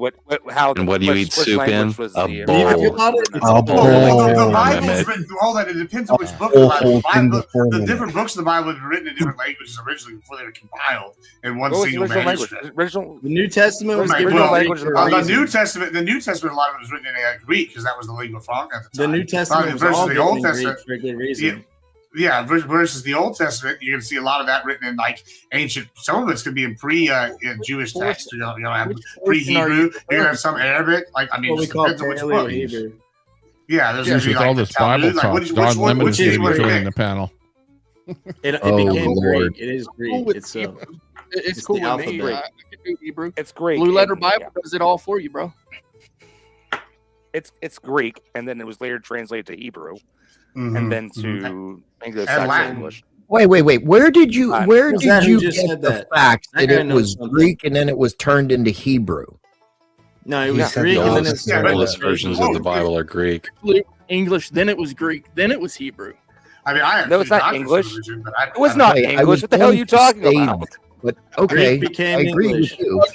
how. And what do you eat soup in? Was A the, bowl. If you thought it, Well, the Bible's Emmett. written through all that. It depends on which book whole the thing Bible. before The that. different books of the Bible were written in different languages originally before they were compiled in one What was the single original language? manuscript. The New Testament was Right, given well, in Greek for a the reason. New Testament, a lot of it was written in Greek because that was the lingua franca at the The time. New Testament was all the given Old in Testament Greek for a good reason. Yeah, versus the Old Testament, you're going to see a lot of that written in like ancient. Some of it's going to be in Jewish text. You're going to have pre-Hebrew. You're going to have some Arabic. Like I mean, What we just call depends on which book. Paleo-Hebrew. Yeah, there's Yes, going to be with like all the this Bible Talmud. Like, talk, which Don one? Lemon is Which going to one be do you joining pick? the panel. It Oh, became Lord. Greek. It is Greek. Cool with It's It's it's cool the with me. alphabet. I can do Hebrew. It's Greek. Blue Letter and- Bible yeah. does it all for you, bro. It's Greek, and then it was later translated to Hebrew, Mhm, and then mhm. to And Anglo-Saxon Latin. English. Wait. Where did you Who's that get who just said the that? fact That that guy it knows was something. Greek and then it was turned into Hebrew? No, it He was said Greek, the and then opposite. it's Yeah, The oldest versions of the Bible are Greek. English, then it was Greek, then it was Hebrew. I mean, I have No, it's not doctors of English. religion, but I It was not Wait, I English. was What the hell are going you to talking say about? that, but okay, Greek became I agree English. with you. I'm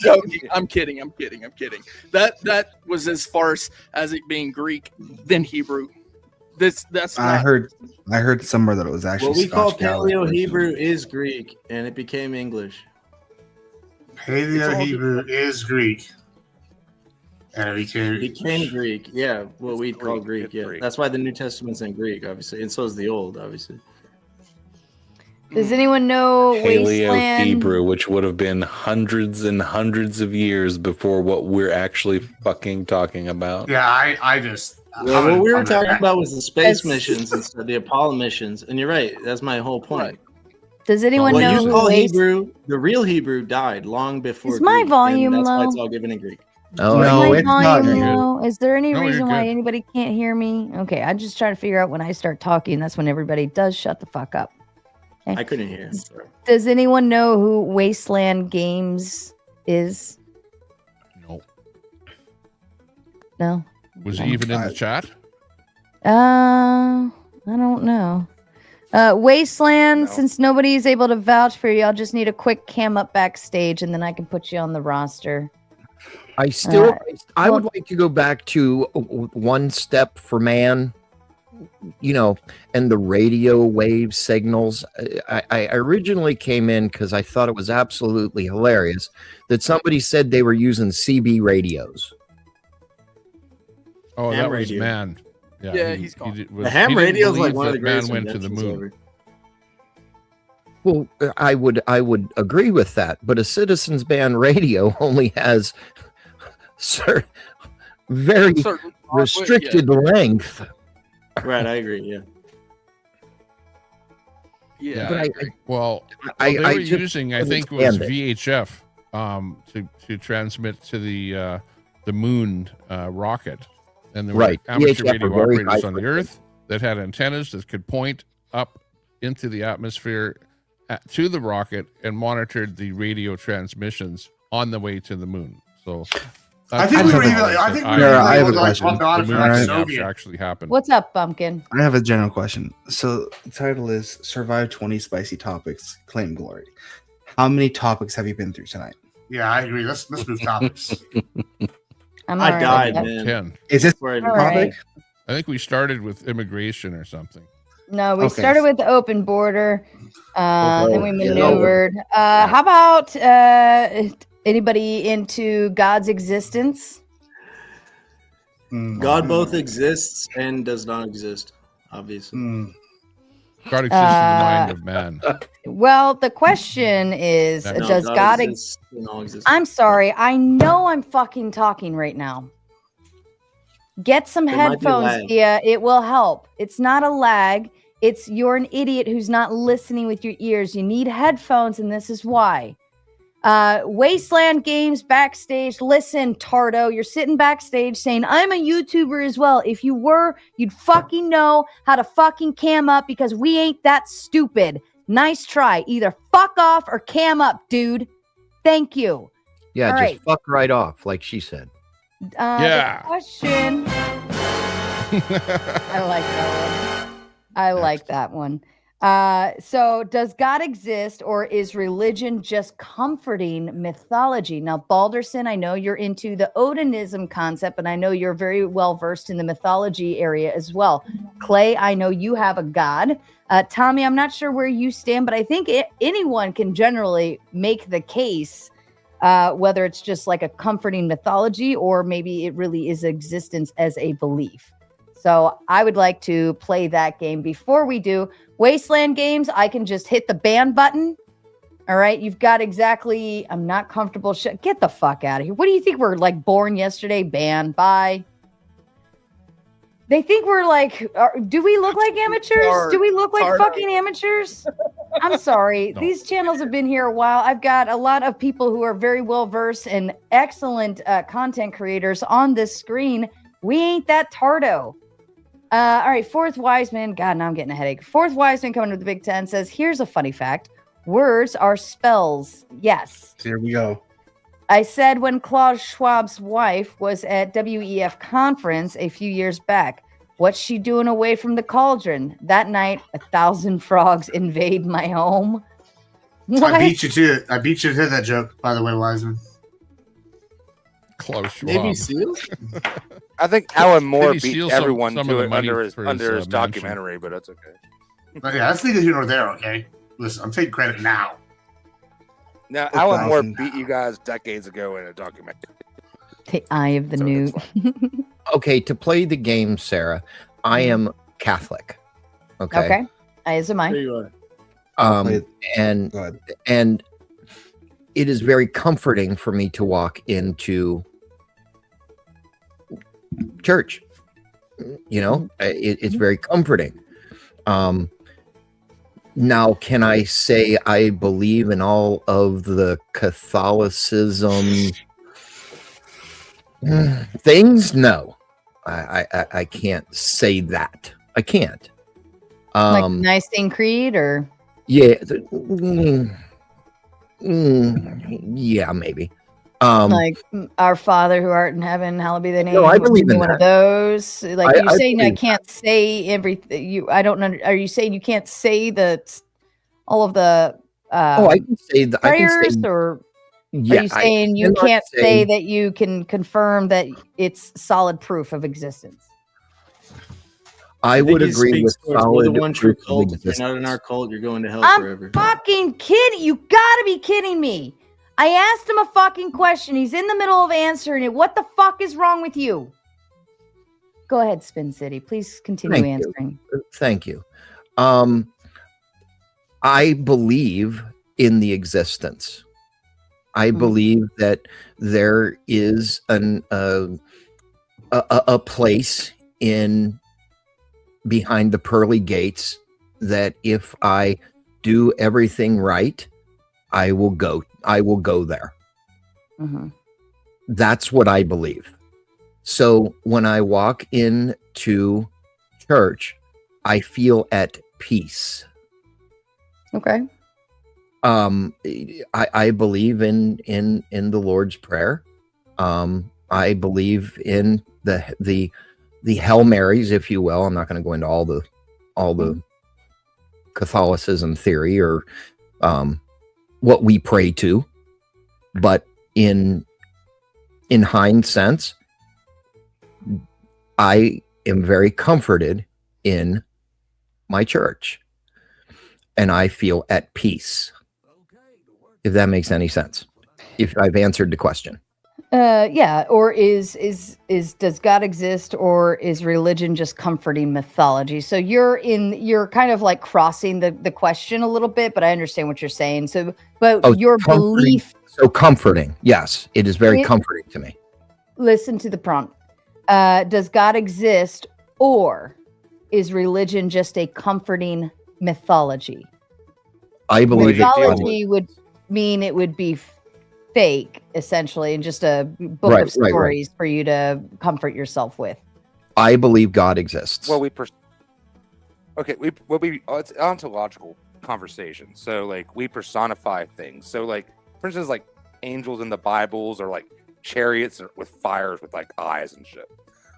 joking. I'm kidding. That was as farce as it being Greek, then Hebrew. That's I not. heard somewhere that it was actually what we call Scotch Gaelic. Paleo-Hebrew is Greek, and it became English. Paleo Hebrew is Greek, and it It became Greek. Yeah, what we call Greek. It's Yeah, Greek. that's why the New Testament's in Greek, obviously, and so is the Old, obviously. Does anyone know Paleo Wasteland? Hebrew, which would have been hundreds and hundreds of years before what we're actually fucking talking about. Yeah, I just. Well, what we were I'm talking gonna- about was the space That's- missions and stuff, the Apollo missions, and you're right. That's my whole point. Does anyone What know you who call Waste- Hebrew, the real Hebrew died long before Is my Greek, volume and that's why low? it's all given in Greek. Oh, Is No, my it's not. volume You're good. low? Is there any No, you're reason why good. anybody can't hear me? Okay, I just try to figure out when I start talking. That's when everybody does shut the fuck up. I couldn't hear. Sorry. Does anyone know who Wasteland Games is? No. No. Was he even in the chat? I don't know. Wasteland, No. since nobody's able to vouch for you, I'll just need a quick cam up backstage and then I can put you on the roster. I still, I well- would like to go back to One Step for Man, and the radio wave signals. I originally came in because I thought it was absolutely hilarious that somebody said they were using CB radios. Oh, Ham that was radio. man. Yeah, he's gone. The ham radio is like one of the greatest man went to the inventions moon. ever. Well, I would agree with that, but a citizens band radio only has very Certain- restricted length. Right, I agree. Yeah. Yeah. But Well, I they were just using, I think, it was understand VHF to transmit to the moon rocket, and there Right. were amateur VHF radio are very operators high on the Earth that had antennas that could point up into the atmosphere to the rocket and monitored the radio transmissions on the way to the moon. So I think we were even. I think we were Yeah, I have a even like question. talking about it the for moon like Alright. collapse Soviet. actually happened. What's up, Bumpkin? I have a general question. So the title is Survive 20 Spicy Topics, Claim Glory. How many topics have you been through tonight? Yeah, I agree. Let's move topics. I'm I all right died, with that. man. 10. Is this Before I even All got right. topic? I think we started with immigration or something. No, we Okay. started with the open border, then we Yeah. maneuvered. How about anybody into God's existence? God both exists and does not exist, obviously. God exists in the mind of man. Well, the question is, No, does God exists and all exists. I'm sorry. I know I'm fucking talking right now. Get some It might be headphones, lag. Thea. It will help. It's not a lag. It's you're an idiot who's not listening with your ears. You need headphones, and this is why. Wasteland Games backstage. Listen, Tardo, you're sitting backstage saying, I'm a YouTuber as well. If you were, you'd fucking know how to fucking cam up because we ain't that stupid. Nice try. Either fuck off or cam up, dude. Thank you. Yeah, All just right. fuck right off, like she said. Yeah. The question. I like that one. I like that one. So does God exist, or is religion just comforting mythology? Now, Balderson, I know you're into the Odinism concept, and I know you're very well versed in the mythology area as well. Clay, I know you have a god. Tommy, I'm not sure where you stand, but I think anyone can generally make the case, whether it's just like a comforting mythology or maybe it really is existence as a belief. So I would like to play that game. Before we do, Wasteland Games, I can just hit the ban button. All right, you've got exactly, I'm not comfortable. Get the fuck out of here. What do you think? We're like born yesterday? Ban. Bye. They think we're like, do we look like amateurs? Do we look like fucking amateurs? I'm sorry. No. These channels have been here a while. I've got a lot of people who are very well versed and excellent content creators on this screen. We ain't that tardo. All right, Fourth Wiseman. God, now I'm getting a headache. Fourth Wiseman coming to the Big Ten says, here's a funny fact. Words are spells. Yes. Here we go. I said when Klaus Schwab's wife was at WEF conference a few years back, what's she doing away from the cauldron? That night, 1,000 frogs invade my home. What? I beat you to that joke, by the way, Wiseman. Klaus Schwab. Navy SEALs? I think Alan Moore beat everyone to it under his documentary, but that's okay. But yeah, that's neither here nor there, okay? Listen, I'm taking credit now. Now, Alan Moore beat you guys decades ago in a documentary. The eye of the newt. Okay, to play the game, Sarah, I am Catholic. Okay. As am I. And it is very comforting for me to walk into church. You know, it's very comforting. Now, can I say I believe in all of the Catholicism things? No, I can't say that. I can't. Like Nicene Creed, or yeah, yeah, maybe. Like Our Father who art in heaven, hallowed be thy name. No, I believe in one that. of those. Like you're saying, I believe can't say everything. I don't know. Are you saying you can't say all of the I can say that. prayers, or yeah, are you saying you cannot can't say that you can confirm that it's solid proof of existence? I would agree with solid the one true proof of cult. If you're existence. not in our cult, you're going to hell I'm forever. fucking kidding. You gotta be kidding me. I asked him a fucking question. He's in the middle of answering it. What the fuck is wrong with you? Go ahead, Spin City. Please continue answering. Thank you. I believe in the existence. I believe that there is a place behind the pearly gates that if I do everything right, I will go there. Mm-hmm. That's what I believe. So when I walk into church, I feel at peace. Okay. I believe in the Lord's Prayer. I believe in the Hail Marys, if you will. I'm not going to go into all the Catholicism theory or what we pray to, but in hindsight, I am very comforted in my church, and I feel at peace. If that makes any sense, if I've answered the question. Yeah. Or is does God exist, or is religion just comforting mythology? So you're kind of like crossing the question a little bit, but I understand what you're saying. So, but your belief. So comforting. Yes, it is very comforting to me. Listen to the prompt. Does God exist, or is religion just a comforting mythology? I believe mythology would mean it would be fake, essentially, and just a book of stories for you to comfort yourself with. I believe God exists. Well, it's ontological conversation. So like we personify things. So like, for instance, like angels in the Bibles are like chariots with fires with like eyes and shit.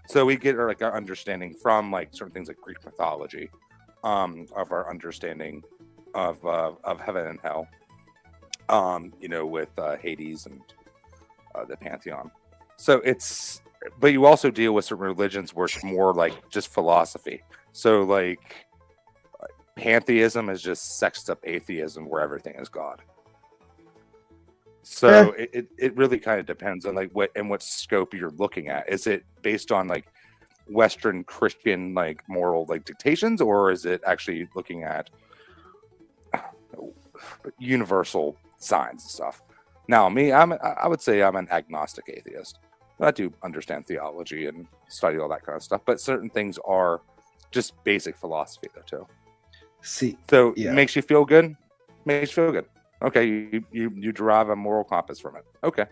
So we get our understanding from like certain things like Greek mythology. of our understanding of heaven and hell. With Hades and the Pantheon. So but you also deal with certain religions where it's more like just philosophy. So like pantheism is just sexed up atheism where everything is God. So it really kind of depends on like what scope you're looking at. Is it based on like Western Christian like moral like dictations, or is it actually looking at universal signs and stuff? Now, I would say I'm an agnostic atheist. I do understand theology and study all that kind of stuff, but certain things are just basic philosophy, though, too. It makes you feel good. Makes you feel good. Okay, you derive a moral compass from it. Okay.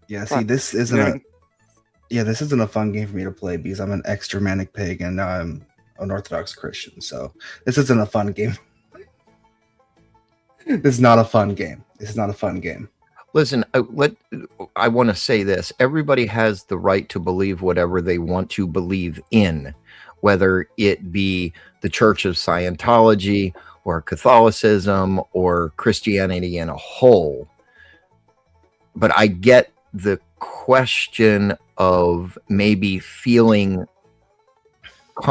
Yeah. See, this isn't this isn't a fun game for me to play because I'm an ex-Germanic pig and now I'm an Orthodox Christian. So this isn't a fun game. This is not a fun game. This is not a fun game. Listen, I want to say this. Everybody has the right to believe whatever they want to believe in, whether it be the Church of Scientology or Catholicism or Christianity in a whole. But I get the question of maybe feeling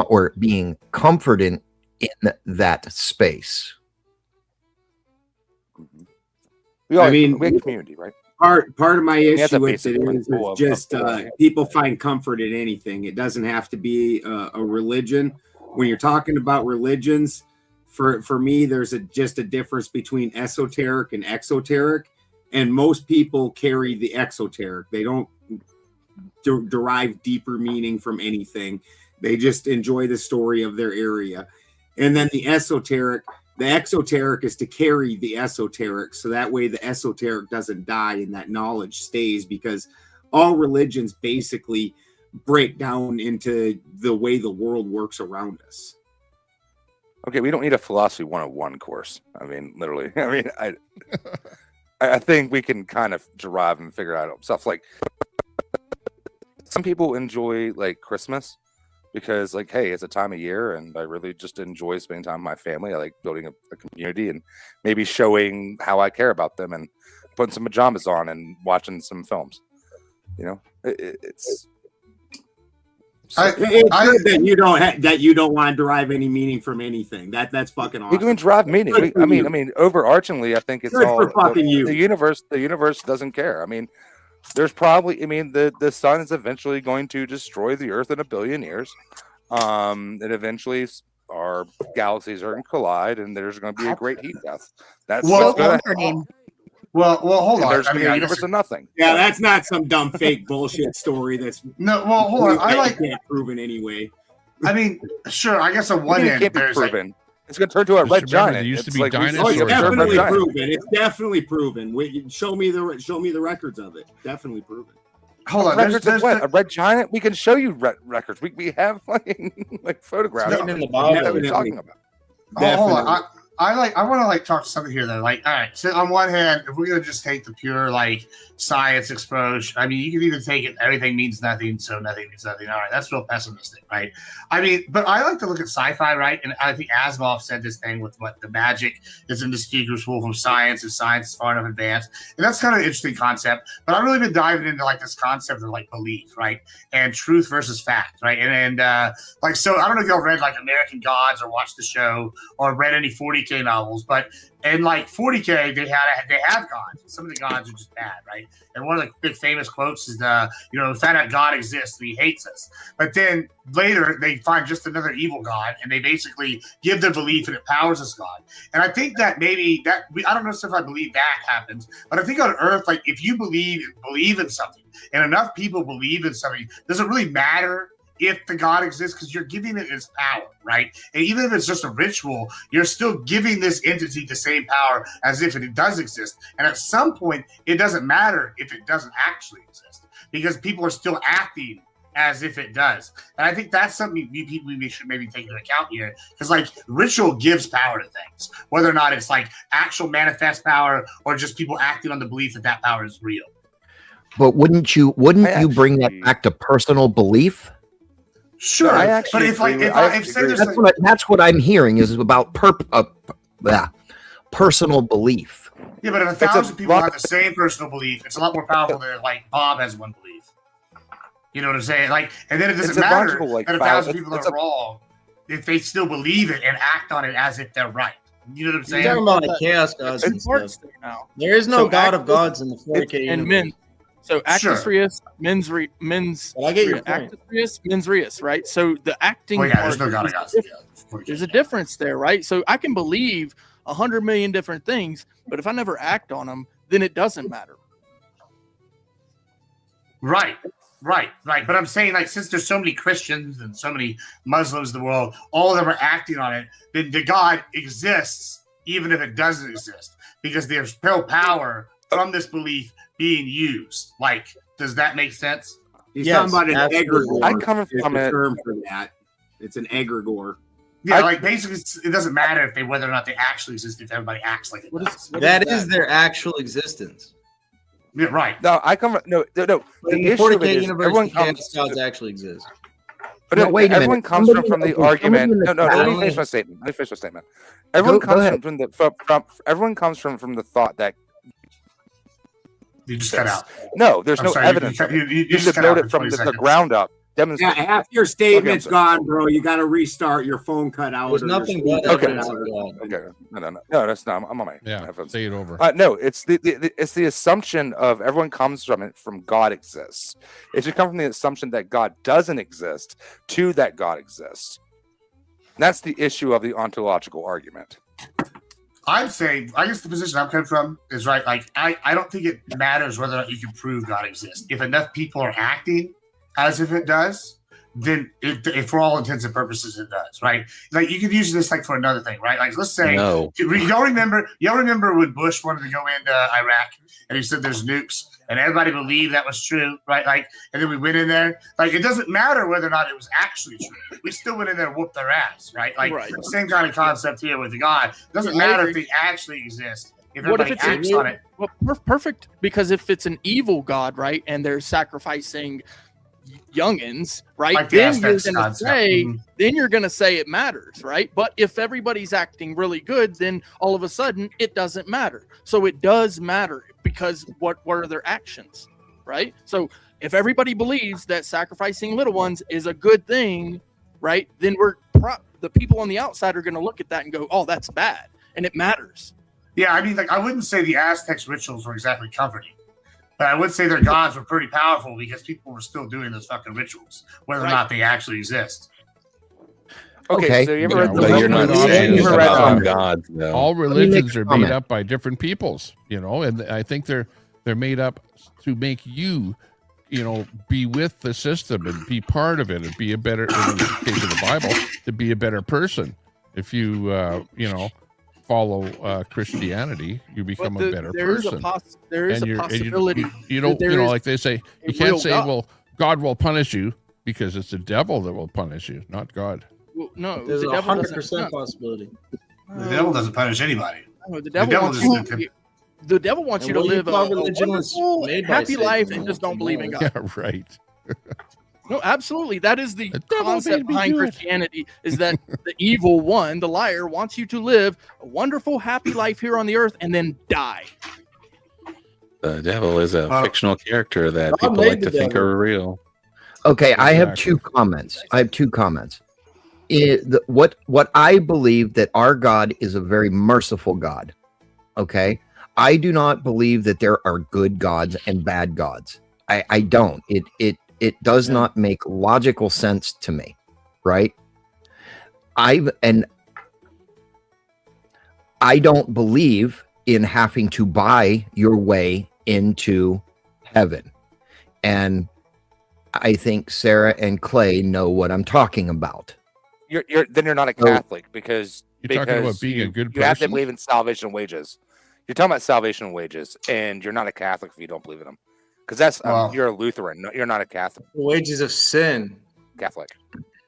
or being comforted in that space. We have a community, right? Part of my issue with it is just people find comfort in anything. It doesn't have to be a religion. When you're talking about religions, for me, there's just a difference between esoteric and exoteric, and most people carry the exoteric. They don't derive deeper meaning from anything. They just enjoy the story of their area. And then the exoteric is to carry the esoteric, so that way the esoteric doesn't die and that knowledge stays, because all religions basically break down into the way the world works around us. Okay, we don't need a philosophy 101 course. I mean, literally. I mean, I think we can kind of derive and figure out stuff. Like, some people enjoy like Christmas because, like, hey, it's a time of year, and I really just enjoy spending time with my family. I like building a community and maybe showing how I care about them and putting some pajamas on and watching some films. You know, it's good that you don't want to derive any meaning from anything. That's fucking awesome. We can derive meaning. I mean, overarchingly, I think it's good all for fucking you. The universe doesn't care. I mean, there's probably, the sun is eventually going to destroy the Earth in 1 billion years. And eventually our galaxies are going to collide, and there's going to be a great heat death. That's what's going to happen. Well, hold on. There's going to be a universe of nothing. Yeah, that's not some dumb fake bullshit story. That's hold on. Can't prove it anyway. I mean, sure. I guess on one end, it can't be there's proven. It's going to turn to a red giant. There used to be like dinosaurs. It's definitely proven. It's definitely proven. Show me the records of it. Definitely proven. Hold on. Records of what? A red giant? We can show you records. We have like photographs. Written in the Bible. What are you talking about? Hold on. I want to talk something here though. Like, all right, so on one hand, if we're gonna just take the pure science approach, I mean, you can even take it, everything means nothing, so nothing means nothing. All right, that's real pessimistic, right? I mean, but I like to look at sci-fi, right? And I think Asimov said this thing with what the magic is indistinguishable from science, if science is far enough advanced, and that's kind of an interesting concept. But I've really been diving into this concept of belief, right, and truth versus fact, right? And so I don't know if y'all read American Gods or watched the show or read any 40K novels, but in 40K they have gods. Some of the gods are just bad, right? And one of the big famous quotes is we found out God exists and he hates us. But then later they find just another evil god and they basically give their belief and it powers this god. And I think that I don't know if I believe that happens, but I think on Earth, if you believe in something and enough people believe in something, does it really matter if the God exists, because you're giving it its power, right? And even if it's just a ritual, you're still giving this entity the same power as if it does exist. And at some point, it doesn't matter if it doesn't actually exist, because people are still acting as if it does. And I think that's something we should maybe take into account here, because ritual gives power to things, whether or not it's actual manifest power or just people acting on the belief that power is real. But wouldn't you bring that back to personal belief? Sure, I actually but if like agree if with- I if say there's That's what I'm hearing is about personal belief. yeah, but if 1,000 people have the same personal belief, it's a lot more powerful than like Bob has one belief. You know what I'm saying? Like, and then it doesn't It's a matter logical, like, that foul- 1,000 people it's are wrong if they still believe it and act on it as if they're right. You know what I'm saying? You're talking about like chaos gods and stuff. There is no god of gods in the 40K and universe. men. So actus Sure. reus, men's Well, I get your rea- point. actus reus, mens reus, right? So the acting Well, yeah, there's part no god of is gods. different. There's a difference there, right? So I can believe 100 million different things, but if I never act on them, then it doesn't matter. Right. But I'm saying, like, since there's so many Christians and so many Muslims in the world, all of them are acting on it, then the God exists, even if it doesn't exist, because there's no power from this belief being used. Like, does that make sense? He's talking about an egregore. I come It's from the it. term for that. It's an egregore. Yeah, like basically, it doesn't matter if whether or not they actually exist if everybody acts like it does. That is their actual existence. Yeah, right. No, I come. No. But The in the issue of it 40K is universe, everyone chaos comes. gods actually exist. But No, wait a everyone minute. comes Somebody- from the okay, argument. somebody in the No, let me chat- finish my statement. Everyone Go comes ahead. from the everyone comes from the thought that you just cut out. No, there's I'm no sorry, evidence. you just just cut build out it for from 20 the seconds. ground up. Yeah, Demonstrate. half your statement's gone, bro. You got to restart. Your phone cut out. There's or your nothing screen but cut evidence out. of God. Okay, no, that's not. I'm on my headphones. Say it over. No, it's the assumption of everyone comes from it from God exists. It should come from the assumption that God doesn't exist to that God exists. And that's the issue of the ontological argument. I'm saying, I guess the position I'm coming from is right. Like, I don't think it matters whether or not you can prove God exists. If enough people are acting as if it does, then if for all intents and purposes it does, right? Like, you could use this like for another thing, right? Like, let's say No. y'all remember when Bush wanted to go into Iraq and he said there's nukes and everybody believed that was true, right? Like, and then we went in there. Like, it doesn't matter whether or not it was actually true. We still went in there and whooped their ass, right? Like, same kind of concept here with the God. It doesn't matter if they actually exist. If What if everybody it's acts on it. Well, perfect, because if it's an evil god, right, and they're sacrificing youngins, right, Like the then you're Aztecs gonna concept. say Mhm. then you're gonna say it matters, right? But if everybody's acting really good, then all of a sudden it doesn't matter. So it does matter because what are their actions, right? So if everybody believes that sacrificing little ones is a good thing, right, then the people on the outside are going to look at that and go, oh, that's bad, and it matters. Yeah, I mean, like, I wouldn't say the Aztecs' rituals were exactly comforting, but I would say their gods were pretty powerful because people were still doing those fucking rituals, whether or not they actually exist. Okay, so you ever read the But you're not saying you it's ever read, about God, though. All religions are made comment. up by different peoples, and I think they're made up to make you, be with the system and be part of it and be a better, in the case of the Bible, to be a better person. If you, follow Christianity, you become a better person. There is And a you're- and possibility. you don't, that there is like they say, you a can't real say, God. well, God will punish you because it's the devil that will punish you, not God. Well, no, There's the a devil doesn't. 100% possibility. The devil doesn't punish anybody. No, the The devil devil wants just- you. The devil wants And you to what you live a call religion was wonderful, made by happy Satan, life man. and just don't believe in God. Yeah, right. No, absolutely. That is the devil concept made me behind do it. Christianity, is that the evil one, the liar, wants you to live a wonderful, happy life here on the earth and then die. The devil is a fictional character that God people made like the to think devil. are real. Okay, I have Exactly. two comments. What I believe that our God is a very merciful God. Okay, I do not believe that there are good gods and bad gods. I don't. It does not make logical sense to me, right? I don't believe in having to buy your way into heaven. And I think Sarah and Clay know what I'm talking about. You're not a Catholic because You're talking about being a you, good you have to person? believe in salvation and wages. You're talking about salvation and wages, and you're not a Catholic if you don't believe in them. Because that's Well- you're a Lutheran. No, you're not a Catholic. The wages of sin. Catholic.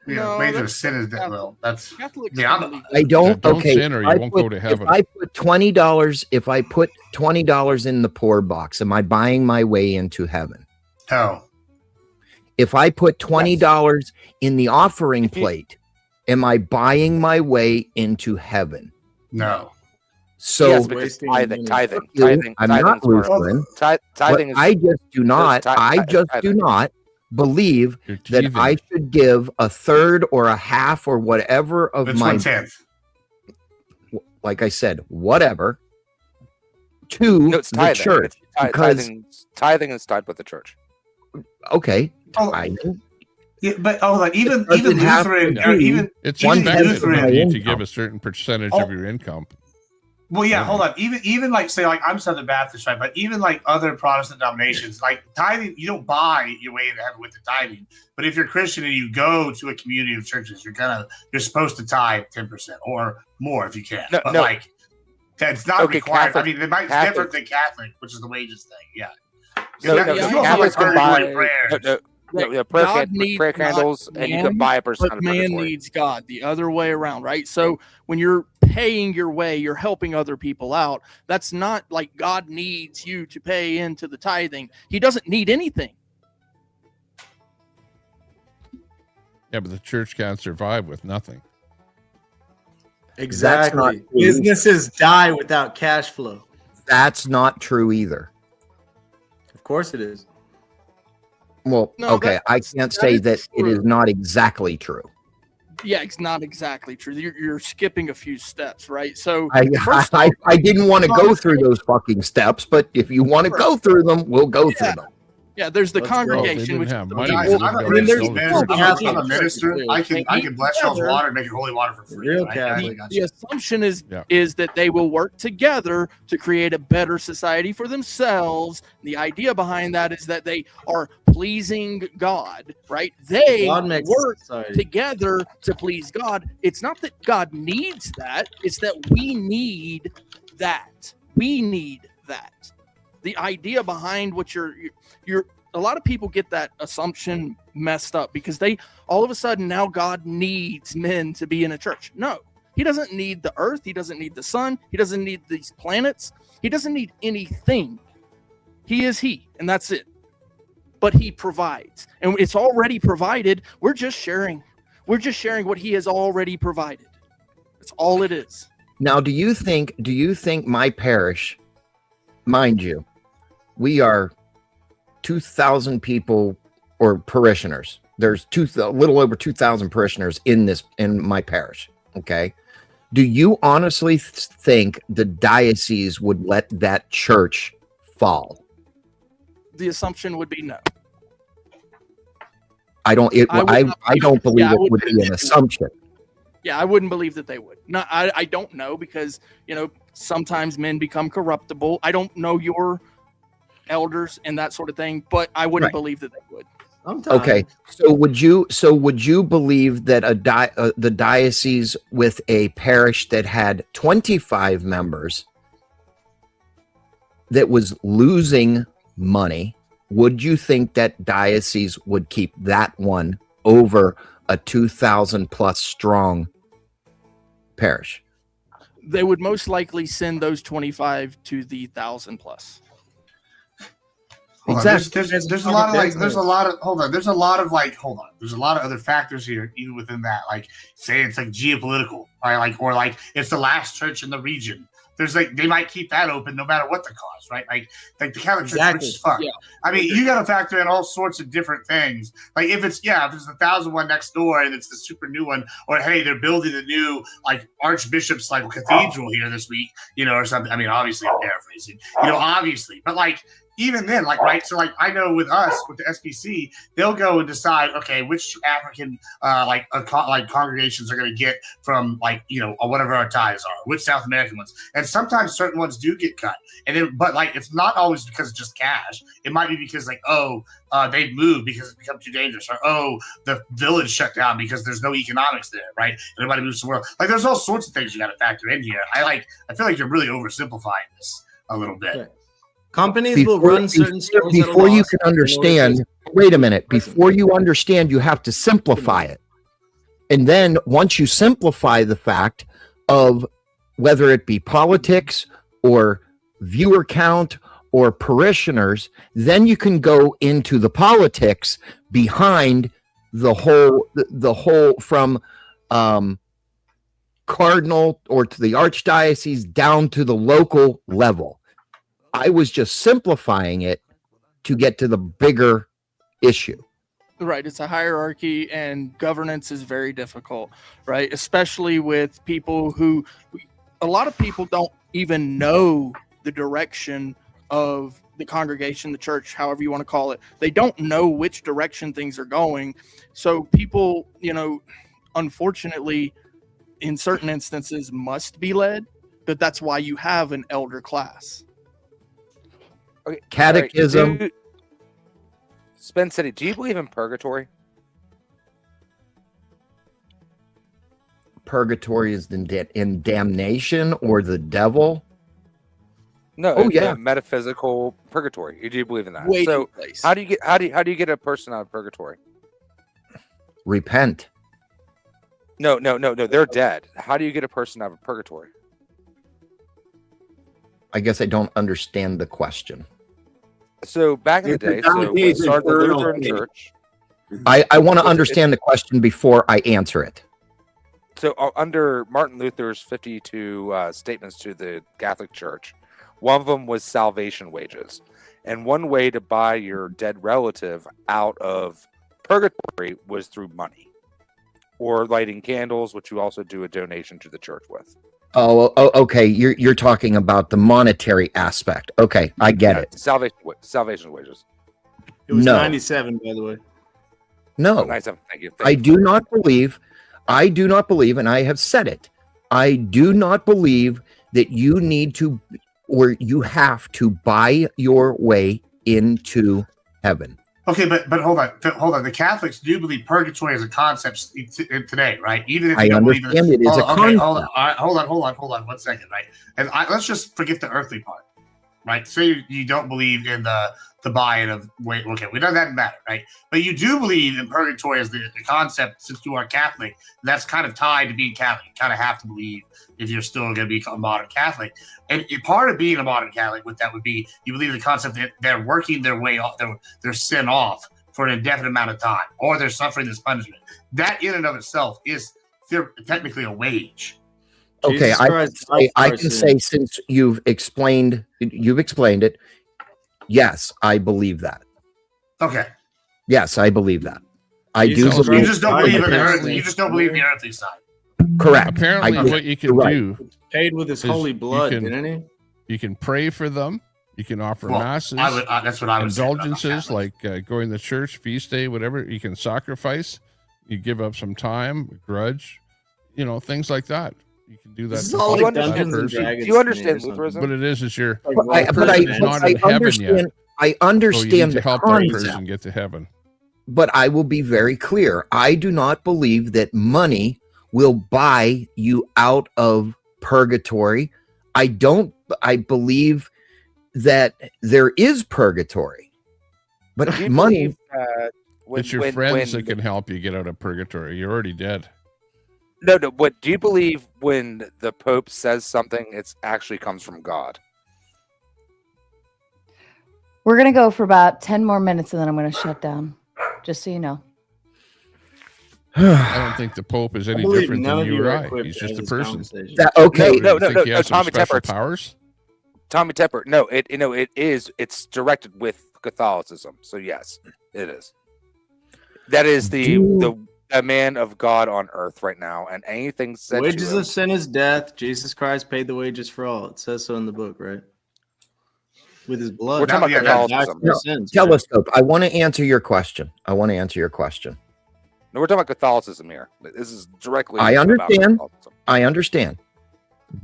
Yeah, No, wages of that's- sin is that. Well, that's Catholics yeah. don't believe I don't. Yeah, don't okay, sin or you I won't put- go to heaven. If I put $20, if I put $20 in the poor box, am I buying my way into heaven? No. If I put $20 in the offering plate, am I buying my way into heaven? No. So yes, because tithing. I'm not Lutheran. Tithing but I just do not. I just do tithing. not believe that I should give a third or a half or whatever of It's my 1/10. like I said, whatever to it's the tithing. church. Because Tithing is tied with the church. okay, Yeah, but even doesn't have Lutheran to or be even It's even expected Lutheran. of you to give a certain percentage of your income. Well, yeah, hold on. Even like say like I'm Southern Baptist, right? But even like other Protestant denominations, like tithing, you don't buy your way into heaven with the tithing. But if you're Christian and you go to a community of churches, you're supposed to tithe 10% or more if you can. No, but no. like that's not Okay, required. Catholic- I mean, it's different than Catholic, which is the wages thing. Yeah. No, You also Catholics like can buy purgatory prayers. prayer candles, and you can buy a percent but of man purgatory. needs God the other way around, right? So when you're paying your way, you're helping other people out. That's not like God needs you to pay into the tithing. He doesn't need anything. Yeah, but the church can't survive with nothing. Exactly. true. Businesses die without cash flow. That's not true either. Of course it is. Well, No, okay, I can't say is that it is true. not exactly true. Yeah, it's not exactly true. You're skipping a few steps, right? So I first I didn't want to go through those fucking steps, but if you want to go through them, we'll go through them. yeah, there's the Let's go. congregation, They which didn't have is the money. Guys, people, I'm a and then there's minister. the I'm a minister. I can bless y'all's water and make it holy water for free. Real right? Catholic. I got the you. assumption is that they will work together to create a better society for themselves. The idea behind that is that they are pleasing God, right? They God makes work society. together to please God. It's not that God needs that, it's that we need that. We need that. The idea behind what you're a lot of people get that assumption messed up because they all of a sudden now God needs men to be in a church. No, he doesn't need the earth. He doesn't need the sun. He doesn't need these planets. He doesn't need anything. He is he, and that's it. But he provides, and it's already provided. We're just sharing. We're just sharing what he has already provided. That's all it is. Now, do you think my parish, mind you, we are 2,000 people or parishioners. There's a little over 2,000 parishioners in my parish. Okay. Do you honestly think the diocese would let that church fall? The assumption would be no. I don't believe Yeah, it would be an assumption. Yeah, I wouldn't believe that they would. No, I don't know because, sometimes men become corruptible. I don't know your elders and that sort of thing, but I wouldn't believe that they would. Okay, so would you believe that the diocese with a parish that had 25 members that was losing money, would you think that diocese would keep that one over a 2,000 plus strong parish? They would most likely send those 25 to the 1,000 plus. Exactly. There's a lot of other factors here, even within that. Like, say it's like geopolitical, right? Or it's the last church in the region. There's they might keep that open no matter what the cause, right? Like the Catholic Church, which is fuck. Yeah. I mean, you got to factor in all sorts of different things. Like if it's the 1,000 one next door and it's the super new one, or hey, they're building a new Archbishop's cathedral here this week, or something. I mean, obviously I'm paraphrasing, obviously, but even then, right? So, I know with us, with the SBC, they'll go and decide, okay, which African, congregations are going to get from, whatever our ties are, which South American ones, and sometimes certain ones do get cut, and then, but it's not always because it's just cash. It might be because they've moved because it's become too dangerous, or the village shut down because there's no economics there, right? Everybody moves somewhere else. There's all sorts of things you got to factor in here. I feel like you're really oversimplifying this a little bit. Okay. Companies will run certain stores before you can understand. Wait a minute. Before you understand, you have to simplify it, and then once you simplify the fact of whether it be politics or viewer count or parishioners, then you can go into the politics behind the whole from cardinal or to the archdiocese down to the local level. I was just simplifying it to get to the bigger issue. Right. It's a hierarchy, and governance is very difficult, right? Especially with people who, a lot of people don't even know the direction of the congregation, the church, however you want to call it. They don't know which direction things are going. So people, unfortunately, in certain instances must be led, but that's why you have an elder class. Okay. Catechism. Right. Spin City, do you believe in purgatory? Purgatory is in damnation or the devil? No. Oh yeah, metaphysical purgatory. Do you believe in that? Waiting So place. how do you get a person out of purgatory? repent. No. They're dead. How do you get a person out of purgatory? I guess I don't understand the question. So back in the day, so we started the Lutheran Church. I want to understand the question before I answer it. So under Martin Luther's 52 statements to the Catholic Church, one of them was salvation wages. And one way to buy your dead relative out of purgatory was through money or lighting candles, which you also do a donation to the church with. Oh, okay. You're talking about the monetary aspect. Okay, I get it. Salvation wages. It was No. 97, by the way. No, 97. Thank you. I do not believe, and I have said it, I do not believe that you need to, or you have to buy your way into heaven. Okay, but hold on. The Catholics do believe purgatory as a concept today, right? Even if I you don't believe understand it is a okay, concept. hold on 1 second, right? And let's just forget the earthly part, right? Say you don't believe in the buy-in of wait. Okay, we know that doesn't matter, right? But you do believe in purgatory as the concept. Since you are Catholic, that's kind of tied to being Catholic. You kind of have to believe if you're still going to be a modern Catholic. And part of being a modern Catholic, what that would be, you believe the concept that they're working their way off their sin off for an indefinite amount of time, or they're suffering this punishment. That in and of itself is technically a wage. Okay, I can say since you've explained it. Yes, I believe that. Okay. Yes, I believe that. I do. You Believe just don't believe in the earthly. You just don't believe in the earthly side. Correct. Apparently, what you can do paid with his is holy blood, didn't he? You can pray for them. You can offer Well, masses. that's what I would say about indulgences like going to church, feast day, whatever. You can sacrifice. You give up some time, a grudge, things like that. You can do that. This is all to like that Dungeons and person. Dragons Do you understand to me or Lutheranism? What it is you're But I not in heaven yet. I So you understand need to the help that concept. person get to heaven. But I will be very clear. I do not believe that money will buy you out of purgatory. I believe that there is purgatory. But Do you money, believe that It's your friends that can help you get out of purgatory. You're already dead. No. What do you believe when the Pope says something? It actually comes from God. We're going to go for about 10 more minutes and then I'm going to shut down, just so you know. I don't think the Pope is any believe different none than of you you or are I. equipped He's to have just a this person. conversation. okay. You think he has some Tommy special Tepper. powers? Tommy Tepper. No, it is. It's directed with Catholicism. So yes, it is. That is the man of God on earth right now, and anything said Wages to him, of sin is death. Jesus Christ paid the wages for all. It says so in the book, right? With his blood. We're talking about Catholicism. No, sins, telescope. I want to answer your question. No, we're talking about Catholicism here. This is directly. I about understand. Catholicism. I understand.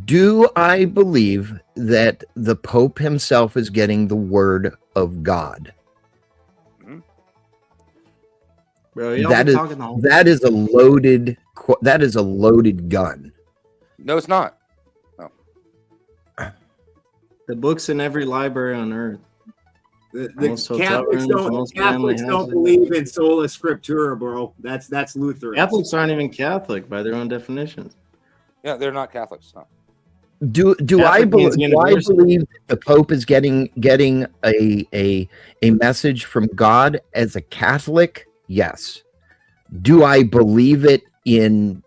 Do I believe that the Pope himself is getting the word of God? Bro, y'all That been is talking the whole that is a loaded gun. No, it's not. The books in every library on earth. The Most hotel Catholics rooms, most Catholics family don't houses. believe in sola scriptura, bro. That's Lutheran. Catholics aren't even Catholic by their own definitions. Yeah, they're not Catholics. No. Do I believe the Pope is getting a message from God as a Catholic? Yes. Do I believe it in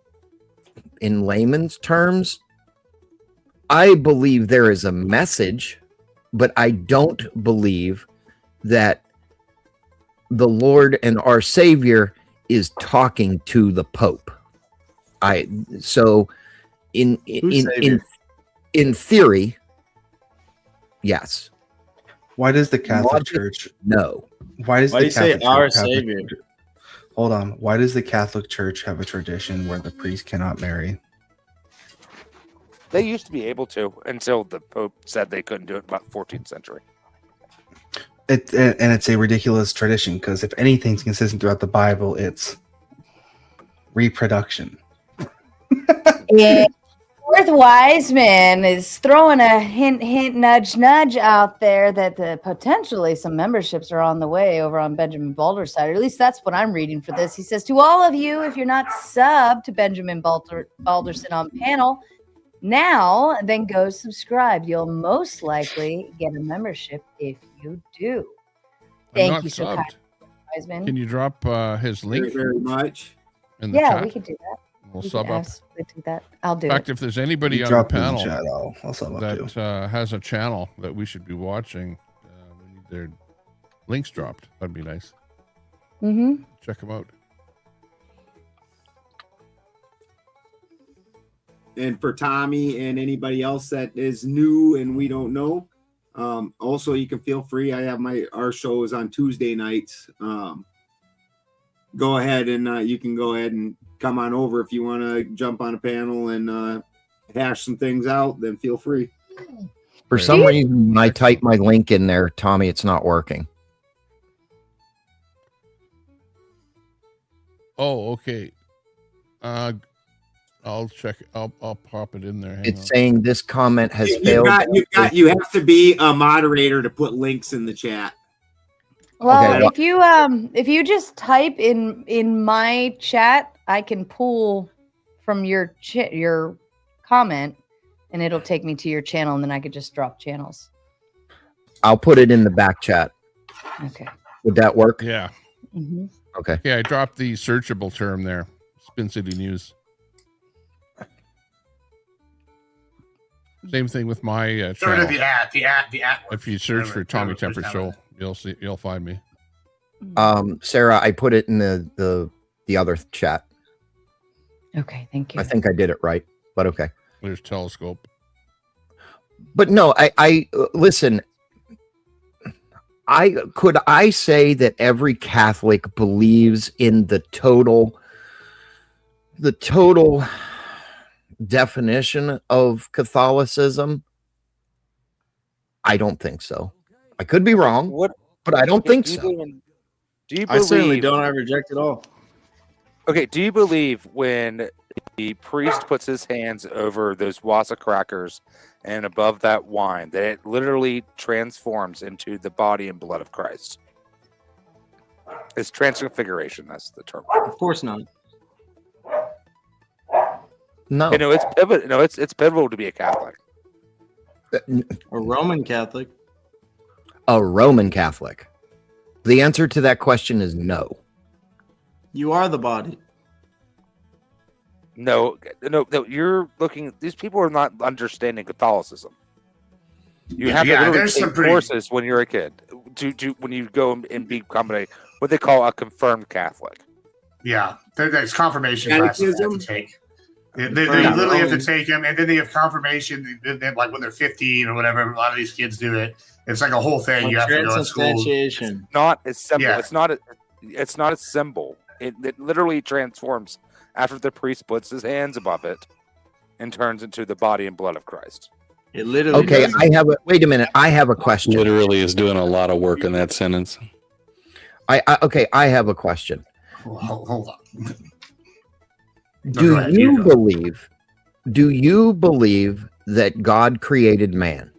layman's terms? I believe there is a message, but I don't believe that the Lord and our Savior is talking to the Pope. In theory, yes. Why does the Catholic Church? No. Why does Why the do you say Catholic our Church have a- Savior? Hold on. Why does the Catholic Church have a tradition where the priest cannot marry? They used to be able to until the Pope said they couldn't do it about 14th century. It's a ridiculous tradition because if anything's consistent throughout the Bible, it's reproduction. Yeah. Fourth Wiseman is throwing a hint, nudge, nudge out there that potentially some memberships are on the way over on Benjamin Balder's side, or at least that's what I'm reading for this. He says, to all of you, if you're not subbed to Benjamin Balderson on panel now, then go subscribe. You'll most likely get a membership if you do. Thank you so subbed. much, Wiseman. Can you drop his link? Thank you very much. In the Yeah, chat? we could do that. We'll We sub can up. absolutely do that. I'll do In fact, it. if there's anybody You on the drop it in the panel chat, I'll sub up too. that has a channel that we should be watching, we need their links dropped. That'd be nice. Mm-hmm. Check them out. And for Tommy and anybody else that is new and we don't know, also you can feel free. I have our shows on Tuesday nights. Go ahead and you can go ahead and come on over if you want to jump on a panel and hash some things out. Then feel free. For some reason, when I type my link in there, Tommy, it's not working. Oh, okay. I'll check. I'll pop it in there. Hang It's on. saying this comment has failed. You have to be a moderator to put links in the chat. Well, if you just type in my chat, I can pull from your comment, and it'll take me to your channel, and then I could just drop channels. I'll put it in the back chat. Okay. Would that work? Yeah. Mm-hmm. Okay. Yeah, I dropped the searchable term there. Spin City News. Same thing with my Go to channel. the at. If you search for Tommy Temper Show, you'll find me. Sarah, I put it in the other chat. Okay, thank you. I think I did it right, but okay. There's Telescope. But no, I listen. I say that every Catholic believes in the total definition of Catholicism? I don't think so. I could be wrong, but I don't think so. Do you believe, I certainly don't. I reject it all. Okay, do you believe when the priest puts his hands over those wassa crackers and above that wine, that it literally transforms into the body and blood of Christ? It's transfiguration. That's the term. Of course not. No. You know, it's pivotal. No, it's pivotal to be a Catholic. A Roman Catholic. A Roman Catholic. The answer to that question is no. You are the body. No. You're looking. These people are not understanding Catholicism. You have to literally take courses when you're a kid to when you go and become what they call a confirmed Catholic. Yeah, there's confirmation classes they have to take. They literally have to take them, and then they have confirmation. Then, like when they're 15 or whatever, a lot of these kids do it. It's like a whole thing. You have to go to school. It's not a symbol. Yeah. It's not a symbol. It literally transforms after the priest puts his hands above it and turns into the body and blood of Christ. It literally. Okay, wait a minute. I have a question. Literally is doing a lot of work in that sentence. I have a question. Hold on. Do you believe that God created man?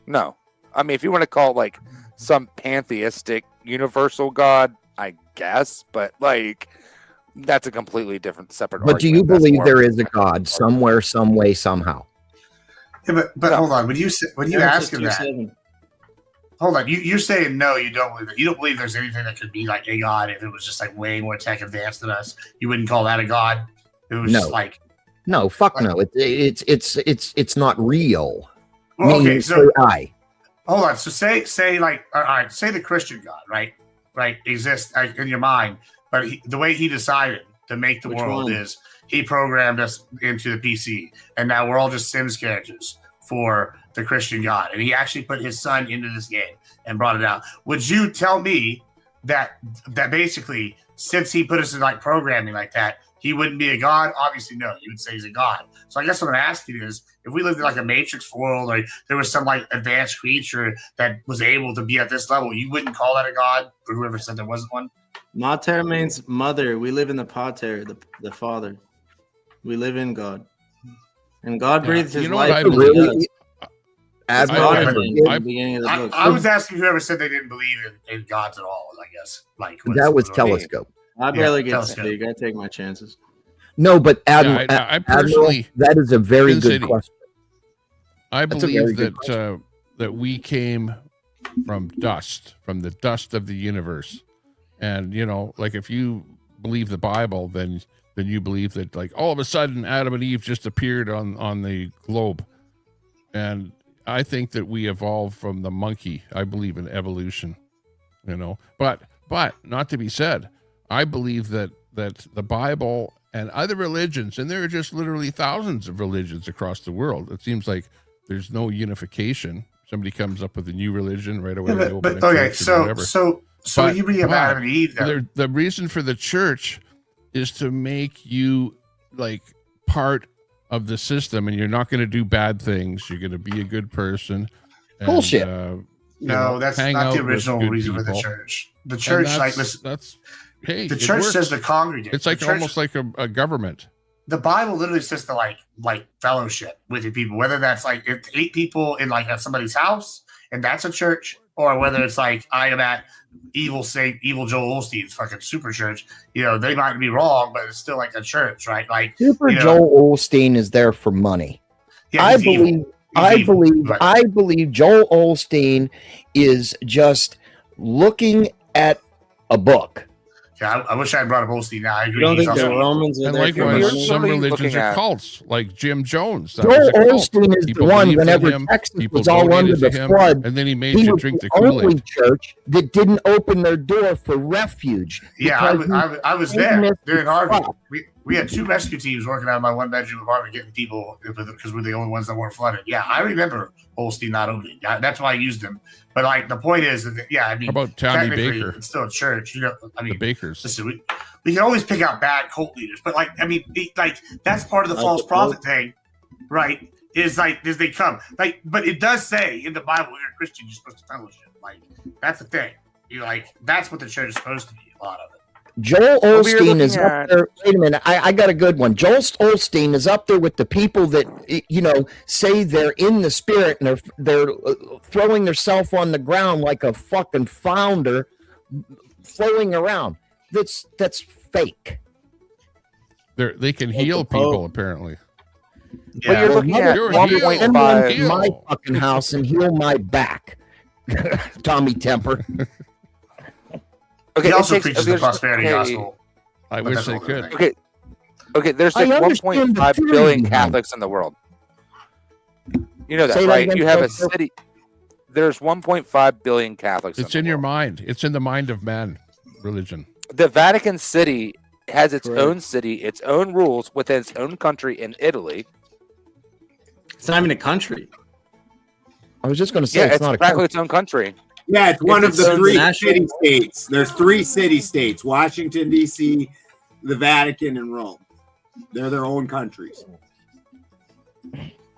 No. I mean, if you want to call it like some pantheistic universal God, I guess, but like that's a completely different separate But argument. do you believe there is a God somewhere, some way, somehow? Yeah, but hold on. When you ask him that, hold on. You're saying no, you don't believe that. You don't believe there's anything that could be like a god if it was just like way more tech advanced than us. You wouldn't call that a god. It was just like no, fuck no. It's not real. Well, okay, so I hold on. So say like all right, say the Christian God, right, exists in your mind, but the way he decided to make the world is he programmed us into the PC, and now we're all just Sims characters for the Christian God, and he actually put his son into this game and brought it out. Would you tell me that basically, since he put us in like programming like that, he wouldn't be a god? Obviously, no. You would say he's a god. So I guess what I'm asking is, if we lived in like a Matrix world, or there was some like advanced creature that was able to be at this level, you wouldn't call that a god, or whoever said there wasn't one? Mater means mother. We live in the pater, the father. We live in God, and God breathes His life. I was asking whoever said they didn't believe in gods at all. I guess like that was Telescope. I barely get to speak. I take my chances. No, but Admiral, I personally, that is a very good question. I believe that that we came from the dust of the universe, and like if you believe the Bible, then you believe that like all of a sudden Adam and Eve just appeared on the globe, and I think that we evolved from the monkey. I believe in evolution, but not to be said, I believe that the Bible and other religions, and there are just literally thousands of religions across the world. It seems like there's no unification. Somebody comes up with a new religion right away. Yeah, but okay, so you bring up Adam and Eve. The reason for the church is to make you like part of the system, and you're not going to do bad things. You're going to be a good person. And, bullshit. No, that's not the original reason for the church. The church, the church says to congregate. It's like almost like a government. The Bible literally says to like fellowship with your people, whether that's like 8 people in like at somebody's house, and that's a church, or whether it's like I am at evil Joel Osteen's fucking super church. They might be wrong, but it's still like a church, right? Like Super Joel Osteen is there for money. Yeah, I believe Joel Osteen is just looking at a book. Yeah, I wish I had brought up Osteen now. I agree. You don't think the Romans are and there? likewise, some religions are cults, like Jim Jones. Joel Osteen is the one. Whenever Texas was all under the flood, and then he made you drink the Kool-Aid. Only church that didn't open their door for refuge. Yeah, I was there during Harvey. We had 2 rescue teams working out of my 1-bedroom apartment, getting people because we're the only ones that weren't flooded. Yeah, I remember Osteen not opening. That's why I used him. But like the point is that how about Tommy Baker? It's still a church. The Bakers. Listen, we can always pick out bad cult leaders, but that's part of the false prophet thing, right? Is they come but it does say in the Bible, you're a Christian, you're supposed to fellowship. Like that's the thing. That's what the church is supposed to be. A lot of it. Joel Osteen is up there. Wait a minute, I got a good one. Joel Osteen is up there with the people that say they're in the spirit and they're throwing themselves on the ground like a fucking flounder, flowing around. That's fake. They can heal people apparently. Yeah. But you're looking at 1.5 my fucking house and heal my back. Tommy Temper. Okay, he also preaches the prosperity gospel. I wish they could. Okay. There's like 1.5 billion Catholics in the world. You know that, right? You have a city. There's 1.5 billion Catholics. It's in your mind. It's in the mind of man. Religion. The Vatican City has its own city, its own rules within its own country in Italy. It's not even a country. I was just going to say it's not practically its own country. Yeah, it's one of the 3 city states. There's 3 city states: Washington, D.C., the Vatican, and Rome. They're their own countries.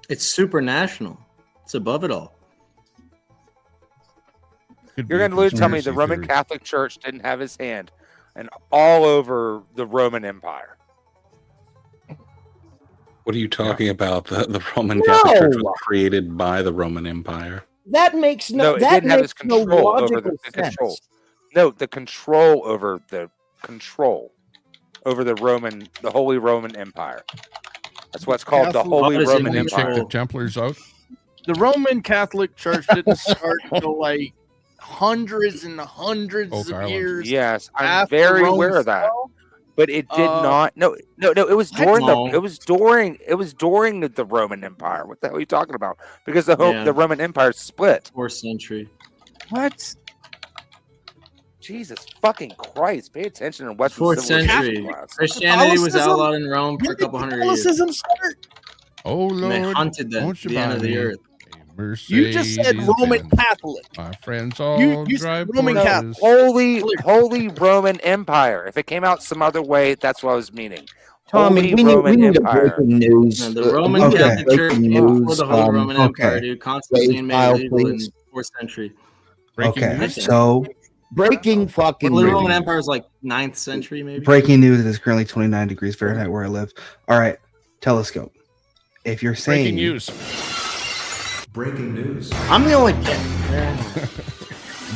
It's supranational. It's above it all. You're going to tell me the Roman Catholic Church didn't have his hand and all over the Roman Empire? What are you talking about? The Roman Catholic Church was created by the Roman Empire. That makes no. It that didn't have makes his control over the control. No, the control over the Holy Roman Empire. That's what's called the Holy Roman Empire. Kick the Templars out. The Roman Catholic Church didn't start until like hundreds and hundreds Oak of Island. years. Yes, I'm after very Rome aware of that. fell. But it did not. No. It was during No. it was during the Roman Empire. What the hell are you talking about? Because the Yeah. Roman Empire split. 4th century. What? Jesus fucking Christ! Pay attention in Western 4th civilization century. class. Christianity was Catholicism? outlawed in Rome for a couple hundred years. Catholicism start? Oh And they Lord, hunted them won't to you the end buy of the me earth. a You just said Roman Mercedes-Benz? Catholic. My friends all You said drive Roman Porsches. Catholic. Holy Roman Empire. If it came out some other way, that's what I was meaning. Tommy, Holy we Roman need a Empire. breaking news. No, the Roman okay. Catholic Church breaking came before news. the Holy Roman Empire, okay. dude. Constantine made File, it legal in please. 4th century. Breaking Okay, news. so Breaking fucking Holy news. Roman Empire is like 9th century, maybe. breaking news is currently 29 degrees Fahrenheit where I live. All right, telescope. If you're saying Breaking news. Breaking news. I'm the only kid.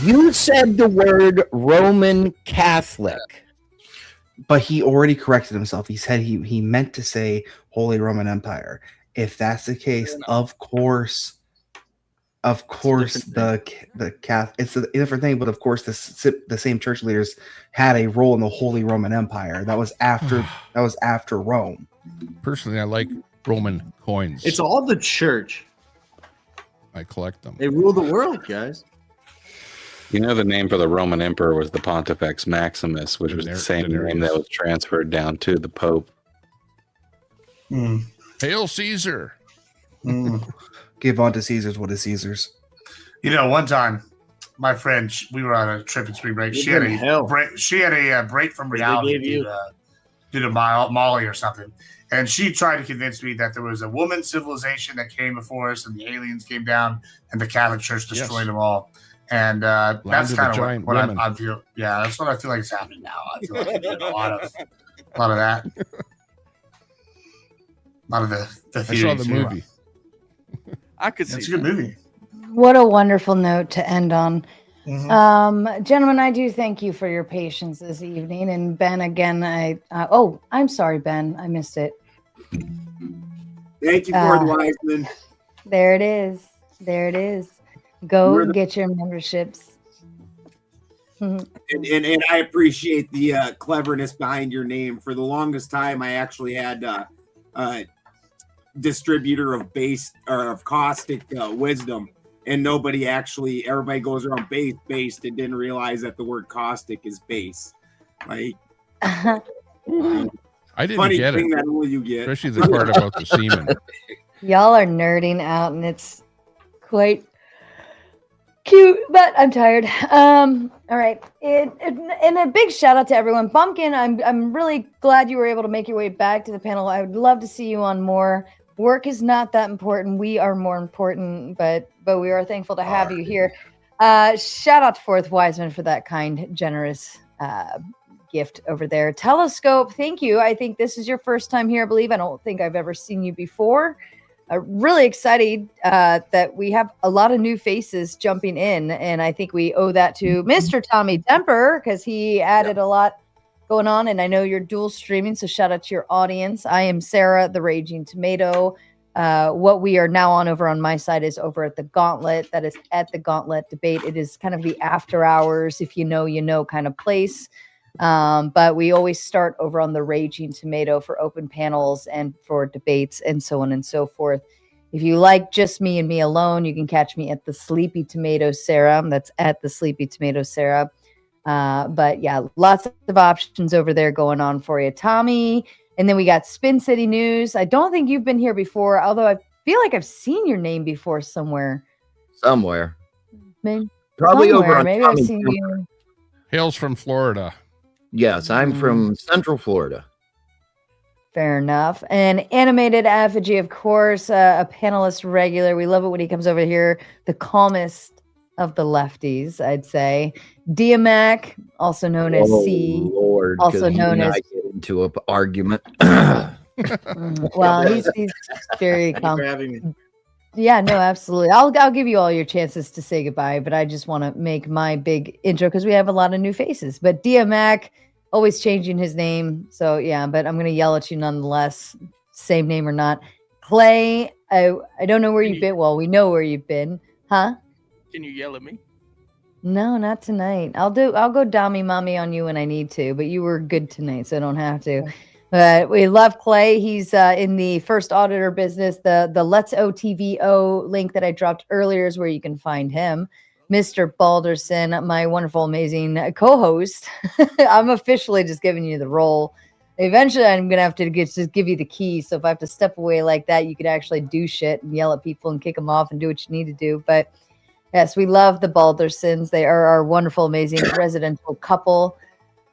You said the word Roman Catholic. but he already corrected himself. He said he meant to say Holy Roman Empire. If that's the case, of course, the Catholic, it's a different thing. But of course, the same church leaders had a role in the Holy Roman Empire. That was after Rome. Personally, I like Roman coins. It's all the church. I collect them. They rule the world, guys. You know, the name for the Roman emperor was the Pontifex Maximus, which was the same name that was transferred down to the Pope. Hail Caesar! Give on to Caesar's what is Caesar's. You know, one time, my friend, we were on a trip in spring break. She had a break from reality due to Molly or something, and she tried to convince me that there was a woman civilization that came before us, and the aliens came down, and the Catholic Church destroyed them all. And that's kind of what I feel. Yeah, that's what I feel like is happening now. I feel like I'm doing a lot of that. A lot of the theories. I saw the movie. I could see it's a good movie. What a wonderful note to end on. Gentlemen, I do thank you for your patience this evening. And Ben, again, I'm sorry, Ben. I missed it. Thank you for the Wiseman. There it is. There it is. Go get your memberships. And I appreciate the cleverness behind your name. For the longest time, I actually had distributor of caustic wisdom, and everybody goes around based and didn't realize that the word caustic is base. Like, I didn't funny get thing it, that only you get, especially the part about the semen. Y'all are nerding out, and it's quite cute, but I'm tired. All right. And a big shout out to everyone. Bumpkin, I'm really glad you were able to make your way back to the panel. I would love to see you on more. Work is not that important. We are more important, but we are thankful to have you here. Shout out to Fourth Wiseman for that kind, generous gift over there. Telescope, thank you. I think this is your first time here, I believe. I don't think I've ever seen you before. Really excited that we have a lot of new faces jumping in, and I think we owe that to Mr. Tommy Demper because he added a lot going on, and I know you're dual streaming, so shout out to your audience. I am Sarah, the Raging Tomato. What we are now on over on my side is over at the Gauntlet. That is at the Gauntlet Debate. It is kind of the after hours, if you know kind of place. But we always start over on the Raging Tomato for open panels and for debates and so on and so forth. If you like just me and me alone, you can catch me at the Sleepy Tomato Sarah. That's at the Sleepy Tomato Sarah. But yeah, lots of options over there going on for you, Tommy. And then we got Spin City News. I don't think you've been here before, although I feel like I've seen your name before somewhere. Maybe probably somewhere. over on Maybe Tommy I've seen you. Hails from Florida. Yes, I'm from Central Florida. Fair enough. And Animated Effigy, of course, a panelist regular. We love it when he comes over here. The calmest of the lefties, I'd say. Diamac, also known as C. Lord, also known as. get into an argument. Well, he's very calm. Yeah, no, absolutely. I'll give you all your chances to say goodbye, but I just want to make my big intro because we have a lot of new faces. But Diamac, always changing his name. So yeah, but I'm going to yell at you nonetheless, same name or not. Clay, I don't know where you've been. Well, we know where you've been, huh? Can you yell at me? No, not tonight. I'll go Dami Mommy on you when I need to, but you were good tonight, so I don't have to. We love Clay. He's in the first auditor business. The Let's OTVO link that I dropped earlier is where you can find him. Mr. Balderson, my wonderful, amazing co-host. I'm officially just giving you the role. Eventually, I'm gonna have to just give you the keys. So if I have to step away like that, you could actually do shit and yell at people and kick them off and do what you need to do. But yes, we love the Baldersons. They are our wonderful, amazing residential couple,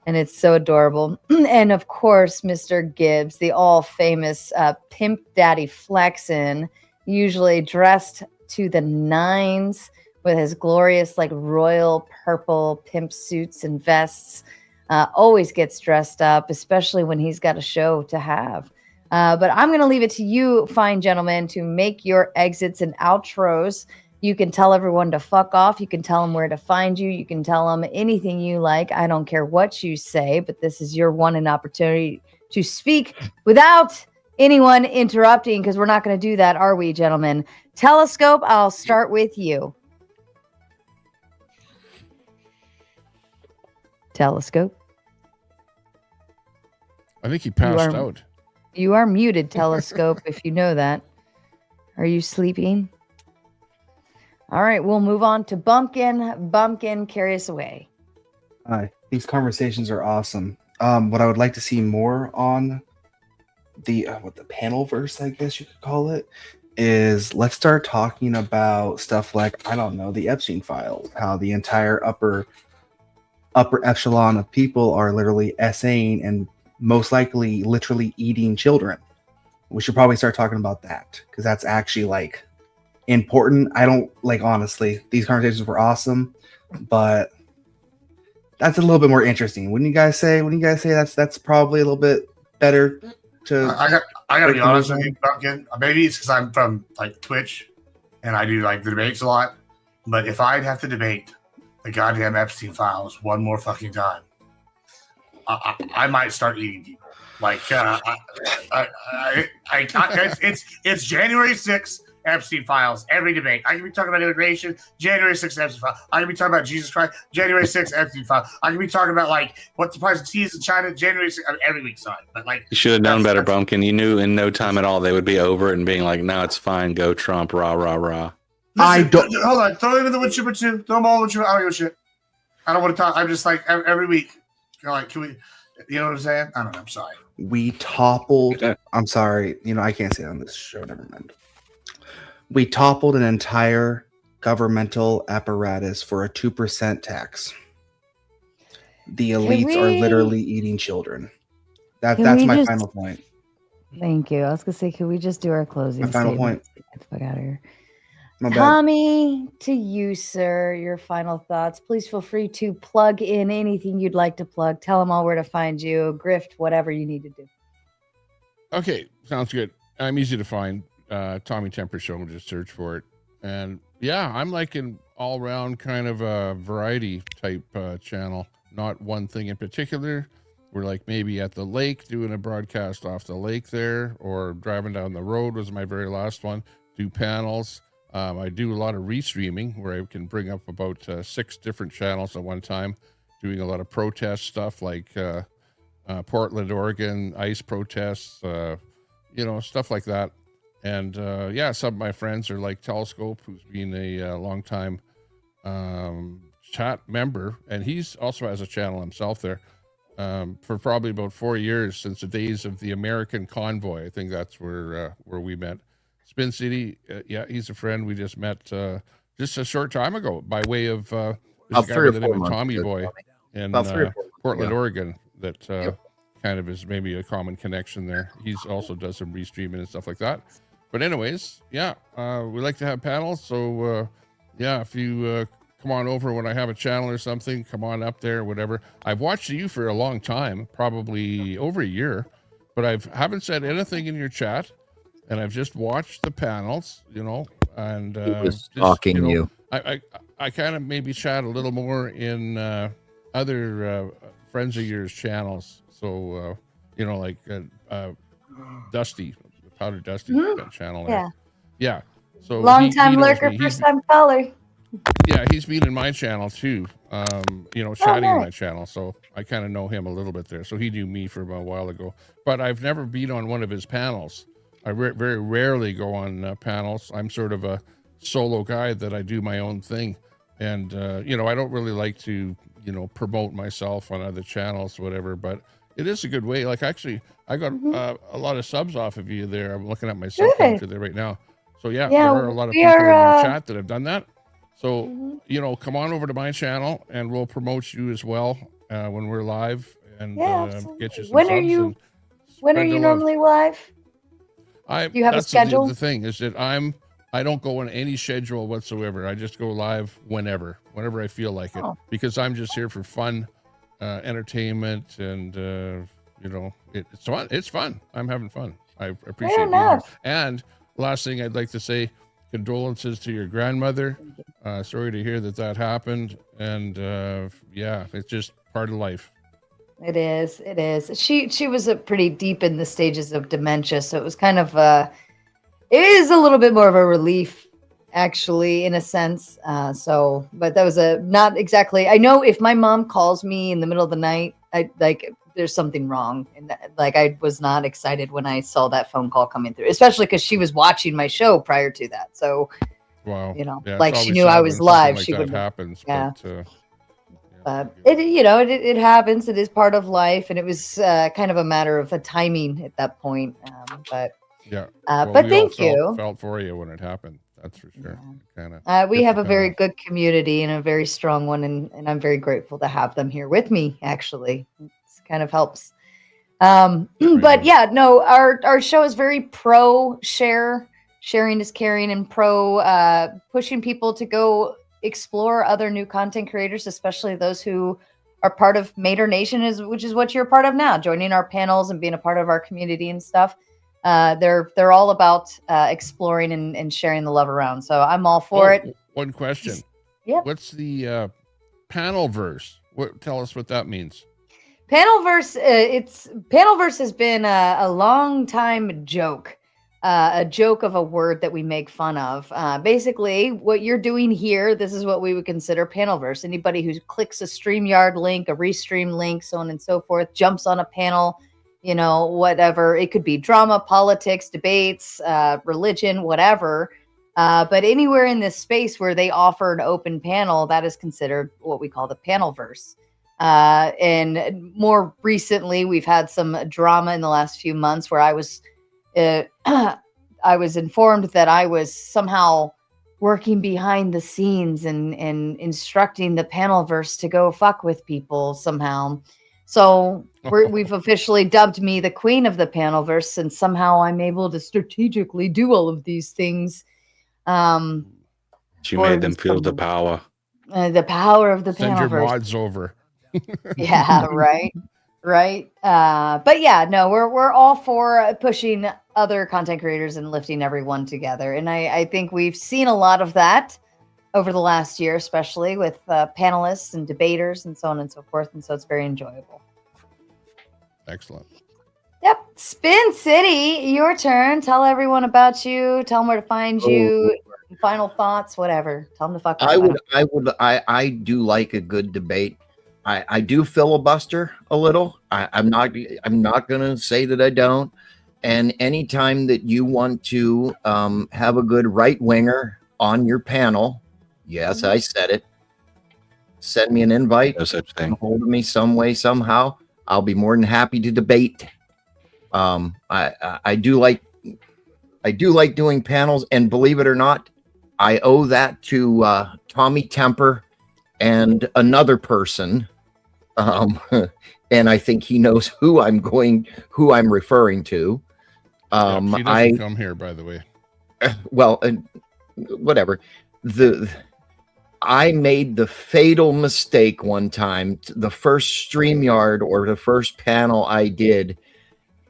and it's so adorable. And of course, Mr. Gibbs, the all-famous Pimp Daddy Flexin, usually dressed to the nines with his glorious, like, royal purple pimp suits and vests. Always gets dressed up, especially when he's got a show to have. But I'm going to leave it to you, fine gentlemen, to make your exits and outros. You can tell everyone to fuck off. You can tell them where to find you. You can tell them anything you like. I don't care what you say, but this is your one and opportunity to speak without anyone interrupting, because we're not going to do that, are we, gentlemen? Telescope, I'll start with you. Telescope. I think he passed out. You are muted, Telescope, if you know that. Are you sleeping? All right, we'll move on to Bumpkin. Bumpkin, carry us away. Hi. These conversations are awesome. What I would like to see more on the panel verse, I guess you could call it, is let's start talking about stuff like, I don't know, the Epstein files, how the entire upper echelon of people are literally essaying and most likely literally eating children. We should probably start talking about that, because that's actually like important. I don't like, honestly, these conversations were awesome, but that's a little bit more interesting. Wouldn't you guys say that's probably a little bit better to I gotta be honest with you, Bumpkin. Maybe it's because I'm from like Twitch and I do like the debates a lot. But if I'd have to debate the goddamn Epstein files one more fucking time, I might start eating people. Like it's January 6th. Epstein files, every debate. I can be talking about immigration, January 6th Epstein file. I can be talking about Jesus Christ, January 6th Epstein file. I can be talking about like what the price of tea is in China, January 6th, every week. Sorry, but like you should have done better, Bumpkin. You knew in no time at all they would be over it and being like, "No, it's fine. Go Trump, rah rah rah." Listen, hold on. Throw him in the wood chipper too. Throw them all in the wood chipper. I don't give a shit. I don't want to talk. I'm just like every week. Like, can we? You know what I'm saying? I don't know. I'm sorry. We toppled. I'm sorry. I can't say it on this show. Never mind. We toppled an entire governmental apparatus for a 2% tax. The elites are literally eating children. That's my final point. Thank you. I was gonna say, can we just do our closing? My final point. Get the fuck out of here. My bad. Tommy, to you, sir. Your final thoughts. Please feel free to plug in anything you'd like to plug. Tell them all where to find you. Grift, whatever you need to do. Okay, sounds good. I'm easy to find. Tommy Temper Show, just search for it. And yeah, I'm like an all-round kind of a variety type channel, not one thing in particular. We're like maybe at the lake doing a broadcast off the lake there, or driving down the road was my very last one. Do panels. I do a lot of restreaming where I can bring up about 6 different channels at one time, doing a lot of protest stuff like Portland, Oregon, ICE protests, stuff like that. And some of my friends are like Telescope, who's been a long time chat member, and he's also has a channel himself there for probably about 4 years, since the days of the American Convoy. I think that's where we met. Spin City, he's a friend. We just met just a short time ago by way of there's a guy by the name of Tommy Boy in Portland, Oregon, that kind of is maybe a common connection there. He's also does some restreaming and stuff like that. But anyways, we like to have panels. So if you come on over when I have a channel or something, come on up there, whatever. I've watched you for a long time, probably over a year, but I haven't said anything in your chat, and I've just watched the panels, and he was stalking you. I kind of maybe chat a little more in other friends of yours channels. So, like Dusty, Powder Dusty channel. Yeah. Yeah. So Long time he knows lurker, me. first time caller. Yeah, he's been in my channel too. Chatting in my channel, so I kind of know him a little bit there. So he knew me from a while ago, but I've never been on one of his panels. I very rarely go on panels. I'm sort of a solo guy that I do my own thing, and I don't really like to promote myself on other channels, whatever. But it is a good way. Like actually, I got a lot of subs off of you there. I'm looking at my sub counter there right now. So yeah, there are a lot of people in your chat that have done that. So, come on over to my channel and we'll promote you as well when we're live and get you some When subs. When are you normally live? Do you have a schedule? The thing is that I don't go on any schedule whatsoever. I just go live whenever I feel like it, because I'm just here for fun, entertainment, and it's fun. It's fun. I'm having fun. I appreciate being here. And last thing I'd like to say, condolences to your grandmother. Sorry to hear that happened. And it's just part of life. It is. She was pretty deep in the stages of dementia, so it was kind of it is a little bit more of a relief, actually, in a sense. But that was not exactly. I know if my mom calls me in the middle of the night, there's something wrong, and I was not excited when I saw that phone call coming through, especially because she was watching my show prior to that. So, wow, she knew I was live. She would happens, yeah. But it happens. It is part of life, and it was kind of a matter of a timing at that point. But thank you. Felt for you when it happened. That's for sure. We have a very good community and a very strong one, and I'm very grateful to have them here with me. Actually, it kind of helps. But yeah, no, our show is very pro sharing is caring, and pro pushing people to go explore other new content creators, especially those who are part of Mater Nation, which is what you're a part of now, joining our panels and being a part of our community and stuff. They're all about exploring and sharing the love around. So I'm all for it. One question. Yeah. What's the panel verse? Tell us what that means. Panelverse. Panelverse has been a long time joke. A joke of a word that we make fun of. Basically, what you're doing here, this is what we would consider panelverse. Anybody who clicks a StreamYard link, a Restream link, so on and so forth, jumps on a panel, whatever. It could be drama, politics, debates, religion, whatever. But anywhere in this space where they offer an open panel, that is considered what we call the panelverse. And more recently, we've had some drama in the last few months where I was informed that I was somehow working behind the scenes and instructing the panelverse to go fuck with people somehow. So we've officially dubbed me the queen of the panelverse, and somehow I'm able to strategically do all of these things. She made them feel the power. The power of the Send panelverse. your mods over. Yeah, right. But yeah, no, we're all for pushing other content creators and lifting everyone together. And I think we've seen a lot of that over the last year, especially with panelists and debaters and so on and so forth. And so it's very enjoyable. Excellent. Yep. Spin City, your turn. Tell everyone about you. Tell them where to find you. Final thoughts, whatever. Tell them to fuck off. I do like a good debate. I do filibuster a little. I'm not gonna say that I don't. And anytime that you want to have a good right winger on your panel, yes, I said it. Send me an invite. No such thing. Hold of me some way, somehow. I'll be more than happy to debate. I do like doing panels, and believe it or not, I owe that to Tommy Temper and another person. And I think he knows who I'm referring to. She doesn't come here, by the way. Well, whatever. I made the fatal mistake one time. The first StreamYard or the first panel I did,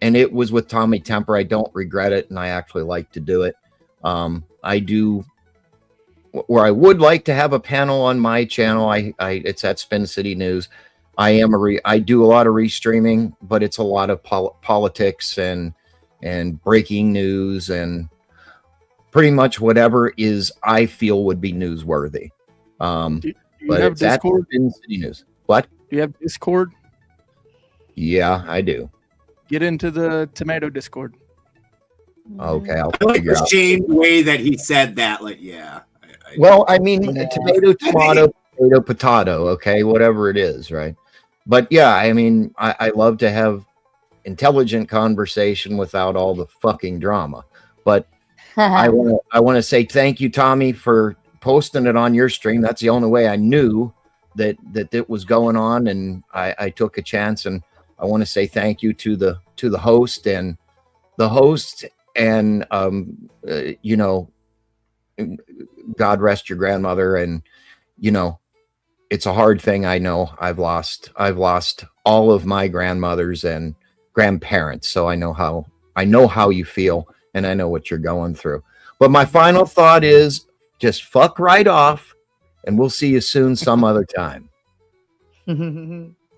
and it was with Tommy Temper. I don't regret it, and I actually like to do it. I do. Where I would like to have a panel on my channel, it's at Spin City News. I do a lot of restreaming, but it's a lot of politics and breaking news and pretty much whatever is I feel would be newsworthy. Do you But have it's at Discord? Spin City News. What? Do you have Discord? Yeah, I do. Get into the tomato Discord. Okay, I'll I like figure the out. shame way that he said that. Like, yeah. Well, I mean, tomato, tomato, potato, potato. Okay, whatever it is, right? But yeah, I mean, I love to have intelligent conversation without all the fucking drama. But I want to say thank you, Tommy, for posting it on your stream. That's the only way I knew that it was going on, and I took a chance. And I want to say thank you to the host and you know, God rest your grandmother. And you know, it's a hard thing. I know I've lost all of my grandmothers and grandparents, so I know how you feel, and I know what you're going through. But my final thought is just fuck right off, and we'll see you soon some other time.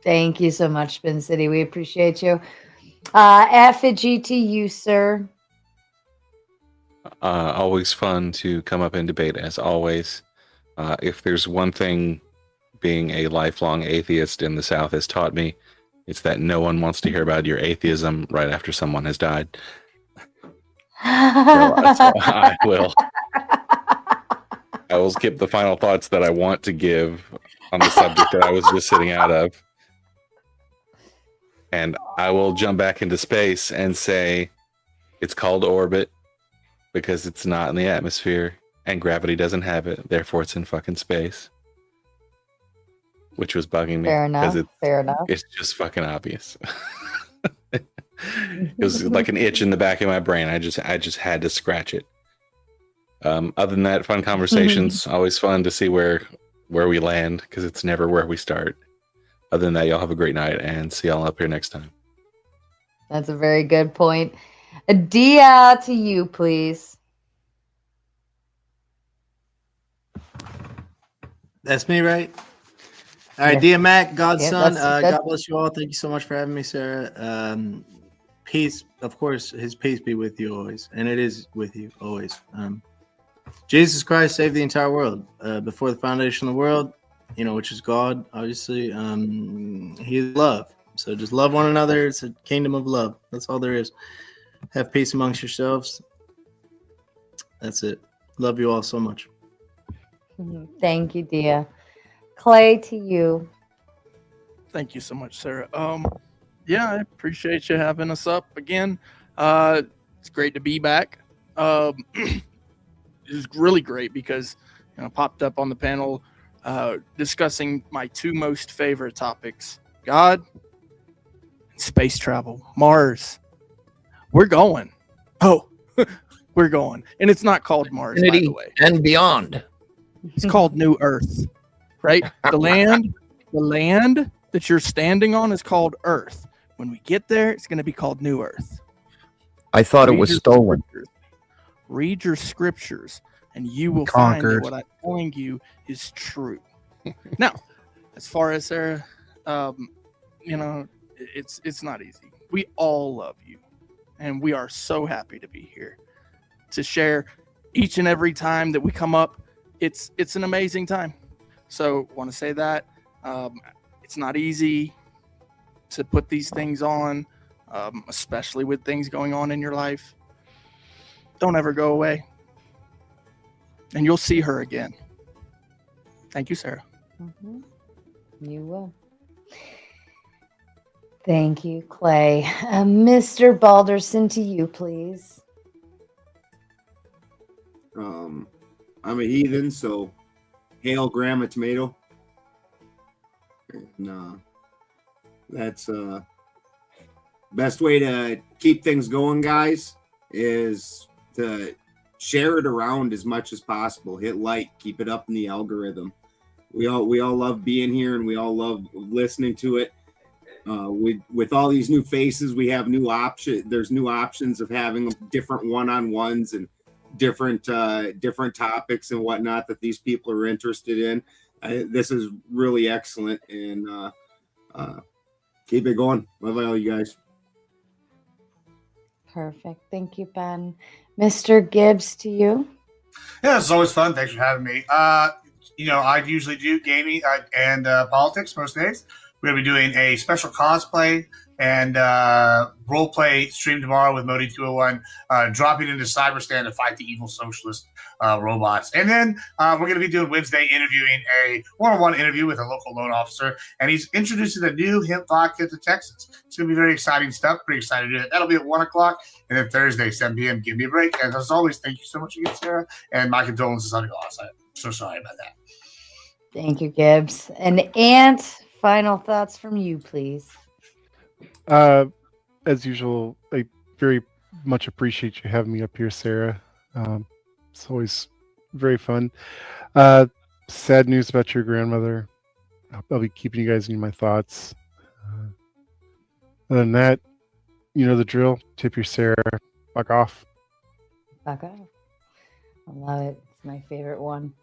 Thank you so much, Spin City. We appreciate you. Effigy to you, sir. Always fun to come up and debate, as always. If there's one thing being a lifelong atheist in the South has taught me, it's that no one wants to hear about your atheism right after someone has died. So I will skip the final thoughts that I want to give on the subject that I was just sitting out of. And I will jump back into space and say it's called orbit because it's not in the atmosphere and gravity doesn't have it. Therefore, it's in fucking space. Which was bugging me. Fair enough. Fair enough. It's just fucking obvious. It was like an itch in the back of my brain. I just had to scratch it. Other than that, fun conversations. Always fun to see where we land because it's never where we start. Other than that, y'all have a great night and see y'all up here next time. That's a very good point. Dia, to you, please. That's me, right? All right, dear Mac, Godson, that's God bless you all. Thank you so much for having me, Sarah. Peace, of course, his peace be with you always, and it is with you always. Jesus Christ saved the entire world before the foundation of the world, you know, which is God, obviously. He is love, so just love one another. It's a kingdom of love. That's all there is. Have peace amongst yourselves. That's it. Love you all so much. Thank you, Dia. Clay, to you. Thank you so much, Sarah. Yeah, I appreciate you having us up again. It's great to be back. It was really great because I popped up on the panel discussing my two most favorite topics: God and space travel, Mars. We're going. Oh, we're going, and it's not called Mars, by the way, and beyond. It's called New Earth. Right? The land that you're standing on is called Earth. When we get there, it's going to be called New Earth. I thought it was stolen. Read your scriptures, and you will find that what I'm telling you is true. Now, as far as Sarah, you know, it's not easy. We all love you, and we are so happy to be here to share each and every time that we come up. It's an amazing time. So want to say that it's not easy to put these things on, especially with things going on in your life. Don't ever go away. And you'll see her again. Thank you, Sarah. You will. Thank you, Clay. Mr. Balderson, to you, please. I'm a heathen, so hail Grandma Tomato. And, that's best way to keep things going, guys, is to share it around as much as possible. Hit like, keep it up in the algorithm. We all love being here, and we all love listening to it. With all these new faces, we have new options. There's new options of having different one-on-ones and different topics and whatnot that these people are interested in. This is really excellent, and keep it going. Love all you guys. Perfect. Thank you, Ben. Mr. Gibbs, to you. Yeah, it's always fun. Thanks for having me. I usually do gaming and politics most days. We're going to be doing a special cosplay and role play stream tomorrow with Modi 201, dropping into Cyberstan to fight the evil socialist robots. And then we're going to be doing Wednesday interviewing a one-on-one interview with a local loan officer, and he's introducing a new hemp vodka to Texas. It's going to be very exciting stuff. Pretty excited to do it. That'll be at 1 o'clock. And then Thursday, 7 p.m., give me a break. And as always, thank you so much again, Sarah. And my condolences on your loss. I'm so sorry about that. Thank you, Gibbs. And Ant, final thoughts from you, please. As usual, I very much appreciate you having me up here, Sarah. It's always very fun. Sad news about your grandmother. I'll be keeping you guys in my thoughts. Other than that, you know the drill. Tip your Sarah. Fuck off. Fuck off. I love it. It's my favorite one.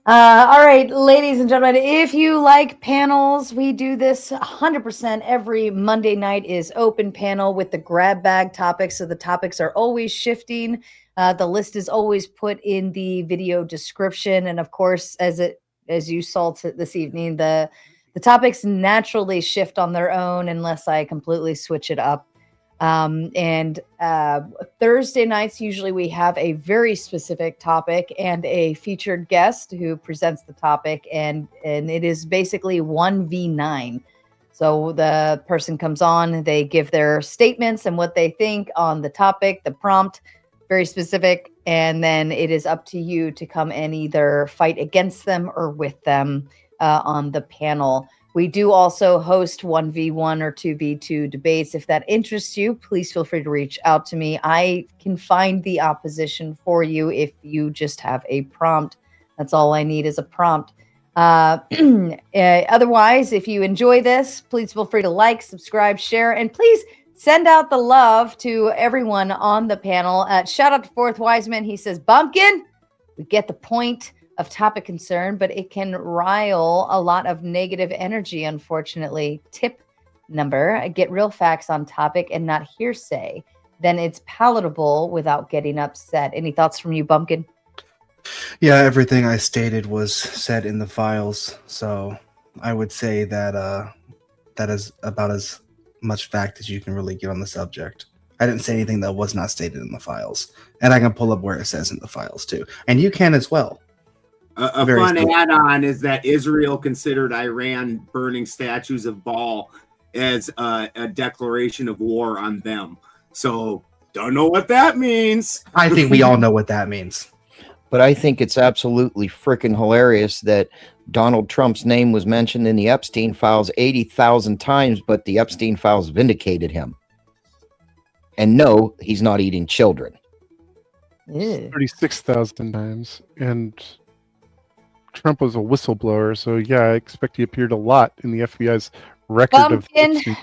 All right, ladies and gentlemen, if you like panels, we do this 100% every Monday night is open panel with the grab bag topics. So the topics are always shifting. The list is always put in the video description. And of course, as you saw this evening, the topics naturally shift on their own unless I completely switch it up. Thursday nights, usually we have a very specific topic and a featured guest who presents the topic, and it is basically 1v9. So the person comes on, they give their statements and what they think on the topic, the prompt, very specific, and then it is up to you to come and either fight against them or with them on the panel. We do also host 1v1 or 2v2 debates. If that interests you, please feel free to reach out to me. I can find the opposition for you if you just have a prompt. That's all I need is a prompt. Otherwise, if you enjoy this, please feel free to like, subscribe, share, and please send out the love to everyone on the panel. Shout out to Fourth Wiseman. He says, Bumpkin, we get the point of topic concern, but it can rile a lot of negative energy, unfortunately. Tip number, get real facts on topic and not hearsay. Then it's palatable without getting upset. Any thoughts from you, Bumpkin? Yeah, everything I stated was said in the files, so I would say that that is about as much fact as you can really get on the subject. I didn't say anything that was not stated in the files, and I can pull up where it says in the files too, and you can as well. A fun add-on is that Israel considered Iran burning statues of Baal as a declaration of war on them. So, don't know what that means. I think we all know what that means. But I think it's absolutely freaking hilarious that Donald Trump's name was mentioned in the Epstein files 80,000 times, but the Epstein files vindicated him. And no, he's not eating children. 36,000 times. And Trump was a whistleblower, so yeah, I expect he appeared a lot in the FBI's record Bumpkin, of.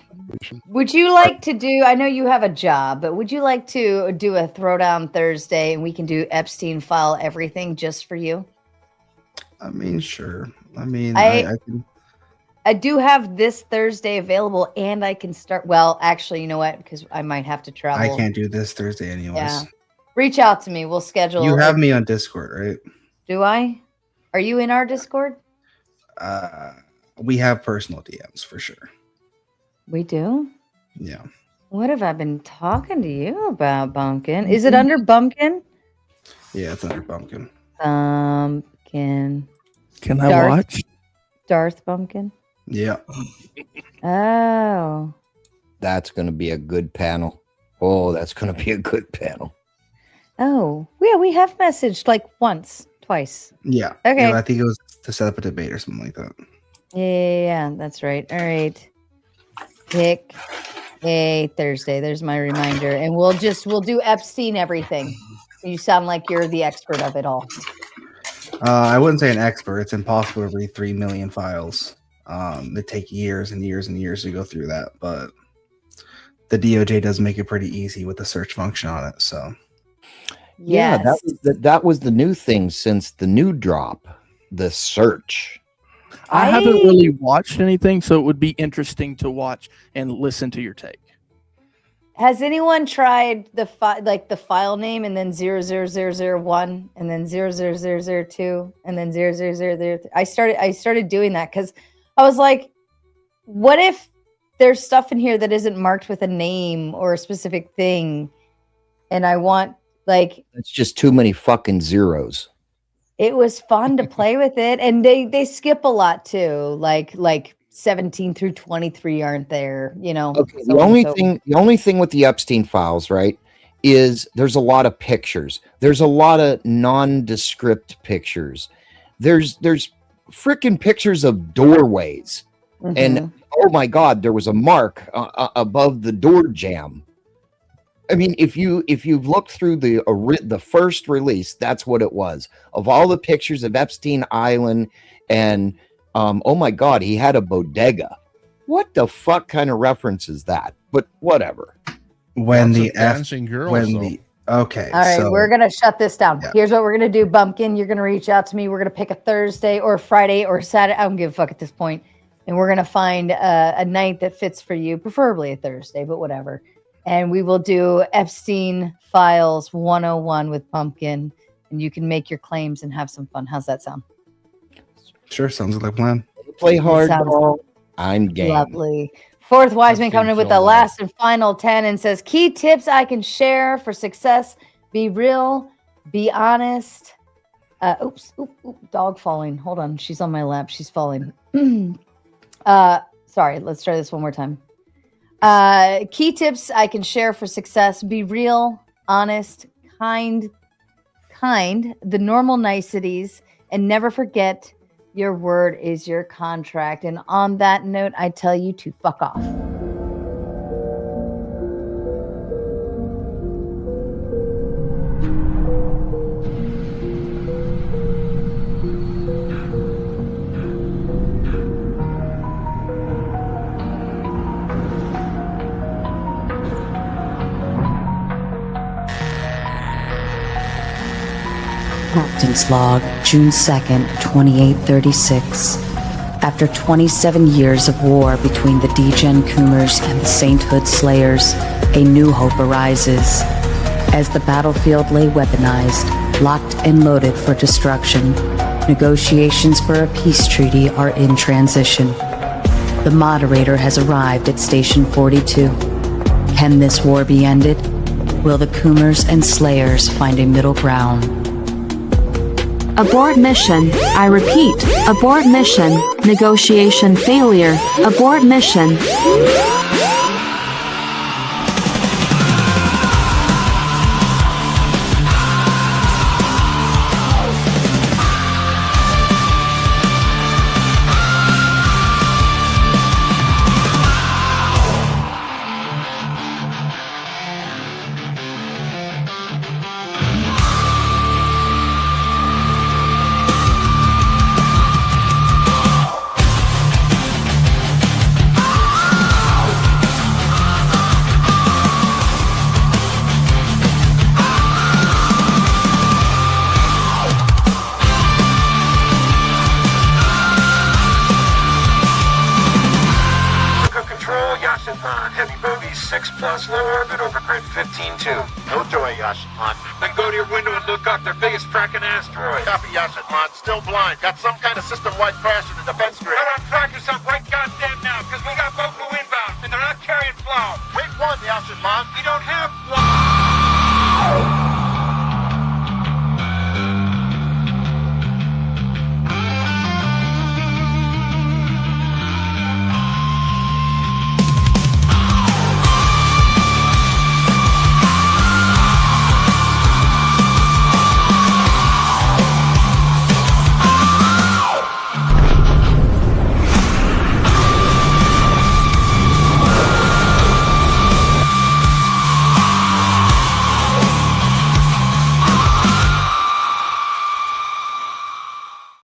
Would you like to do? I know you have a job, but would you like to do a Throwdown Thursday and we can do Epstein file everything just for you? I mean, sure. I mean, I do have this Thursday available, and I can start. Well, actually, you know what? Because I might have to travel. I can't do this Thursday anyways. Yeah, reach out to me. We'll schedule. You have me on Discord, right? Do I? Are you in our Discord? We have personal DMs for sure. We do? Yeah. What have I been talking to you about, Bumpkin? Is it under Bumpkin? Yeah, it's under Bumpkin. Bumpkin. Can I watch? Darth Bumpkin? Yeah. Oh. That's going to be a good panel. Oh, that's going to be a good panel. Oh. Yeah, we have messaged like once, twice. Yeah. Okay. Yeah, I think it was to set up a debate or something like that. Yeah, that's right. All right. Pick a Thursday. There's my reminder. And we'll do Epstein everything. You sound like you're the expert of it all. I wouldn't say an expert. It's impossible to read 3 million files. It take years and years and years to go through that, but the DOJ does make it pretty easy with the search function on it. So, yeah, that was the new thing since the new drop, the search. I haven't really watched anything, so it would be interesting to watch and listen to your take. Has anyone tried the the file name and then 00001 and then 00002 and then 00003? I started doing that because I was like, what if there's stuff in here that isn't marked with a name or a specific thing, and I want It's just too many fucking zeros. It was fun to play with it, and they skip a lot too, like 17 through 23 aren't there, Okay, the only thing with the Epstein files, right, is there's a lot of pictures. There's a lot of nondescript pictures. There's freaking pictures of doorways. And oh my God, there was a mark above the door jamb. I mean, if you've looked through the first release, that's what it was. Of all the pictures of Epstein Island and oh my God, he had a bodega. What the fuck kind of reference is that? But whatever. When Lots the of dancing girls, okay. All right, so we're gonna shut this down. Here's what we're gonna do, Bumpkin. You're gonna reach out to me. We're gonna pick a Thursday or Friday or Saturday. I don't give a fuck at this point. And we're gonna find a night that fits for you, preferably a Thursday, but whatever. And we will do Epstein Files 101 with Pumpkin, and you can make your claims and have some fun. How's that sound? Sure, sounds like a plan. Play hardball. I'm game. Lovely. Fourth Wiseman coming in with the last and final 10 and says, key tips I can share for success. Be real. Be honest. Oops. Dog falling. Hold on. She's on my lap. She's falling. Sorry. Let's try this one more time. Key tips I can share for success. Be real, honest, kind, the normal niceties, and never forget your word is your contract. And on that note, I tell you to fuck off. Captain's log, June 2nd, 2836. After 27 years of war between the Degen Coomers and the Sainthood Slayers, a new hope arises. As the battlefield lay weaponized, locked and loaded for destruction, negotiations for a peace treaty are in transition. The moderator has arrived at Station 42. Can this war be ended? Will the Coomers and Slayers find a middle ground? Abort mission. I repeat, abort mission. Negotiation failure. Abort mission. Then go to your window and look up their biggest fracking asteroid. Copy, Yashin. Still blind. Got some kind of system-wide crash in the defense.